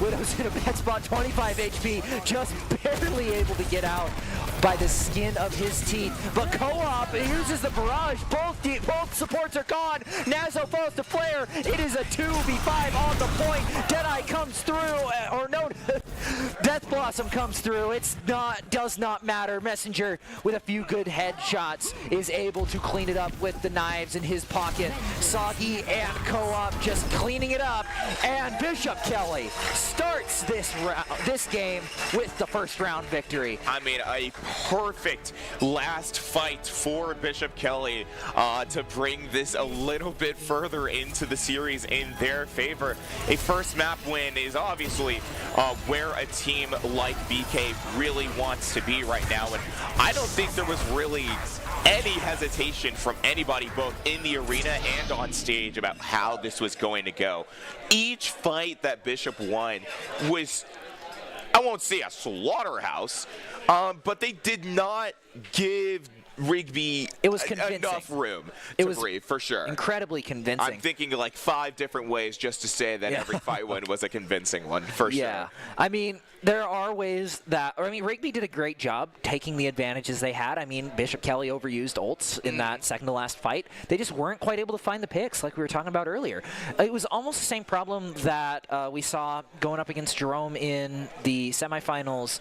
Widow's in a bad spot, 25 HP, just barely able to get out by the skin of his teeth. But Co-op uses the barrage. Both supports are gone. Nazo falls to Flare. It is a 2v5 on the point. Deadeye comes through, or no, Death Blossom comes through. Does not matter. Messenger with a few good headshots is able to clean it up with the knives in his pocket. Soggy and Co-op just cleaning it up, and Bishop Kelly starts this game with the first round victory. I mean, a perfect last fight for Bishop Kelly to bring this a little bit further into the series in their favor. A first map win is obviously where a team like BK really wants to be right now, and I don't think there was really any hesitation from anybody both in the arena and on stage about how this was going to go. Each fight that Bishop won was, I won't say a slaughterhouse, but they did not give Rigby enough room to breathe, for sure. Incredibly convincing. I'm thinking like 5 different ways just to say that every fight win was a convincing one, for sure. Yeah, I mean, there are ways that, Rigby did a great job taking the advantages they had. I mean, Bishop Kelly overused ults in that second to last fight. They just weren't quite able to find the picks like we were talking about earlier. It was almost the same problem that we saw going up against Jerome in the semifinals.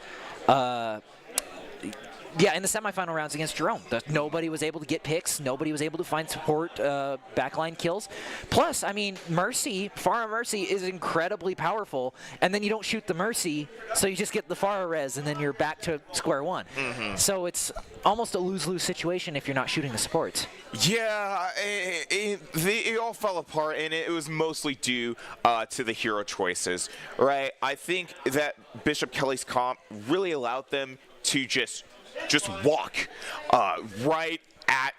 Yeah, in the semifinal rounds against Jerome. Nobody was able to get picks. Nobody was able to find support backline kills. Plus, I mean, Mercy, Pharah Mercy is incredibly powerful, and then you don't shoot the Mercy, so you just get the Pharah res, and then you're back to square one. So it's almost a lose-lose situation if you're not shooting the supports. Yeah, it all fell apart, and it was mostly due to the hero choices, right? I think that Bishop Kelly's comp really allowed them to just walk right at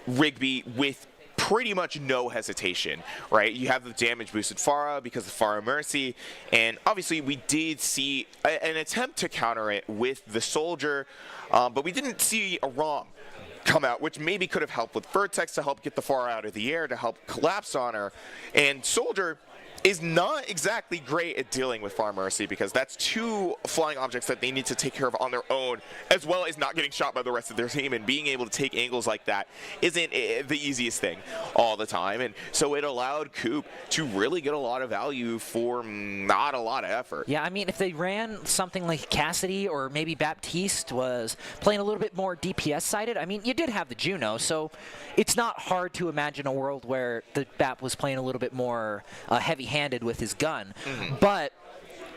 Rigby with pretty much no hesitation, right? You have the damage boosted Pharah because of Pharah Mercy, and obviously we did see an attempt to counter it with the Soldier, but we didn't see a ROM come out, which maybe could have helped with Vertex to help get the Pharah out of the air, to help collapse on her, and Soldier is not exactly great at dealing with Pharah Mercy because that's 2 flying objects that they need to take care of on their own, as well as not getting shot by the rest of their team, and being able to take angles like that isn't the easiest thing all the time, and so it allowed Coop to really get a lot of value for not a lot of effort. Yeah, I mean, if they ran something like Cassidy or maybe Baptiste was playing a little bit more DPS-sided, I mean, you did have the Juno, so it's not hard to imagine a world where the Bap was playing a little bit more heavy-handed with his gun. But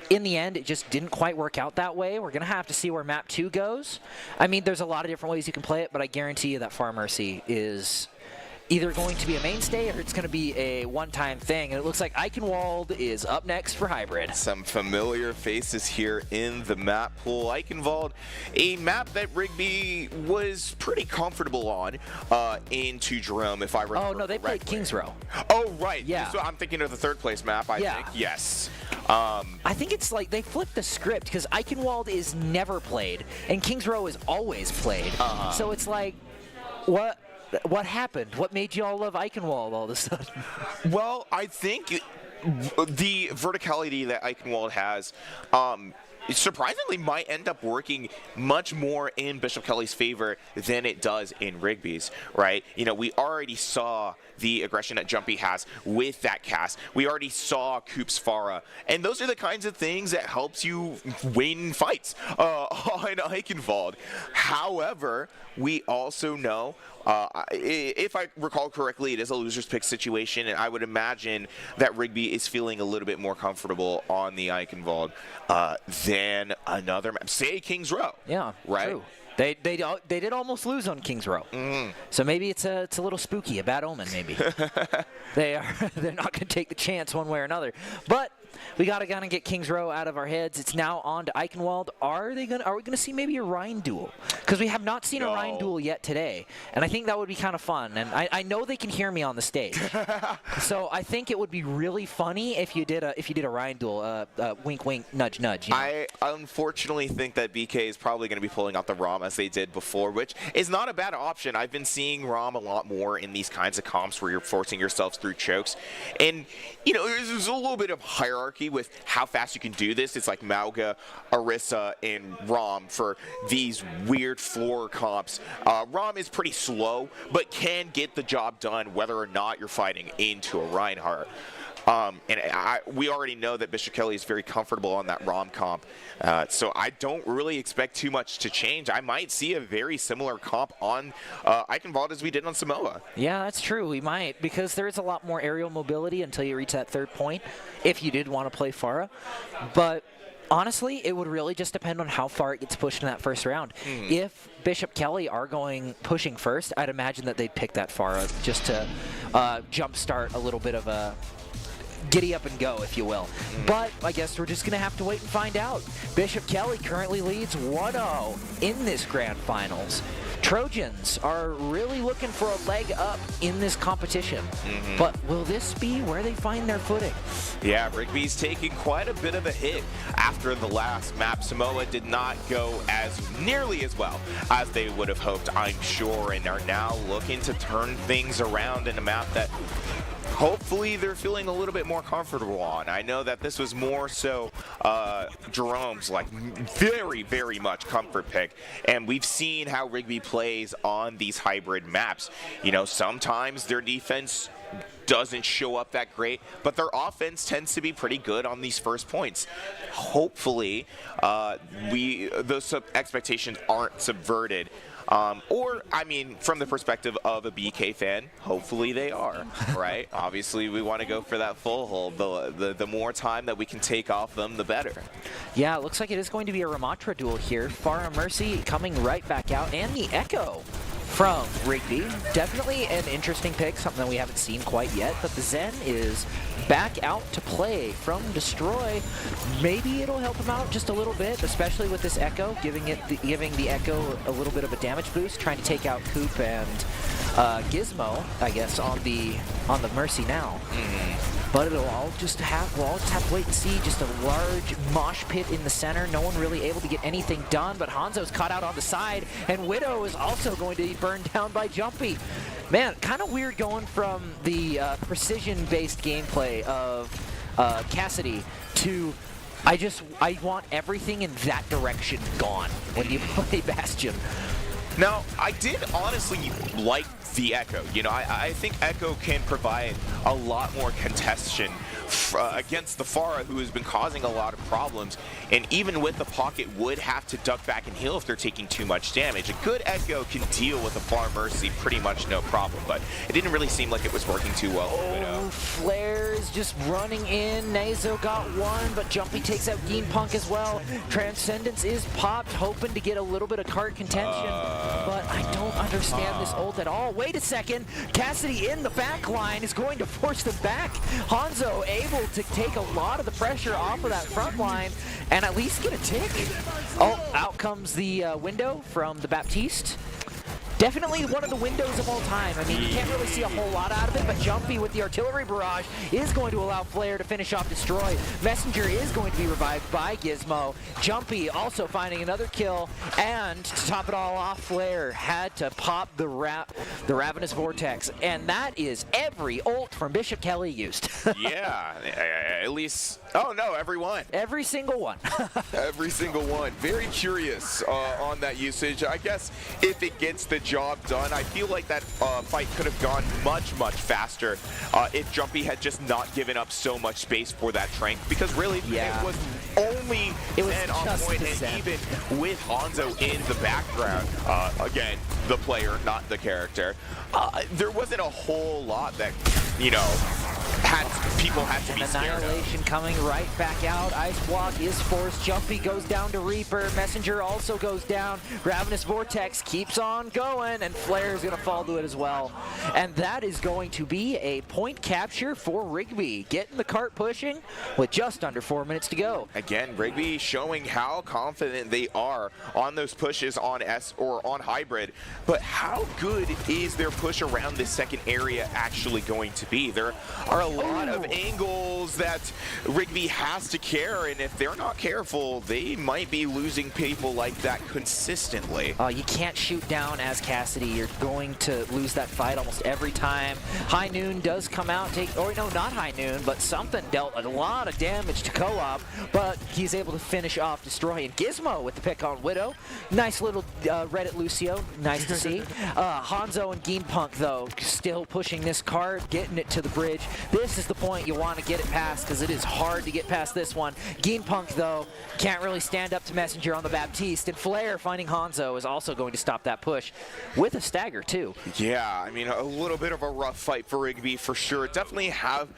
in the end, it just didn't quite work out that way. We're going to have to see where map 2 goes. I mean, there's a lot of different ways you can play it, but I guarantee you that Pharah Mercy is either going to be a mainstay or it's going to be a one-time thing. And it looks like Eichenwald is up next for Hybrid. Some familiar faces here in the map pool. Eichenwald, a map that Rigby was pretty comfortable on into Jerome, if I remember. Oh, no, they played Kings Row. Oh, right. Yeah. So I'm thinking of the third place map, I think. Yes. I think it's like they flipped the script because Eichenwald is never played and Kings Row is always played. So it's like, what happened? What made you all love Eichenwald all of a sudden? Well, I think the verticality that Eichenwald has surprisingly might end up working much more in Bishop Kelly's favor than it does in Rigby's, right? You know, we already saw the aggression that Jumpy has with that cast. We already saw Coop's Farah, and those are the kinds of things that helps you win fights on Eichenwald. However, we also know, if I recall correctly, it is a loser's pick situation, and I would imagine that Rigby is feeling a little bit more comfortable on the Eichenwald than another map. Say Kings Row. Yeah, right? True. They did almost lose on Kings Row. So maybe it's a little spooky, a bad omen maybe. They're not going to take the chance one way or another. But we got to kind of get Kings Row out of our heads. It's now on to Eichenwald. Are we going to see maybe a Rhine duel? Because we have not seen a Rhine duel yet today, and I think that would be kind of fun. And I know they can hear me on the stage, so I think it would be really funny if you did a Rhine duel. Wink, wink, nudge, nudge. You know? I unfortunately think that BK is probably going to be pulling out the ROM as they did before, which is not a bad option. I've been seeing ROM a lot more in these kinds of comps where you're forcing yourselves through chokes, and you know there's a little bit of hierarchy with how fast you can do this. It's like Mauga, Orisa, and ROM for these weird floor comps. ROM is pretty slow, but can get the job done whether or not you're fighting into a Reinhardt. We already know that Bishop Kelly is very comfortable on that ROM comp, so I don't really expect too much to change. I might see a very similar comp on Eichenwald as we did on Samoa. Yeah, that's true. We might, because there is a lot more aerial mobility until you reach that third point, if you did want to play Farah. But honestly, it would really just depend on how far it gets pushed in that first round. If Bishop Kelly are pushing first, I'd imagine that they'd pick that Farah just to jumpstart a little bit of a giddy up and go, if you will. But I guess we're just going to have to wait and find out. Bishop Kelly currently leads 1-0 in this Grand Finals. Trojans are really looking for a leg up in this competition. But will this be where they find their footing? Yeah, Rigby's taking quite a bit of a hit after the last map. Samoa did not go as nearly as well as they would have hoped, I'm sure, and are now looking to turn things around in a map that hopefully they're feeling a little bit more comfortable on. I know that this was more so Jerome's very, very much comfort pick, and we've seen how Rigby plays on these hybrid maps. You know, sometimes their defense doesn't show up that great, but their offense tends to be pretty good on these first points. Hopefully, those expectations aren't subverted. Or, I mean, from the perspective of a BK fan, hopefully they are, right? Obviously, we want to go for that full hold. The more time that we can take off them, the better. Yeah, it looks like it is going to be a Ramatra duel here. Farah Mercy coming right back out, and the Echo from Rigby. Definitely an interesting pick, something that we haven't seen quite yet, but the Zen is back out to play from Destroy. Maybe it'll help him out just a little bit, especially with this Echo, giving the Echo a little bit of a damage boost, trying to take out Coop and Gizmo, I guess, on the Mercy now. But we'll all just have to wait and see. Just a large mosh pit in the center. No one really able to get anything done, but Hanzo's caught out on the side, and Widow is also going to be burned down by Jumpy. Man, kind of weird going from the precision-based gameplay of Cassidy to I want everything in that direction gone when you play Bastion. Now, I did honestly like the Echo. You know, I think Echo can provide a lot more contestation against the Farah, who has been causing a lot of problems, and even with the pocket would have to duck back and heal if they're taking too much damage. A good Echo can deal with a Farah Mercy pretty much no problem, but it didn't really seem like it was working too well for Widow. Flares just running in. Nazo got one, but Jumpy takes out Geen Punk as well. Transcendence is popped, hoping to get a little bit of cart contention, but I don't understand this ult at all. Wait a second. Cassidy in the back line is going to force them back. Hanzo able to take a lot of the pressure off of that front line and at least get a tick. Oh, out comes the window from the Baptiste. Definitely one of the windows of all time. I mean, you can't really see a whole lot out of it, but Jumpy with the artillery barrage is going to allow Flare to finish off Destroy. Messenger is going to be revived by Gizmo. Jumpy also finding another kill, and to top it all off, Flare had to pop the Ravenous Vortex, and that is every ult from Bishop Kelly used. Yeah, at least, oh no, every one. Every single one. Every single one. Very curious on that usage. I guess if it gets the job done, I feel like that fight could have gone much, much faster if Jumpy had just not given up so much space for that Trank, because really it was only Zen on point, and even with Hanzo in the background, again, the player, not the character, there wasn't a whole lot that, you know, people had to be scared of. Annihilation coming right back out. Ice block is forced. Jumpy goes down to Reaper. Messenger also goes down. Ravenous Vortex keeps on going, and Flare is going to fall to it as well. And that is going to be a point capture for Rigby, getting the cart pushing with just under 4 minutes to go. Again, Rigby showing how confident they are on those pushes on S or on Hybrid, but how good is their push around this second area actually going to be? There are a lot of angles that Rigby has to care, and if they're not careful, they might be losing people like that consistently. You can't shoot down as Cassidy. You're going to lose that fight almost every time. High Noon does come out, or no, not High Noon, but something dealt a lot of damage to Co-op, but he's able to finish off Destroy. And Gizmo with the pick on Widow. Nice little Reddit Lucio, nice to see. Hanzo and Gamepunk, though, still pushing this card, getting it to the bridge. This is the point you want to get it past, because it is hard to get past this one. Gamepunk, though, can't really stand up to Messenger on the Baptiste, and Flare finding Hanzo is also going to stop that push with a stagger, too. Yeah, I mean, a little bit of a rough fight for Rigby for sure. Definitely have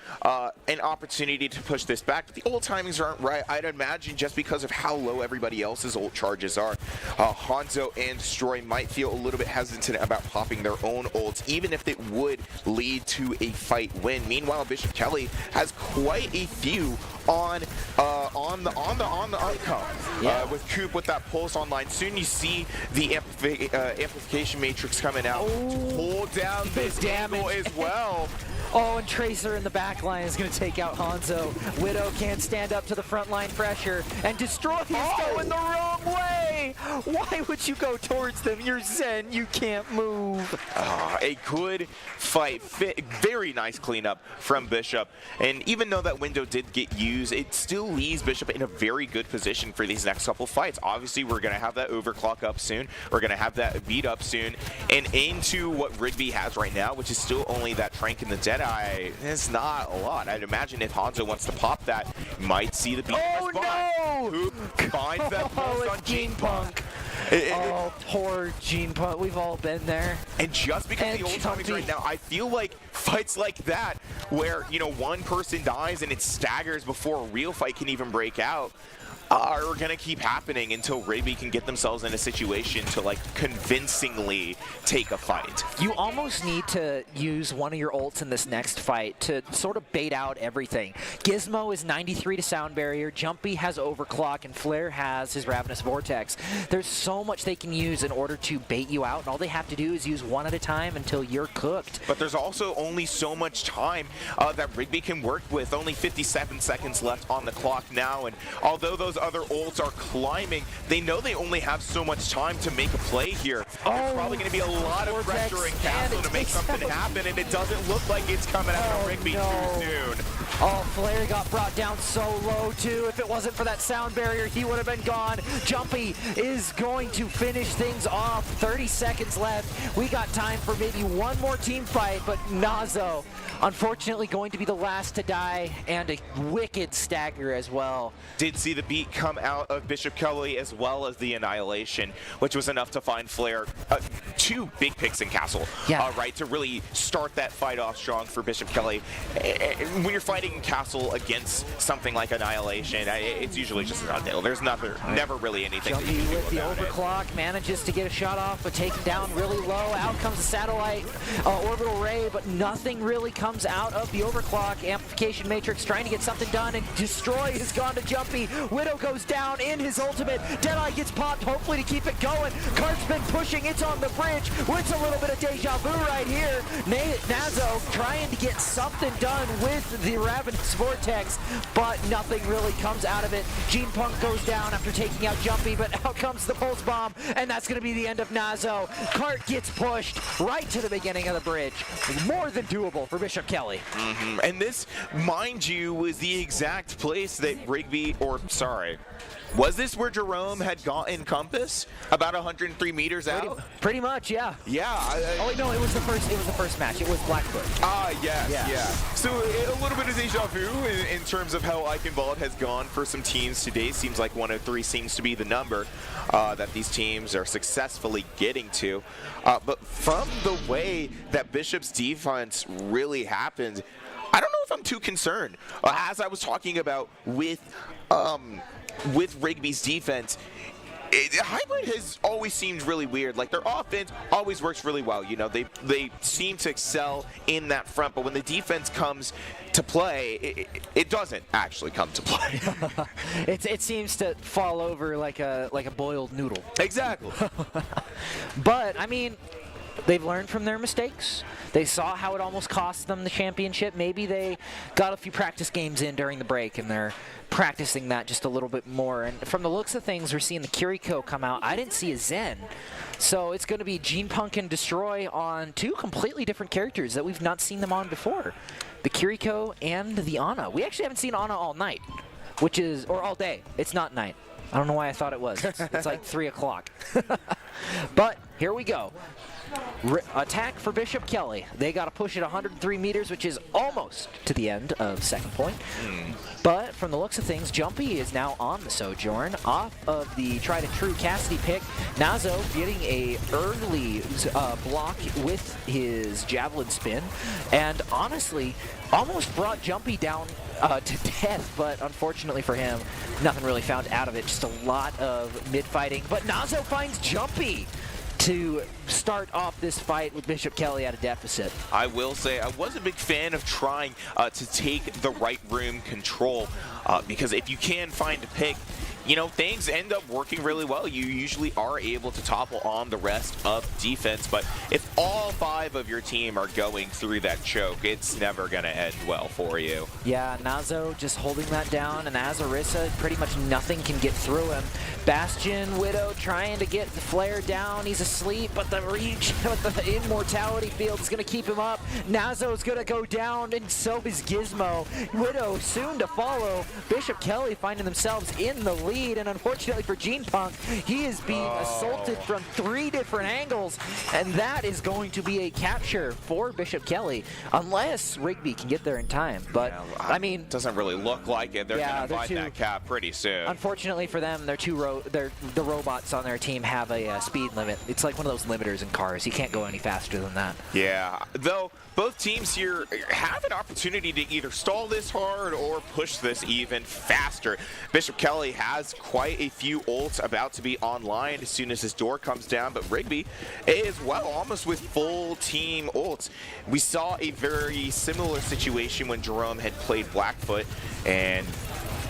an opportunity to push this back, but the ult timings aren't right. I'd imagine just because of how low everybody else's ult charges are. Hanzo and Destroy might feel a little bit hesitant about popping their own ults, even if it would lead to a fight win. Meanwhile, Bishop Kelly has quite a few on the outcome. With Coop with that pulse online. Soon you see the amplification matrix coming out to hold down this angle as well. Oh, and Tracer in the back line is going to take out Hanzo. Widow can't stand up to the front line pressure, and Destroy is going the wrong way! Why would you go towards them? You're Zen, you can't move. A good fight. Very nice cleanup from Bishop. And even though that window did get used, it still leaves Bishop in a very good position for these next couple fights. Obviously, we're going to have that overclock up soon. We're going to have that beat up soon. And into what Rigby has right now, which is still only that Trank and the Deadeye, it's not a lot. I'd imagine if Hanzo wants to pop that, you might see the beat. Oh, no! Who finds that pulse on Gamepunk? Oh, poor Gamepunk. We've all been there. And just because the old timings right now, I feel like fights like that, where, you know, one person dies and it staggers before a real fight can even break out, are going to keep happening until Rigby can get themselves in a situation to, like, convincingly take a fight. You almost need to use one of your ults in this next fight to sort of bait out everything. Gizmo is 93 to sound barrier, Jumpy has overclock, and Flare has his Ravenous Vortex. There's so much they can use in order to bait you out, and all they have to do is use one at a time until you're cooked. But there's also only so much time that Rigby can work with. Only 57 seconds left on the clock now, and although those other ults are climbing, they know they only have so much time to make a play here. There's probably going to be a lot of pressure in Castle to make something happen, and it doesn't look like it's coming out of Rigby too soon. Oh, Flare got brought down so low, too. If it wasn't for that sound barrier, he would have been gone. Jumpy is going to finish things off. 30 seconds left. We got time for maybe one more team fight, but Nazo, unfortunately, going to be the last to die, and a wicked stagger as well. Did see the beat come out of Bishop Kelly as well as the Annihilation, which was enough to find Flare 2 big picks in Castle, right, to really start that fight off strong for Bishop Kelly. When you're fighting building castle against something like Annihilation, it's usually just an uphill. There's never really anything that you Jumpy can do with the about it. overclock manages to get a shot off, but taken down really low. Out comes the satellite orbital ray, but nothing really comes out of the overclock. Amplification Matrix trying to get something done, and Destroy has gone to Jumpy. Widow goes down in his ultimate. Deadeye gets popped, hopefully to keep it going. Kart's been pushing, it's on the bridge. It's a little bit of deja vu right here. Nazo trying to get something done with the Ravenous Vortex, but nothing really comes out of it. Gene Punk goes down after taking out Jumpy, but out comes the Pulse Bomb, and that's going to be the end of Nazo. Kart gets pushed right to the beginning of the bridge. More than doable for Bishop Kelly. And this, mind you, was the exact place that Rigby, was this where Jerome had gotten Compass? About 103 meters out? Pretty much, yeah. Yeah. Oh wait, no, it was the first match. It was Blackfoot. Yes, Yeah. yeah. So a little bit of deja vu in terms of how Eichenwald has gone for some teams today. Seems like 103 seems to be the number that these teams are successfully getting to. But from the way that Bishop's defense really happened, I don't know if I'm too concerned. As I was talking about with Rigby's defense, Hybrid has always seemed really weird. Like, their offense always works really well. You know, they seem to excel in that front, but when the defense comes to play, it doesn't actually come to play. It seems to fall over like a boiled noodle. Exactly. But I mean, they've learned from their mistakes. They saw how it almost cost them the championship. Maybe they got a few practice games in during the break, and they're practicing that just a little bit more. And from the looks of things, we're seeing the Kiriko come out. I didn't see a Zen. So it's going to be Gene Punk and Destroy on two completely different characters that we've not seen them on before. The Kiriko and the Ana. We actually haven't seen Ana all night, or all day. It's not night. I don't know why I thought it was. It's like 3 o'clock. But here we go. Attack for Bishop Kelly. They got to push it 103 meters, which is almost to the end of second point. But from the looks of things, Jumpy is now on the Sojourn off of the tried and true Cassidy pick. Nazo getting a early block with his javelin spin, and honestly, almost brought Jumpy down to death, but unfortunately for him, nothing really found out of it. Just a lot of mid-fighting, but Nazo finds Jumpy to start off this fight with Bishop Kelly at a deficit. I will say I was a big fan of trying to take the right room control because if you can find a pick, you know, things end up working really well. You usually are able to topple on the rest of defense, but if all 5 of your team are going through that choke, it's never going to end well for you. Yeah, Nazo just holding that down, and Azarissa, pretty much nothing can get through him. Bastion, Widow trying to get the flare down. He's asleep, but the reach with the immortality field is going to keep him up. Nazo's going to go down, and so is Gizmo. Widow soon to follow. Bishop Kelly finding themselves in the lead, and unfortunately for Gene Punk, he is being assaulted from 3 different angles, and that is going to be a capture for Bishop Kelly, unless Rigby can get there in time. But, I mean, doesn't really look like it. They're going to find that cap pretty soon. Unfortunately for them, the robots on their team have a speed limit. It's like one of those limiters in cars. You can't go any faster than that. Yeah, though both teams here have an opportunity to either stall this hard or push this even faster. Bishop Kelly has quite a few ults about to be online as soon as his door comes down, but Rigby is, well, almost with full team ults. We saw a very similar situation when Jerome had played Blackfoot, and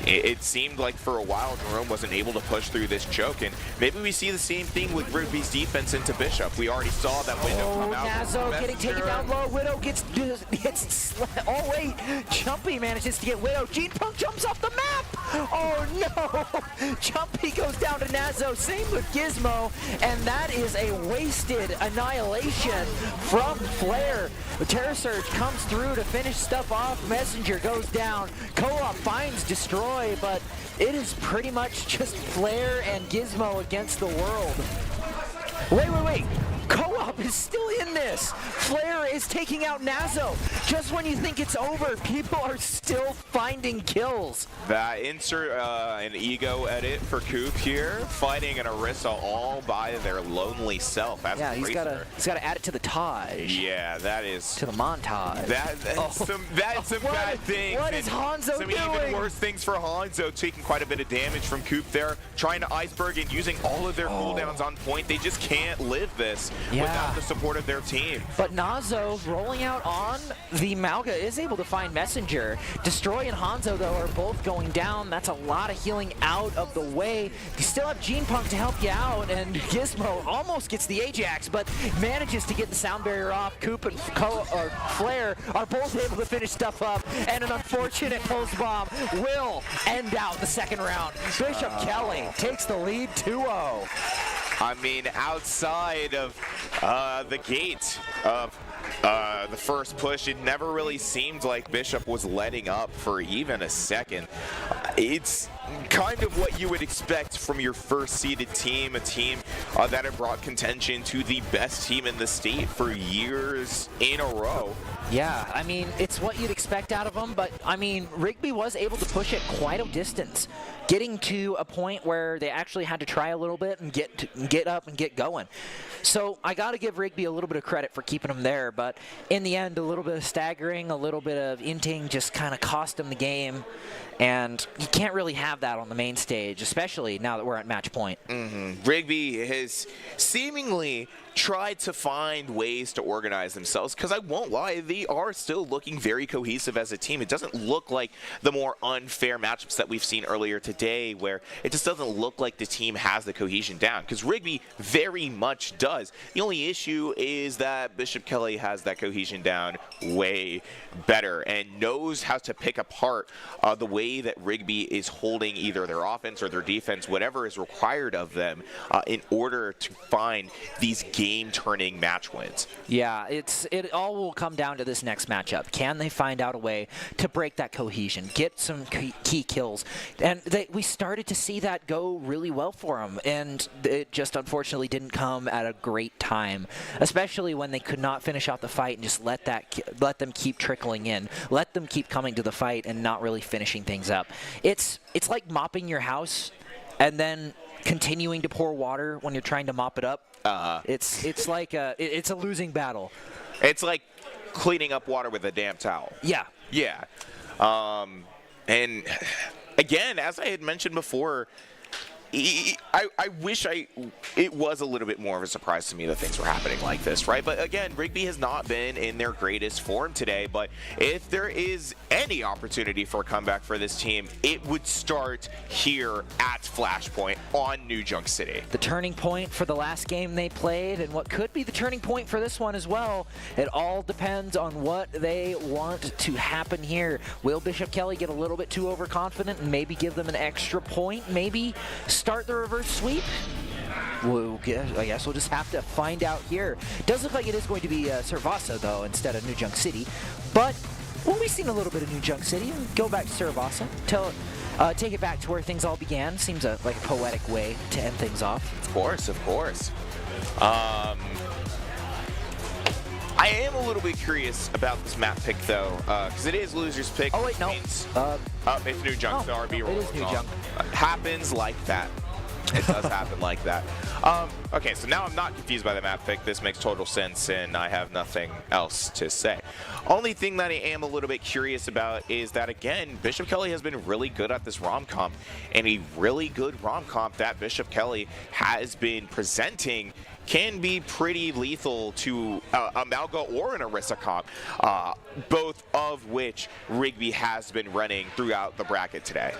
it seemed like for a while Jerome wasn't able to push through this choke, and maybe we see the same thing with Rigby's defense into Bishop. We already saw that window come out. Nazo getting taken down low. Widow gets oh wait, Jumpy manages to get Widow. Gene Punk jumps off the map. Oh no, Jumpy goes down to Nazo. Same with Gizmo, and that is a wasted annihilation from Flare. The Terror Surge comes through to finish stuff off. Messenger goes down. Co-op finds Destroy, but it is pretty much just Flare and Gizmo against the world. Wait. Co-op is still in this. Flare is is taking out Nazo. Just when you think it's over, people are still finding kills. That insert an ego edit for Coop here, fighting an Orisa all by their lonely self. As yeah, he's got to add it to the Taj. Yeah, that is to the montage. That's some bad things. What is Hanzo some doing? Even worse things for Hanzo, taking quite a bit of damage from Coop there, trying to iceberg and using all of their cooldowns on point. They just can't live this without the support of their team. But Nazo rolling out on the Mauga is able to find Messenger. Destroy and Hanzo, though, are both going down. That's a lot of healing out of the way. You still have Gene Punk to help you out, and Gizmo almost gets the Ajax, but manages to get the sound barrier off. Coop and Flare are both able to finish stuff up, and an unfortunate post bomb will end out the second round. Bishop Kelly takes the lead 2-0. I mean, outside of the gate of the first push, it never really seemed like Bishop was letting up for even a second. It's kind of what you would expect from your first seeded team, a team that had brought contention to the best team in the state for years in a row. Yeah, I mean, it's what you'd expect out of them, but I mean, Rigby was able to push it quite a distance, getting to a point where they actually had to try a little bit and get up and get going. So I got to give Rigby a little bit of credit for keeping them there, but in the end, a little bit of staggering, a little bit of inting just kind of cost them the game, and you can't really have that on the main stage, especially now that we're at match point. Rigby has seemingly tried to find ways to organize themselves, because I won't lie, they are still looking very cohesive as a team. It doesn't look like the more unfair matchups that we've seen earlier today, where it just doesn't look like the team has the cohesion down, because Rigby very much does. The only issue is that Bishop Kelly has that cohesion down way better and knows how to pick apart the way that Rigby is holding either their offense or their defense, whatever is required of them, in order to find these game-turning match wins. Yeah, it all will come down to this next matchup. Can they find out a way to break that cohesion, get some key kills? And we started to see that go really well for them, and it just unfortunately didn't come at a great time, especially when they could not finish out the fight and just let them keep trickling in, let them keep coming to the fight and not really finishing things up. It's like mopping your house and then continuing to pour water when you're trying to mop it up. It's like it's a losing battle. It's like cleaning up water with a damp towel. Yeah. Yeah. And again, as I had mentioned before, I wish it was a little bit more of a surprise to me that things were happening like this, right? But again, Rigby has not been in their greatest form today, but if there is any opportunity for a comeback for this team, it would start here at Flashpoint on New Junk City. The turning point for the last game they played, and what could be the turning point for this one as well, it all depends on what they want to happen here. Will Bishop Kelly get a little bit too overconfident and maybe give them an extra point? Maybe start the reverse sweep? I guess we'll just have to find out here. Does look like it is going to be Servasa, though, instead of New Junk City. But when we've seen a little bit of New Junk City, go back to Servasa, take it back to where things all began. Seems like a poetic way to end things off. Of course, of course. I am a little bit curious about this map pick, though, because it is loser's pick. Oh, wait, no. It's New Junk, so RB roll. It is New Junk. Happens like that. It does happen like that. Okay, so now I'm not confused by the map pick. This makes total sense, and I have nothing else to say. Only thing that I am a little bit curious about is that, again, Bishop Kelly has been really good at this rom-comp, and a really good rom-comp that Bishop Kelly has been presenting can be pretty lethal to a Malga or an Orisa comp, both of which Rigby has been running throughout the bracket today.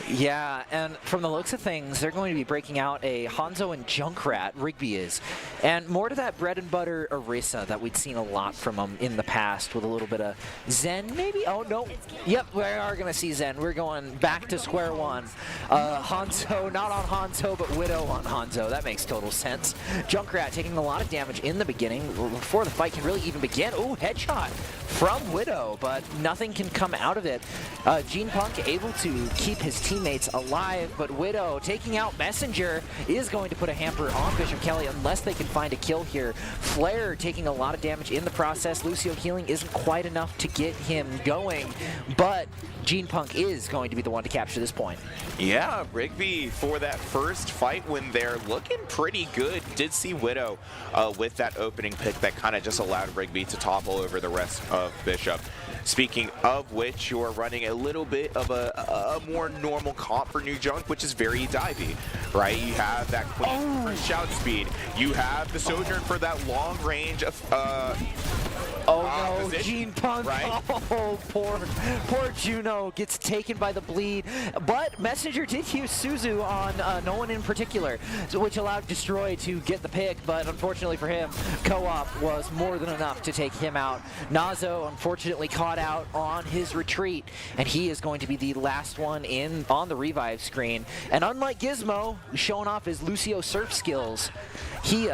Yeah, and from the looks of things, they're going to be breaking out a Hanzo and Junkrat, Rigby is, and more to that bread and butter Orisa that we'd seen a lot from them in the past with a little bit of Zen, maybe? Oh, no. Yep, we are going to see Zen. We're going back to square one. Hanzo, not on Hanzo, but Widow on Hanzo. That makes total sense. Junkrat Junkrat taking a lot of damage in the beginning before the fight can really even begin. Ooh, headshot from Widow, but nothing can come out of it. Gene Punk able to keep his teammates alive, but Widow taking out Messenger is going to put a hamper on Bishop Kelly unless they can find a kill here. Flare taking a lot of damage in the process. Lucio healing isn't quite enough to get him going, but Gene Punk is going to be the one to capture this point. Yeah, Rigby for that first fight when they're looking pretty good. Did see Widow with that opening pick that kind of just allowed Rigby to topple over the rest of Bishop. Speaking of which, you are running a little bit of a more normal comp for New Junk, which is very divey, right? You have that Queen for shout speed. You have the Sojourn for that long range of no, Gene Punk. Right? Oh, poor Juno gets taken by the bleed. But Messenger did use Suzu on no one in particular, which allowed Destroy to get the pick. But unfortunately for him, co-op was more than enough to take him out. Nazo unfortunately caught out on his retreat, and he is going to be the last one in on the revive screen. And unlike Gizmo, showing off his Lucio surf skills, he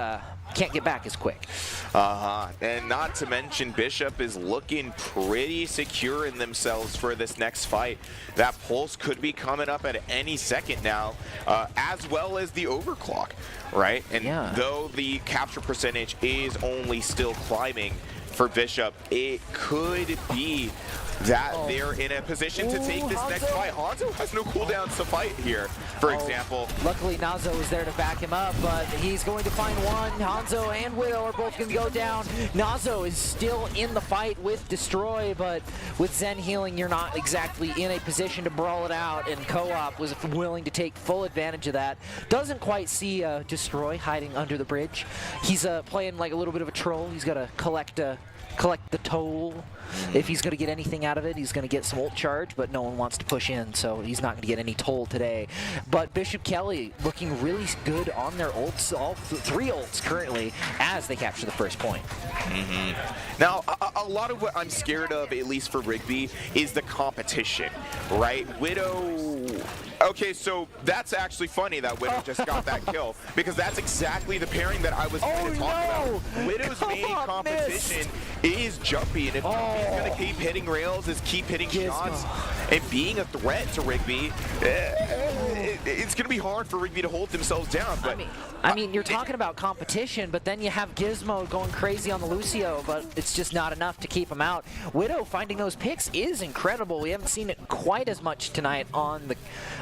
can't get back as quick. And not to mention, Bishop is looking pretty secure in themselves for this next fight. That pulse could be coming up at any second now, as well as the overclock, right? And though the capture percentage is only still climbing for Bishop, it could be that they're in a position to take this next fight. Hanzo has no cooldowns to fight here, for example. Luckily, Nazo is there to back him up, but he's going to find one. Hanzo and Widow are both going to go down. Nazo is still in the fight with Destroy, but with Zen healing, you're not exactly in a position to brawl it out, and Co-op was willing to take full advantage of that. Doesn't quite see Destroy hiding under the bridge. He's playing like a little bit of a troll. He's got to collect the toll. If he's going to get anything out of it, he's going to get some ult charge, but no one wants to push in, so he's not going to get any toll today. But Bishop Kelly looking really good on their ults, all three ults currently, as they capture the first point. Now, a lot of what I'm scared of, at least for Rigby, is the competition, right? Widow... Okay, so that's actually funny that Widow just got that kill, because that's exactly the pairing that I was going to talk about. Widow's main competition is Jumpy, and if Jumpy's going to keep hitting rails, is keep hitting shots, and being a threat to Rigby, it's going to be hard for Rigby to hold themselves down. But I mean, you're talking about competition, but then you have Gizmo going crazy on the Lucio, but it's just not enough to keep him out. Widow finding those picks is incredible. We haven't seen it quite as much tonight on the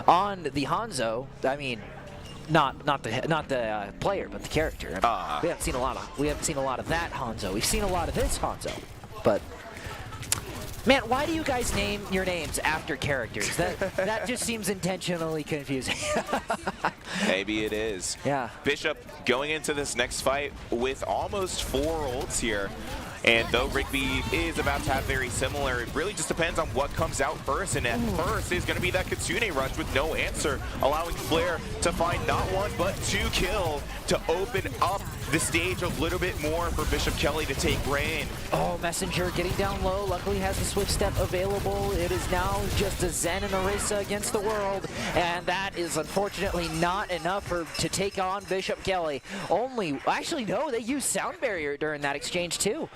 Hanzo. I mean, not the player, but the character. I mean, we haven't seen a lot of that Hanzo. We've seen a lot of this Hanzo, but. Man, why do you guys name your names after characters? That just seems intentionally confusing. Maybe it is. Yeah. Bishop going into this next fight with almost 4 ults here. And though Rigby is about to have very similar, it really just depends on what comes out first. And at first is going to be that Kitsune rush with no answer, allowing Flare to find not 1 but 2 kills to open up the stage a little bit more for Bishop Kelly to take reign. Oh, Messenger getting down low. Luckily has the Swift Step available. It is now just a Zen and Orisa against the world. And that is unfortunately not enough to take on Bishop Kelly. Actually, no, they used Sound Barrier during that exchange too.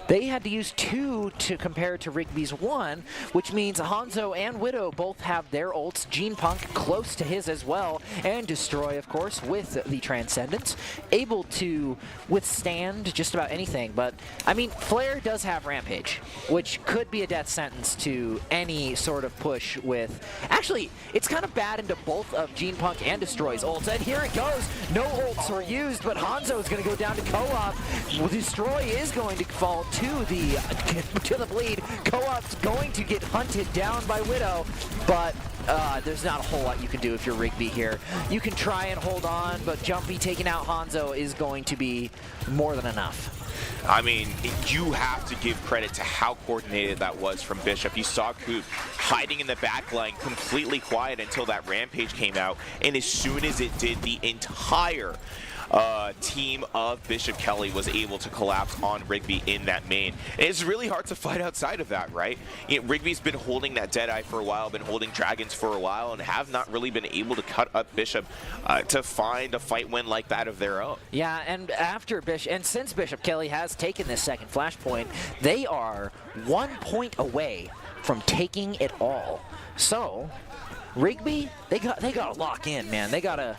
They had to use 2 to compare to Rigby's 1, which means Hanzo and Widow both have their ults. Gene Punk close to his as well, and Destroy, of course, with the Transcendence, able to withstand just about anything. But, I mean, Flare does have Rampage, which could be a death sentence to any sort of push with... Actually, it's kind of bad into both of Gene Punk and Destroy's ults, and here it goes. No ults were used, but Hanzo is going to go down to Co-op. Destroy is going to fall to the bleed. Co-op's going to get hunted down by Widow, but there's not a whole lot you can do if you're Rigby here. You can try and hold on, but Jumpy taking out Hanzo is going to be more than enough. I mean, you have to give credit to how coordinated that was from Bishop. You saw Coop hiding in the back line, completely quiet until that Rampage came out, and as soon as it did, the entire team of Bishop Kelly was able to collapse on Rigby in that main. And it's really hard to fight outside of that, right? Rigby's been holding that Deadeye for a while, been holding Dragons for a while, and have not really been able to cut up Bishop to find a fight win like that of their own. Yeah, and after Bishop, and since Bishop Kelly has taken this second flashpoint, they are 1 point away from taking it all. So, Rigby, they gotta lock in, man. They gotta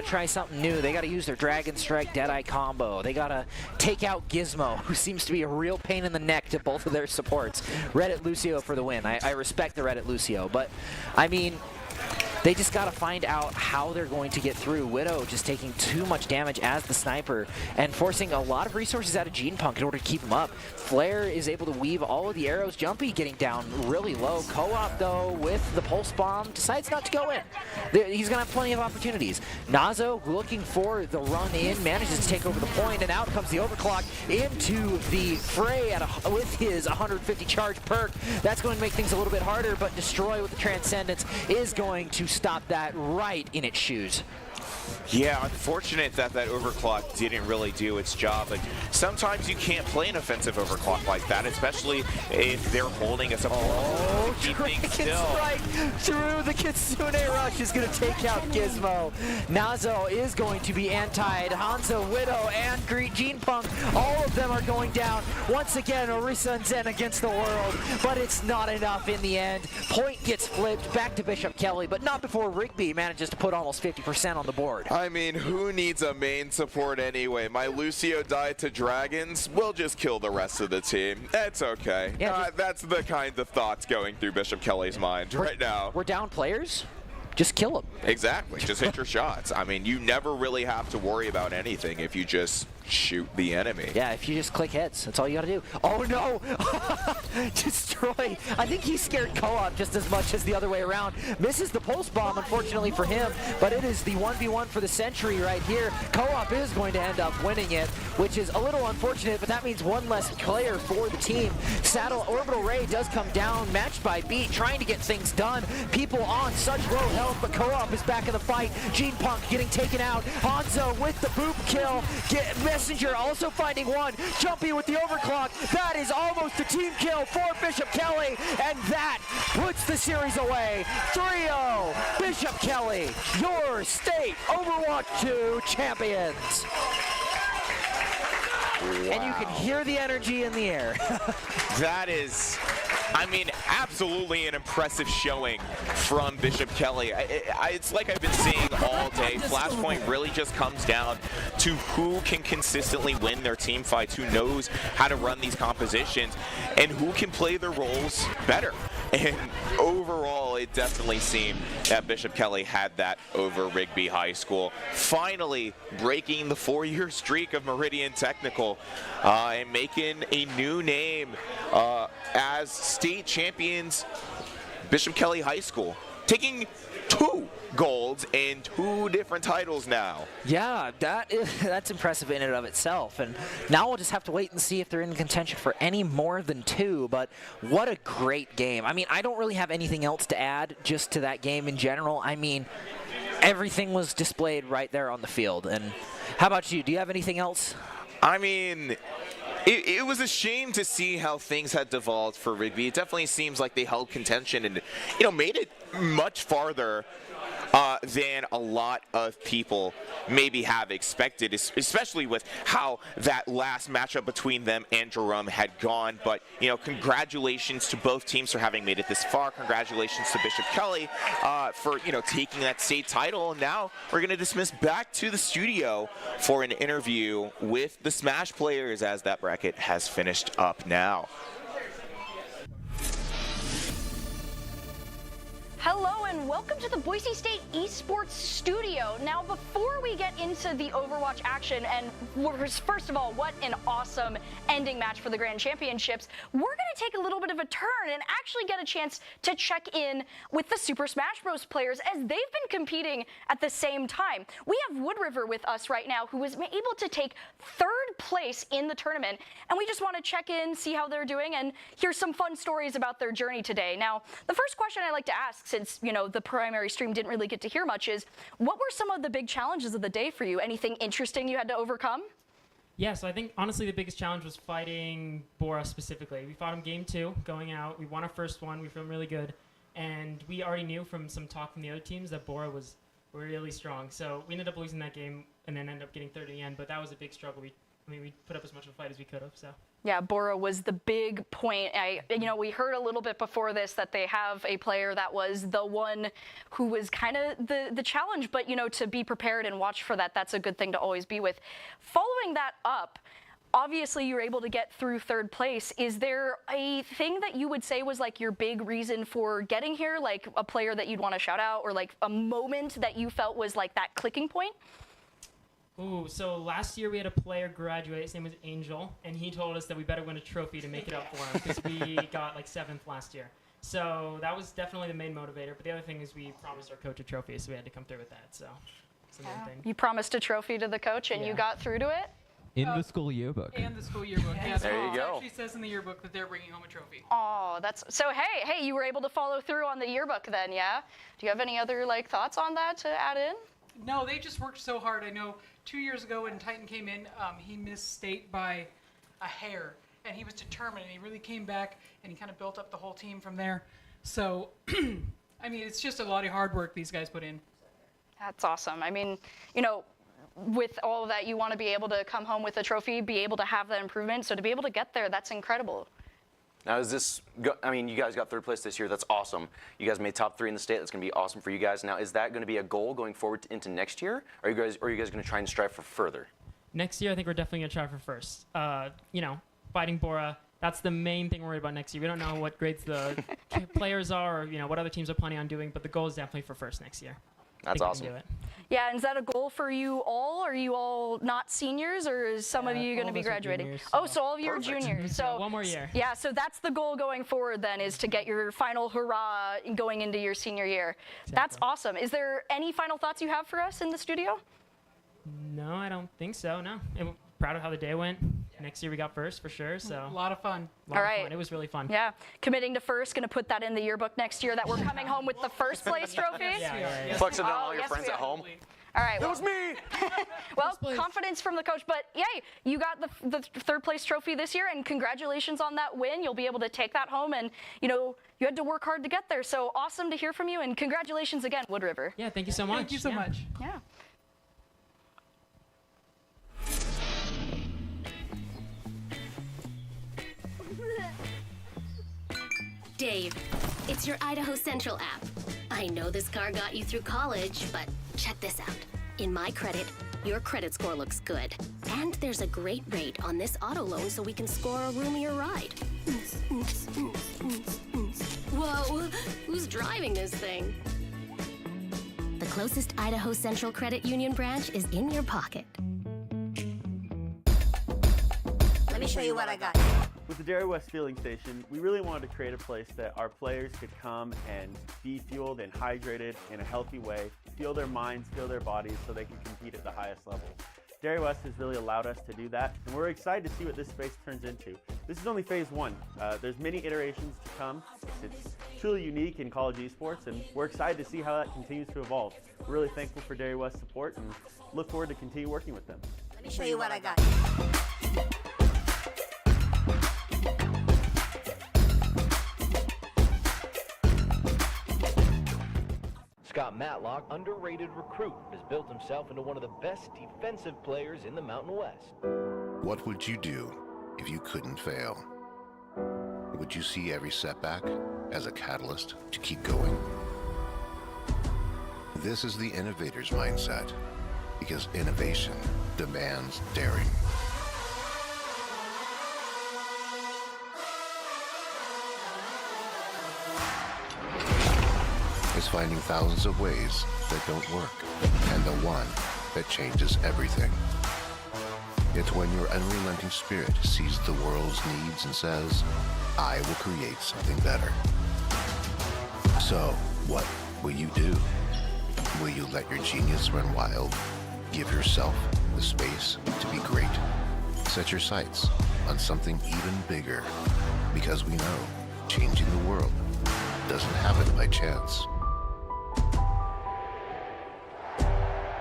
try something new. They gotta use their Dragon Strike Deadeye combo. They gotta take out Gizmo, who seems to be a real pain in the neck to both of their supports. Reddit Lucio for the win. I respect the Reddit Lucio, but I mean, they just got to find out how they're going to get through. Widow just taking too much damage as the sniper and forcing a lot of resources out of Gene Punk in order to keep him up. Flare is able to weave all of the arrows. Jumpy getting down really low. Co-op, though, with the Pulse Bomb, decides not to go in. He's going to have plenty of opportunities. Nazo, looking for the run in, manages to take over the point, and out comes the Overclock into the fray with his 150 charge perk. That's going to make things a little bit harder, but Destroy with the Transcendence is going to stop that right in its shoes. Yeah, unfortunate that overclock didn't really do its job. But sometimes you can't play an offensive overclock like that, especially if they're holding a support. Oh, Dragon Strike through the Kitsune Rush is going to take out Gizmo. Nazo is going to be antied. Hanzo, Widow, and Gene Punk, all of them are going down. Once again, Orisa and Zen against the world, but it's not enough in the end. Point gets flipped back to Bishop Kelly, but not before Rigby manages to put almost 50% on the board. I mean, who needs a main support anyway? My Lucio died to Dragons. We'll just kill the rest of the team. It's okay. Yeah, that's the kind of thoughts going through Bishop Kelly's mind right now. We're down players. Just kill them. Exactly. Just hit your shots. I mean, you never really have to worry about anything if you just shoot the enemy. Yeah, if you just click heads, that's all you gotta do. Oh no! Destroy. I think he scared Co-op just as much as the other way around. Misses the Pulse Bomb, unfortunately for him, but it is the 1v1 for the Sentry right here. Co-op is going to end up winning it, which is a little unfortunate, but that means one less player for the team. Saddle Orbital Ray does come down, matched by Beat, trying to get things done. People on such low health, but Co-op is back in the fight. Gene Punk getting taken out. Hanzo with the boop kill. Messenger also finding one. Jumpy with the overclock. That is almost a team kill for Bishop Kelly, and that puts the series away. 3-0, Bishop Kelly, your state Overwatch 2 champions. Wow. And you can hear the energy in the air. That is, I mean, absolutely an impressive showing from Bishop Kelly. It's like I've been saying all day. Flashpoint really just comes down to who can consistently win their team fights, who knows how to run these compositions, and who can play their roles better. And overall, it definitely seemed that Bishop Kelly had that over Rigby High School. Finally breaking the 4-year streak of Meridian Technical and making a new name as state champions, Bishop Kelly High School. Taking 2 golds and 2 different titles now. Yeah, that's impressive in and of itself. And now we'll just have to wait and see if they're in contention for any more than 2. But what a great game. I mean, I don't really have anything else to add just to that game in general. I mean, everything was displayed right there on the field. And how about you? Do you have anything else? I mean, it was a shame to see how things had devolved for Rigby. It definitely seems like they held contention and, made it much farther than a lot of people maybe have expected, especially with how that last matchup between them and Jerome had gone. But, congratulations to both teams for having made it this far. Congratulations to Bishop Kelly for, taking that state title. And now we're going to dismiss back to the studio for an interview with the Smash players as that bracket has finished up now. Hello and welcome to the Boise State Esports studio. Now, before we get into the Overwatch action, and first of all, what an awesome ending match for the Grand Championships, we're going to take a little bit of a turn and actually get a chance to check in with the Super Smash Bros. Players as they've been competing at the same time. We have Wood River with us right now, who was able to take 3rd place in the tournament, and we just want to check in, see how they're doing, and hear some fun stories about their journey today. Now, the first question I like to ask, since, you know, the primary stream didn't really get to hear much, is what were some of the big challenges of the day for you? Anything interesting you had to overcome? Yeah, so I think honestly the biggest challenge was fighting Bora specifically. We fought him game 2, going out. We won our first one. We feel really good. And we already knew from some talk from the other teams that Bora was really strong. So we ended up losing that game and then ended up getting third in the end. But that was a big struggle. We put up as much of a fight as we could have. So. Yeah, Bora was the big point. We heard a little bit before this that they have a player that was the one who was kind of the challenge, but, you know, to be prepared and watch for that, that's a good thing to always be with. Following that up, obviously you were able to get through third place. Is there a thing that you would say was like your big reason for getting here, like a player that you'd want to shout out, or like a moment that you felt was like that clicking point? Ooh, so last year we had a player graduate, his name was Angel, and he told us that we better win a trophy to make it up for him, because we got like 7th last year. So that was definitely the main motivator, but the other thing is we promised our coach a trophy, so we had to come through with that, so it's the main thing. You promised a trophy to the coach, and you got through to it? In the school yearbook. In the school yearbook, yeah. There you It go. actually says in the yearbook that they're bringing home a trophy. Oh, that's so. Hey, you were able to follow through on the yearbook then, yeah? Do you have any other like thoughts on that to add in? No, they just worked so hard. I know 2 years ago when Titan came in, he missed state by a hair, and he was determined, and he really came back, and he kind of built up the whole team from there. So, I mean, it's just a lot of hard work these guys put in. That's awesome. I mean, you know, with all of that, you want to be able to come home with a trophy, be able to have that improvement. So to be able to get there, that's incredible. Now, you guys got third place this year. That's awesome. You guys made top 3 in the state. That's going to be awesome for you guys. Now, is that going to be a goal going forward into next year? Or are you guys going to try and strive for further? Next year, I think we're definitely going to try for first. You know, fighting Bora, that's the main thing we're worried about next year. We don't know what grades the players are or, you know, what other teams are planning on doing, but the goal is definitely for first next year. That's awesome. Yeah, and is that a goal for you all? Are you all not seniors, or is some of you going to be graduating? Juniors, so all of you are juniors. So one more year. Yeah, so that's the goal going forward then, is to get your final hurrah going into your senior year. Exactly. That's awesome. Is there any final thoughts you have for us in the studio? No, I don't think so, no. Proud of how the day went. Next year we got first for sure, so. A lot of fun. All right. Fun. It was really fun. Yeah, committing to first, going to put that in the yearbook next year that we're coming home with the first place trophy. Yeah. Flexing on all your friends at home. All right. It was me. Well, confidence from the coach, but yay, you got the third place trophy this year, and congratulations on that win. You'll be able to take that home, and you know you had to work hard to get there. So awesome to hear from you, and congratulations again, Wood River. Yeah, thank you so much. Thank you so much. Yeah. Dave, it's your Idaho Central app. I know this car got you through college, but check this out. In my credit, your credit score looks good. And there's a great rate on this auto loan so we can score a roomier ride. Whoa, who's driving this thing? The closest Idaho Central Credit Union branch is in your pocket. Let me show you what I got. With the Dairy West Fueling Station, we really wanted to create a place that our players could come and be fueled and hydrated in a healthy way, fuel their minds, fuel their bodies so they can compete at the highest level. Dairy West has really allowed us to do that, and we're excited to see what this space turns into. This is only phase 1. There's many iterations to come. It's truly unique in college esports, and we're excited to see how that continues to evolve. We're really thankful for Dairy West's support and look forward to continue working with them. Let me show you what I got. Scott Matlock, underrated recruit, has built himself into one of the best defensive players in the Mountain West. What would you do if you couldn't fail? Would you see every setback as a catalyst to keep going? This is the innovator's mindset, because innovation demands daring. Is finding thousands of ways that don't work, and the one that changes everything. It's when your unrelenting spirit sees the world's needs and says, I will create something better. So, what will you do? Will you let your genius run wild? Give yourself the space to be great? Set your sights on something even bigger, because we know changing the world doesn't happen by chance.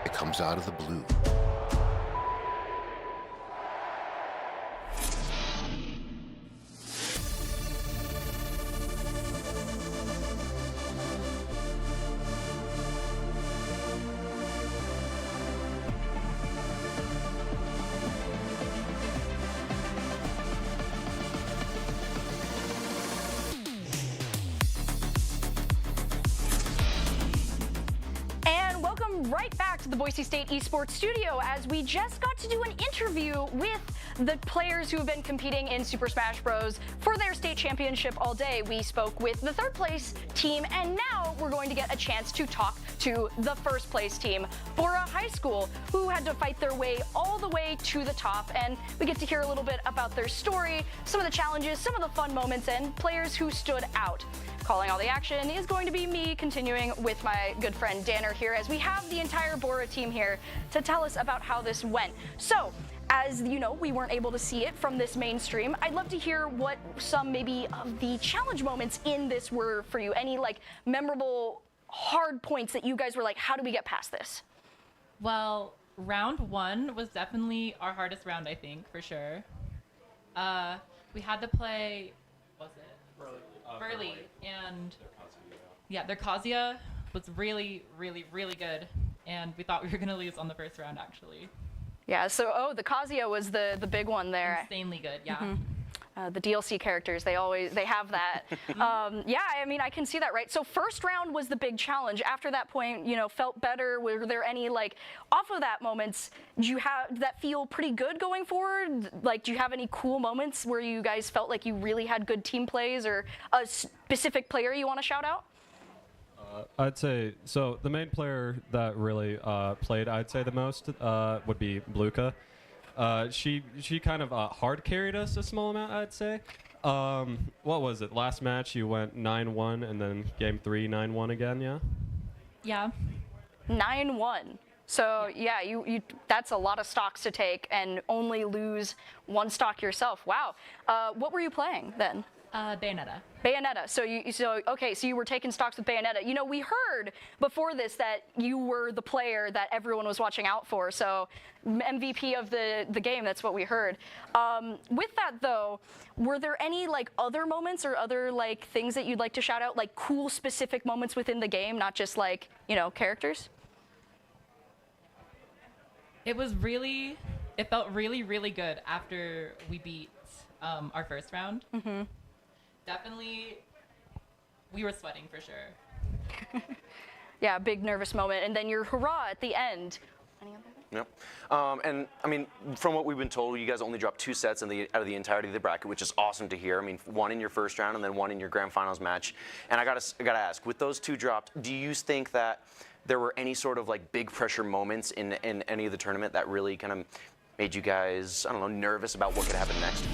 It comes out of the blue. Right back to the Boise State Esports studio as we just got to do an interview with the players who have been competing in Super Smash Bros. For their state championship all day. We spoke with the third place team, and now we're going to get a chance to talk to the first place team, Bora High School, who had to fight their way all the way to the top. And we get to hear a little bit about their story, some of the challenges, some of the fun moments, and players who stood out. Calling all the action is going to be me, continuing with my good friend Danner here, as we have the entire Bora team here to tell us about how this went. So, as you know, we weren't able to see it from this mainstream. I'd love to hear what some maybe of the challenge moments in this were for you. Any like memorable hard points that you guys were like, how do we get past this? Well, round one was definitely our hardest round, I think, for sure. We had to play, what was it? Burley, and yeah, their Kazuya was really, really, really good, and we thought we were gonna lose on the first round, actually. Yeah, so the Kazuya was the big one there. Insanely good, yeah. Mm-hmm. The DLC characters, they have that. Yeah, I mean, I can see that, right? So first round was the big challenge. After that point, you know, felt better. Were there any, like, off of that moments, did that feel pretty good going forward? Like, do you have any cool moments where you guys felt like you really had good team plays, or a specific player you want to shout out? I'd say, so the main player that really played, I'd say the most, would be Bluka. She kind of hard carried us a small amount, I'd say. What was it? Last match you went 9-1, and then game 3 9-1 again, yeah? Yeah. 9-1. So yeah, you that's a lot of stocks to take and only lose one stock yourself. Wow. What were you playing then? Bayonetta. Bayonetta. So you were taking stocks with Bayonetta. You know, we heard before this that you were the player that everyone was watching out for. So MVP of the game. That's what we heard. With that though, were there any like other moments or other like things that you'd like to shout out, like cool specific moments within the game, not just like, you know, characters? It felt really, really good after we beat our first round. Mm-hmm. Definitely, we were sweating for sure. Yeah, big nervous moment, and then your hurrah at the end. Any other? Yep. And I mean, from what we've been told, you guys only dropped 2 sets out of the entirety of the bracket, which is awesome to hear. I mean, 1 in your first round and then 1 in your grand finals match. And I gotta ask, with those 2 dropped, do you think that there were any sort of like big pressure moments in any of the tournament that really kind of made you guys, I don't know, nervous about what could happen next?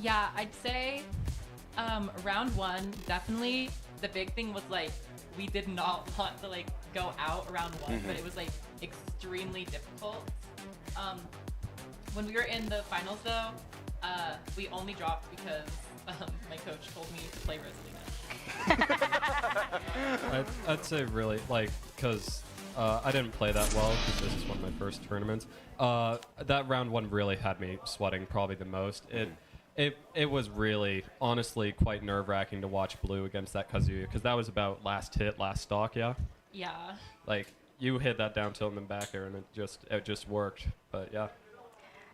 Yeah, I'd say round 1, definitely the big thing was like we did not want to like go out round 1, but it was like extremely difficult. When we were in the finals though, we only dropped because my coach told me to play Rosalina. I'd say really, like, because I didn't play that well because this is one of my first tournaments. That round 1 really had me sweating probably the most. It was really, honestly, quite nerve-wracking to watch Blue against that Kazuya, because that was about last hit, last stock, yeah? Yeah. Like, you hit that down tilt and then back air, and it just worked, but yeah.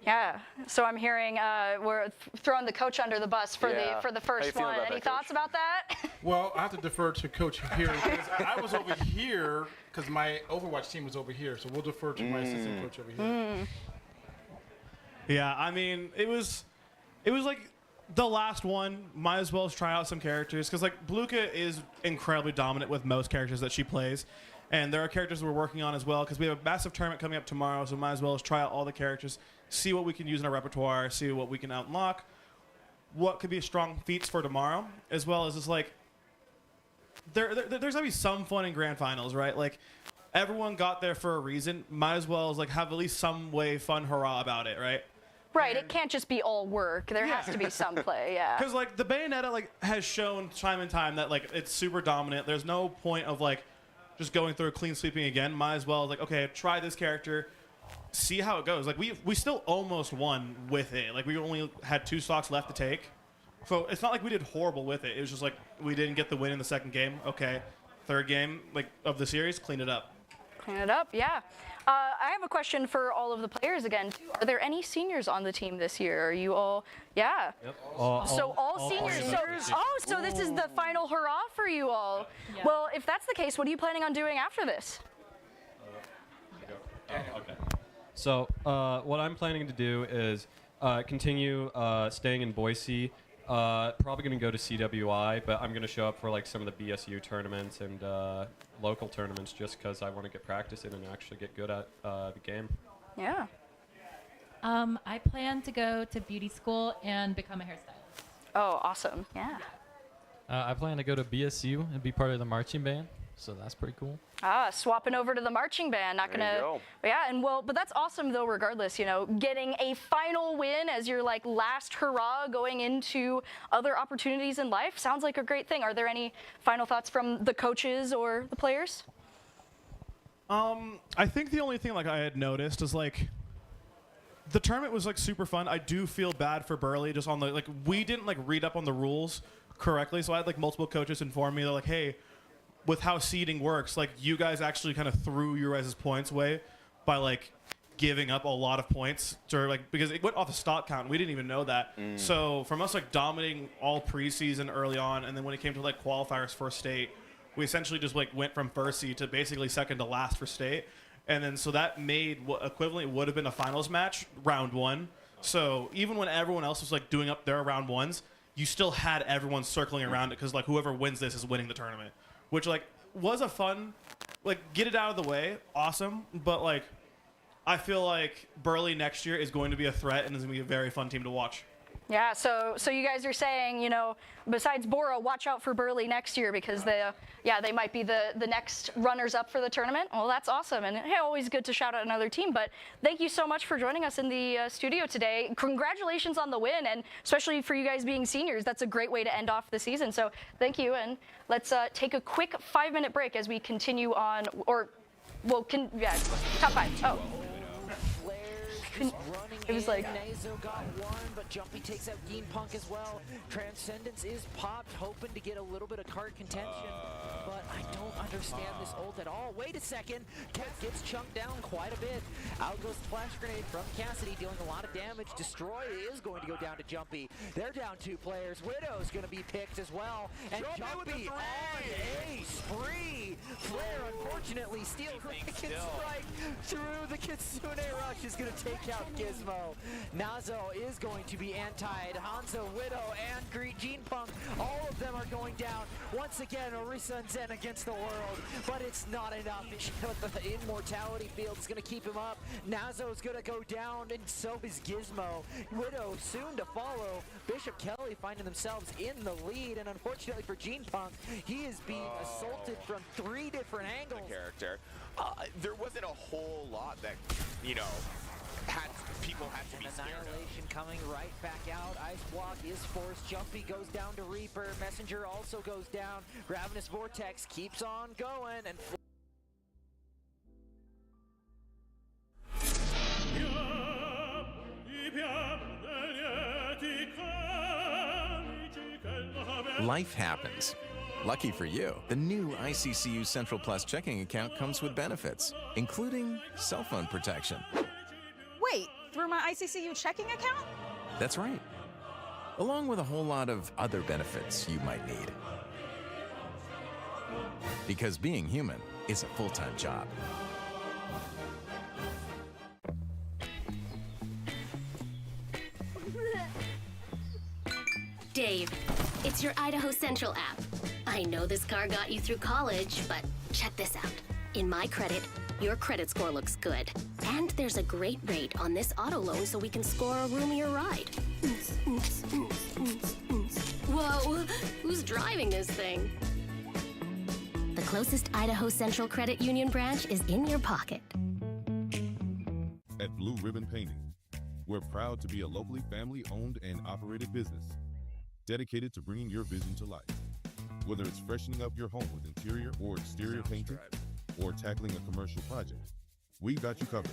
Yeah, so I'm hearing we're throwing the coach under the bus for the first one. Any thoughts about that? Well, I have to defer to Coach here, because I was over here, because my Overwatch team was over here, so we'll defer to my assistant coach over here. Yeah, I mean, it was like the last one. Might as well try out some characters, because like Bluka is incredibly dominant with most characters that she plays, and there are characters we're working on as well, because we have a massive tournament coming up tomorrow, so might as well try out all the characters, see what we can use in our repertoire, see what we can unlock, what could be strong feats for tomorrow, as well as just like there's gonna be some fun in grand finals, right? Like everyone got there for a reason. Might as well as like have at least some way fun hurrah about it, right? Right, it can't just be all work. There has to be some play, yeah. Because like the Bayonetta like has shown time and time that like it's super dominant. There's no point of like just going through clean sweeping again. Might as well, like, okay, try this character, see how it goes. Like, we still almost won with it. Like, we only had 2 stocks left to take. So it's not like we did horrible with it. It was just like we didn't get the win in the second game. Okay, third game of the series, clean it up. Clean it up, yeah. I have a question for all of the players again. Are there any seniors on the team this year? Are you all, yeah. Yep. All seniors. So this is the final hurrah for you all. Yeah. Well, if that's the case, what are you planning on doing after this? Okay. So what I'm planning to do is continue staying in Boise. Probably going to go to CWI, but I'm going to show up for like some of the BSU tournaments and local tournaments just because I want to get practice in and actually get good at the game. Yeah. I plan to go to beauty school and become a hairstylist. Oh, awesome. Yeah. I plan to go to BSU and be part of the marching band, so that's pretty cool. Swapping over to the marching band. Not There you gonna. go. Yeah, and well, but that's awesome though. Regardless, you know, getting a final win as your like last hurrah going into other opportunities in life sounds like a great thing. Are there any final thoughts from the coaches or the players? I think the only thing like I had noticed is like the tournament was like super fun. I do feel bad for Burley just on the like we didn't like read up on the rules correctly, so I had like multiple coaches inform me. They're like, hey, with how seeding works, like you guys actually kind of threw your guys' points away by like giving up a lot of points to like because it went off the stock count. We didn't even know that. So from us like dominating all preseason early on, and then when it came to like qualifiers for state, we essentially just like went from first seed to basically second to last for state. And then so that made what equivalently would have been a finals match round 1. So even when everyone else was like doing up their round 1s, you still had everyone circling around it because like whoever wins this is winning the tournament. Which like was a fun, like get it out of the way, awesome. But like, I feel like Burley next year is going to be a threat and is going to be a very fun team to watch. Yeah, so you guys are saying, you know, besides Bora, watch out for Burley next year because they might be the next runners up for the tournament. Well, that's awesome, and hey, always good to shout out another team. But thank you so much for joining us in the studio today. Congratulations on the win, and especially for you guys being seniors, that's a great way to end off the season. So thank you, and let's take a quick 5-minute break as we continue on, or top 5. Oh. It was like Nazo got one, but Jumpy takes out Gene Punk as well. Transcendence is popped, hoping to get a little bit of card contention, but I don't understand this ult at all. Wait a second, Cat gets chunked down quite a bit. Out goes the flash grenade from Cassidy, dealing a lot of damage. Destroy is going to go down to Jumpy. They're down 2 players. Widow's going to be picked as well, and Jumpy on a spree. Flare unfortunately steals the Kitsune strike through the Kitsune rush is going to take out Gizmo. Nazo is going to be antied. Hanzo, Widow, and Gene Punk, all of them are going down. Once again, Orisa and Zen against the world, but it's not enough. The immortality field is going to keep him up. Nazo is going to go down, and so is Gizmo. Widow soon to follow. Bishop Kelly finding themselves in the lead, and unfortunately for Gene Punk, he is being assaulted from 3 different angles. Character. There wasn't a whole lot that, you know, people had to be scared of. Annihilation coming right back out. Ice block is forced. Jumpy goes down to Reaper. Messenger also goes down. Ravenous Vortex keeps on going, and Life happens. Lucky for you, the new ICCU Central Plus checking account comes with benefits, including cell phone protection. Wait, through my ICCU checking account? That's right. Along with a whole lot of other benefits you might need. Because being human is a full-time job. Dave, it's your Idaho Central app. I know this car got you through college, but check this out. In my credit, your credit score looks good. And there's a great rate on this auto loan so we can score a roomier ride. Whoa, who's driving this thing? The closest Idaho Central Credit Union branch is in your pocket. At Blue Ribbon Painting, we're proud to be a locally family-owned and operated business dedicated to bringing your vision to life. Whether it's freshening up your home with interior or exterior painting, or tackling a commercial project, we got you covered.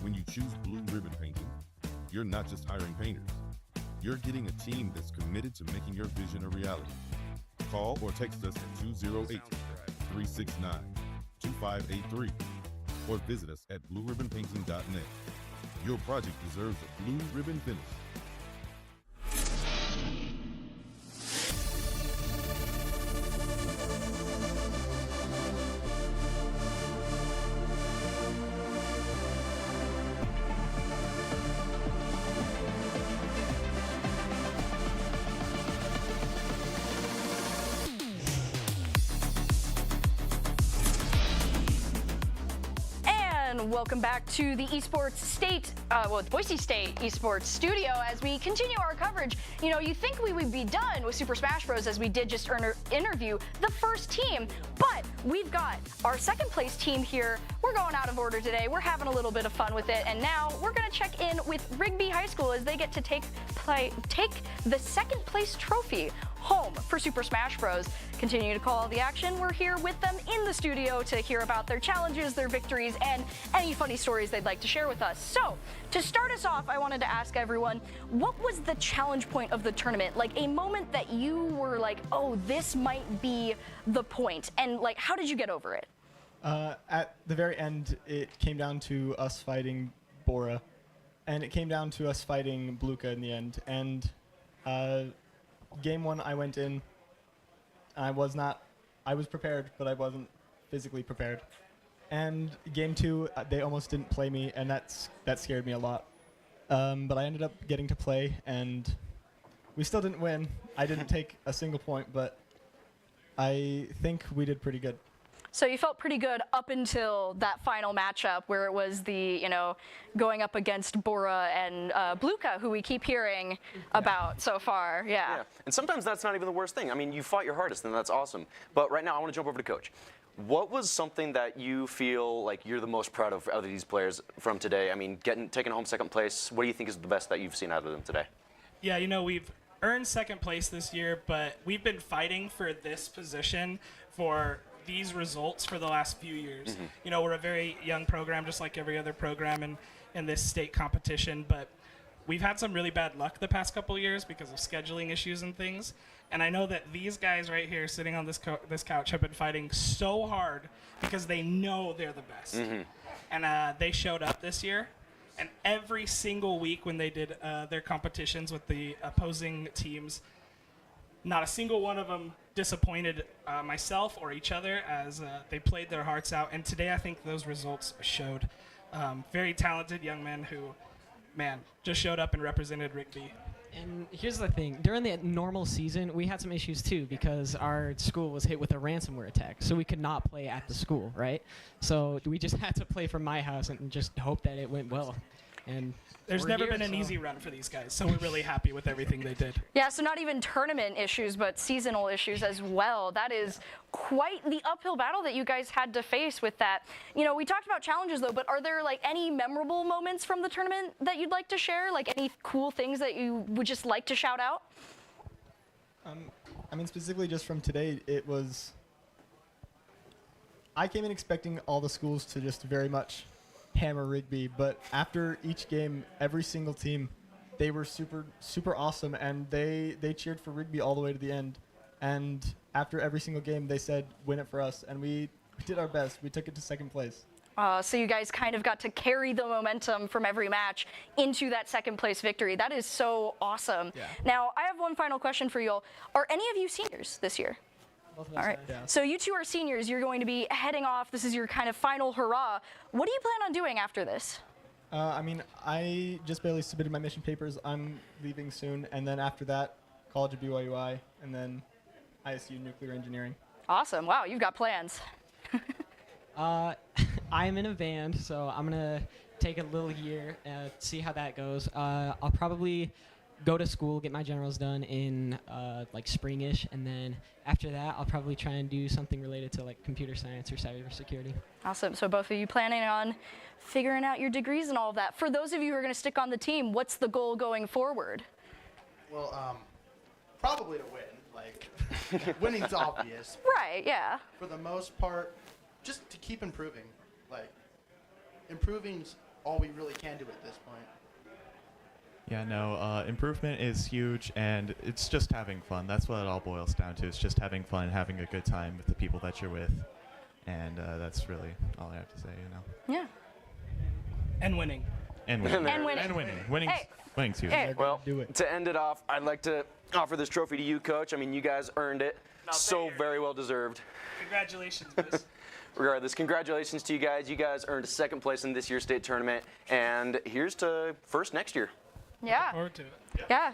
When you choose Blue Ribbon Painting, you're not just hiring painters. You're getting a team that's committed to making your vision a reality. Call or text us at 208-369-2583 or visit us at blueribbonpainting.net. Your project deserves a blue ribbon finish. Welcome back to the Esports State, Boise State Esports Studio as we continue our coverage. You know, you think we would be done with Super Smash Bros. As we did just interview the first team, but we've got our second place team here. We're going out of order today. We're having a little bit of fun with it, and now we're going to check in with Rigby High School as they get to take the second place trophy home for Super Smash Bros. Continue to call the action. We're here with them in the studio to hear about their challenges, their victories, and any funny stories they'd like to share with us. So, to start us off, I wanted to ask everyone, what was the challenge point of the tournament? Like a moment that you were like, oh, this might be the point, and like, how did you get over it? At the very end, it came down to us fighting Bora, and it came down to us fighting Bluka in the end. And game one, I went in. I was prepared, but I wasn't physically prepared. And game two, they almost didn't play me, and that scared me a lot. But I ended up getting to play, and we still didn't win. I didn't take a single point, but I think we did pretty good. So you felt pretty good up until that final matchup where it was the, going up against Bora and Bluka, who we keep hearing about so far. Yeah. And sometimes that's not even the worst thing. I mean, you fought your hardest, and that's awesome. But right now, I want to jump over to Coach. What was something that you feel like you're the most proud of these players from today? I mean, taking home second place, what do you think is the best that you've seen out of them today? Yeah, we've earned second place this year, but we've been fighting for this position for these results for the last few years. We're a very young program, just like every other program in this state competition, but we've had some really bad luck the past couple of years because of scheduling issues and things. And I know that these guys right here sitting on this couch have been fighting so hard because they know they're the best. And they showed up this year. And every single week when they did their competitions with the opposing teams, not a single one of them disappointed myself or each other as they played their hearts out. And today I think those results showed. Very talented young men who, just showed up and represented Rigby. And here's the thing. During the normal season, we had some issues too because our school was hit with a ransomware attack. So we could not play at the school, right? So we just had to play from my house and just hope that it went well. And there's never been an easy run for these guys, so we're really happy with everything they did. Yeah, so not even tournament issues, but seasonal issues as well. That is quite the uphill battle that you guys had to face with that. We talked about challenges though, but are there like any memorable moments from the tournament that you'd like to share? Like any cool things that you would just like to shout out? I mean, specifically just from today, I came in expecting all the schools to just very much hammer Rigby, but after each game, every single team, they were super, super awesome, and they cheered for Rigby all the way to the end. And after every single game, they said, win it for us, and we did our best. We took it to second place. So you guys kind of got to carry the momentum from every match into that second place victory. That is so awesome. Yeah. Now, I have one final question for you all. Are any of you seniors this year? All right. Yeah. So you two are seniors. You're going to be heading off. This is your kind of final hurrah. What do you plan on doing after this? I mean, I just barely submitted my mission papers. I'm leaving soon. And then after that, College of BYUI, and then ICCU Nuclear Engineering. Awesome. Wow, you've got plans. I'm in a band, so I'm going to take a little year, see how that goes. I'll probably go to school, get my generals done in like springish, and then after that, I'll probably try and do something related to like computer science or cybersecurity. Awesome. So both of you planning on figuring out your degrees and all of that. For those of you who are going to stick on the team, what's the goal going forward? Well, probably to win. Like, winning's obvious. Right, yeah. For the most part, just to keep improving. Like, improving's all we really can do at this point. Yeah, no, improvement is huge, and it's just having fun. That's what it all boils down to. It's just having fun, having a good time with the people that you're with, and that's really all I have to say, Yeah. And winning. And winning. And winning. And winning. Winning's, Hey. winning's huge. Hey. Well, to end it off, I'd like to offer this trophy to you, Coach. I mean, you guys earned it. So very well deserved. Congratulations, Miss. Regardless, congratulations to you guys. You guys earned second place in this year's state tournament, and here's to first next year. Yeah. Forward to it. Yeah.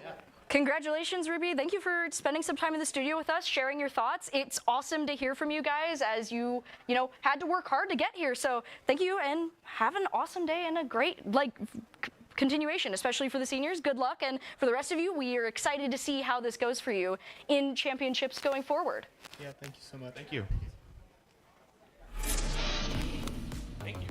Congratulations, Ruby. Thank you for spending some time in the studio with us, sharing your thoughts. It's awesome to hear from you guys as you had to work hard to get here. So thank you, and have an awesome day and a great, continuation, especially for the seniors. Good luck. And for the rest of you, we are excited to see how this goes for you in championships going forward. Yeah, thank you so much. Thank you. Thank you.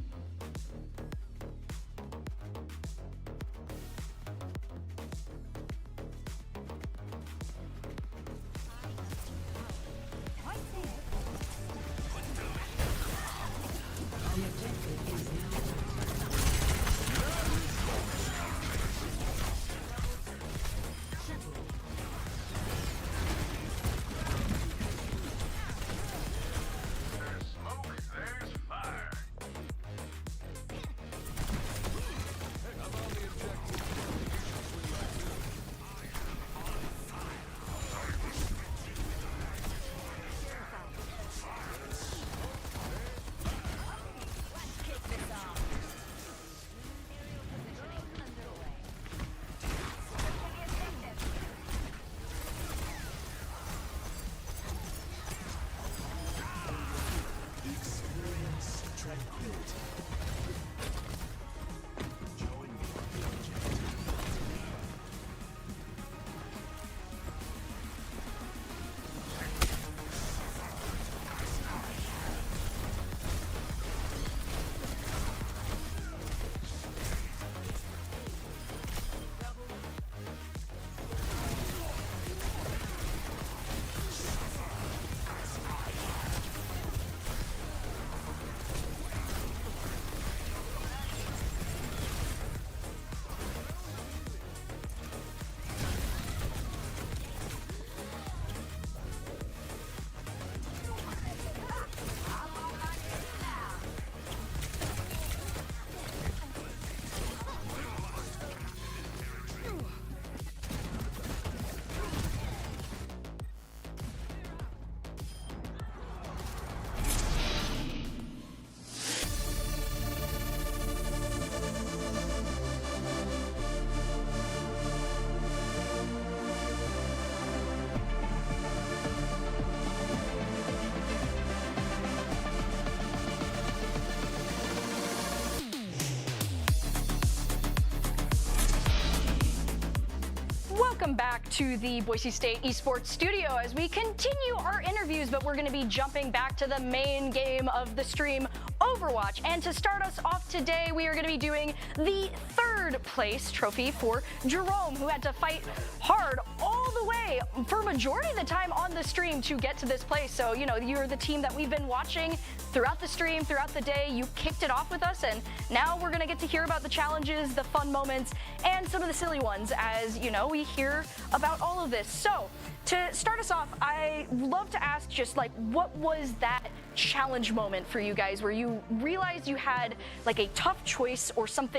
Welcome back to the Boise State Esports studio as we continue our interviews, but we're going to be jumping back to the main game of the stream, Overwatch. And to start us off today, we are going to be doing the third place trophy for Jerome, who had to fight hard all the way for majority of the time on the stream to get to this place. So, you're the team that we've been watching throughout the stream, throughout the day. You kicked it off with us, and now we're going to get to hear about the challenges, the fun moments, and some of the silly ones as, we hear about all of this. So, to start us off, I love to ask just what was that challenge moment for you guys where you realized you had a tough choice or some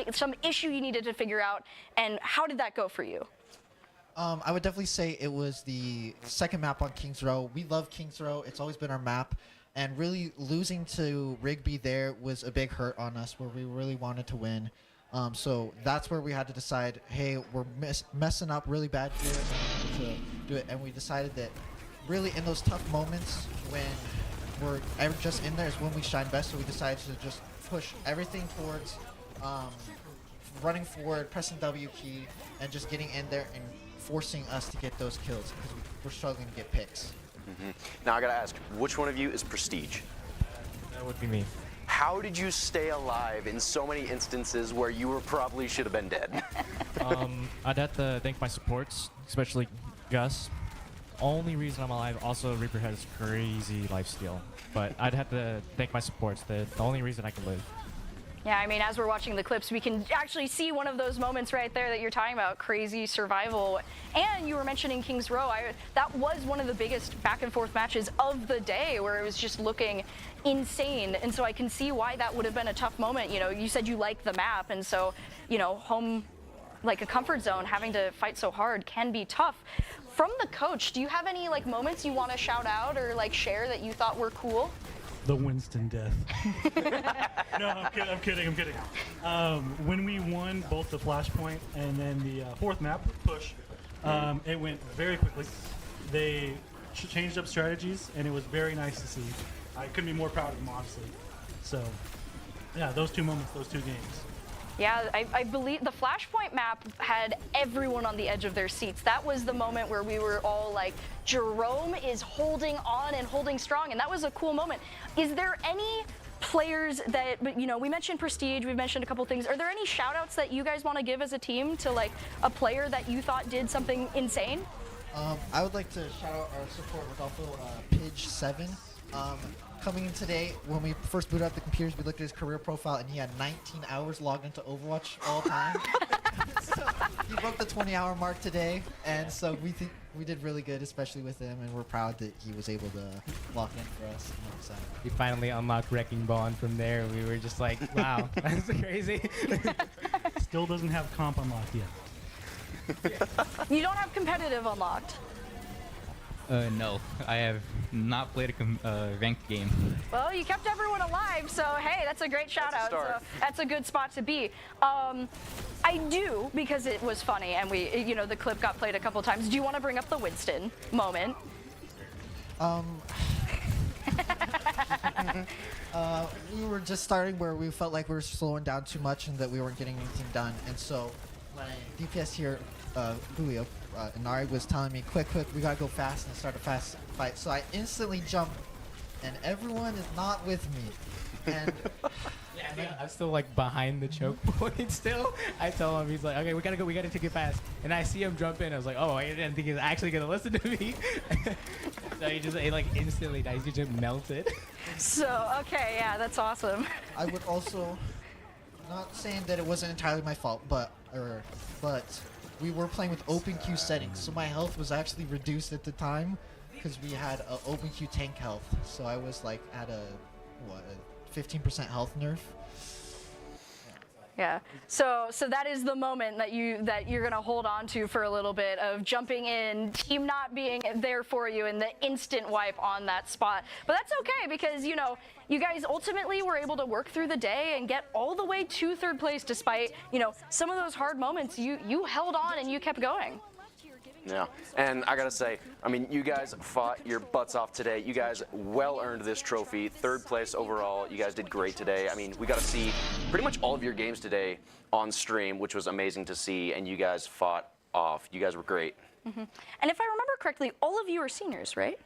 issue you needed to figure out, and how did that go for you? I would definitely say it was the second map on Kings Row. We love Kings Row. It's always been our map. And really losing to Rigby there was a big hurt on us where we really wanted to win. So that's where we had to decide, hey, we're messing up really bad here and we need to do it. And we decided that really in those tough moments when we're just in there is when we shine best. So we decided to just push everything towards running forward, pressing W key, and just getting in there and forcing us to get those kills because we're struggling to get picks. Mm-hmm. Now I gotta ask, which one of you is Prestige? That would be me. How did you stay alive in so many instances where you probably should have been dead? I'd have to thank my supports, especially Gus. only reason I'm alive. Also, Reaper has crazy lifesteal, but I'd have to thank my supports. The only reason I can live. Yeah, I mean, as we're watching the clips, we can actually see one of those moments right there that you're talking about, crazy survival. And you were mentioning Kings Row. That was one of the biggest back and forth matches of the day, where it was just looking insane. And so I can see why that would have been a tough moment. You know, you said you like the map, and so, you know, home, like a comfort zone, having to fight so hard can be tough. From the coach, do you have any like moments you want to shout out or like share that you thought were cool? The Winston death. No, I'm kidding. When we won both the Flashpoint and then the fourth map, Push, it went very quickly. They changed up strategies, and it was very nice to see. I couldn't be more proud of them, honestly. So, yeah, those two moments, those two games. Yeah, I believe the Flashpoint map had everyone on the edge of their seats. That was the moment where we were all like, Jerome is holding on and holding strong, and that was a cool moment. Is there any players that, you know, we mentioned Prestige, we've mentioned a couple things. Are there any shout outs that you guys want to give as a team to like a player that you thought did something insane? I would like to shout out our support Rodolfo Pidge7. Coming in today, when we first booted up the computers, we looked at his career profile, and he had 19 hours logged into Overwatch all time. So he broke the 20-hour mark today, and so we think we did really good, especially with him, and we're proud that he was able to lock in for us. We finally unlocked Wrecking Ball, and from there we were just like, wow, that's crazy. Still doesn't have comp unlocked yet. You don't have competitive unlocked. No, I have not played a ranked game. Well, you kept everyone alive, so hey, that's a great shout out. So that's a good spot to be. I do, because it was funny, and we, you know, the clip got played a couple times. Do you want to bring up the Winston moment? We were just starting where we felt like we were slowing down too much and that we weren't getting anything done. And so my DPS here, Julio, Inari was telling me, quick, we gotta go fast and start a fast fight. So I instantly jump, and everyone is not with me. And yeah, I'm still like behind the choke point still. I tell him, he's like, okay, we gotta take it fast. And I see him jump in. I was like, oh, I didn't think he was actually gonna listen to me. So he like instantly dies. He just melted. So, okay, yeah, that's awesome. I would also, not saying that it wasn't entirely my fault, but we were playing with open queue settings, so my health was actually reduced at the time because we had open queue tank health. So I was like at a 15% health nerf. Yeah. So that is the moment that you're gonna hold on to for a little bit, of jumping in, team not being there for you, and the instant wipe on that spot. But that's okay, because you know, you guys ultimately were able to work through the day and get all the way to third place, despite, you know, some of those hard moments. You held on and you kept going. Yeah, and I gotta say, I mean, you guys fought your butts off today. You guys well earned this trophy. Third place overall. You guys did great today. I mean, we got to see pretty much all of your games today on stream, which was amazing to see, and you guys fought off. You guys were great. Mm-hmm. And if I remember correctly, all of you are seniors, right?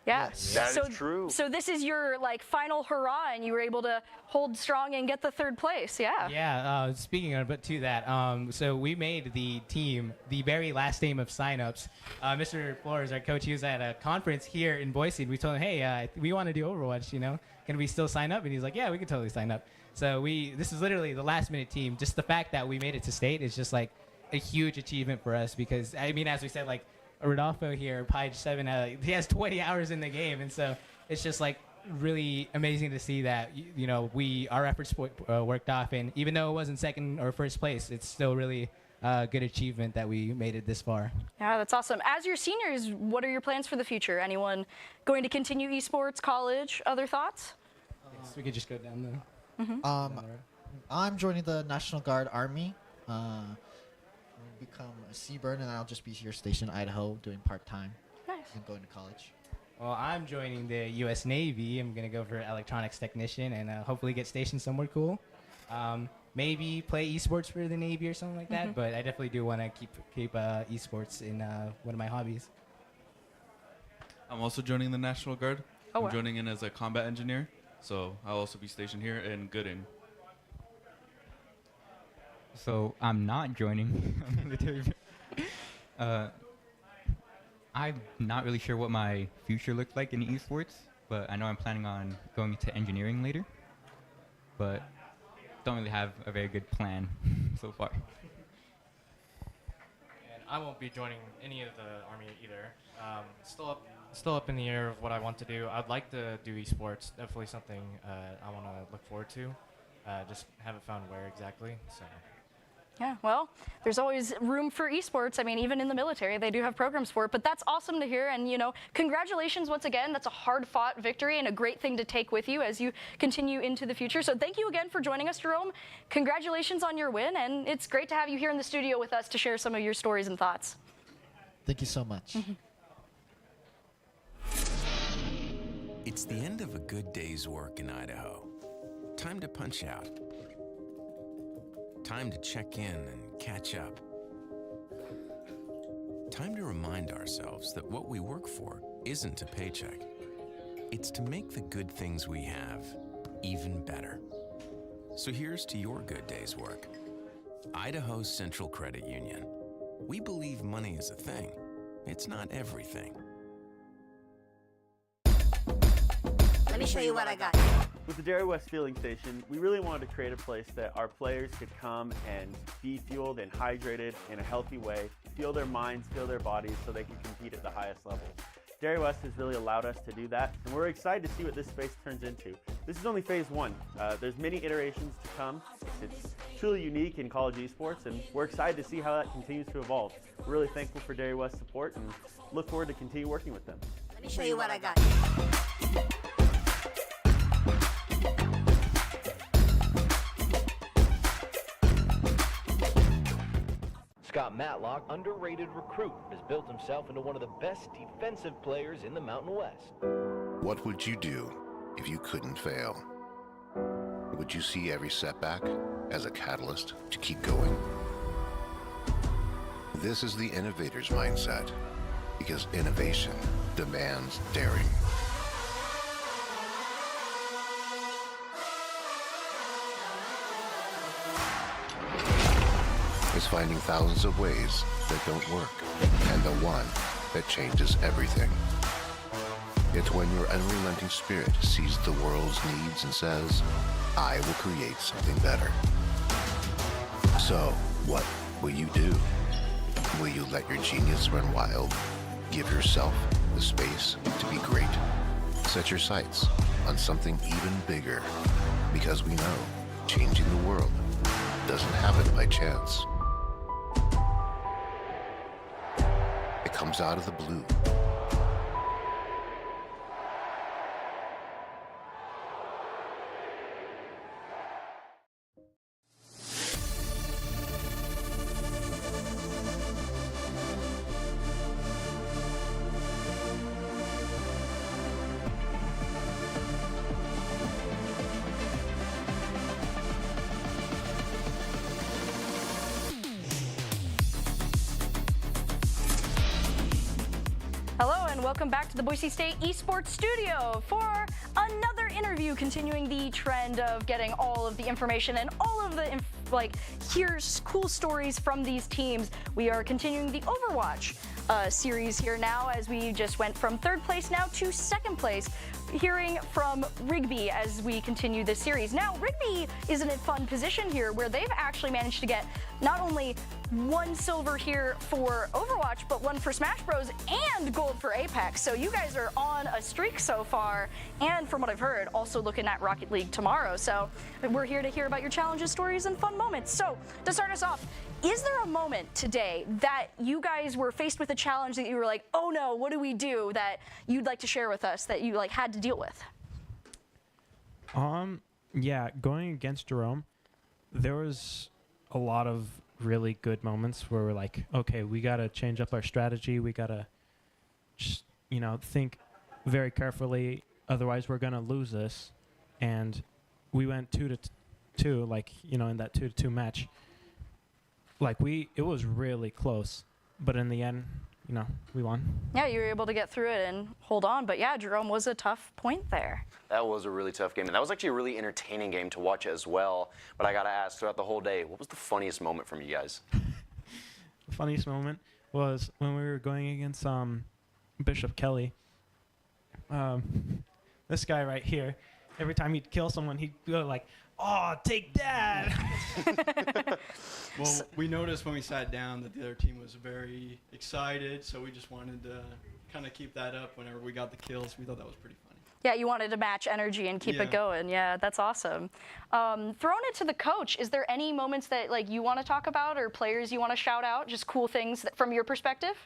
Yeah. Yes. That is true. So this is your like final hurrah, and you were able to hold strong and get the third place. Yeah. Yeah, speaking of, but to that, so we made the team the very last game of signups. Mr. Flores, our coach, he was at a conference here in Boise, and we told him, hey, we want to do Overwatch, you know, can we still sign up? And he's like, yeah, we can totally sign up. So this is literally the last minute team. Just the fact that we made it to state is just like a huge achievement for us, because I mean, as we said, like Rodolfo here, Page7, he has 20 hours in the game, and so it's just like really amazing to see that, you know, our efforts worked off, and even though it wasn't second or first place, it's still really a good achievement that we made it this far. Yeah, that's awesome. As your seniors, what are your plans for the future? Anyone going to continue esports, college, other thoughts? Yes, we could just go down the... I'm joining the National Guard Army. Become a Seabird, and I'll just be here stationed in Idaho doing part-time. Nice. And going to college. Well, I'm joining the U.S. Navy. I'm going to go for electronics technician and hopefully get stationed somewhere cool. Maybe play esports for the Navy or something like that, but I definitely do want to keep esports in one of my hobbies. I'm also joining the National Guard. Oh, wow. I'm joining in as a combat engineer, so I'll also be stationed here in Gooding. So I'm not joining military. I'm not really sure what my future looks like in esports, but I know I'm planning on going into engineering later, but don't really have a very good plan so far. And I won't be joining any of the Army either. Still up in the air of what I want to do. I'd like to do esports. Definitely something I want to look forward to. Just haven't found where exactly. So. Yeah, well, there's always room for esports. I mean, even in the military, they do have programs for it, but that's awesome to hear. And, you know, congratulations once again. That's a hard-fought victory and a great thing to take with you as you continue into the future. So thank you again for joining us, Jerome. Congratulations on your win, and it's great to have you here in the studio with us to share some of your stories and thoughts. Thank you so much. It's the end of a good day's work in Idaho. Time to punch out. Time to check in and catch up. Time to remind ourselves that what we work for isn't a paycheck. It's to make the good things we have even better. So here's to your good day's work. Idaho Central Credit Union. We believe money is a thing. It's not everything. Let me show you what I got. With the Dairy West Fueling Station, we really wanted to create a place that our players could come and be fueled and hydrated in a healthy way, fuel their minds, fuel their bodies so they can compete at the highest level. Dairy West has really allowed us to do that, and we're excited to see what this space turns into. This is only phase one. There's many iterations to come. It's truly unique in college esports, and we're excited to see how that continues to evolve. We're really thankful for Dairy West's support and look forward to continue working with them. Let me show you what I got. Scott Matlock, underrated recruit, has built himself into one of the best defensive players in the Mountain West. What would you do if you couldn't fail? Would you see every setback as a catalyst to keep going? This is the innovator's mindset, because innovation demands daring. Is finding thousands of ways that don't work, and the one that changes everything. It's when your unrelenting spirit sees the world's needs and says, I will create something better. So, what will you do? Will you let your genius run wild? Give yourself the space to be great? Set your sights on something even bigger, because we know changing the world doesn't happen by chance. It comes out of the blue. Hello and welcome back to the Boise State Esports Studio for another interview, continuing the trend of getting all of the information and all of the here's cool stories from these teams. We are continuing the Overwatch series here now, as we just went from third place now to second place, hearing from Rigby as we continue this series. Now, Rigby is in a fun position here where they've actually managed to get not only 1 silver here for Overwatch, but 1 for Smash Bros. And gold for Apex. So you guys are on a streak so far, and from what I've heard, also looking at Rocket League tomorrow. So we're here to hear about your challenges, stories, and fun moments. So to start us off, is there a moment today that you guys were faced with a challenge that you were like, oh no, what do we do, that you'd like to share with us that you had to deal with? Yeah, going against Jerome, there was a lot of really good moments where we're like, okay, we got to change up our strategy. We got to just, think very carefully. Otherwise, we're going to lose this. And we went 2-2, in that 2-2 match. It was really close. But in the end, we won. Yeah, you were able to get through it and hold on. But yeah, Jerome was a tough point there. That was a really tough game, and that was actually a really entertaining game to watch as well. But I gotta ask, throughout the whole day, what was the funniest moment from you guys? The funniest moment was when we were going against Bishop Kelly. This guy right here, every time he'd kill someone, he'd go like, "Oh, take that!" Well, we noticed when we sat down that the other team was very excited, so we just wanted to kind of keep that up whenever we got the kills. We thought that was pretty funny. Yeah, you wanted to match energy and keep it going. Yeah, that's awesome. Throwing it to the coach, is there any moments that like you want to talk about or players you want to shout out? Just cool things from your perspective?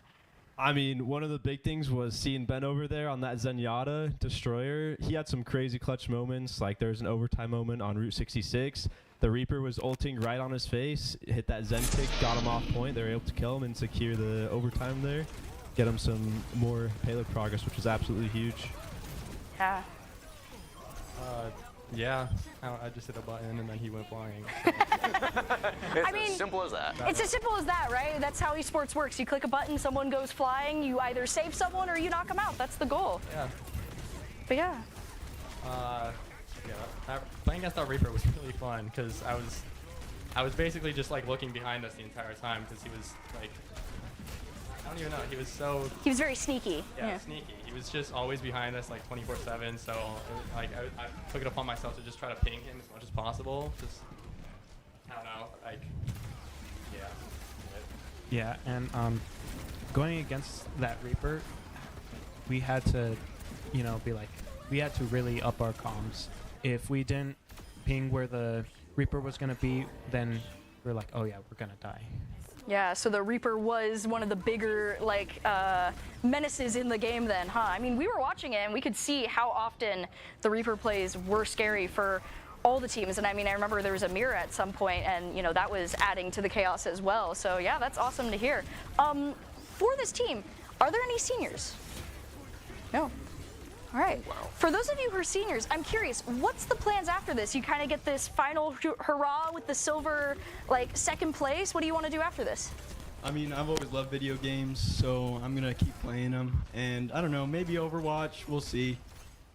I mean, one of the big things was seeing Ben over there on that Zenyatta destroyer. He had some crazy clutch moments. Like there was an overtime moment on Route 66. The Reaper was ulting right on his face, hit that Zen kick, got him off point. They were able to kill him and secure the overtime there, get him some more payload progress, which was absolutely huge. Yeah. Yeah, I just hit a button and then he went flying. It's as simple as that. It's as simple as that, right? That's how esports works. You click a button, someone goes flying, you either save someone or you knock them out. That's the goal. Yeah. But yeah. Playing against that Reaper was really fun because I was basically just like looking behind us the entire time because he was like, I don't even know, he was so... He was very sneaky. Yeah, sneaky. He was just always behind us like 24/7, so like I took it upon myself to just try to ping him as much as possible. Just, I don't know, like, Yeah, and going against that Reaper, we had to, be like, we had to really up our comms. If we didn't ping where the Reaper was going to be, then we're like, oh yeah, we're going to die. Yeah, so the Reaper was one of the bigger menaces in the game then, huh? I mean, we were watching it and we could see how often the Reaper plays were scary for all the teams. And I mean, I remember there was a mirror at some point and, that was adding to the chaos as well. So yeah, that's awesome to hear. For this team, are there any seniors? No. All right. Wow. For those of you who are seniors, I'm curious, what's the plans after this? You kind of get this final hurrah with the silver, second place. What do you want to do after this? I mean, I've always loved video games, so I'm going to keep playing them. And I don't know, maybe Overwatch, we'll see.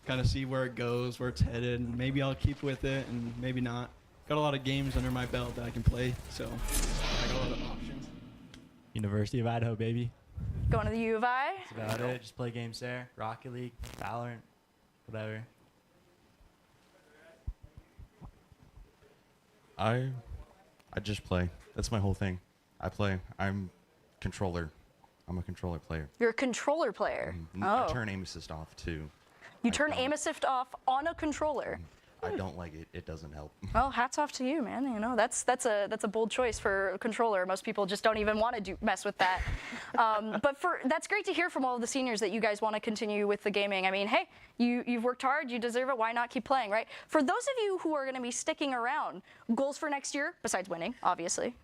Kind of see where it goes, where it's headed. And maybe I'll keep with it and maybe not. Got a lot of games under my belt that I can play, so I got a lot of options. University of Idaho, baby. Going to the U of I? That's about it. Just play games there. Rocket League, Valorant, whatever. I just play. That's my whole thing. I play. I'm controller. I'm a controller player. You're a controller player. I turn aim assist off too. You turn aim assist off on a controller. I don't like it. It doesn't help. Well, hats off to you, man. That's a bold choice for a controller. Most people just don't even want to mess with that. But that's great to hear from all of the seniors that you guys want to continue with the gaming. I mean, hey, you've worked hard, you deserve it. Why not keep playing, right? For those of you who are going to be sticking around, goals for next year besides winning, obviously.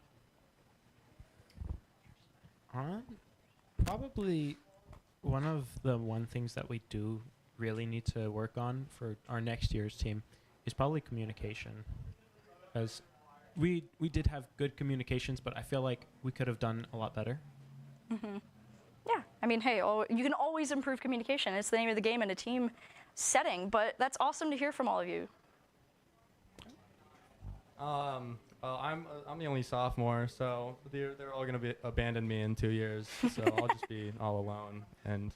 Probably one of the things that we do really need to work on for our next year's team is probably communication, because we did have good communications, but I feel like we could have done a lot better. Mm-hmm. Yeah, I mean, hey, you can always improve communication. It's the name of the game in a team setting, but that's awesome to hear from all of you. Well, I'm the only sophomore, so they're all gonna abandon me in 2 years, so I'll just be all alone. And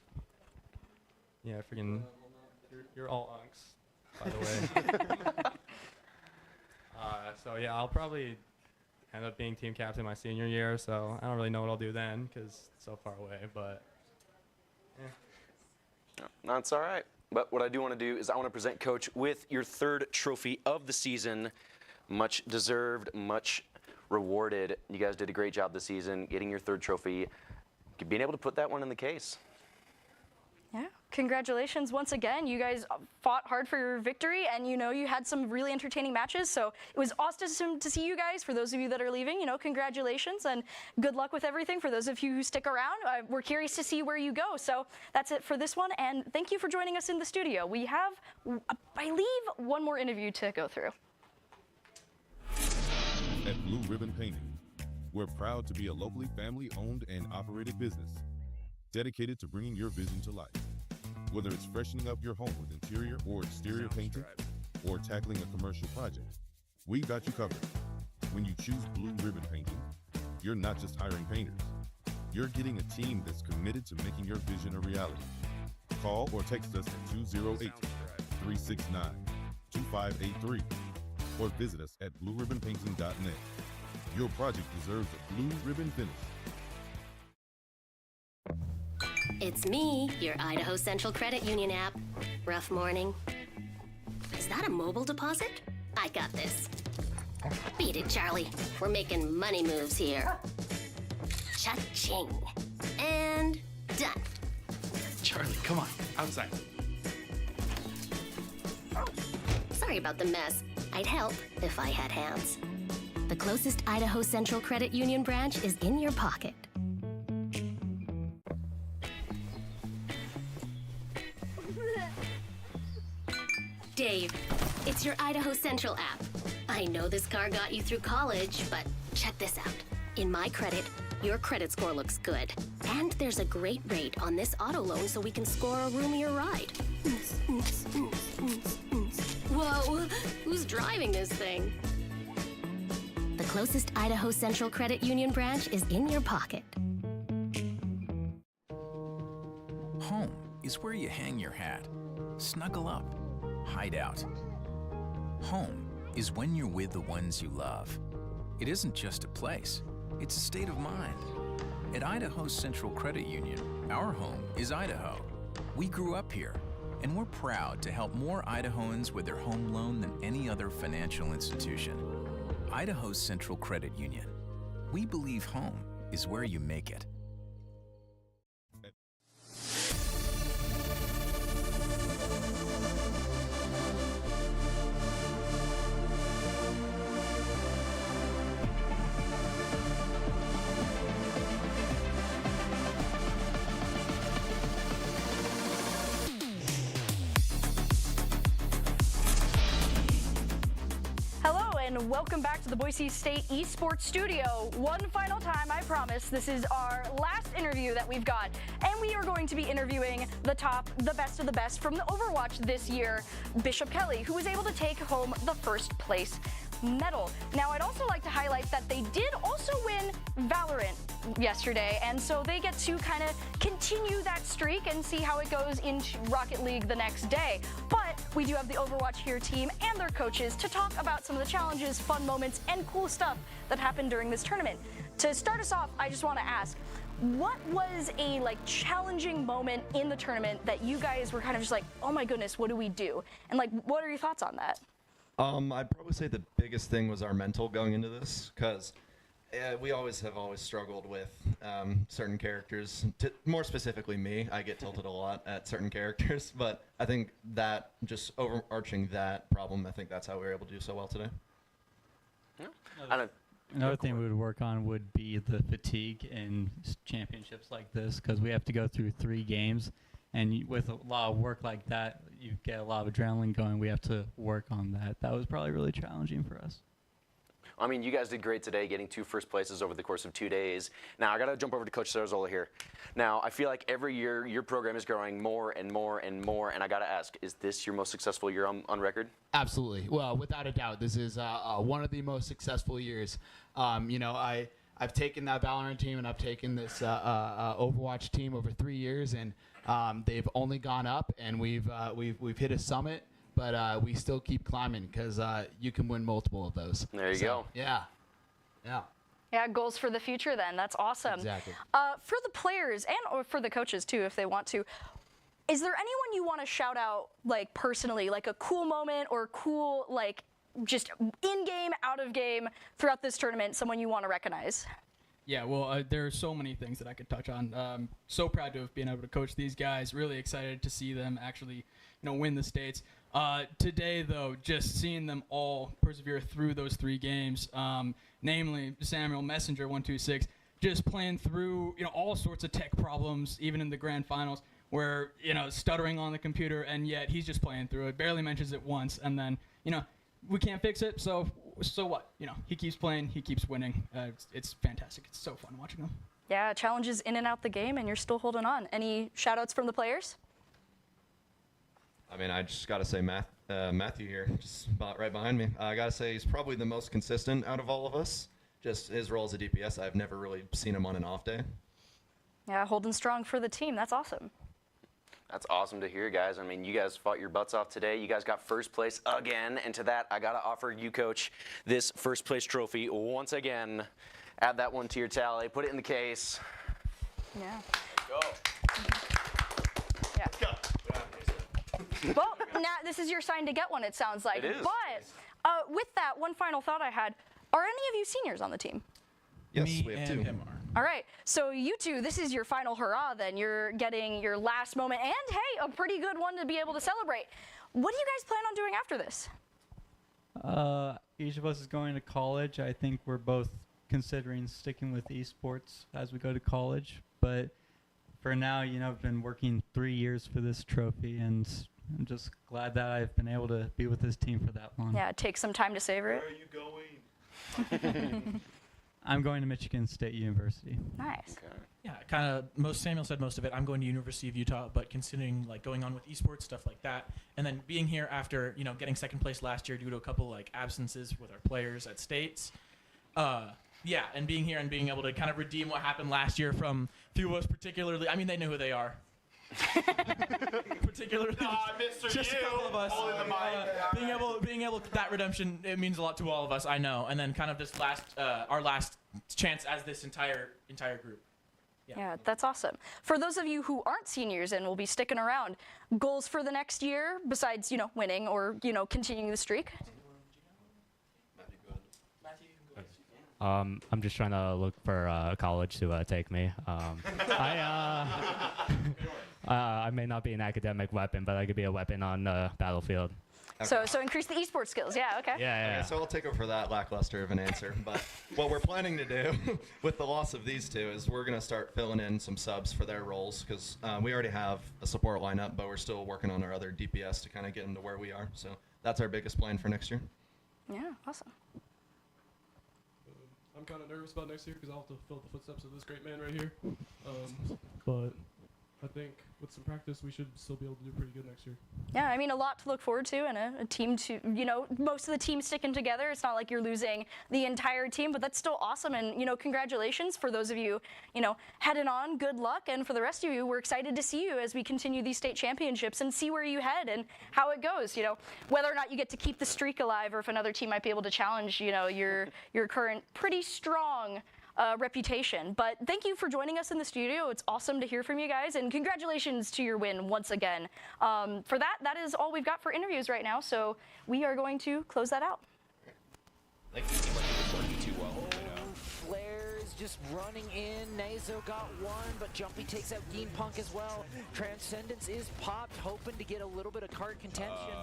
yeah, freaking, you're all unks, by the way. So yeah, I'll probably end up being team captain my senior year, so I don't really know what I'll do then because it's so far away, but yeah. No, that's all right. But what I do want to do is I want to present Coach with your third trophy of the season. Much deserved, much rewarded. You guys did a great job this season, getting your third trophy, being able to put that one in the case. Yeah, congratulations once again. You guys fought hard for your victory, and you had some really entertaining matches, so it was awesome to see you guys. For those of you that are leaving, congratulations and good luck with everything. For those of you who stick around, we're curious to see where you go. So that's it for this one, and thank you for joining us in the studio. We have, I believe, one more interview to go through. At Blue Ribbon Painting, we're proud to be a locally family-owned and operated business dedicated to bringing your vision to life. Whether it's freshening up your home with interior or exterior painting or tackling a commercial project, we've got you covered. When you choose Blue Ribbon Painting, you're not just hiring painters, You're getting a team that's committed to making your vision a reality. Call or text us at 208-369-2583 or visit us at blueribbonpainting.net. Your project deserves a blue ribbon finish. It's me, your Idaho Central Credit Union app. Rough morning. Is that a mobile deposit? I got this. Beat it, Charlie. We're making money moves here. Cha-ching. And done. Charlie, come on, outside. Sorry about the mess. I'd help if I had hands. The closest Idaho Central Credit Union branch is in your pocket. Dave, it's your Idaho Central app. I know this car got you through college, but check this out. In my credit, your credit score looks good. And there's a great rate on this auto loan so we can score a roomier ride. Whoa, who's driving this thing? The closest Idaho Central Credit Union branch is in your pocket. Home is where you hang your hat, snuggle up, hide out. Home is when you're with the ones you love. It isn't just a place, it's a state of mind. At Idaho Central Credit Union, our home is Idaho. We grew up here, and we're proud to help more Idahoans with their home loan than any other financial institution. Idaho Central Credit Union. We believe home is where you make it. And welcome back to the Boise State Esports Studio. One final time, I promise, this is our last interview that we've got. And we are going to be interviewing the best of the best from the Overwatch this year, Bishop Kelly, who was able to take home the first place medal. Now, I'd also like to highlight that they did also win Valorant yesterday, and so they get to kind of continue that streak and see how it goes into Rocket League the next day. But we do have the Overwatch Here team and their coaches to talk about some of the challenges, fun moments, and cool stuff that happened during this tournament. To start us off, I just want to ask, what was a challenging moment in the tournament that you guys were kind of just like, oh my goodness, what do we do? And what are your thoughts on that? I'd probably say the biggest thing was our mental going into this, because we have always struggled with certain characters. More specifically me, I get tilted a lot at certain characters, but I think that just overarching that problem, I think that's how we were able to do so well today. Yeah. Another thing we would work on would be the fatigue in championships like this, because we have to go through 3 games. And with a lot of work like that, you get a lot of adrenaline going. We have to work on that. That was probably really challenging for us. I mean, you guys did great today, getting 2 first places over the course of 2 days. Now, I got to jump over to Coach Sarazola here. Now, I feel like every year your program is growing more and more and more, and I got to ask, is this your most successful year on record? Absolutely. Well, without a doubt, this is one of the most successful years. I've taken that Valorant team and I've taken this Overwatch team over 3 years, and they've only gone up, and we've hit a summit, but we still keep climbing, because you can win multiple of those. There you go. Yeah. Yeah, goals for the future then. That's awesome. Exactly. For the players or for the coaches too, if they want to, is there anyone you want to shout out personally, a cool moment or cool just in-game, out-of-game throughout this tournament, someone you want to recognize? Yeah, well, there are so many things that I could touch on. So proud to have been able to coach these guys. Really excited to see them actually, win the states. Today, though, just seeing them all persevere through those 3 games, namely Samuel Messenger 126, just playing through all sorts of tech problems, even in the grand finals, where stuttering on the computer, and yet he's just playing through it. Barely mentions it once, and then we can't fix it, so what? He keeps playing, he keeps winning. It's fantastic. It's so fun watching them. Yeah, challenges in and out the game, and you're still holding on. Any shout-outs from the players? I mean, I just got to say Matthew here, just about right behind me. I got to say he's probably the most consistent out of all of us. Just his role as a DPS, I've never really seen him on an off day. Yeah, holding strong for the team. That's awesome. That's awesome to hear, guys. I mean, you guys fought your butts off today. You guys got first place again. And to that, I got to offer you, Coach, this first place trophy once again. Add that one to your tally. Put it in the case. Yeah. Go. Yeah. Well, now this is your sign to get one, it sounds like. It is. But with that, one final thought I had. Are any of you seniors on the team? Yes, Me we have and two. him are. All right, so you two, this is your final hurrah then. You're getting your last moment, and hey, a pretty good one to be able to celebrate. What do you guys plan on doing after this? Each of us is going to college. I think we're both considering sticking with esports as we go to college. But for now, you know, I've been working 3 years for this trophy, and I'm just glad that I've been able to be with this team for that long. Yeah, take some time to savor it. Where are you going? I'm going to Michigan State University. Nice. Okay. Yeah, kind of. Samuel said most of it. I'm going to University of Utah, but considering like going on with esports stuff like that, and then being here after getting second place last year due to a couple like absences with our players at states. Yeah, and being here and being able to kind of redeem what happened last year from few of us, particularly. I mean, they know who they are. Particularly, Mr. just a couple of us. Being able that redemption, it means a lot to all of us. I know. And then kind of this our last chance as this entire group. Yeah, that's awesome. For those of you who aren't seniors and will be sticking around, goals for the next year besides winning or continuing the streak. I'm just trying to look for a college to take me. I may not be an academic weapon, but I could be a weapon on the battlefield. So increase the esports skills. Yeah, okay. Yeah. Okay, so I'll take over that lackluster of an answer. But what we're planning to do with the loss of these two is we're going to start filling in some subs for their roles because we already have a support lineup, but we're still working on our other DPS to kind of get them to where we are. So that's our biggest plan for next year. Yeah, awesome. I'm kind of nervous about next year because I'll have to fill the footsteps of this great man right here. But I think with some practice, we should still be able to do pretty good next year. Yeah, I mean, a lot to look forward to, and a team to, most of the team sticking together. It's not like you're losing the entire team, but that's still awesome. And, congratulations for those of you, heading on. Good luck. And for the rest of you, we're excited to see you as we continue these state championships and see where you head and how it goes. Whether or not you get to keep the streak alive or if another team might be able to challenge, your current pretty strong reputation. But thank you for joining us in the studio. It's awesome to hear from you guys, and congratulations to your win once again. For that is all we've got for interviews right now, so we are going to close that out. Like it seemed like it was working too well. Flares just running in. Nazo got one, but Jumpy takes out Geen Punk as well. Transcendence is popped, hoping to get a little bit of cart contention,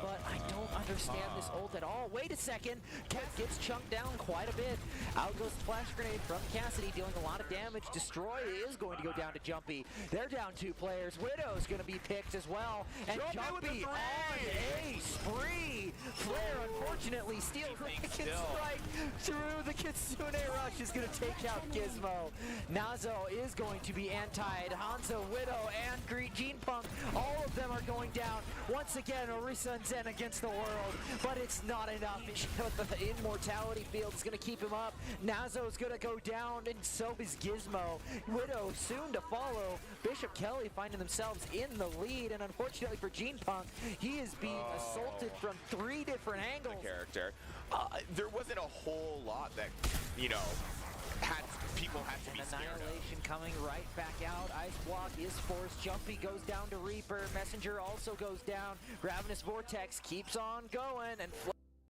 but I don't understand this ult at all. Wait a second. Cat gets chunked down quite a bit. Out goes the flash grenade from Cassidy, dealing a lot of damage. Destroy is going to go down to Jumpy. They're down 2 players. Widow's going to be picked as well. And Jumpy on a spree. Flare, unfortunately, steals Kraken strike through the Kitsune Rush is going to take out Gizmo. Nazo is going to be antied. Hanzo, Widow, and Geen Punk, all of them are going down. Once again, Orisa and Zen against the world, but it's not enough. The immortality field is going to keep him up. Nazo is going to go down, and so is Gizmo. Widow soon to follow. Bishop Kelly finding themselves in the lead, and unfortunately for Geen Punk, he is being assaulted from 3 different angles. Character. There wasn't a whole lot that, people had to be scared of. Annihilation coming right back out. Ice block is forced. Jumpy goes down to Reaper. Messenger also goes down. Ravenous Vortex keeps on going, and